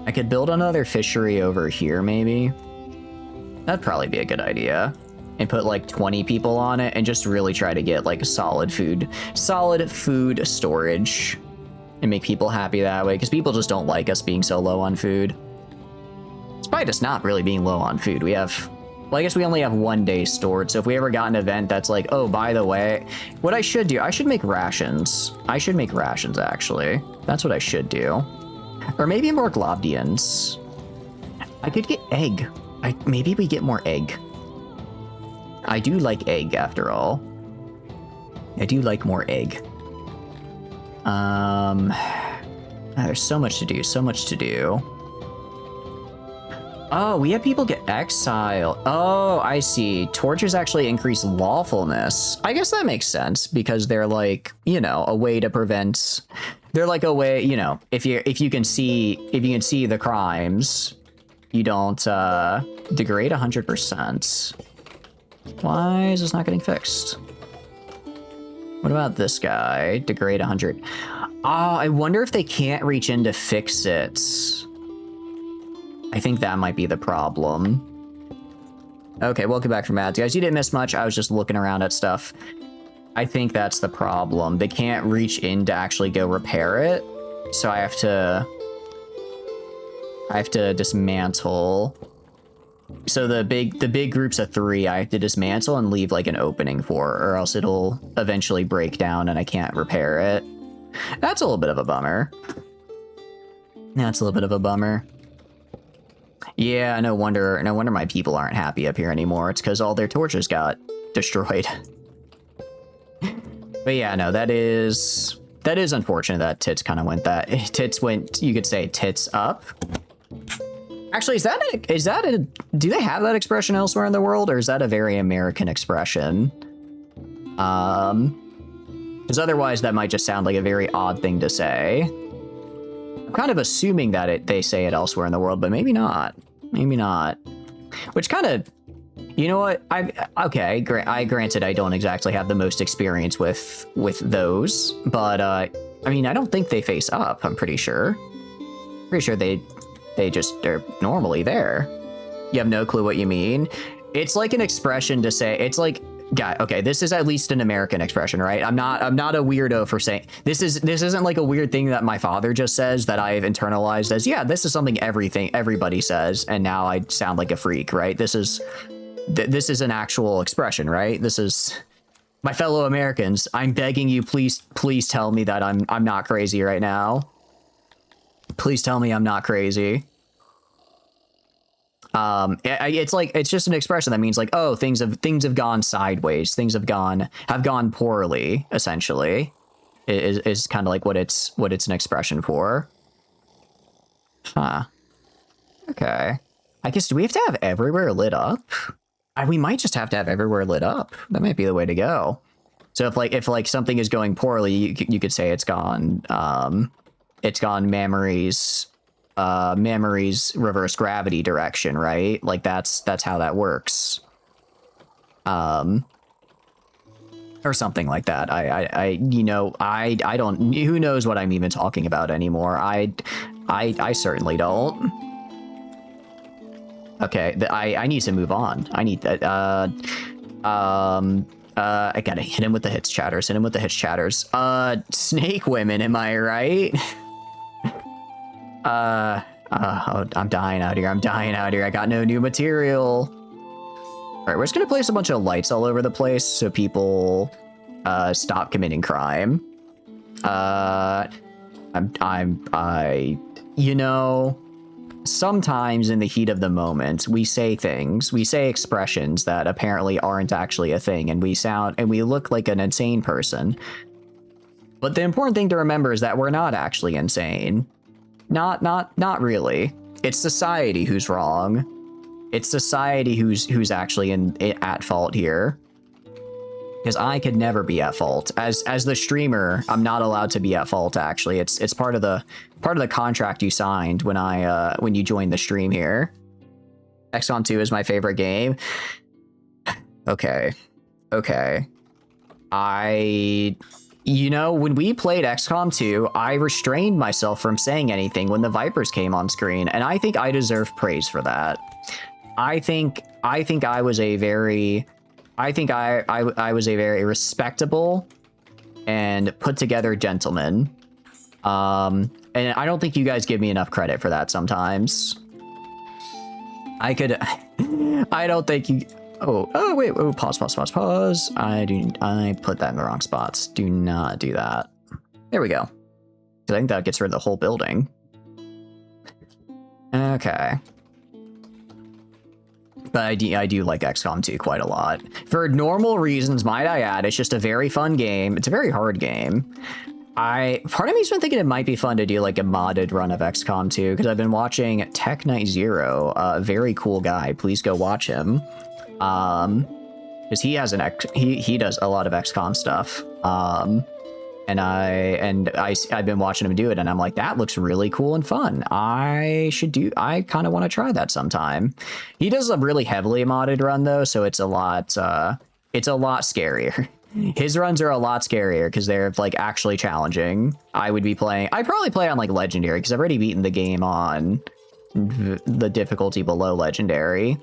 I could build another fishery over here, maybe. That'd probably be a good idea. And put like 20 people on it and just really try to get like solid food storage. and make people happy that way, because people just don't like us being so low on food. Despite us not really being low on food, we have... Well, I guess we only have 1 day stored, so if we ever got an event that's like, oh, by the way, what I should do, I should make rations. I should make rations, actually. That's what I should do. Or maybe more globdians. I could get egg. Maybe we get more egg. I do like egg, after all. I do like more egg. There's so much to do, so much to do. Oh, we have people get exiled. Oh, I see. Tortures actually increase lawfulness. I guess that makes sense because they're like, you know, a way to prevent. They're like a way, you know, if you can see the crimes, you don't degrade 100%. Why is this not getting fixed? What about this guy? Degrade 100. Oh, I wonder if they can't reach in to fix it. I think that might be the problem. Okay, welcome back from ads. Guys, you didn't miss much. I was just looking around at stuff. I think that's the problem. They can't reach in to actually go repair it. So I have to dismantle. So the big groups of 3, I have to dismantle and leave like an opening for, or else it'll eventually break down and I can't repair it. That's a little bit of a bummer. That's a little bit of a bummer. Yeah, no wonder my people aren't happy up here anymore. It's because all their torches got destroyed. But yeah, no, that is unfortunate that tits kind of went that. Tits went, you could say tits up. Actually, is that a, do they have that expression elsewhere in the world, or is that a very American expression? Because otherwise that might just sound like a very odd thing to say. I'm kind of assuming that they say it elsewhere in the world, but maybe not. Maybe not. Which kind of, you know what? Granted, I don't exactly have the most experience with those, but I mean, I don't think they face up. I'm pretty sure. Pretty sure they're normally there. You have no clue what you mean. It's like an expression to say. It's like, God, okay, this is at least an American expression, right? I'm not a weirdo for saying this isn't like a weird thing that my father just says that I've internalized as, yeah, this is something everybody says, and now I sound like a freak, right? This is an actual expression, right? This is my fellow Americans. I'm begging you, please tell me that I'm not crazy right now. Please tell me I'm not crazy. It's just an expression that means like, oh, things have gone sideways, things have gone poorly, essentially, is kind of like what it's an expression for. Huh. Okay. I guess, do we have to have everywhere lit up? We might just have to have everywhere lit up. That might be the way to go. So if something is going poorly, you could say it's gone memories reverse gravity direction, right? Like that's how that works. Or something like that. I don't, who knows what I'm even talking about anymore. I certainly don't. Okay, I need to move on. I need that. I gotta hit him with the hits chatters. Snake women, am I right? I'm dying out here. I got no new material. All right, we're just gonna place a bunch of lights all over the place so people stop committing crime. You know, sometimes in the heat of the moment, we say expressions that apparently aren't actually a thing, and we look like an insane person. But the important thing to remember is that we're not actually insane. Not really. It's society who's wrong. It's society who's actually at fault here. Because I could never be at fault. As the streamer, I'm not allowed to be at fault. Actually, it's part of the contract you signed when you joined the stream here. XCOM 2 is my favorite game. Okay. You know, when we played XCOM 2, I restrained myself from saying anything when the Vipers came on screen, and I think I deserve praise for that. I think I was a very respectable and put together gentleman. And I don't think you guys give me enough credit for that sometimes. I don't think you... Oh, wait, pause. I put that in the wrong spots. Do not do that. There we go. I think that gets rid of the whole building. Okay. But I do like XCOM 2 quite a lot. For normal reasons, might I add, it's just a very fun game. It's a very hard game. Part of me's been thinking it might be fun to do like a modded run of XCOM 2, because I've been watching Tech Knight Zero, a very cool guy. Please go watch him. Because he has he does a lot of XCOM stuff. And I've been watching him do it, and I'm like, that looks really cool and fun. I kind of want to try that sometime. He does a really heavily modded run though, so it's a lot scarier. His runs are a lot scarier because they're like actually challenging. I'd probably play on like legendary because I've already beaten the game on the difficulty below legendary.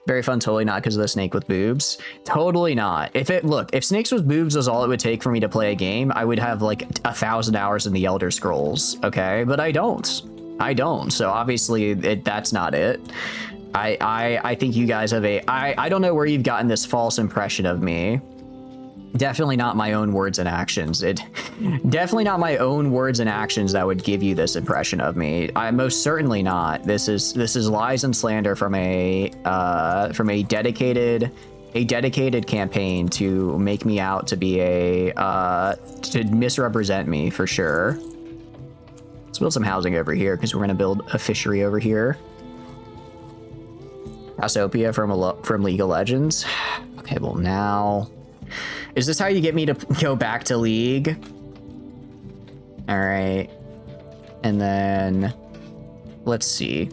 Very fun, totally not because of the snake with boobs. Totally not. If snakes with boobs was all it would take for me to play a game, I would have like 1,000 hours in the Elder Scrolls, okay? But I don't. So obviously that's not it. I think you guys have I don't know where you've gotten this false impression of me. Definitely not my own words and actions. Definitely not my own words and actions that would give you this impression of me. I most certainly not. This is lies and slander from a dedicated campaign to make me out to be to misrepresent me for sure. Let's build some housing over here because we're gonna build a fishery over here. Cassiopeia from League of Legends. Okay, well now... Is this how you get me to go back to League? All right. And then... Let's see.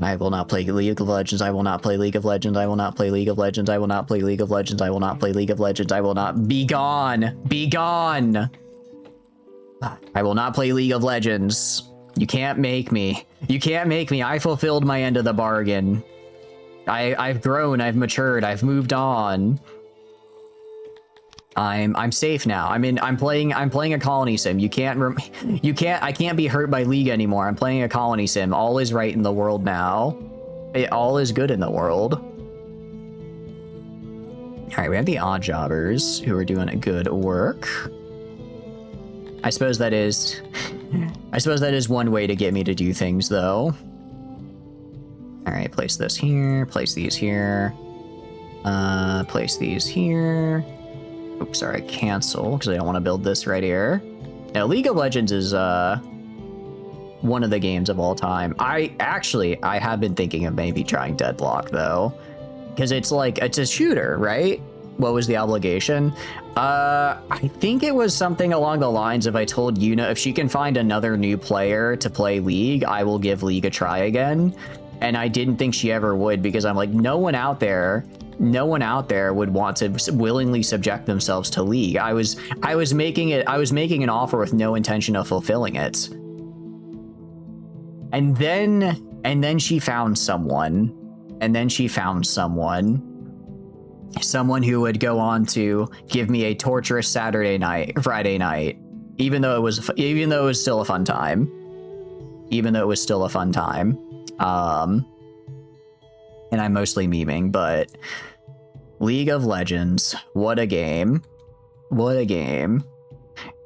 I will not play League of Legends. I will not play League of Legends. I will not play League of Legends. I will not play League of Legends. I will not play League of Legends. I will not... Be gone! Be gone! I will not play League of Legends. You can't make me. You can't make me. I fulfilled my end of the bargain. I've grown. I've matured. I've moved on. I'm safe now. I'm playing a colony sim. I can't be hurt by League anymore. I'm playing a colony sim. All is right in the world now. All is good in the world. All right, we have the odd jobbers who are doing a good work. I suppose that is one way to get me to do things, though. All right, place this here, place these here, place these here. Oops, sorry, cancel, because I don't want to build this right here. Now, League of Legends is one of the games of all time. I have been thinking of maybe trying Deadlock, though, because it's a shooter, right? What was the obligation? I think it was something along the lines of I told Yuna if she can find another new player to play League, I will give League a try again. And I didn't think she ever would, because I'm like, no one out there would want to willingly subject themselves to League. I was making an offer with no intention of fulfilling it. And then she found someone. Someone who would go on to give me a torturous Friday night, even though it was still a fun time. And I'm mostly memeing, but League of Legends, what a game.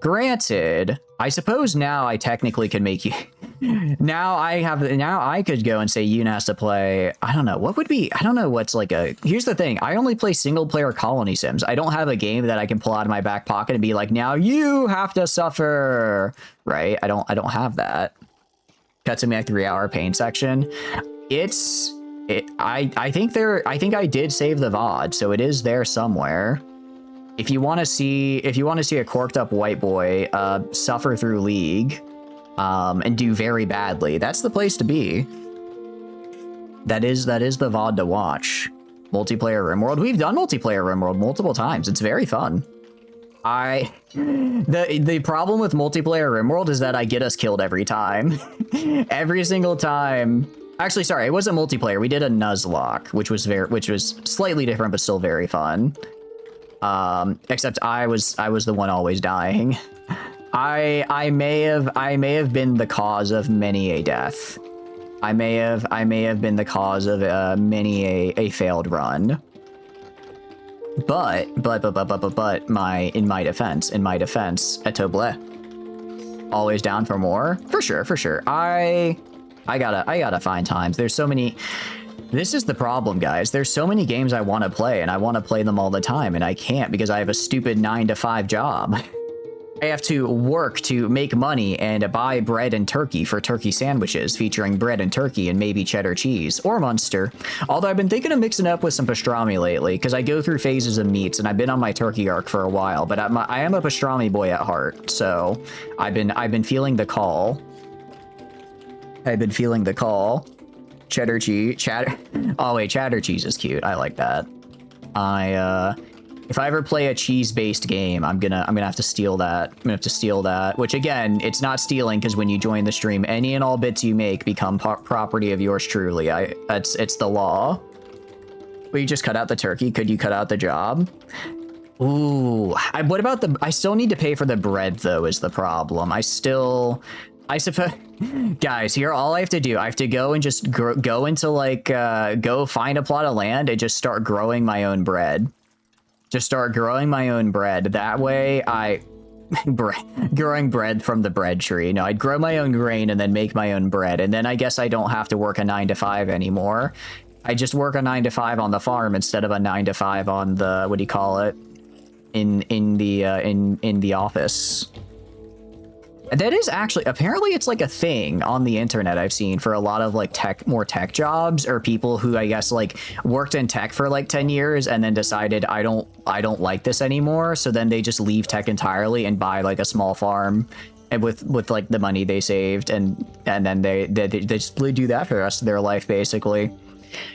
Granted, I suppose now I technically could make you... Now I could go and say Yoon has to play... I don't know what's like a... Here's the thing, I only play single-player colony sims. I don't have a game that I can pull out of my back pocket and be like, now you have to suffer, right? I don't have that. Cut to me like 3-hour pain section. I think I did save the VOD, so it is there somewhere. If you want to see a corked up white boy suffer through League and do very badly, that's the place to be. That is the VOD to watch. Multiplayer RimWorld. We've done multiplayer RimWorld multiple times. It's very fun. The problem with multiplayer RimWorld is that I get us killed every time. Every single time. Actually, sorry, it wasn't multiplayer. We did a Nuzlocke, which was slightly different but still very fun. Except I was the one always dying. I may have been the cause of many a death. I may have been the cause of many a failed run. But in my defense, Etoble, always down for more, for sure. I gotta find times. There's so many. This is the problem, guys. There's so many games I want to play, and I want to play them all the time, and I can't because I have a stupid 9-to-5 job. I have to work to make money and buy bread and turkey for turkey sandwiches featuring bread and turkey and maybe cheddar cheese or Munster. Although I've been thinking of mixing up with some pastrami lately because I go through phases of meats and I've been on my turkey arc for a while, but I am a pastrami boy at heart, so I've been feeling the call. Cheddar cheese, oh wait, cheddar cheese is cute. I like that. If I ever play a cheese-based game, I'm gonna have to steal that. Which again, it's not stealing because when you join the stream, any and all bits you make become property of yours truly. It's the law. Will you just cut out the turkey? Could you cut out the job? Ooh, what about the? I still need to pay for the bread though. Is the problem? I suppose. Guys, here all I have to do, I have to go and just go into like go find a plot of land and just start growing my own bread. That way growing bread from the bread tree. No, I'd grow my own grain and then make my own bread, and then I guess I don't have to work a 9-to-5 anymore. I just work a 9-to-5 on the farm instead of a 9-to-5 on the, what do you call it, in the office. That is actually, apparently it's like a thing on the internet I've seen for a lot of like more tech jobs, or people who I guess like worked in tech for like 10 years and then decided I don't like this anymore. So then they just leave tech entirely and buy like a small farm and with like the money they saved, and then they just do that for the rest of their life basically.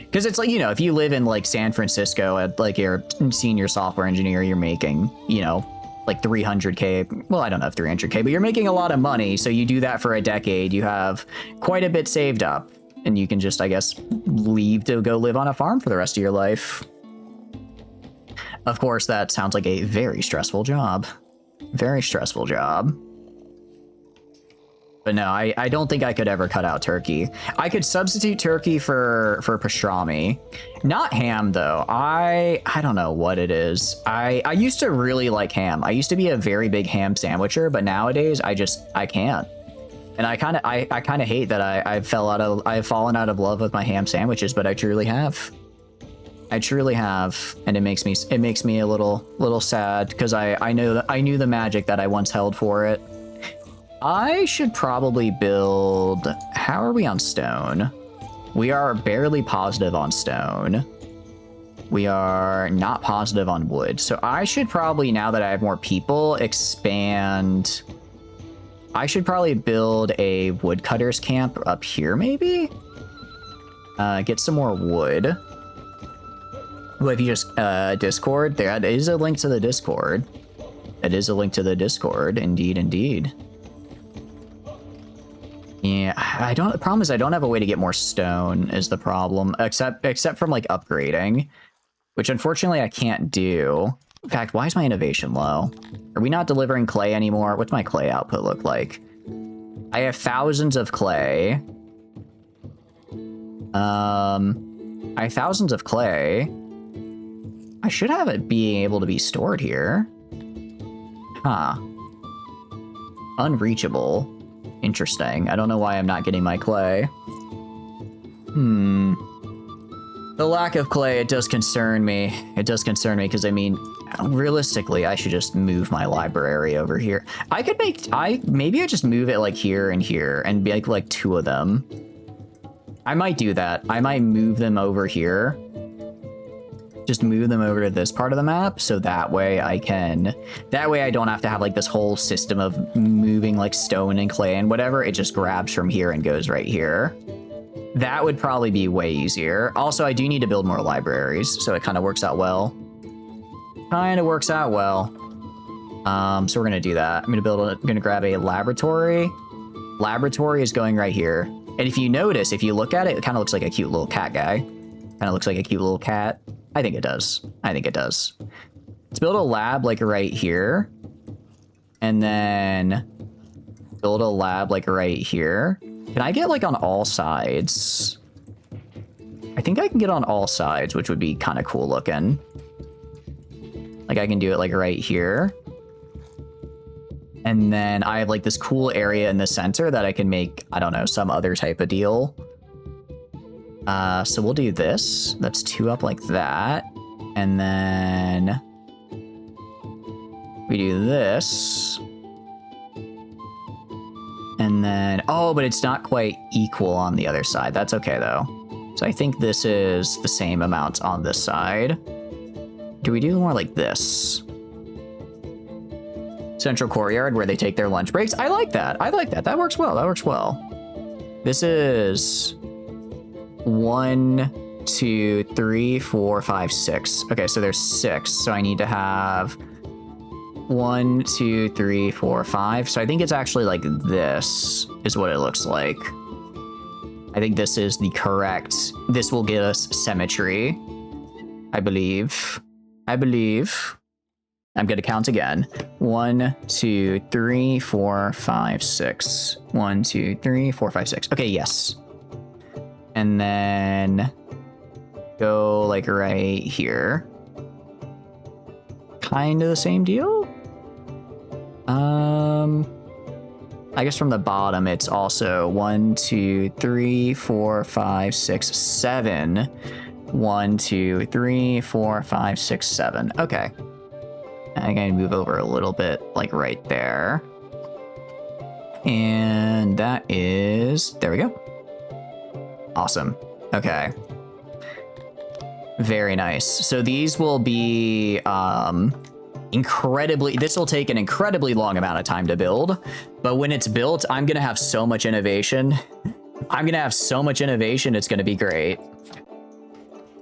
Because it's like, you know, if you live in like San Francisco at like you're a senior software engineer, you're making, you know, like 300K. Well, I don't know if 300K, but you're making a lot of money. So you do that for a decade. You have quite a bit saved up, and you can just, I guess, leave to go live on a farm for the rest of your life. Of course, that sounds like a very stressful job. Very stressful job. But no, I don't think I could ever cut out turkey. I could substitute turkey for pastrami. Not ham, though. I don't know what it is. I used to really like ham. I used to be a very big ham sandwicher, but nowadays I can't. And I kind of hate that I've fallen out of love with my ham sandwiches, but I truly have. And it makes me a little sad because I knew the magic that I once held for it. I should probably build... How are we on stone? We are barely positive on stone. We are not positive on wood. So I should probably, now that I have more people, expand... I should probably build a woodcutter's camp up here, maybe? Get some more wood. Well, if you just... Discord, there is a link to the Discord. It is a link to the Discord, indeed. Yeah, the problem is I don't have a way to get more stone is the problem, except from like upgrading, which unfortunately I can't do. In fact, why is my innovation low? Are we not delivering clay anymore? What's my clay output look like? I have thousands of clay. I have thousands of clay. I should have it being able to be stored here. Huh. Unreachable. Interesting. I don't know why I'm not getting my clay. The lack of clay, it does concern me. Because, I mean, realistically, I should just move my library over here. Maybe I just move it like here and here and make like 2 of them. I might do that. I might move them over here. Just move them over to this part of the map, so that way I don't have to have like this whole system of moving like stone and clay and whatever. It just grabs from here and goes right here. That would probably be way easier. Also, I do need to build more libraries, so it kind of works out well. So we're gonna do that. I'm gonna grab a laboratory. Laboratory is going right here. And if you notice, if you look at it, it kind of looks like a cute little cat guy. Kind of looks like a cute little cat. I think it does. Let's build a lab like right here. And then build a lab like right here. Can I get like on all sides? I think I can get on all sides, which would be kind of cool looking. Like I can do it like right here. And then I have like this cool area in the center that I can make, I don't know, some other type of deal. So we'll do this. That's 2 up like that. And then we do this. And then, oh, but it's not quite equal on the other side. That's okay though. So I think this is the same amount on this side. Do we do more like this? Central courtyard where they take their lunch breaks. I like that. I like that. That works well. That works well. This is 1, 2, 3, 4, 5, 6. Okay, so there's 6. So I need to have 1, 2, 3, 4, 5. So I think it's actually like this is what it looks like. I think this is the correct. This will give us symmetry. I believe. I'm going to count again. 1, 2, 3, 4, 5, 6. 1, 2, 3, 4, 5, 6. Okay, yes. And then go like right here. Kind of the same deal. I guess from the bottom, it's also 1, 2, 3, 4, 5, 6, 7. 1, 2, 3, 4, 5, 6, 7. Okay. I'm going to move over a little bit, like right there. And that is, there we go. Awesome. Okay. Very nice. So these will be this will take an incredibly long amount of time to build, but when it's built, I'm going to have so much innovation. It's going to be great.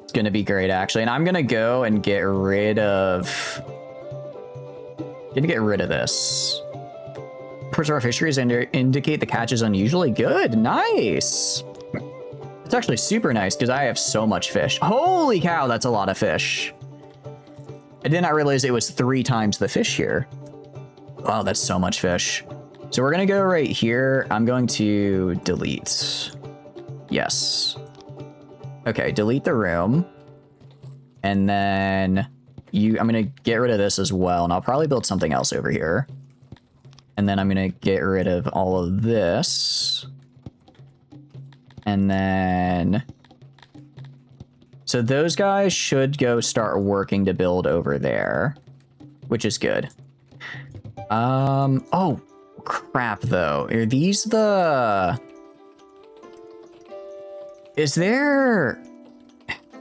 It's going to be great, actually. And I'm going to go and get rid of this. Preserve fisheries indicate the catch is unusually good. Nice. It's actually super nice because I have so much fish. Holy cow, that's a lot of fish. I did not realize it was 3 times the fish here. Wow, that's so much fish. So we're going to go right here. I'm going to delete. Yes. Okay, delete the room. And then I'm going to get rid of this as well. And I'll probably build something else over here. And then I'm going to get rid of all of this. And then, so those guys should go start working to build over there, which is good. Oh, crap, though. Are these is there,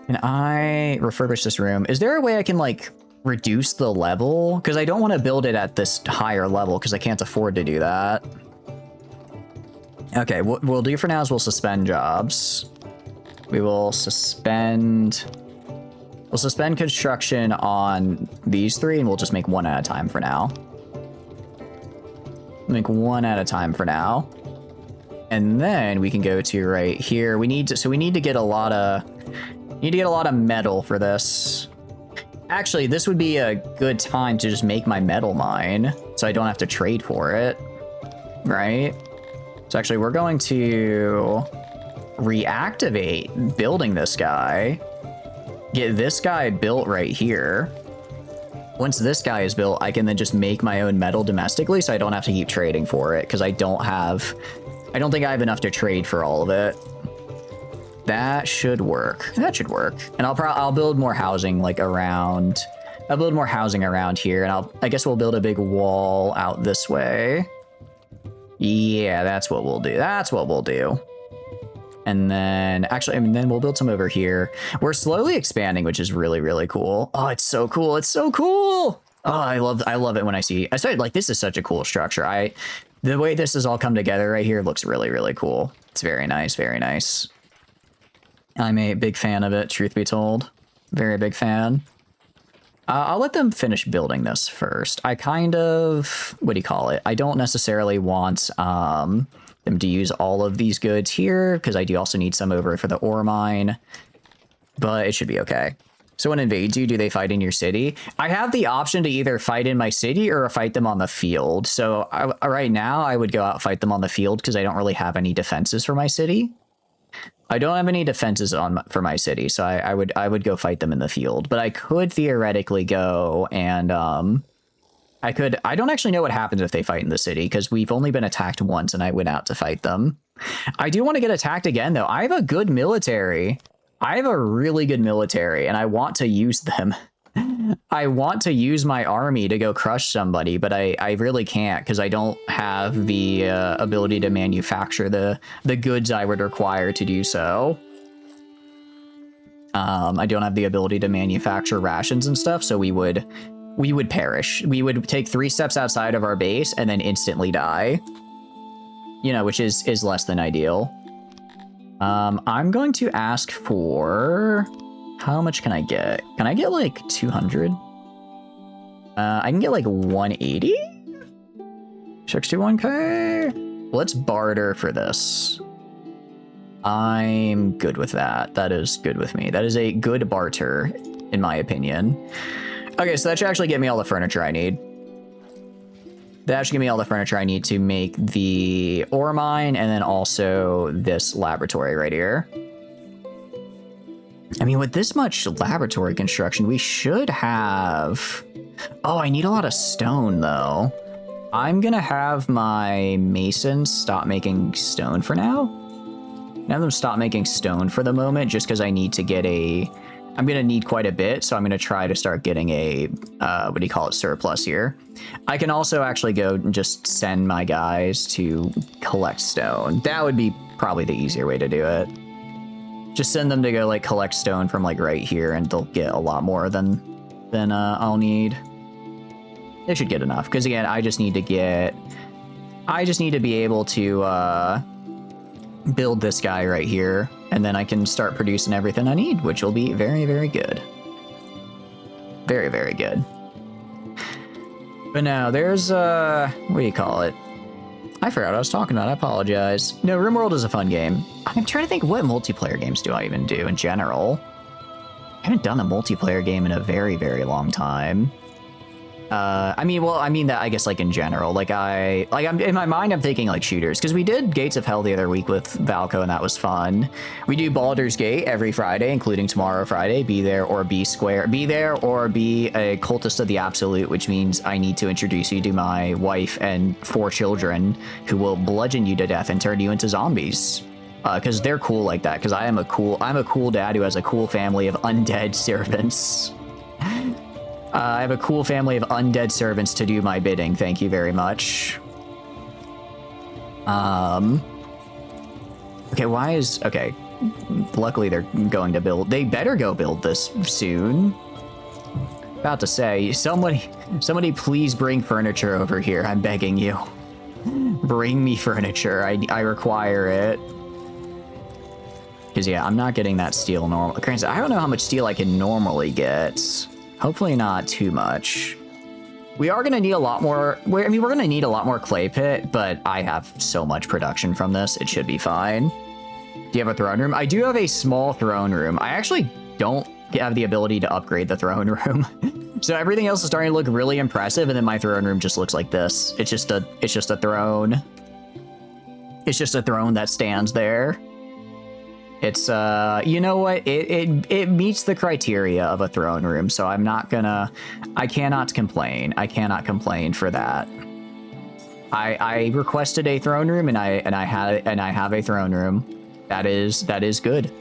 can I refurbish this room? Is there a way I can, like, reduce the level? Because I don't want to build it at this higher level because I can't afford to do that. Okay, what we'll do for now is we'll suspend jobs. We'll suspend construction on these 3, and we'll just make 1 at a time for now. Make 1 at a time for now. And then we can go to right here. We need to get a lot of metal for this. Actually, this would be a good time to just make my metal mine so I don't have to trade for it. Right? So actually, we're going to reactivate building this guy. Get this guy built right here. Once this guy is built, I can then just make my own metal domestically so I don't have to keep trading for it because I don't think I have enough to trade for all of it. That should work. That should work. And I'll build more housing like around. I'll build more housing around here, and I guess we'll build a big wall out this way. Yeah, that's what we'll do. That's what we'll do. And then, actually, then we'll build some over here. We're slowly expanding, which is really, really cool. Oh, it's so cool. It's so cool. Oh, I love it when I started, like, this is such a cool structure. The way this has all come together right here looks really, really cool. It's very nice, very nice. I'm a big fan of it, truth be told. Very big fan. I'll let them finish building this first. I kind of, what do you call it? I don't necessarily want them to use all of these goods here, because I do also need some over for the ore mine. But it should be okay. Someone invades you, do they fight in your city? I have the option to either fight in my city or fight them on the field. So right now I would go out and fight them on the field because I don't really have any defenses for my city. I don't have any defenses for my city, so I would go fight them in the field. But I could theoretically go and I don't actually know what happens if they fight in the city because we've only been attacked once and I went out to fight them. I do want to get attacked again though. I have a good military. I have a really good military and I want to use them. I want to use my army to go crush somebody, but I really can't because I don't have the ability to manufacture the goods I would require to do so. I don't have the ability to manufacture rations and stuff, so we would perish. We would take 3 steps outside of our base and then instantly die. You know, which is less than ideal. I'm going to ask for... How much can I get? Can I get like 200? I can get like 180? 61k? Let's barter for this. I'm good with that. That is good with me. That is a good barter, in my opinion. Okay, so that should actually get me all the furniture I need. That should give me all the furniture I need to make the ore mine and then also this laboratory right here. I mean, with this much laboratory construction, we should have... Oh, I need a lot of stone, though. I'm gonna have my masons stop making stone for now. Have them stop making stone for the moment, just because I need to get a... I'm gonna need quite a bit, so I'm gonna try to start getting a, what do you call it, surplus here. I can also actually go and just send my guys to collect stone. That would be probably the easier way to do it. Just send them to go like collect stone from like right here and they'll get a lot more than I'll need. They should get enough because again, I just need to be able to build this guy right here and then I can start producing everything I need, which will be very, very good. Very, very good. But now there's what do you call it? I forgot what I was talking about. I apologize. No, RimWorld is a fun game. I'm trying to think, what multiplayer games do I even do in general? I haven't done a multiplayer game in a very, very long time. I mean that I guess like in general, I'm in my mind I'm thinking like shooters because we did Gates of Hell the other week with Valco and that was fun. We do Baldur's Gate every Friday, including tomorrow Friday. Be there or be square. Be there or be a cultist of the absolute, which means I need to introduce you to my wife and 4 children who will bludgeon you to death and turn you into zombies. Because they're cool like that. Because I'm a cool dad who has a cool family of undead servants. I have a cool family of undead servants to do my bidding. Thank you very much. Okay, okay. Luckily they're going to build. They better go build this soon. About to say, somebody please bring furniture over here. I'm begging you. Bring me furniture. I require it. Because yeah, I'm not getting that steel normal. Granted, I don't know how much steel I can normally get. Hopefully not too much. We are going to need a lot more. I mean, we're going to need a lot more clay pit, but I have so much production from this. It should be fine. Do you have a throne room? I do have a small throne room. I actually don't have the ability to upgrade the throne room. So everything else is starting to look really impressive. And then my throne room just looks like this. It's just a throne. It's just a throne that stands there. It's, you know what, it meets the criteria of a throne room, so I cannot complain. I cannot complain for that. I requested a throne room and I have a throne room. That is good.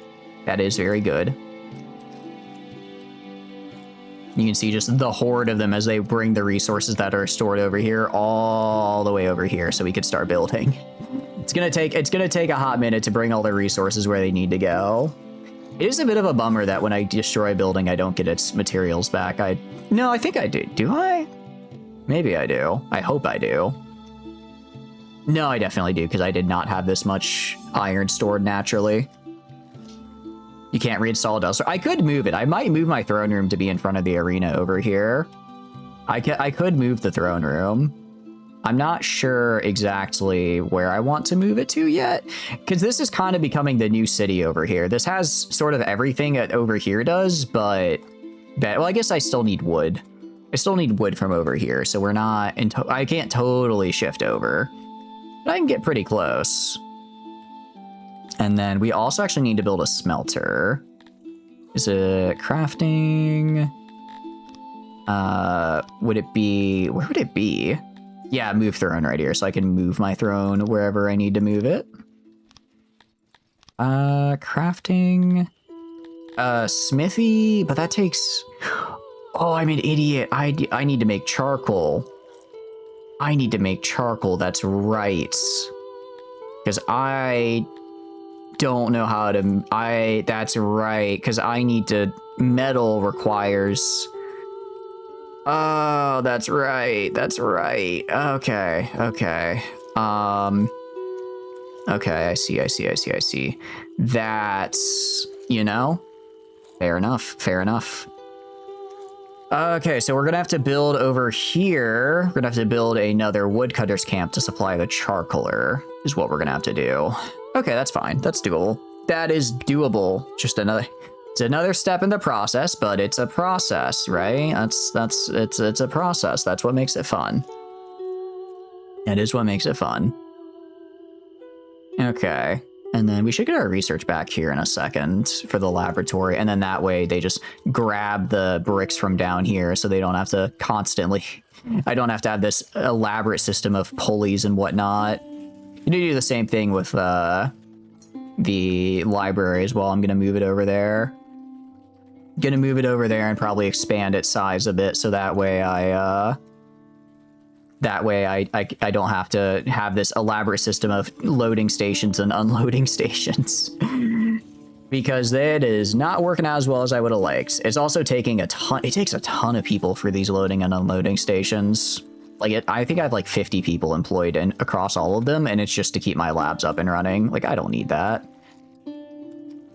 That is very good. You can see just the horde of them as they bring the resources that are stored over here all the way over here so we could start building. It's gonna take a hot minute to bring all the resources where they need to go. It is a bit of a bummer that when I destroy a building, I don't get its materials back. No, I think I do. Do I? Maybe I do. I hope I do. No, I definitely do, because I did not have this much iron stored naturally. You can't reinstall it elsewhere. I could move it. I might move my throne room to be in front of the arena over here. I could move the throne room. I'm not sure exactly where I want to move it to yet, because this is kind of becoming the new city over here. This has sort of everything that over here does, but Well, I guess I still need wood. I still need wood from over here, so we're not in I can't totally shift over. But I can get pretty close. And then we also actually need to build a smelter. Is it crafting? Would it be... Where would it be? Yeah, move throne right here, so I can move my throne wherever I need to move it. Crafting... smithy, but that takes... Oh, I'm an idiot. I need to make charcoal. I need to make charcoal, that's right. Because I don't know how to... That's right, because I need to... Metal requires... Oh, that's right. That's right. Okay. Okay. Okay, I see. That's, you know, fair enough. Fair enough. Okay, so we're gonna have to build over here. We're gonna have to build another woodcutter's camp to supply the charcoaler, is what we're gonna have to do. Okay, that's fine. That's doable. That is doable. Just it's another step in the process, but it's a process, right? It's a process. That's what makes it fun. That is what makes it fun. Okay. And then we should get our research back here in a second for the laboratory. And then that way they just grab the bricks from down here so they don't have to constantly... I don't have to have this elaborate system of pulleys and whatnot. You do the same thing with the library as well. I'm going to move it over there. Gonna move it over there and probably expand its size a bit so that way I don't have to have this elaborate system of loading stations and unloading stations. Because it is not working out as well as I would have liked. It's also taking a ton... It takes a ton of people for these loading and unloading stations. Like, I think I have like 50 people employed across all of them, and it's just to keep my labs up and running. Like, I don't need that.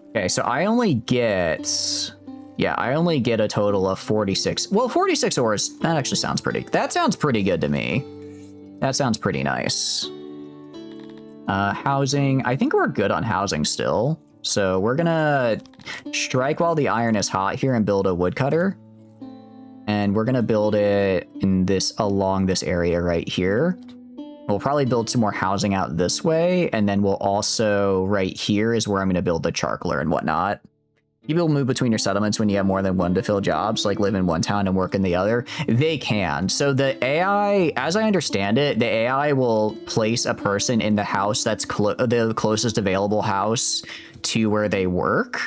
Okay, so I only get... Yeah, I only get a total of 46. Well, 46 ores, that actually sounds pretty... That sounds pretty good to me. That sounds pretty nice. Housing, I think we're good on housing still. So we're gonna strike while the iron is hot here and build a woodcutter. And we're gonna build it in along this area right here. We'll probably build some more housing out this way. And then we'll also, right here is where I'm gonna build the charcoaler and whatnot. People move between your settlements when you have more than one to fill jobs, like live in one town and work in the other. They can. So the AI, as I understand it, the AI will place a person in the house that's the closest available house to where they work.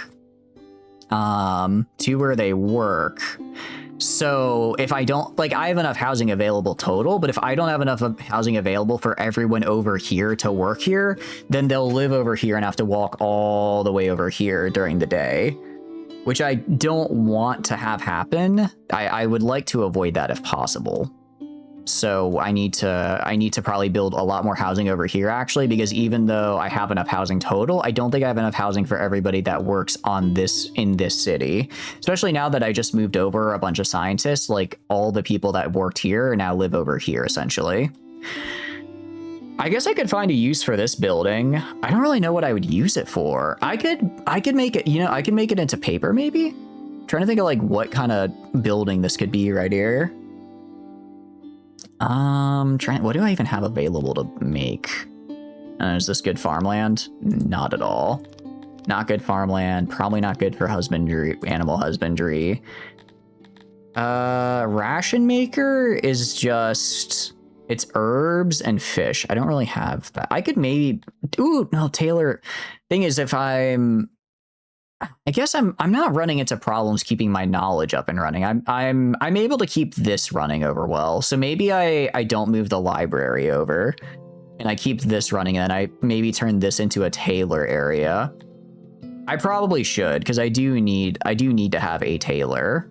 So if I don't, like, I have enough housing available total, but if I don't have enough housing available for everyone over here to work here, then they'll live over here and have to walk all the way over here during the day, which I don't want to have happen. I would like to avoid that if possible. So I need to probably build a lot more housing over here, actually, because even though I have enough housing total, I don't think I have enough housing for everybody that works in this city. Especially now that I just moved over a bunch of scientists, like all the people that worked here now live over here, essentially. I guess I could find a use for this building. I don't really know what I would use it for. I could make it, I could make it into paper, maybe? I'm trying to think of like what kind of building this could be right here. What do I even have available to make? Is this good farmland? Not at all. Not good farmland. Probably not good for husbandry, animal husbandry. Ration maker is just... It's herbs and fish. I don't really have that. I could maybe... Ooh, no, Taylor. Thing is, I guess I'm not running into problems keeping my knowledge up and running. I'm able to keep this running over well. So maybe I don't move the library over and I keep this running and I maybe turn this into a tailor area. I probably should, because I do need to have a tailor.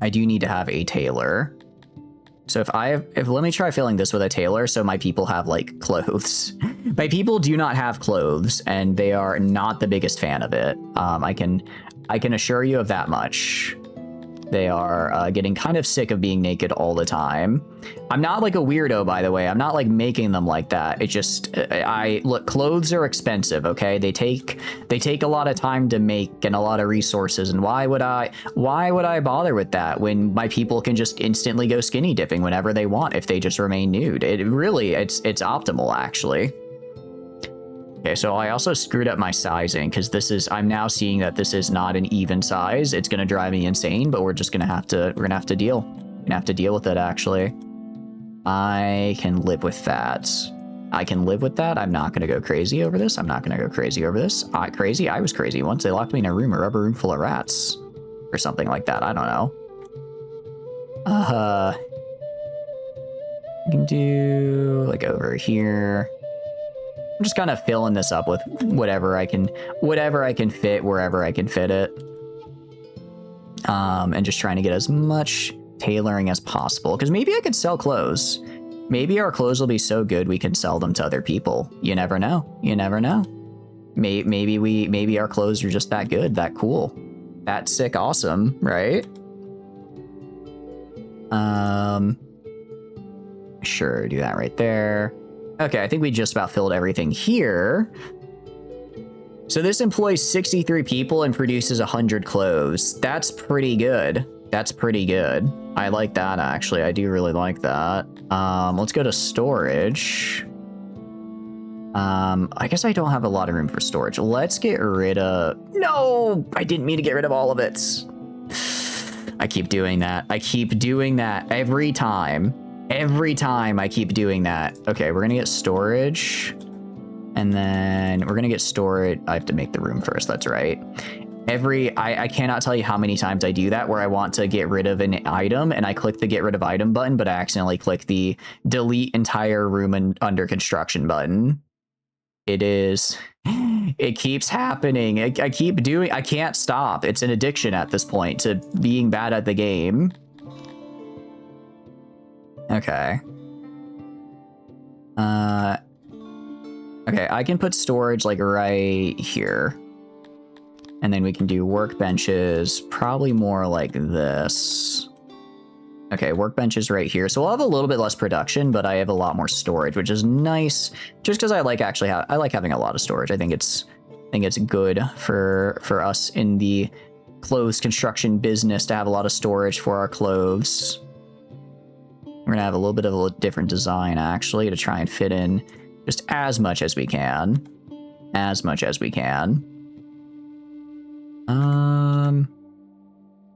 I do need to have a tailor. So let me try filling this with a tailor so my people have like clothes. My people do not have clothes and they are not the biggest fan of it. I can assure you of that much. They are getting kind of sick of being naked all the time. I'm not like a weirdo, by the way. I'm not like making them like that. It just, look, clothes are expensive, okay? They take a lot of time to make and a lot of resources. And why would I bother with that when my people can just instantly go skinny dipping whenever they want if they just remain nude? It really, it's optimal, actually. Okay, so I also screwed up my sizing because I'm now seeing that this is not an even size. It's gonna drive me insane, but we're gonna have to deal. We're gonna have to deal with it, actually. I can live with that. I can live with that. I'm not gonna go crazy over this. I'm not gonna go crazy over this. Crazy? I was crazy once. They locked me in a rubber room full of rats. Or something like that. I don't know. I can do like over here. I'm just kind of filling this up with whatever I can fit wherever I can fit it. And just trying to get as much tailoring as possible. Because maybe I could sell clothes. Maybe our clothes will be so good we can sell them to other people. You never know. You never know. Maybe our clothes are just that good, that cool, that sick, awesome, right? Sure, do that right there. Okay, I think we just about filled everything here. So this employs 63 people and produces 100 clothes. That's pretty good. That's pretty good. I like that, actually. I do really like that. Let's go to storage. I guess I don't have a lot of room for storage. Let's get rid of... No! I didn't mean to get rid of all of it. I keep doing that. I keep doing that every time. Every time I keep doing that. Okay, we're gonna get storage. And then we're gonna get storage. I have to make the room first, that's right. I cannot tell you how many times I do that where I want to get rid of an item and I click the get rid of item button, but I accidentally click the delete entire room and under construction button. It keeps happening. I can't stop. It's an addiction at this point to being bad at the game. Okay. Okay, I can put storage like right here. And then we can do workbenches, probably more like this. Okay, workbenches right here. So we'll have a little bit less production, but I have a lot more storage, which is nice. Just because I like I like having a lot of storage. I think it's good for us in the clothes construction business to have a lot of storage for our clothes. We're gonna have a little bit of a different design, actually, to try and fit in just as much as we can. As much as we can.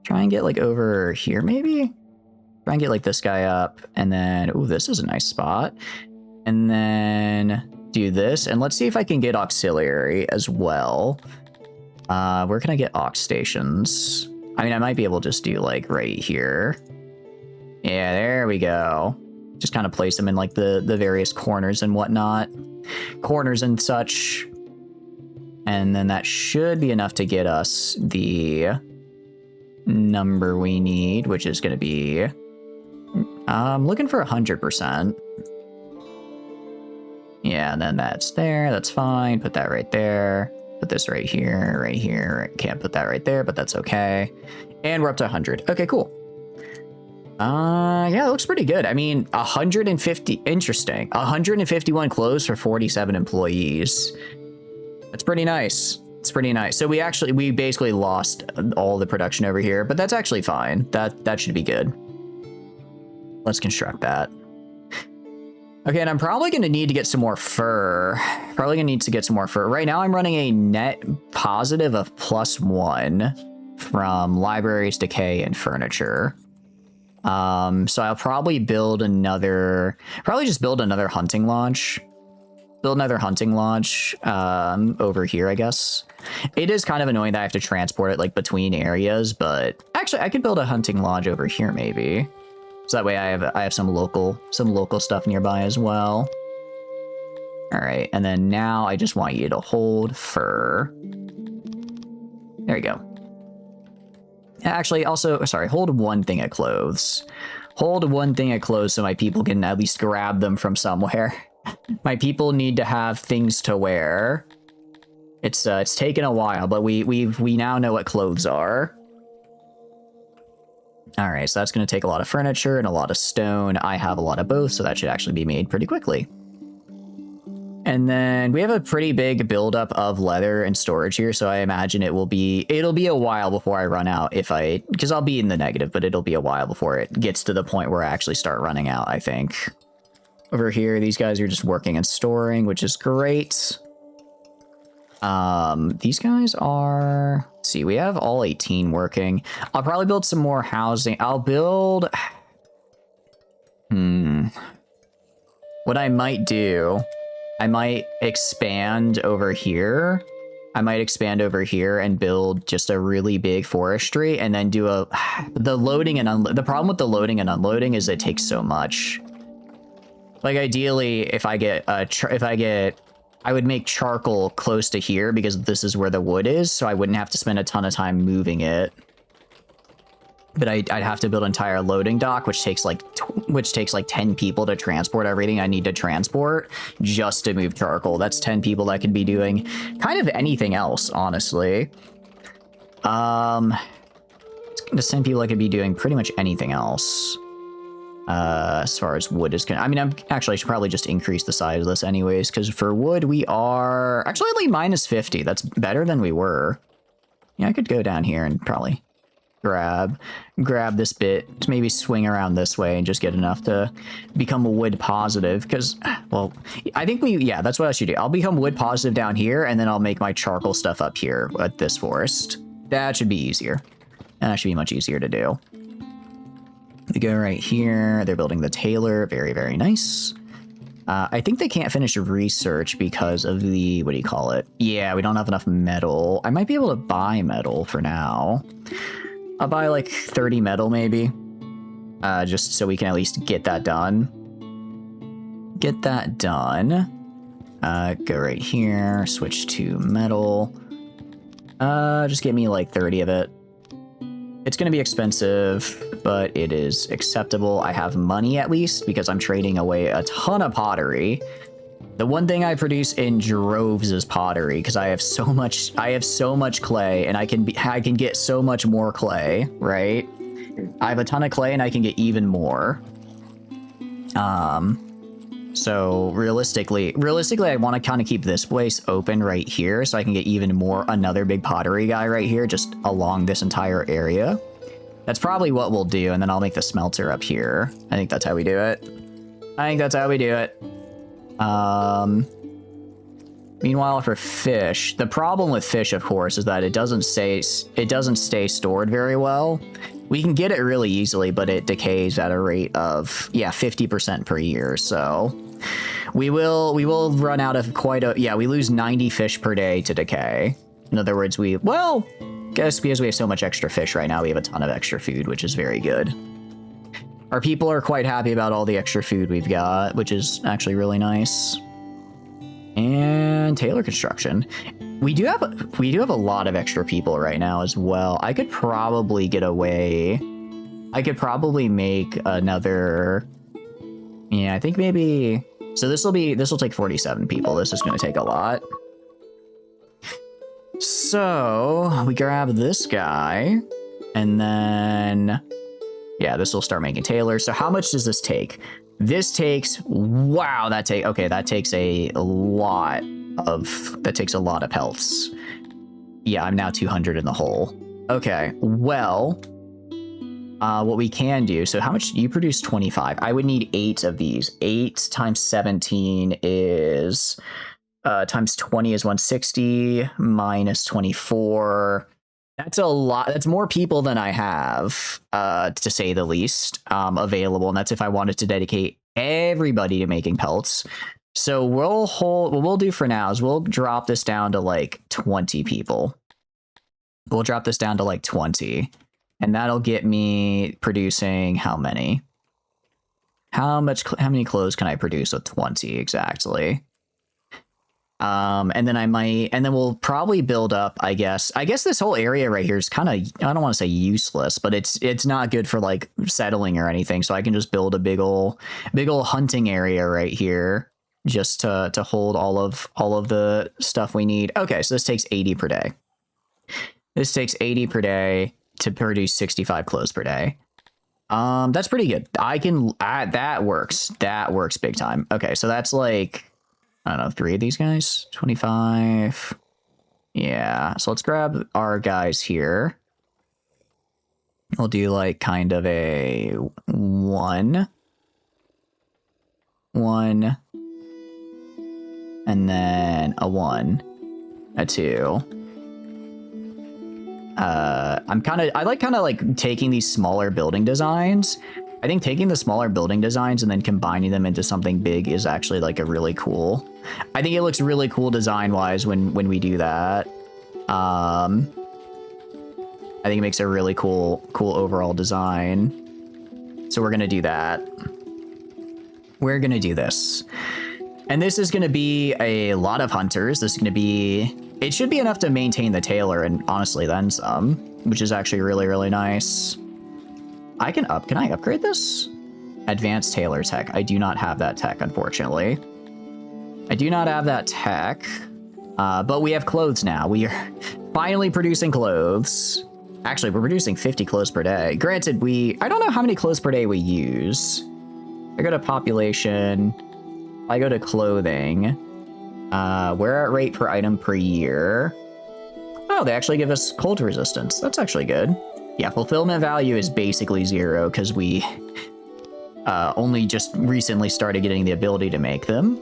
Try and get like over here, maybe? Try and get like this guy up, and then, ooh, this is a nice spot. And then do this, and let's see if I can get auxiliary as well. Where can I get aux stations? I mean, I might be able to just do like right here. Yeah, there we go. Just kind of place them in like the various corners and whatnot. Corners and such. And then that should be enough to get us the number we need, which is going to be... I'm looking for 100%. Yeah, and then that's there. That's fine. Put that right there. Put this right here, right here. Can't put that right there, but that's okay. And we're up to 100. Okay, cool. Yeah, it looks pretty good. I mean, 150, interesting. 151 clothes for 47 employees. That's pretty nice. It's pretty nice. So we basically lost all the production over here, but that's actually fine. That should be good. Let's construct that. Okay, and I'm probably going to need to get some more fur. Probably going to need to get some more fur. Right now, I'm running a net positive of +1 from libraries, decay, and furniture. So I'll probably build another... Probably just build another hunting lodge. Build another hunting lodge over here, I guess. It is kind of annoying that I have to transport it like between areas, but actually I could build a hunting lodge over here maybe. So that way I have some local stuff nearby as well. All right, and then now I just want you to hold fur. There you go. Actually, also, sorry, hold one thing of clothes. Hold one thing of clothes so my people can at least grab them from somewhere. My people need to have things to wear. It's taken a while, but we now know what clothes are. All right, so that's going to take a lot of furniture and a lot of stone. I have a lot of both, so that should actually be made pretty quickly. And then we have a pretty big buildup of leather and storage here, so I imagine it'll be a while before I run out because I'll be in the negative, but it'll be a while before it gets to the point where I actually start running out, I think. Over here, these guys are just working and storing, which is great. These guys are, let's see, we have all 18 working. I'll probably build some more housing. I'll build, what I might do, I might expand over here. I might expand over here and build just a really big forestry and then do the loading and the problem with the loading and unloading is it takes so much. Like ideally, I would make charcoal close to here because this is where the wood is, so I wouldn't have to spend a ton of time moving it. But I'd have to build an entire loading dock, which takes like 10 people to transport everything I need to transport just to move charcoal. That's 10 people that could be doing kind of anything else, honestly. It's just 10 people that could be doing pretty much anything else. As far as wood is concerned. I mean, I should probably just increase the size of this anyways, because for wood, we are actually only minus 50. That's better than we were. Yeah, I could go down here and probably grab this bit, maybe swing around this way and just get enough to become a wood positive, because, well, I think that's what I should do. I'll become wood positive down here, and then I'll make my charcoal stuff up here at this forest. That should be easier. That should be much easier to do. We go right here. They're building the tailor. Very, very nice. I think they can't finish research because of the, what do you call it? Yeah, we don't have enough metal. I might be able to buy metal for now. I'll buy like 30 metal maybe. Just so we can at least get that done. Get that done. Go right here. Switch to metal. Just give me like 30 of it. It's going to be expensive, but it is acceptable. I have money at least because I'm trading away a ton of pottery. The one thing I produce in droves is pottery because I have so much clay and I can get so much more clay, right? I have a ton of clay and I can get even more. So realistically, I want to kind of keep this place open right here so I can get even more, another big pottery guy right here, just along this entire area. That's probably what we'll do, and then I'll make the smelter up here. I think that's how we do it. Meanwhile, for fish, the problem with fish, of course, is that it doesn't stay stored very well. We can get it really easily, but it decays at a rate of 50% per year. So we will run out of we lose 90 fish per day to decay. In other words, guess because we have so much extra fish right now, we have a ton of extra food, which is very good. Our people are quite happy about all the extra food we've got, which is actually really nice. And tailor construction. We do have a lot of extra people right now as well. I could probably get away. I could probably make another. Yeah, I think maybe. So this will take 47 people. This is going to take a lot. So we grab this guy, and then this will start making tailors. So how much does this take? This takes, wow, that takes a lot of pelts. Yeah, I'm now 200 in the hole. Okay, well, what we can do, so how much, you produce 25. I would need 8 of these. 8 times 17 is, times 20 is 160, minus 24. That's a lot. That's more people than I have, to say the least, available. And that's if I wanted to dedicate everybody to making pelts. So what we'll do for now is we'll drop this down to like 20 people. We'll drop this down to like 20. And that'll get me producing how many? How many clothes can I produce with 20 exactly? And then we'll probably build up, I guess this whole area right here is kind of, I don't want to say useless, but it's not good for like settling or anything. So I can just build a big ol' hunting area right here just to hold all of the stuff we need. Okay. So this takes 80 per day. This takes 80 per day to produce 65 clothes per day. That's pretty good. I can that works. That works big time. Okay, so that's like, I don't know, 3 of these guys. 25. Yeah, so let's grab our guys here. We'll do like kind of a 1, and then a 1, a 2. I like kind of like taking these smaller building designs. I think taking the smaller building designs and then combining them into something big is actually like a really cool. I think it looks really cool design wise when we do that. I think it makes a really cool overall design. So we're gonna do that. We're gonna do this. And this is gonna be a lot of hunters. This is gonna be, it should be enough to maintain the tailor and honestly then some, which is actually really, really nice. Can I upgrade this? Advanced tailor tech. I do not have that tech, unfortunately. I do not have that tech, but we have clothes now. We are finally producing clothes. Actually, we're producing 50 clothes per day. Granted, I don't know how many clothes per day we use. I go to population. I go to clothing. We're at rate per item per year. Oh, they actually give us cold resistance. That's actually good. Yeah, fulfillment value is basically 0 because we only just recently started getting the ability to make them.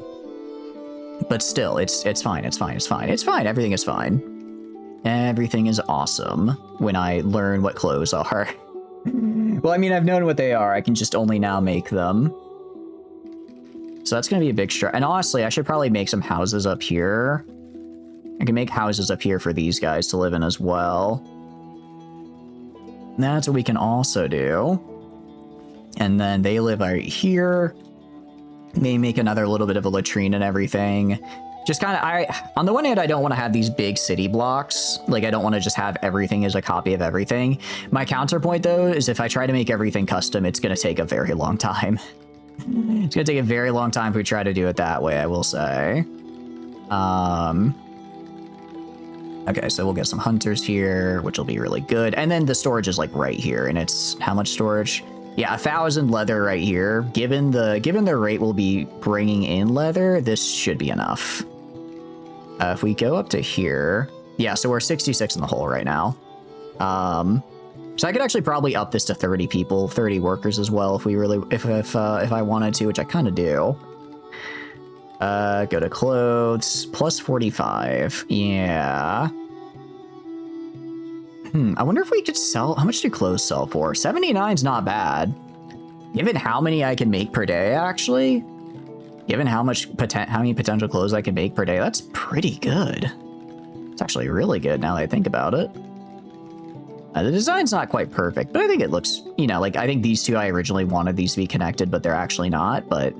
But still, it's fine. It's fine. It's fine. It's fine. Everything is fine. Everything is awesome when I learn what clothes are. Well, I mean, I've known what they are. I can just only now make them. So that's going to be a big stretch. And honestly, I should probably make some houses up here. I can make houses up here for these guys to live in as well. That's what we can also do. And then they live right here. They make another little bit of a latrine and everything. Just kind of, on the one hand, I don't want to have these big city blocks. Like, I don't want to just have everything as a copy of everything. My counterpoint, though, is if I try to make everything custom, it's going to take a very long time. It's going to take a very long time if we try to do it that way, I will say. Okay, so we'll get some hunters here, which will be really good. And then the storage is like right here, and it's how much storage? Yeah, 1,000 leather right here. Given the rate we'll be bringing in leather, this should be enough. If we go up to here, yeah, so we're 66 in the hole right now. So I could actually probably up this to 30 people, 30 workers as well, if we really, if I wanted to, which I kind of do. Go to clothes, plus 45. Yeah. I wonder if we could sell, how much do clothes sell for? 79's not bad. Given how many I can make per day, actually. Given how many potential clothes I can make per day, that's pretty good. It's actually really good now that I think about it. The design's not quite perfect, but I think it looks, you know, like I think these two, I originally wanted these to be connected, but they're actually not. But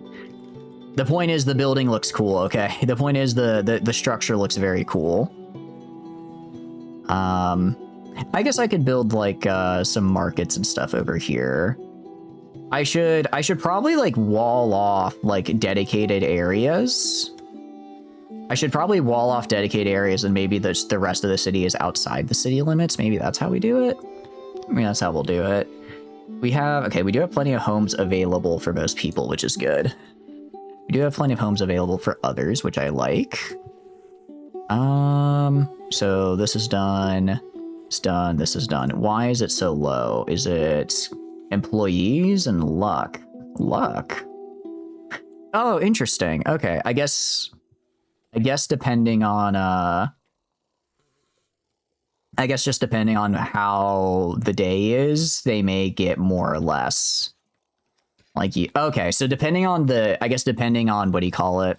the point is the building looks cool, okay? The point is the structure looks very cool. I guess I could build like some markets and stuff over here. I should probably like wall off like dedicated areas. I should probably wall off dedicated areas and maybe the rest of the city is outside the city limits. Maybe that's how we do it. I mean, that's how we'll do it. We do have plenty of homes available for most people, which is good. We do have plenty of homes available for others, which I like. So this is done. It's done. This is done. Why is it so low? Is it employees and luck? Luck? Oh, interesting. Okay, I guess depending on I guess just depending on how the day is, they may get more or less. Like okay, so depending on what do you call it?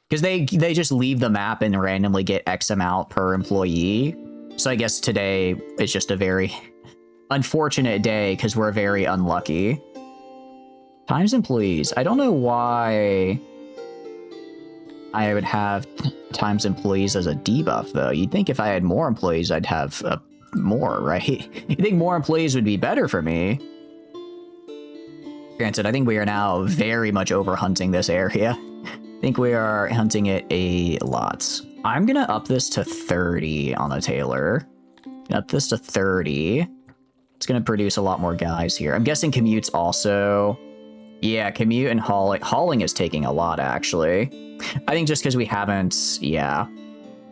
Because they just leave the map and randomly get X amount per employee. So I guess today is just a very unfortunate day because we're very unlucky. Times employees. I don't know why I would have times employees as a debuff, though. You'd think if I had more employees, I'd have more, right? You'd think more employees would be better for me. Granted, I think we are now very much over hunting this area. I think we are hunting it a lot. I'm gonna up this to 30 on the tailor. Up this to 30. It's going to produce a lot more guys here. I'm guessing commutes also. Yeah, commute and hauling. Hauling is taking a lot, actually. I think just because we haven't, yeah.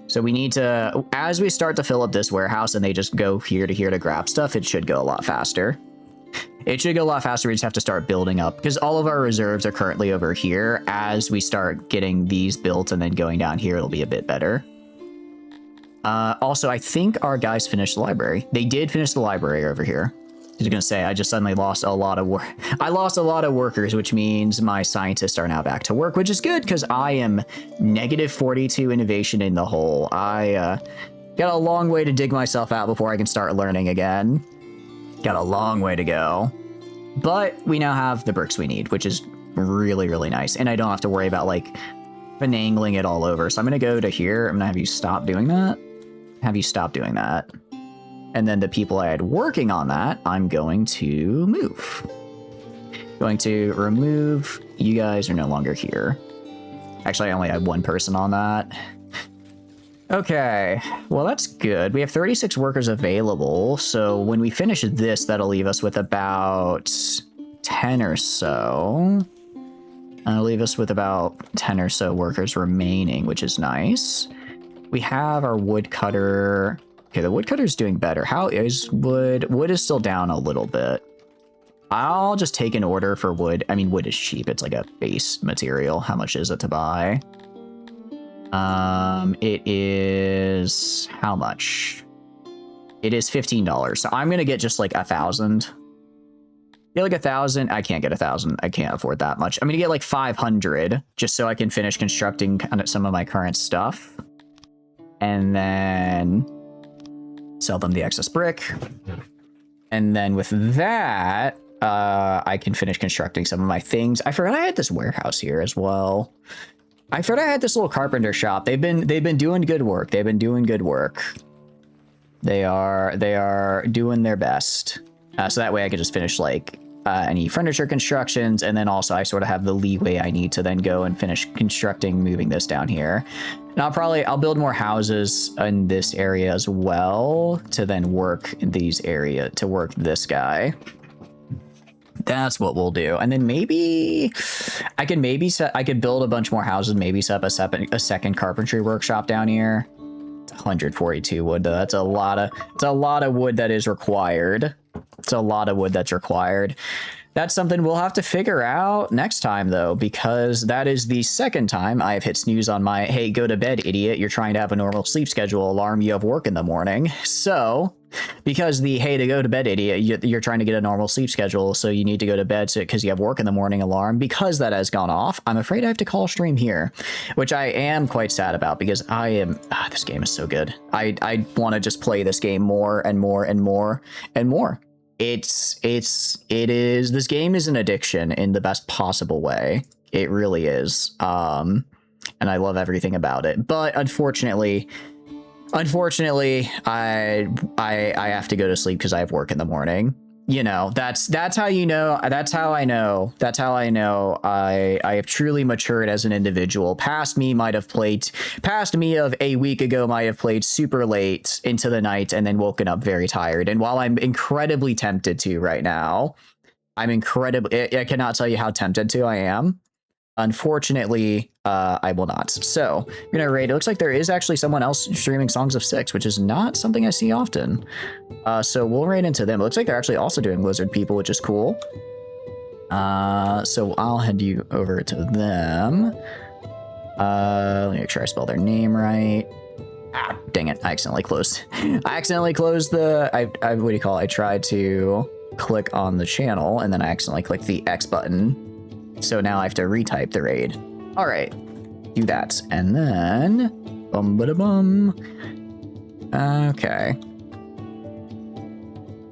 So we need to, as we start to fill up this warehouse and they just go here to grab stuff, it should go a lot faster. It should go a lot faster. We just have to start building up because all of our reserves are currently over here. As we start getting these built and then going down here, it'll be a bit better. Also, I think our guys finished the library. They did finish the library over here. I was gonna say, I just suddenly lost a lot of work. I lost a lot of workers, which means my scientists are now back to work, which is good because I am -42 innovation in the hole. I got a long way to dig myself out before I can start learning again. Got a long way to go. But we now have the bricks we need, which is really, really nice. And I don't have to worry about, like, finagling it all over. So I'm going to go to here. I'm going to have you stop doing that. Have you stop doing that. And then the people I had working on that, I'm going to move. Going to remove. You guys are no longer here. Actually, I only had one person on that. Okay, well, that's good. We have 36 workers available. So when we finish this, that'll leave us with about 10 or so. That'll leave us with about 10 or so workers remaining, which is nice. We have our woodcutter. Okay, the woodcutter's doing better. How is wood? Wood is still down a little bit. I'll just take an order for wood. I mean, wood is cheap. It's like a base material. How much is it to buy? It is how much? It is $15. So I'm gonna get just like 1,000. Get like 1,000. I can't get 1,000. I can't afford that much. I'm gonna get like 500 just so I can finish constructing kind of some of my current stuff, and then sell them the excess brick. And then with that, I can finish constructing some of my things. I forgot I had this warehouse here as well. I forgot I had this little carpenter shop. They've been doing good work. They've been doing good work. They are doing their best. So that way I can just finish like any furniture constructions, and then also I sort of have the leeway I need to then go and finish constructing, moving this down here. And I'll build more houses in this area as well to then work in these areas to work this guy. That's what we'll do. And then maybe I could build a bunch more houses, maybe set up a second carpentry workshop down here. It's 142 wood though. It's a lot of wood that is required. It's a lot of wood that's required. That's something we'll have to figure out next time though, because that is the second time I've hit snooze on my, hey, go to bed, idiot. You're trying to have a normal sleep schedule alarm. You have work in the morning. So because the, hey, to go to bed, idiot, you're trying to get a normal sleep schedule. So you need to go to bed because you have work in the morning alarm. Because that has gone off, I'm afraid I have to call stream here, which I am quite sad about because this game is so good. I want to just play this game more and more and more and more. This game is an addiction in the best possible way. It really is. And I love everything about it. But unfortunately, I have to go to sleep because I have work in the morning. You know, that's how you know. That's how I know. I have truly matured as an individual. Past me of a week ago might have played super late into the night and then woken up very tired. And while I'm incredibly tempted to right now, I cannot tell you how tempted to I am. Unfortunately, I will not. So I'm gonna raid. It looks like there is actually someone else streaming Songs of Six, which is not something I see often. So we'll raid into them. It looks like they're actually also doing Lizard People, which is cool. So I'll head you over to them. Let me make sure I spell their name right. Ah, dang it! I accidentally closed the. What do you call it? I tried to click on the channel and then I accidentally clicked the X button. So now I have to retype the raid. All right, do that. And then, bum. Okay.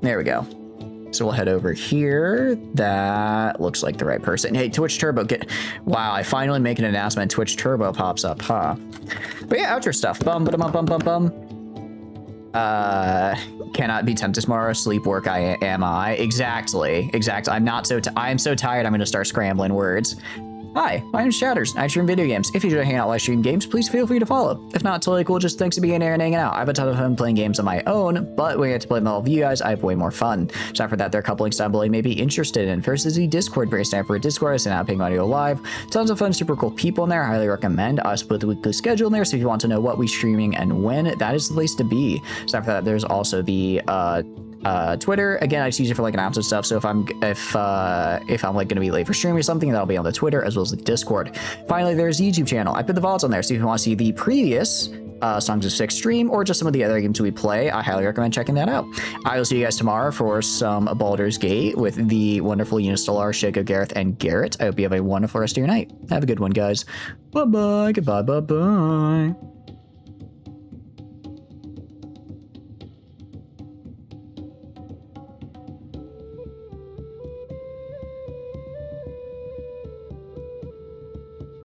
There we go. So we'll head over here. That looks like the right person. Hey, Twitch Turbo, wow, I finally make an announcement. Twitch Turbo pops up, huh? But yeah, outro stuff. Bum. Cannot be tempted tomorrow. Sleep, work, am I? Exactly. I'm not so, I am so tired, I'm gonna start scrambling words. Hi, my name's Shatters, and I stream video games. If you enjoy hanging out while I stream games, please feel free to follow. If not, totally cool, just thanks for being here and hanging out. I have a ton of fun playing games on my own, but when I get to play with all of you guys, I have way more fun. So after that, there are a couple links down below you may be interested in. First is the Discord, very stand for Discord. I send out ping audio live. Tons of fun, super cool people in there. I highly recommend. I also put the weekly schedule in there, so if you want to know what we're streaming and when, that is the place to be. So after that, there's also the Twitter. Again, I just use it for like announcements and stuff. So if I'm like gonna be late for streaming or something, that'll be on the Twitter as well as the Discord. Finally, there's the YouTube channel. I put the VODs on there, so if you want to see the previous Songs of Six stream or just some of the other games we play, I highly recommend checking that out. I will see you guys tomorrow for some Baldur's Gate with the wonderful Unistellar, Shaco, Gareth, and Garrett. I hope you have a wonderful rest of your night. Have a good one, guys. Bye bye. Goodbye. Bye bye.